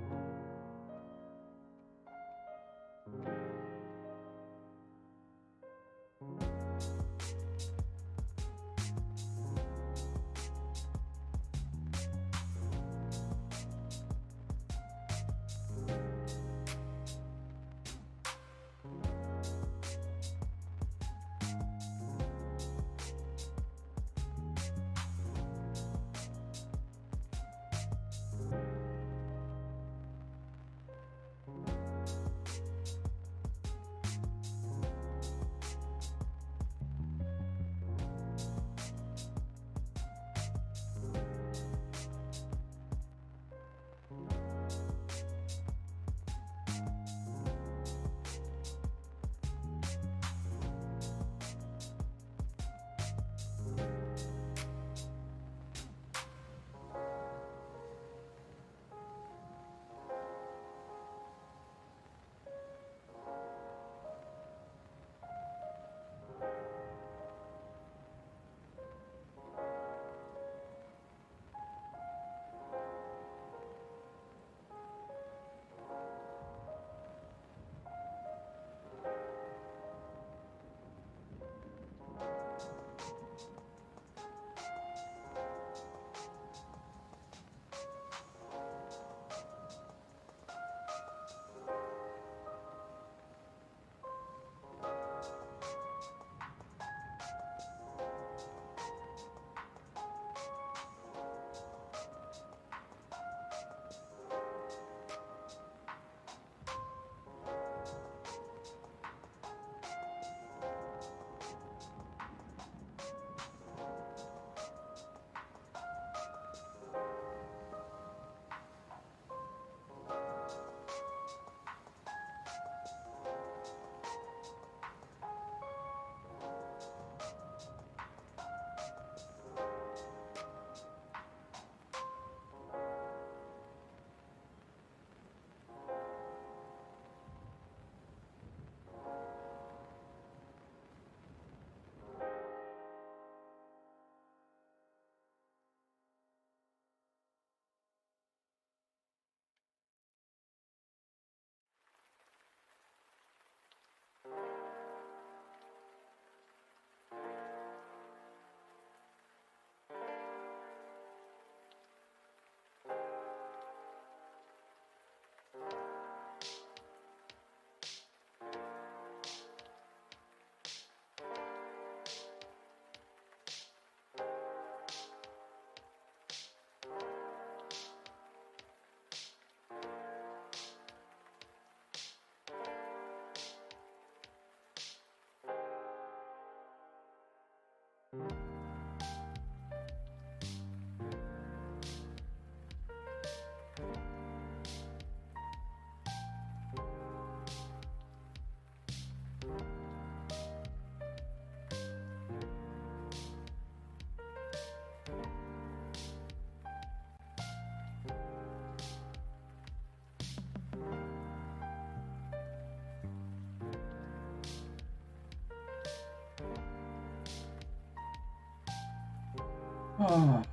Oh.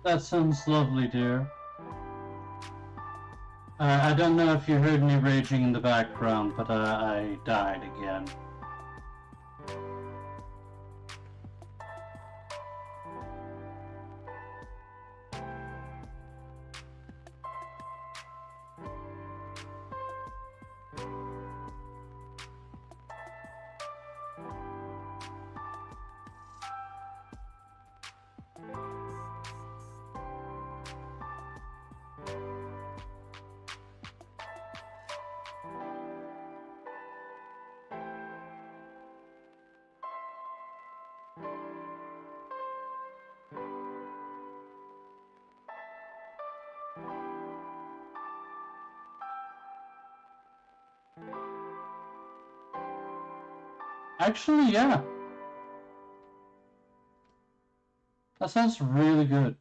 That sounds lovely, dear. I don't know if you heard me raging in the background, but I died again. Actually, yeah. That sounds really good.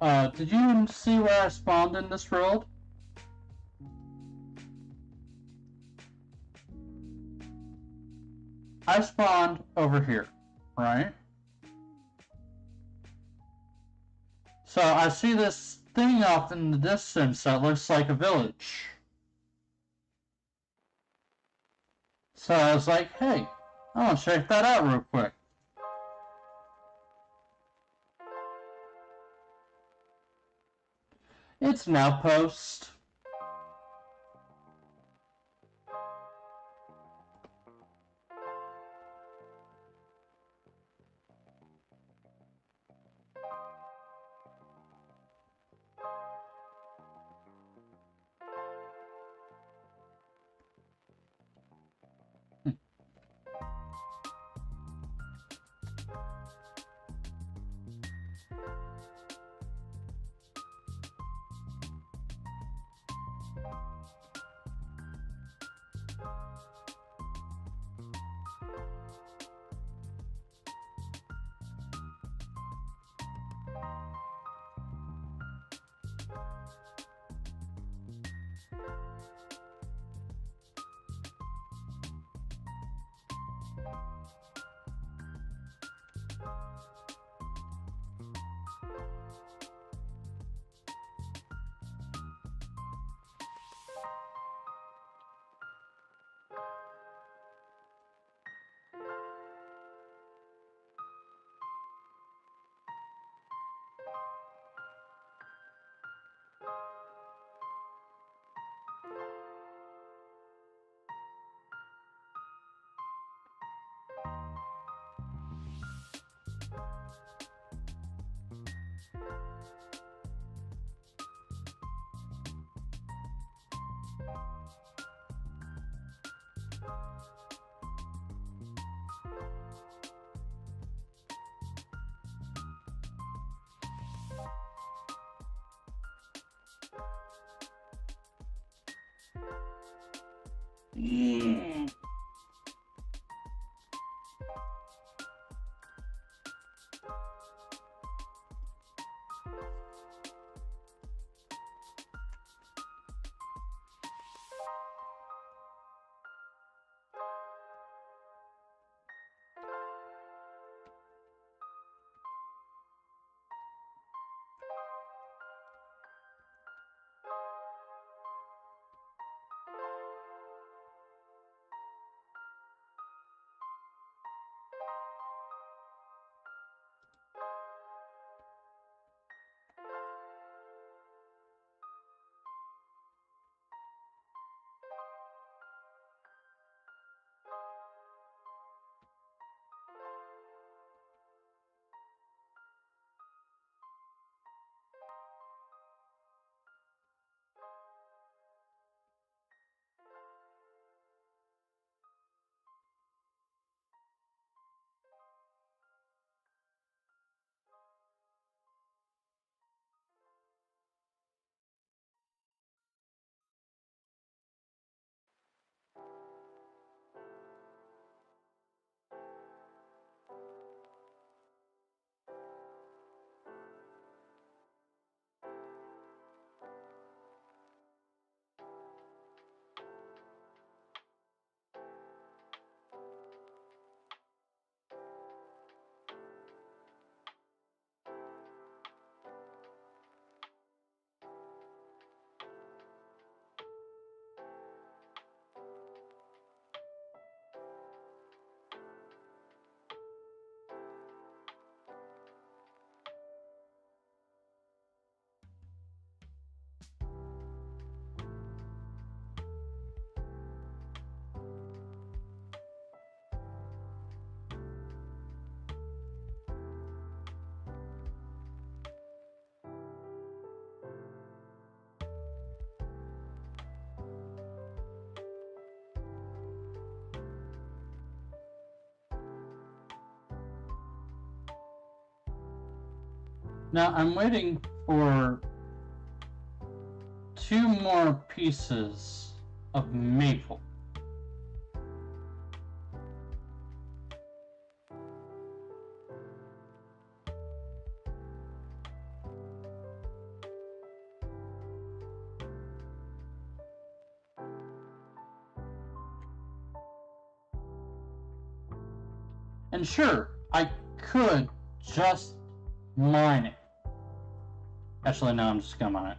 Oh, did you see where I spawned in this world? I spawned over here, right? So I see this thing off in the distance that looks like a village. So I was like, hey, I want to check that out real quick. It's an outpost. Now I'm waiting for 2 more pieces of maple. And sure, I could just mine it. Actually, no, I'm just gonna mine it.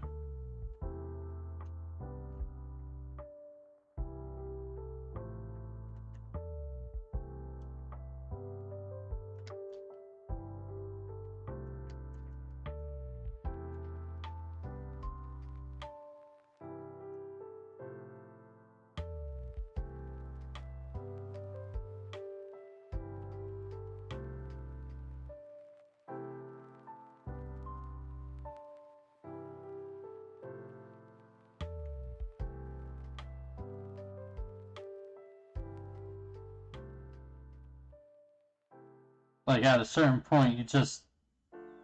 Like, at a certain point,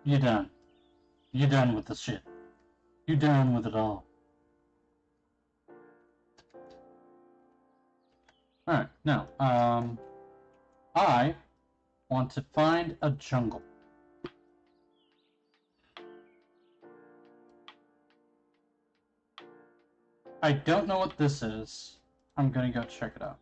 you're done. You're done with the shit. You're done with it all. Alright, now, I want to find a jungle. I don't know what this is. I'm gonna go check it out.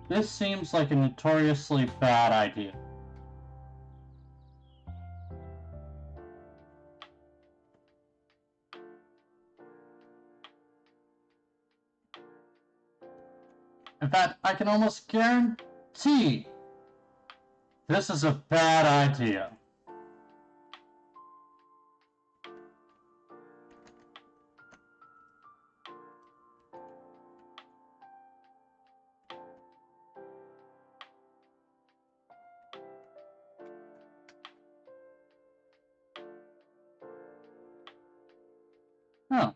This seems like a notoriously bad idea. In fact, I can almost guarantee this is a bad idea. Oh.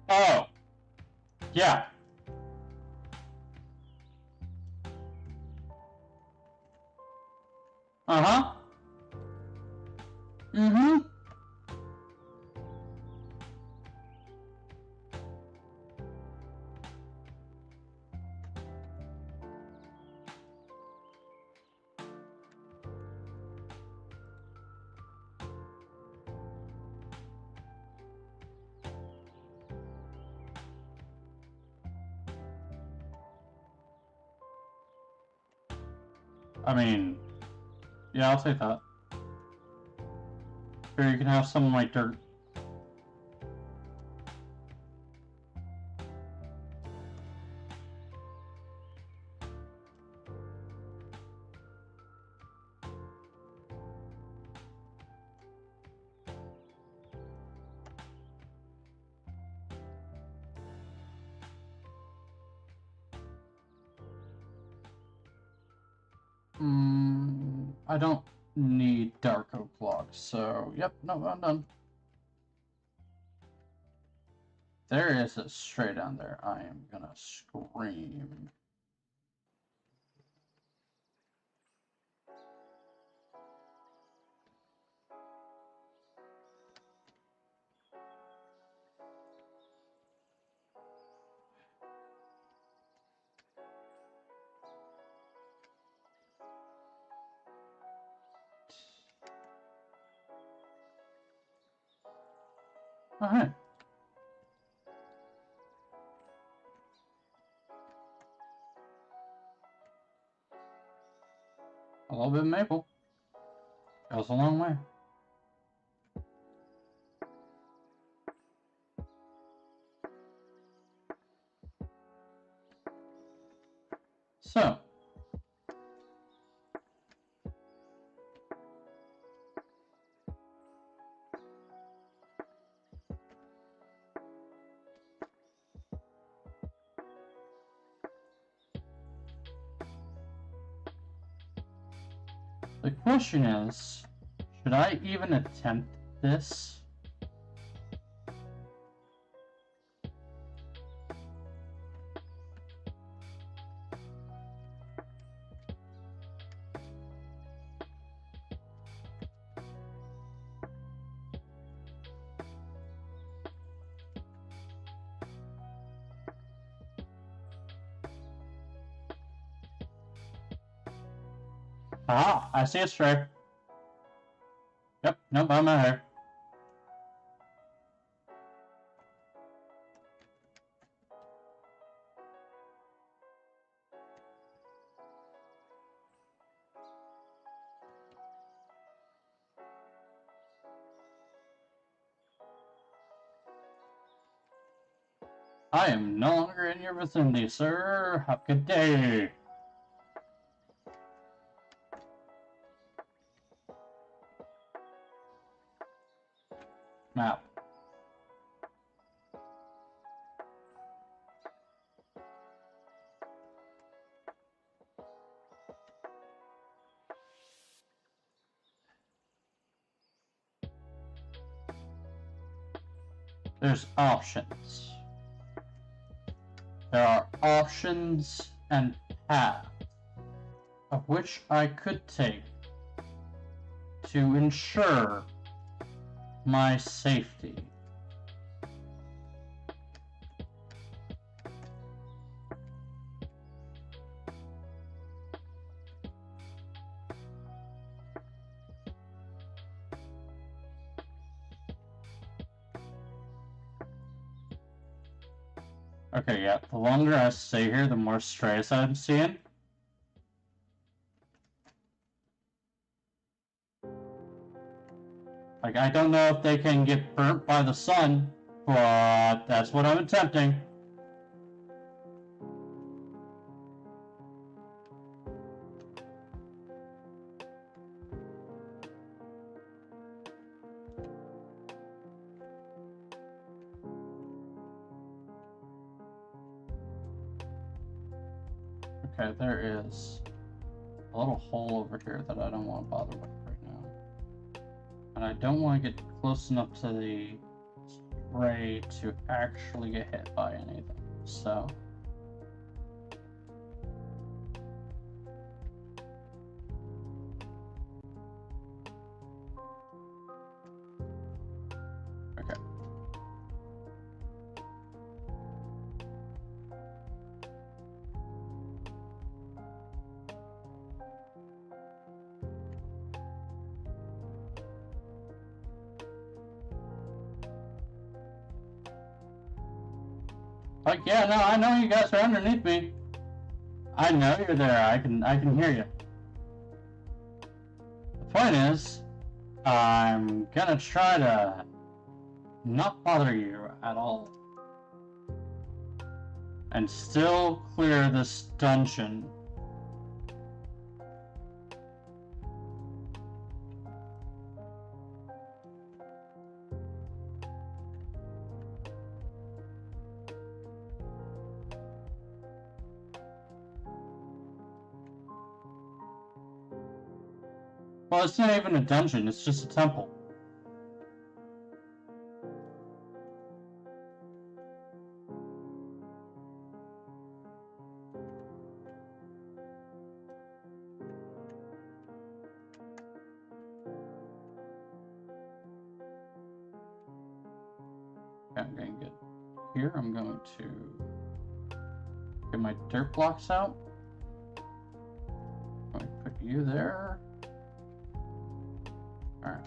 Oh. Yeah. Uh-huh. Mm-hmm. I mean, yeah, I'll take that. Here, you can have some of my dirt. I don't need dark oak logs, so yep, no, I'm done. There is a stray down there. I am gonna scream. Alright. A little bit of maple. Goes a long way. So. The question is, should I even attempt this? Ah, I see a stray. Yep, nope, I'm not here. I am no longer in your vicinity, sir. Have a good day. Map. There's options. There are options and paths of which I could take to ensure my safety. Okay, yeah, the longer I stay here, the more strays I'm seeing. Like, I don't know if they can get burnt by the sun, but that's what I'm attempting. Okay, there is a little hole over here that I don't want to bother with right now. And I don't want to get close enough to the spray to actually get hit by anything. So, okay. Like, yeah, no, I know you guys are underneath me. I know you're there. I can hear you. The point is, I'm gonna try to not bother you at all. And still clear this dungeon. Well, it's not even a dungeon, it's just a temple. Okay, I'm going to get here. I'm going to get my dirt blocks out. I'm going to put you there. Alright.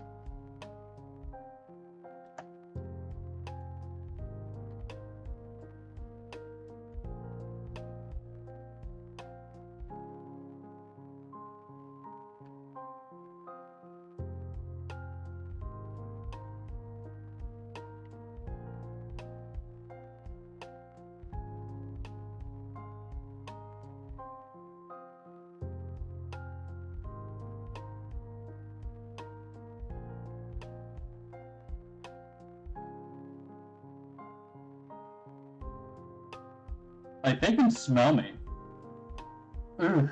Like, they can smell me. Ugh.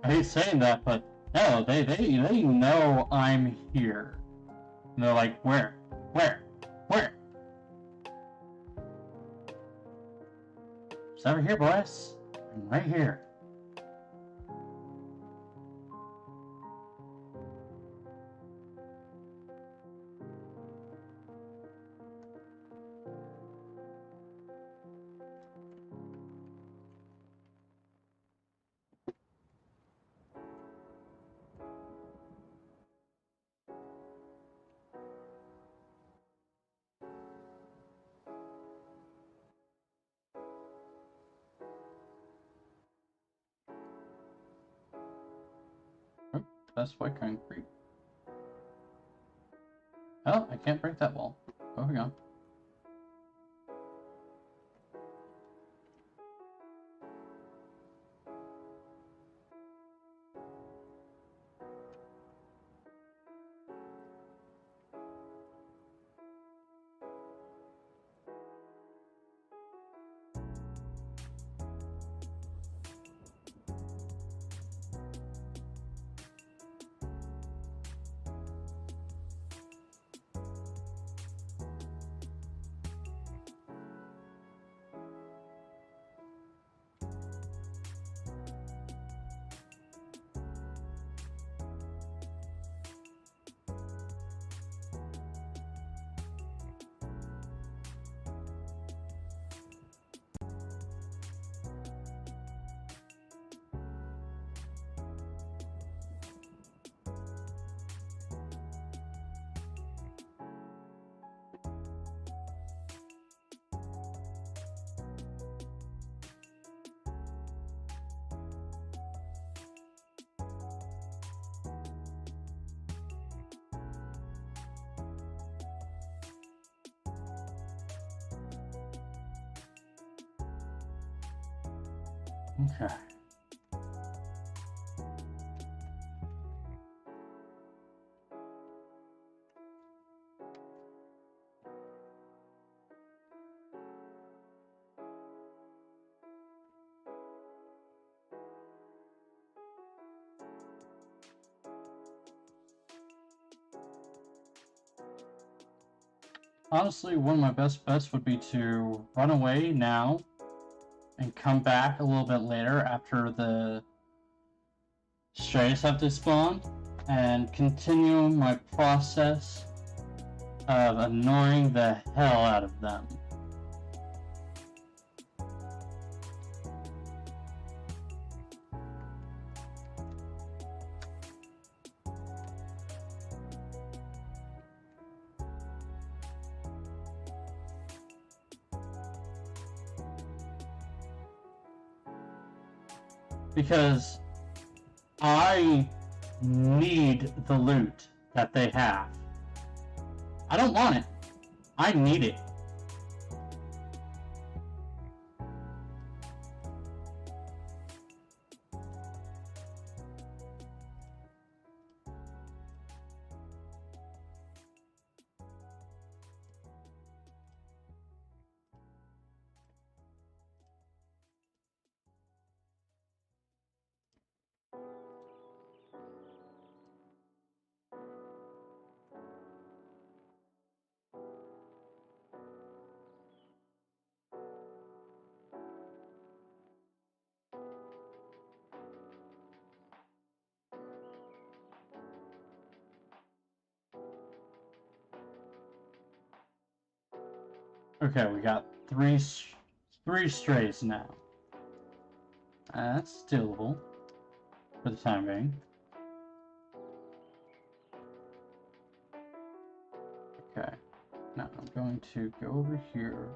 I hate saying that, but no, they know I'm here. And they're like, where? Where? Where? It's over here, boys. I'm right here. Oh, that's white concrete. Oh, I can't break that wall. Oh, hang on. Okay. Honestly, one of my best bets would be to run away now and come back a little bit later after the strays have despawned and continue my process of annoying the hell out of them. Because I need the loot that they have. I don't want it. I need it. Okay, we got three strays now. That's doable for the time being. Okay, now I'm going to go over here.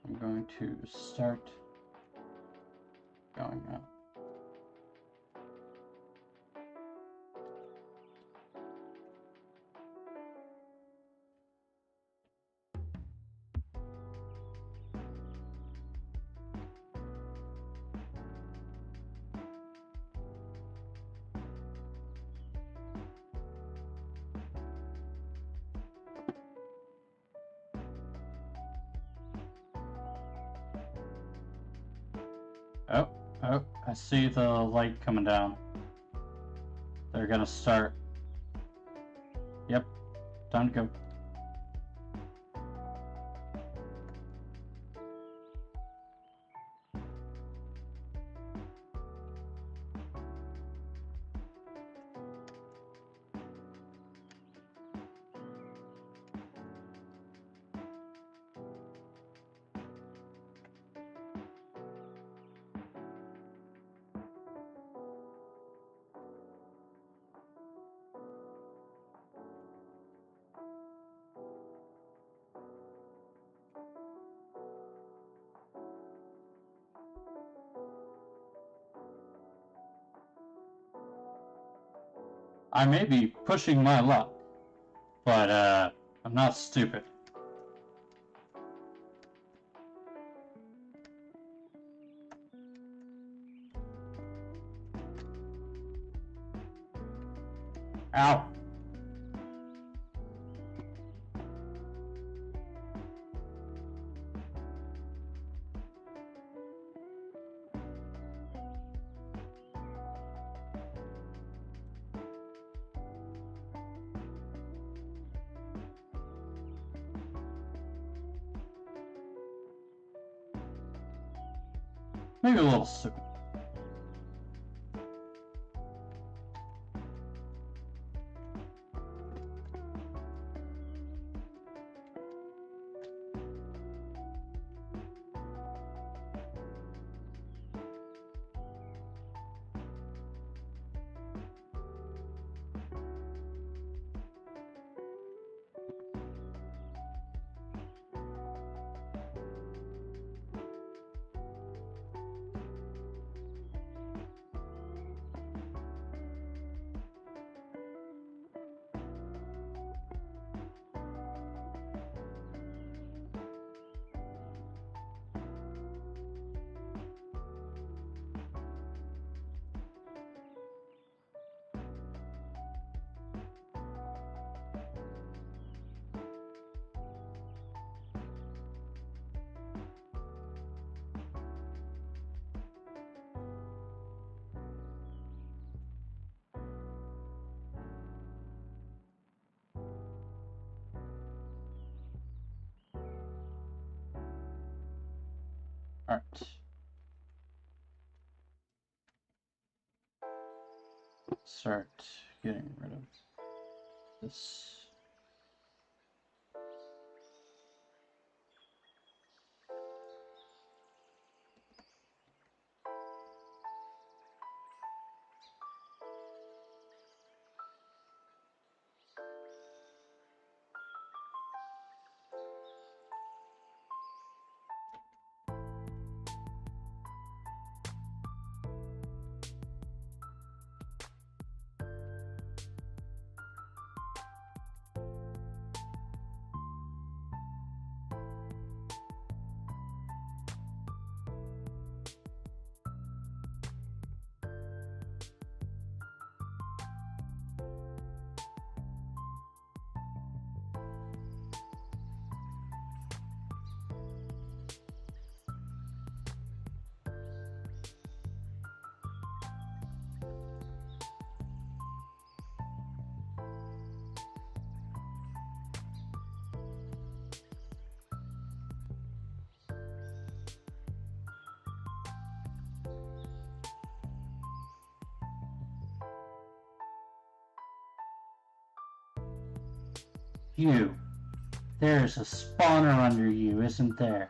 I'm going to start going up. Oh, I see the light coming down. They're gonna start. Yep, time to go. I may be pushing my luck, but I'm not stupid. Ow. Maybe a little stupid. Alright. Start getting rid of this. You. There's a spawner under you, isn't there?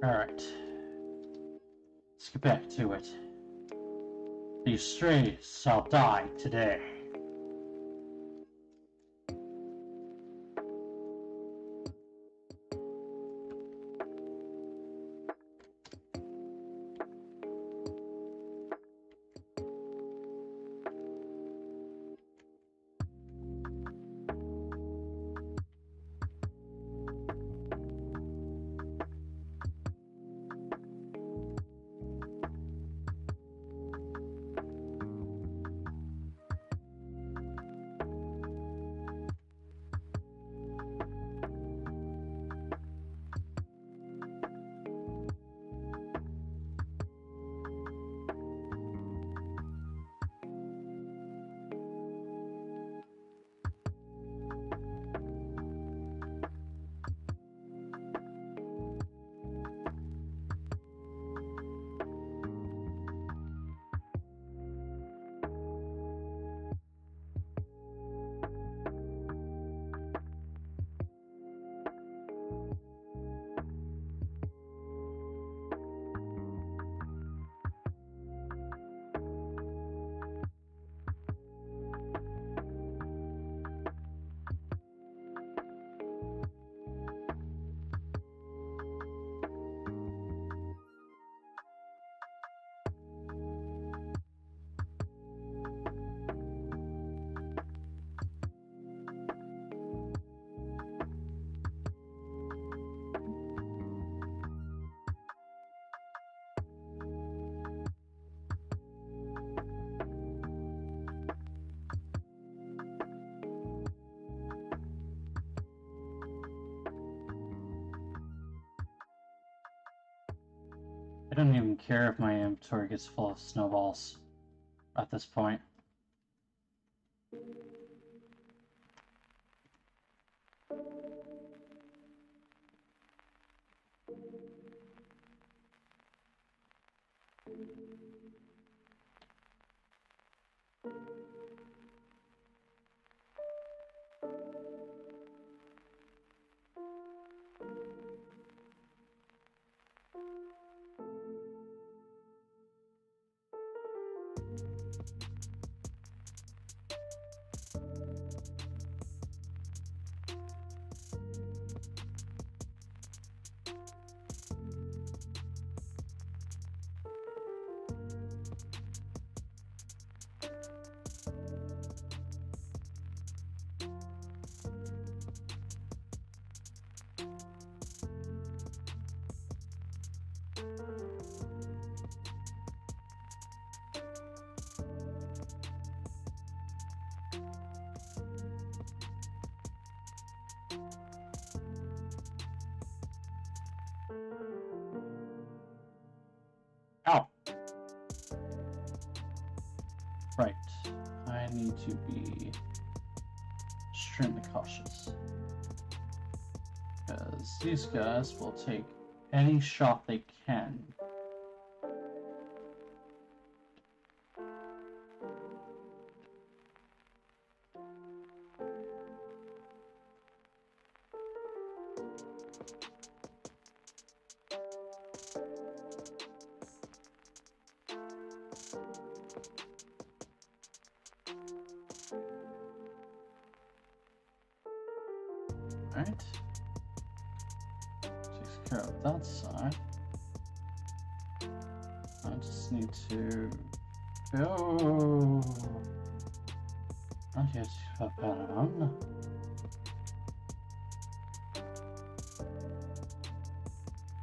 Alright. Let's get back to it. These strays shall die today. I don't even care if my inventory gets full of snowballs at this point. Ow! Right. I need to be extremely cautious. Because these guys will take any shot they can. Right. Takes care of that side. I just need to go. Not yet up and on.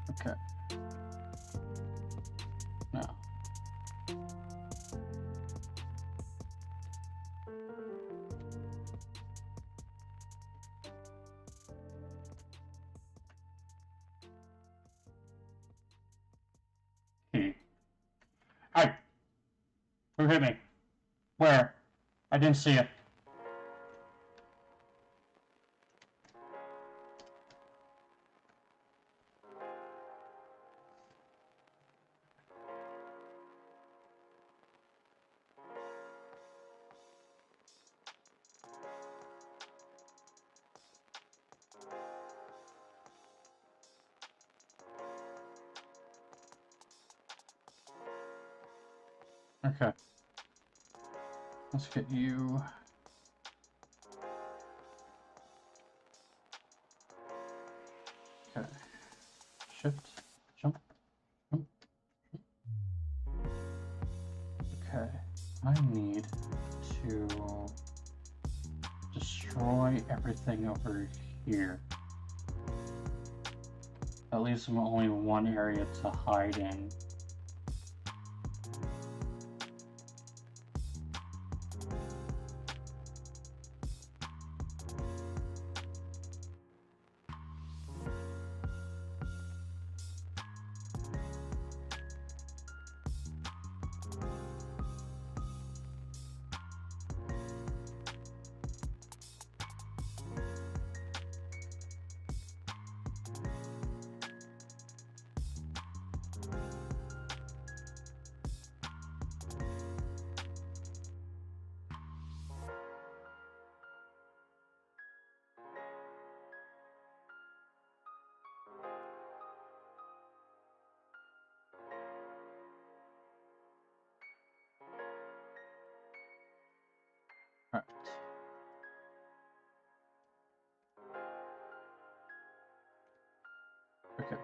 Okay. Now. Hi. Who hit me? Where? I didn't see it. Okay. Let's get you. Okay. Shift. Jump. Jump. Okay. I need to destroy everything over here. That leaves them only one area to hide in. Alright. Okay.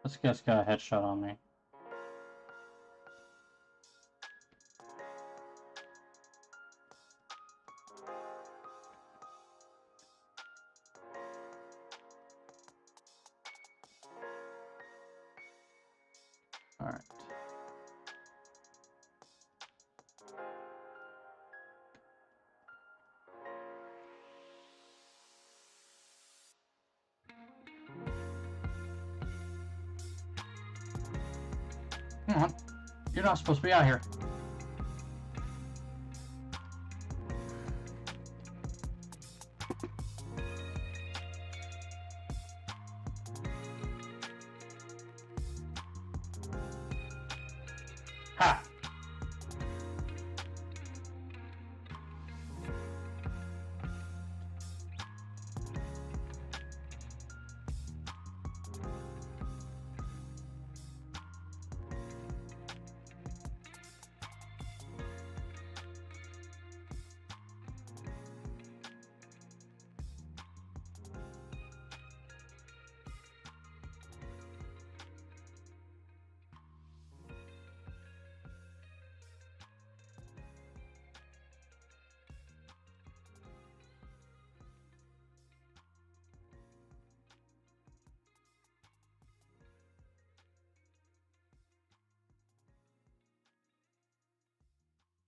This guy's got a headshot on me. Alright. Come on. You're not supposed to be out here. Ha!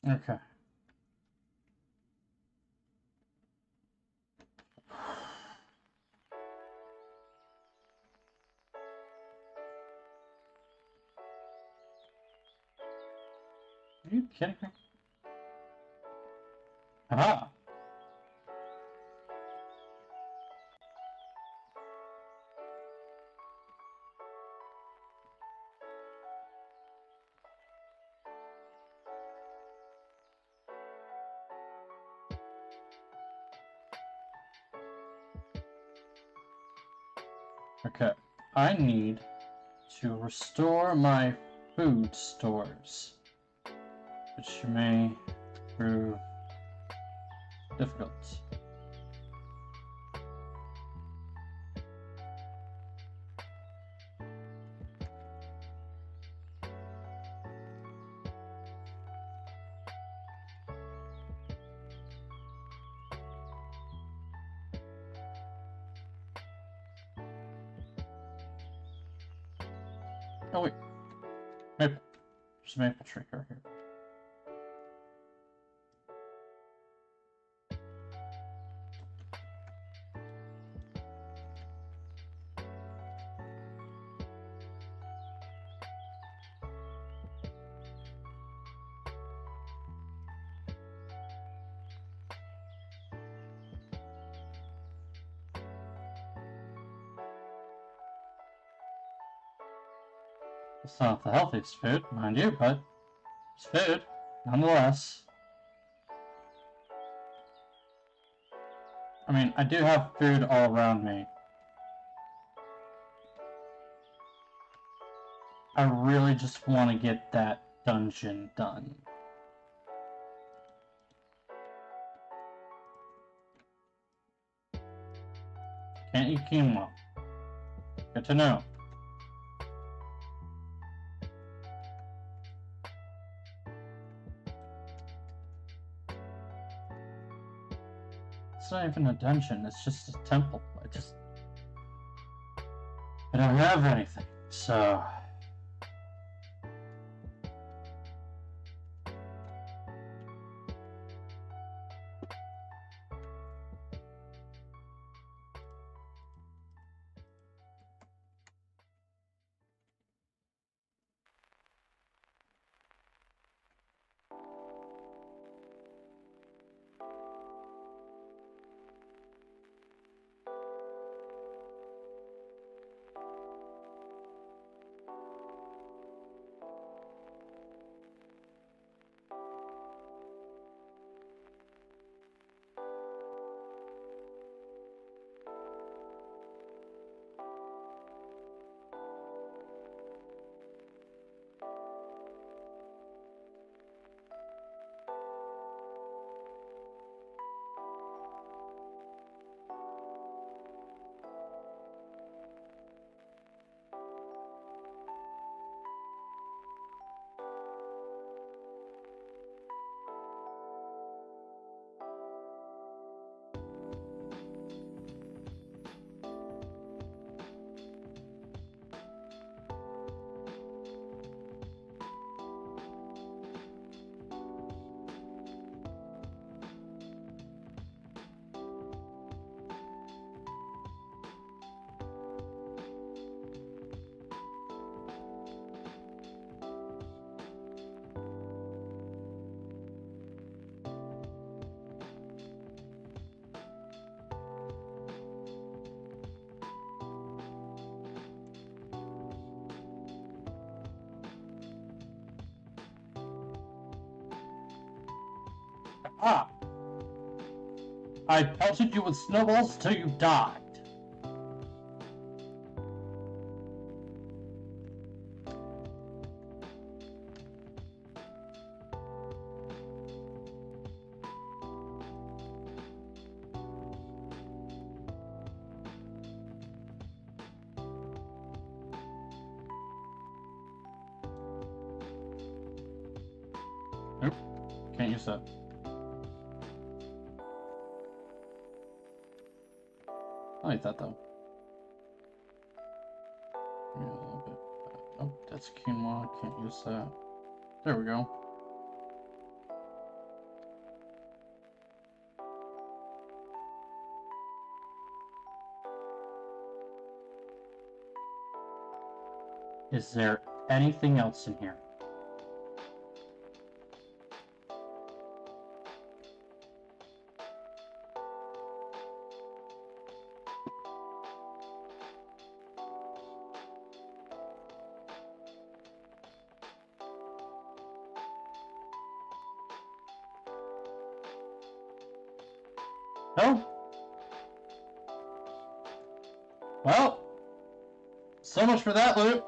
Okay. Are you kidding me? Aha! Okay, I need to restore my food stores, which may prove difficult. Oh wait, maple. There's a maple tree right here. It's not the healthiest food, mind you, but it's food, nonetheless. I mean, I do have food all around me. I really just want to get that dungeon done. Can't eat quinoa. Good to know. It's not even a dungeon, it's just a temple. I don't have anything, so... Ah! I pelted you with snowballs till you died. Nope, can't use that. I like that though. Give me a little bit. Oh, that's quinoa. Can't use that. There we go. Is there anything else in here? No? Well, so much for that loot.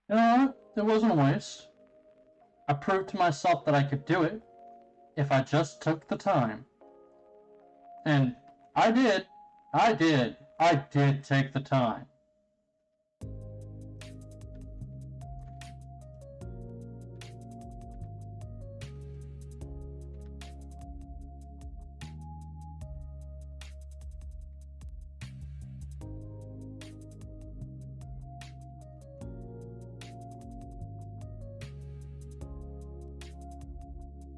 You know what? It wasn't a waste. I proved to myself that I could do it if I just took the time. And I did. I did take the time.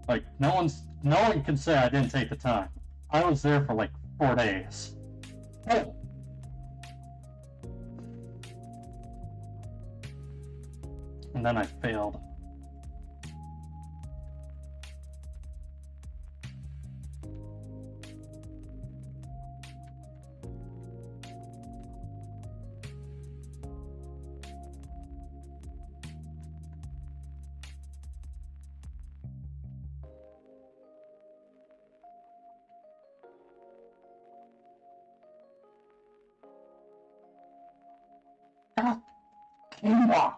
Like, no one can say I didn't take the time. I was there for like 4 days. Oh. And then I failed. Ah, quinoa.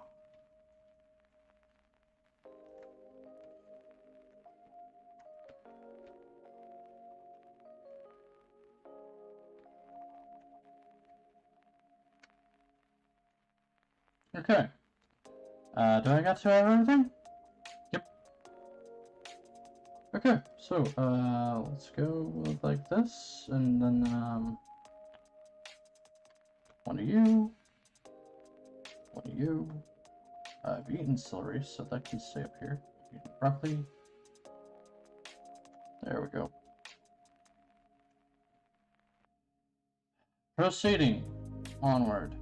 Okay. Do I got to have everything? Yep. Okay, so, let's go with like this, and then, one of you. One of you. I've eaten celery, so that can stay up here. Eaten broccoli. There we go. Proceeding onward.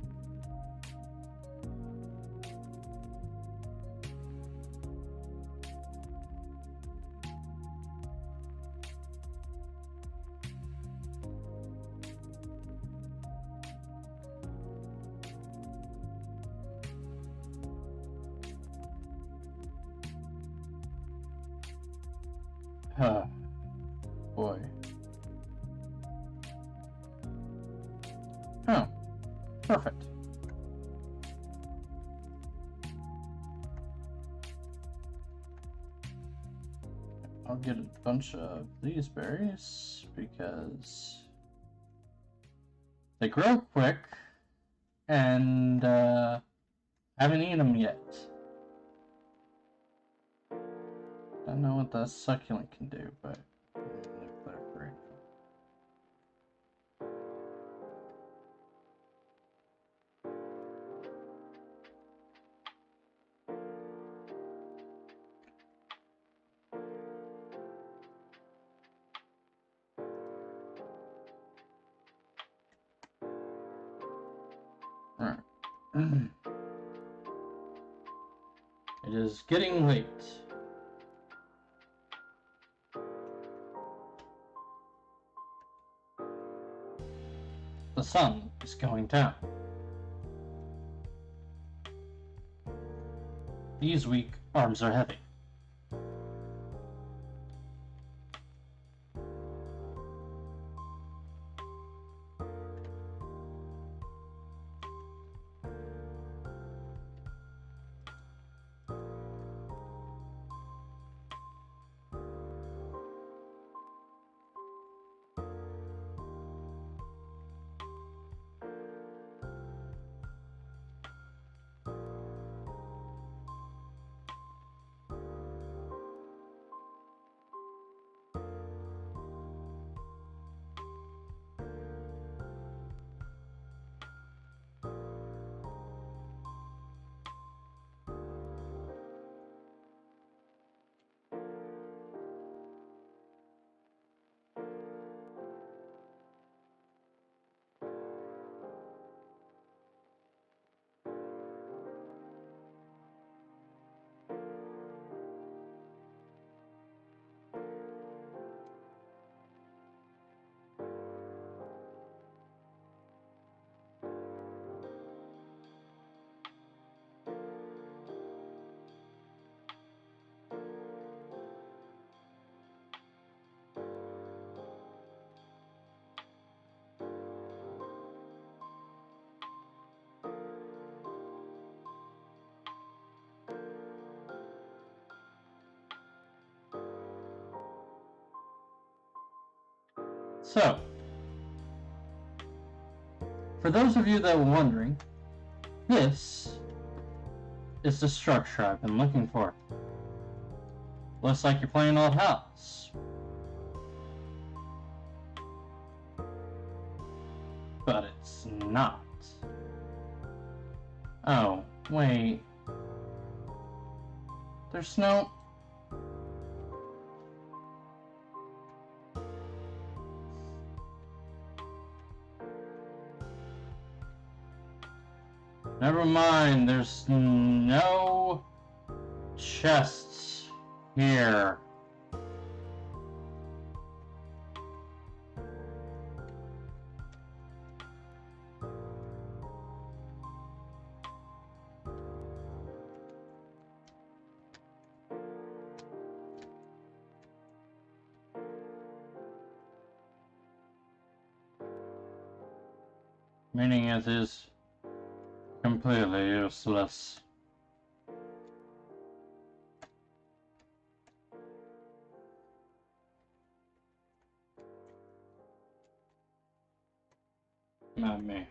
Boy. Oh, perfect. I'll get a bunch of these berries because they grow quick and haven't eaten them yet. I don't know what the succulent can do, but they're great. Alright. It is getting late. The sun is going down. These weak arms are heavy. So, for those of you that were wondering, this is the structure I've been looking for. Looks like you're playing Old House. But it's not. Oh, wait. There's no... Never mind, there's no chests here. Meaning it is completely useless. Not me.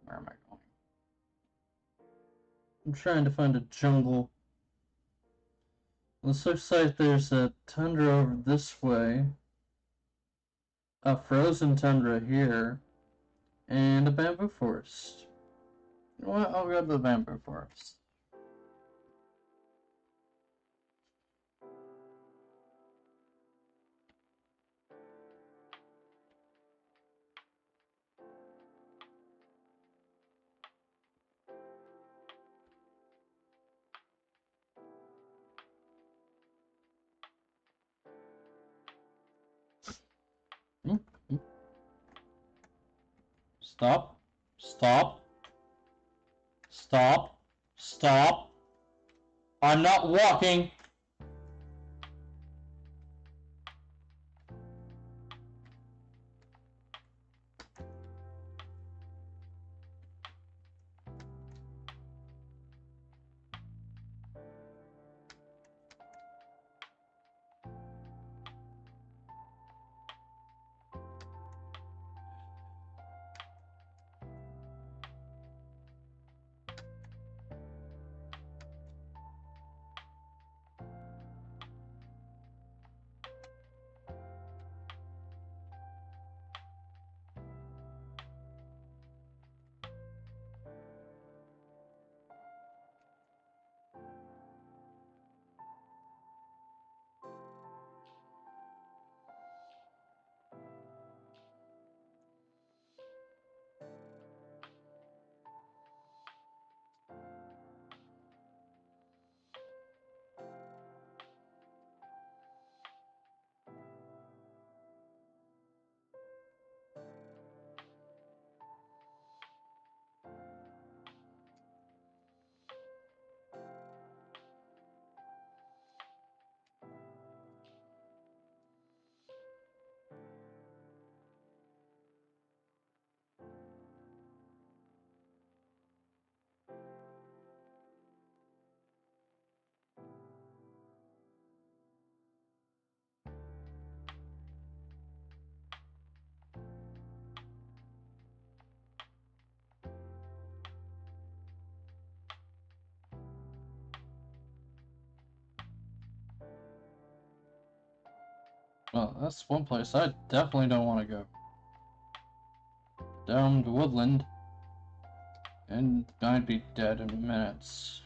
Where am I going? I'm trying to find a jungle. This looks like there's a tundra over this way, a frozen tundra here, and a bamboo forest. You know what? I'll go to the bamboo forest. Stop. Stop. Stop. Stop. I'm not walking. Well, that's one place I definitely don't want to go. Domed woodland. And I'd be dead in minutes.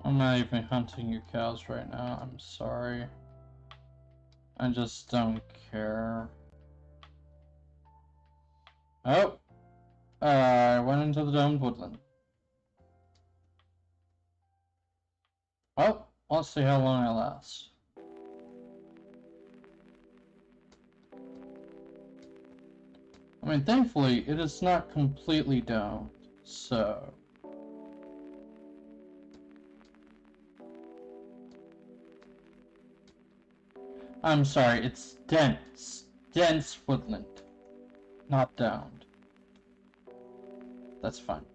I'm not even hunting you cows right now, I'm sorry. I just don't care. Oh! I went into the domed woodland. Well, let's see how long I last. I mean, thankfully, it is not completely domed, so... I'm sorry, it's dense. Dense woodland. Not downed. That's fine.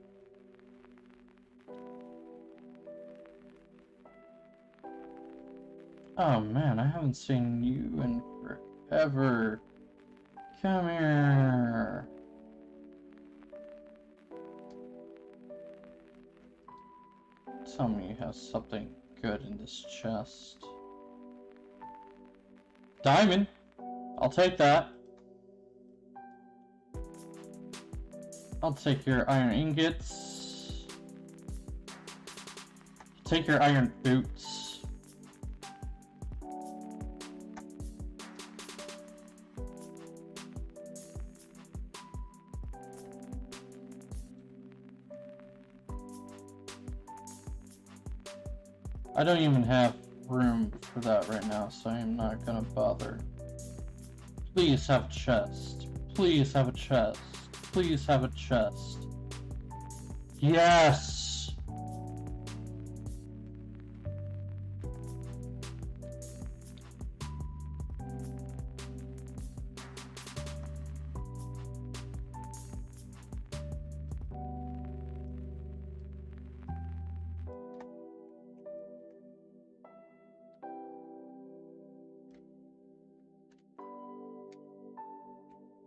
Oh man, I haven't seen you in forever. Come here. Tell me you have something good in this chest. Diamond! I'll take that. I'll take your iron ingots. Take your iron boots. I don't even have room for that right now, so I'm not gonna bother. Please have a chest. Please have a chest. Please have a chest. Yes!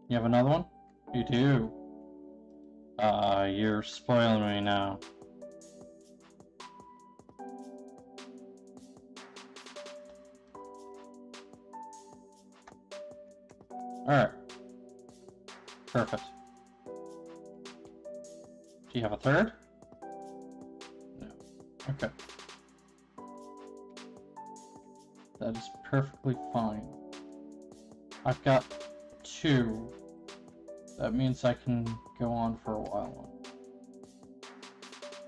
You have another one? You do. You're spoiling me now. Alright. Perfect. Do you have a third? No. Okay. That is perfectly fine. I've got 2. That means I can go on for a while.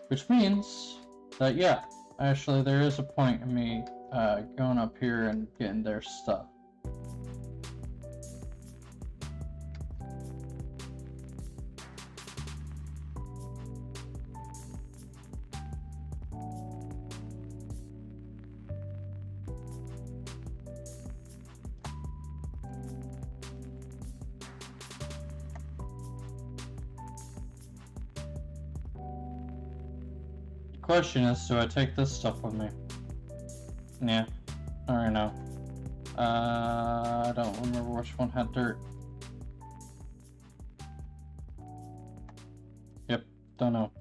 Which means that, yeah, actually there is a point in me going up here and getting their stuff. Question is, do I take this stuff with me? Yeah, I already know. I don't remember which one had dirt. Yep, don't know.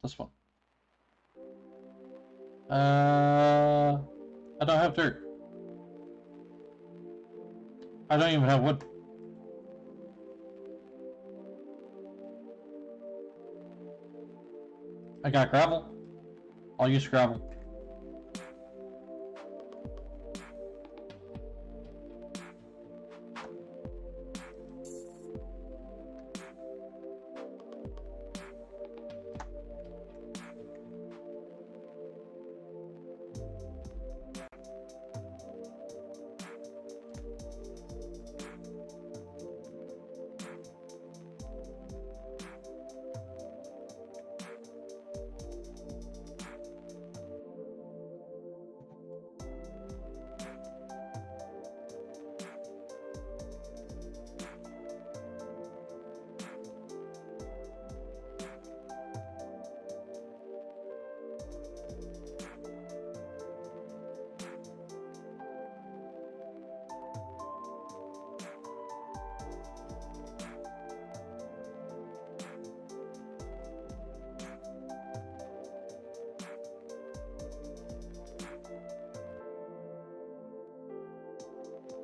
This one. I don't have dirt. I don't even have wood. I got gravel. I'll use gravel.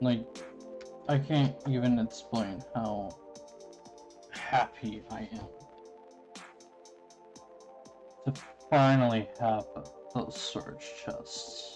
Like, I can't even explain how happy I am to finally have those storage chests.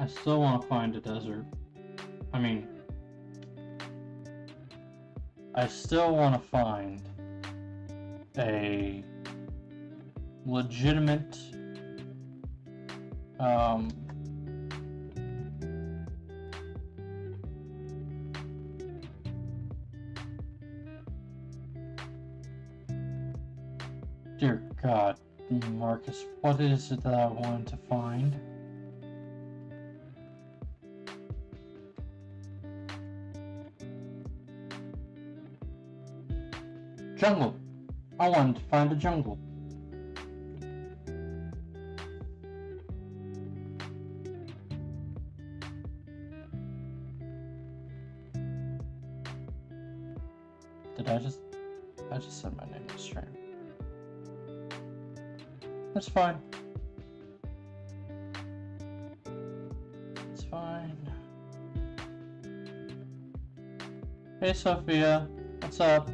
I still want to find a desert. I mean, I still want to find a legitimate, dear God, Marcus, what is it that I wanted to find? Jungle. I wanted to find a jungle. Did I just said my name on stream. That's fine. It's fine. Hey Sophia, what's up?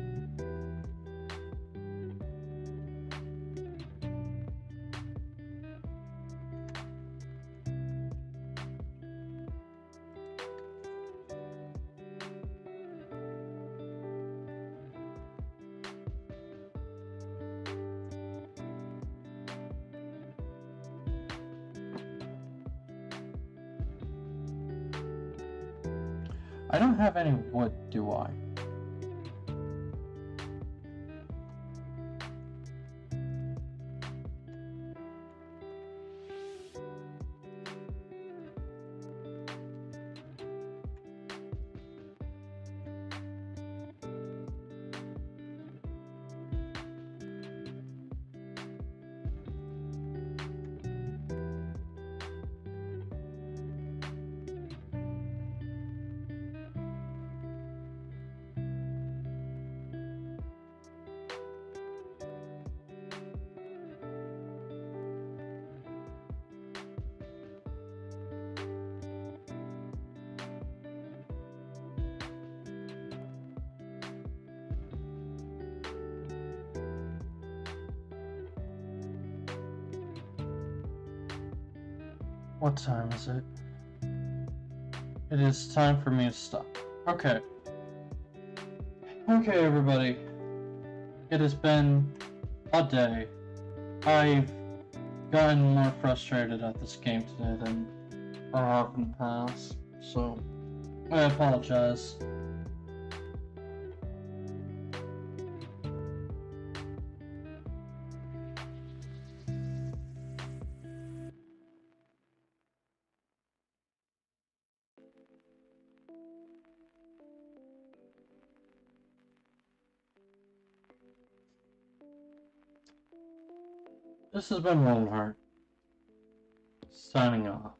I don't have any wood, do I? What time is it? It is time for me to stop. Okay. Okay, everybody. It has been a day. I've gotten more frustrated at this game today than I have in the past, so I apologize. This has been Rollheart, signing off.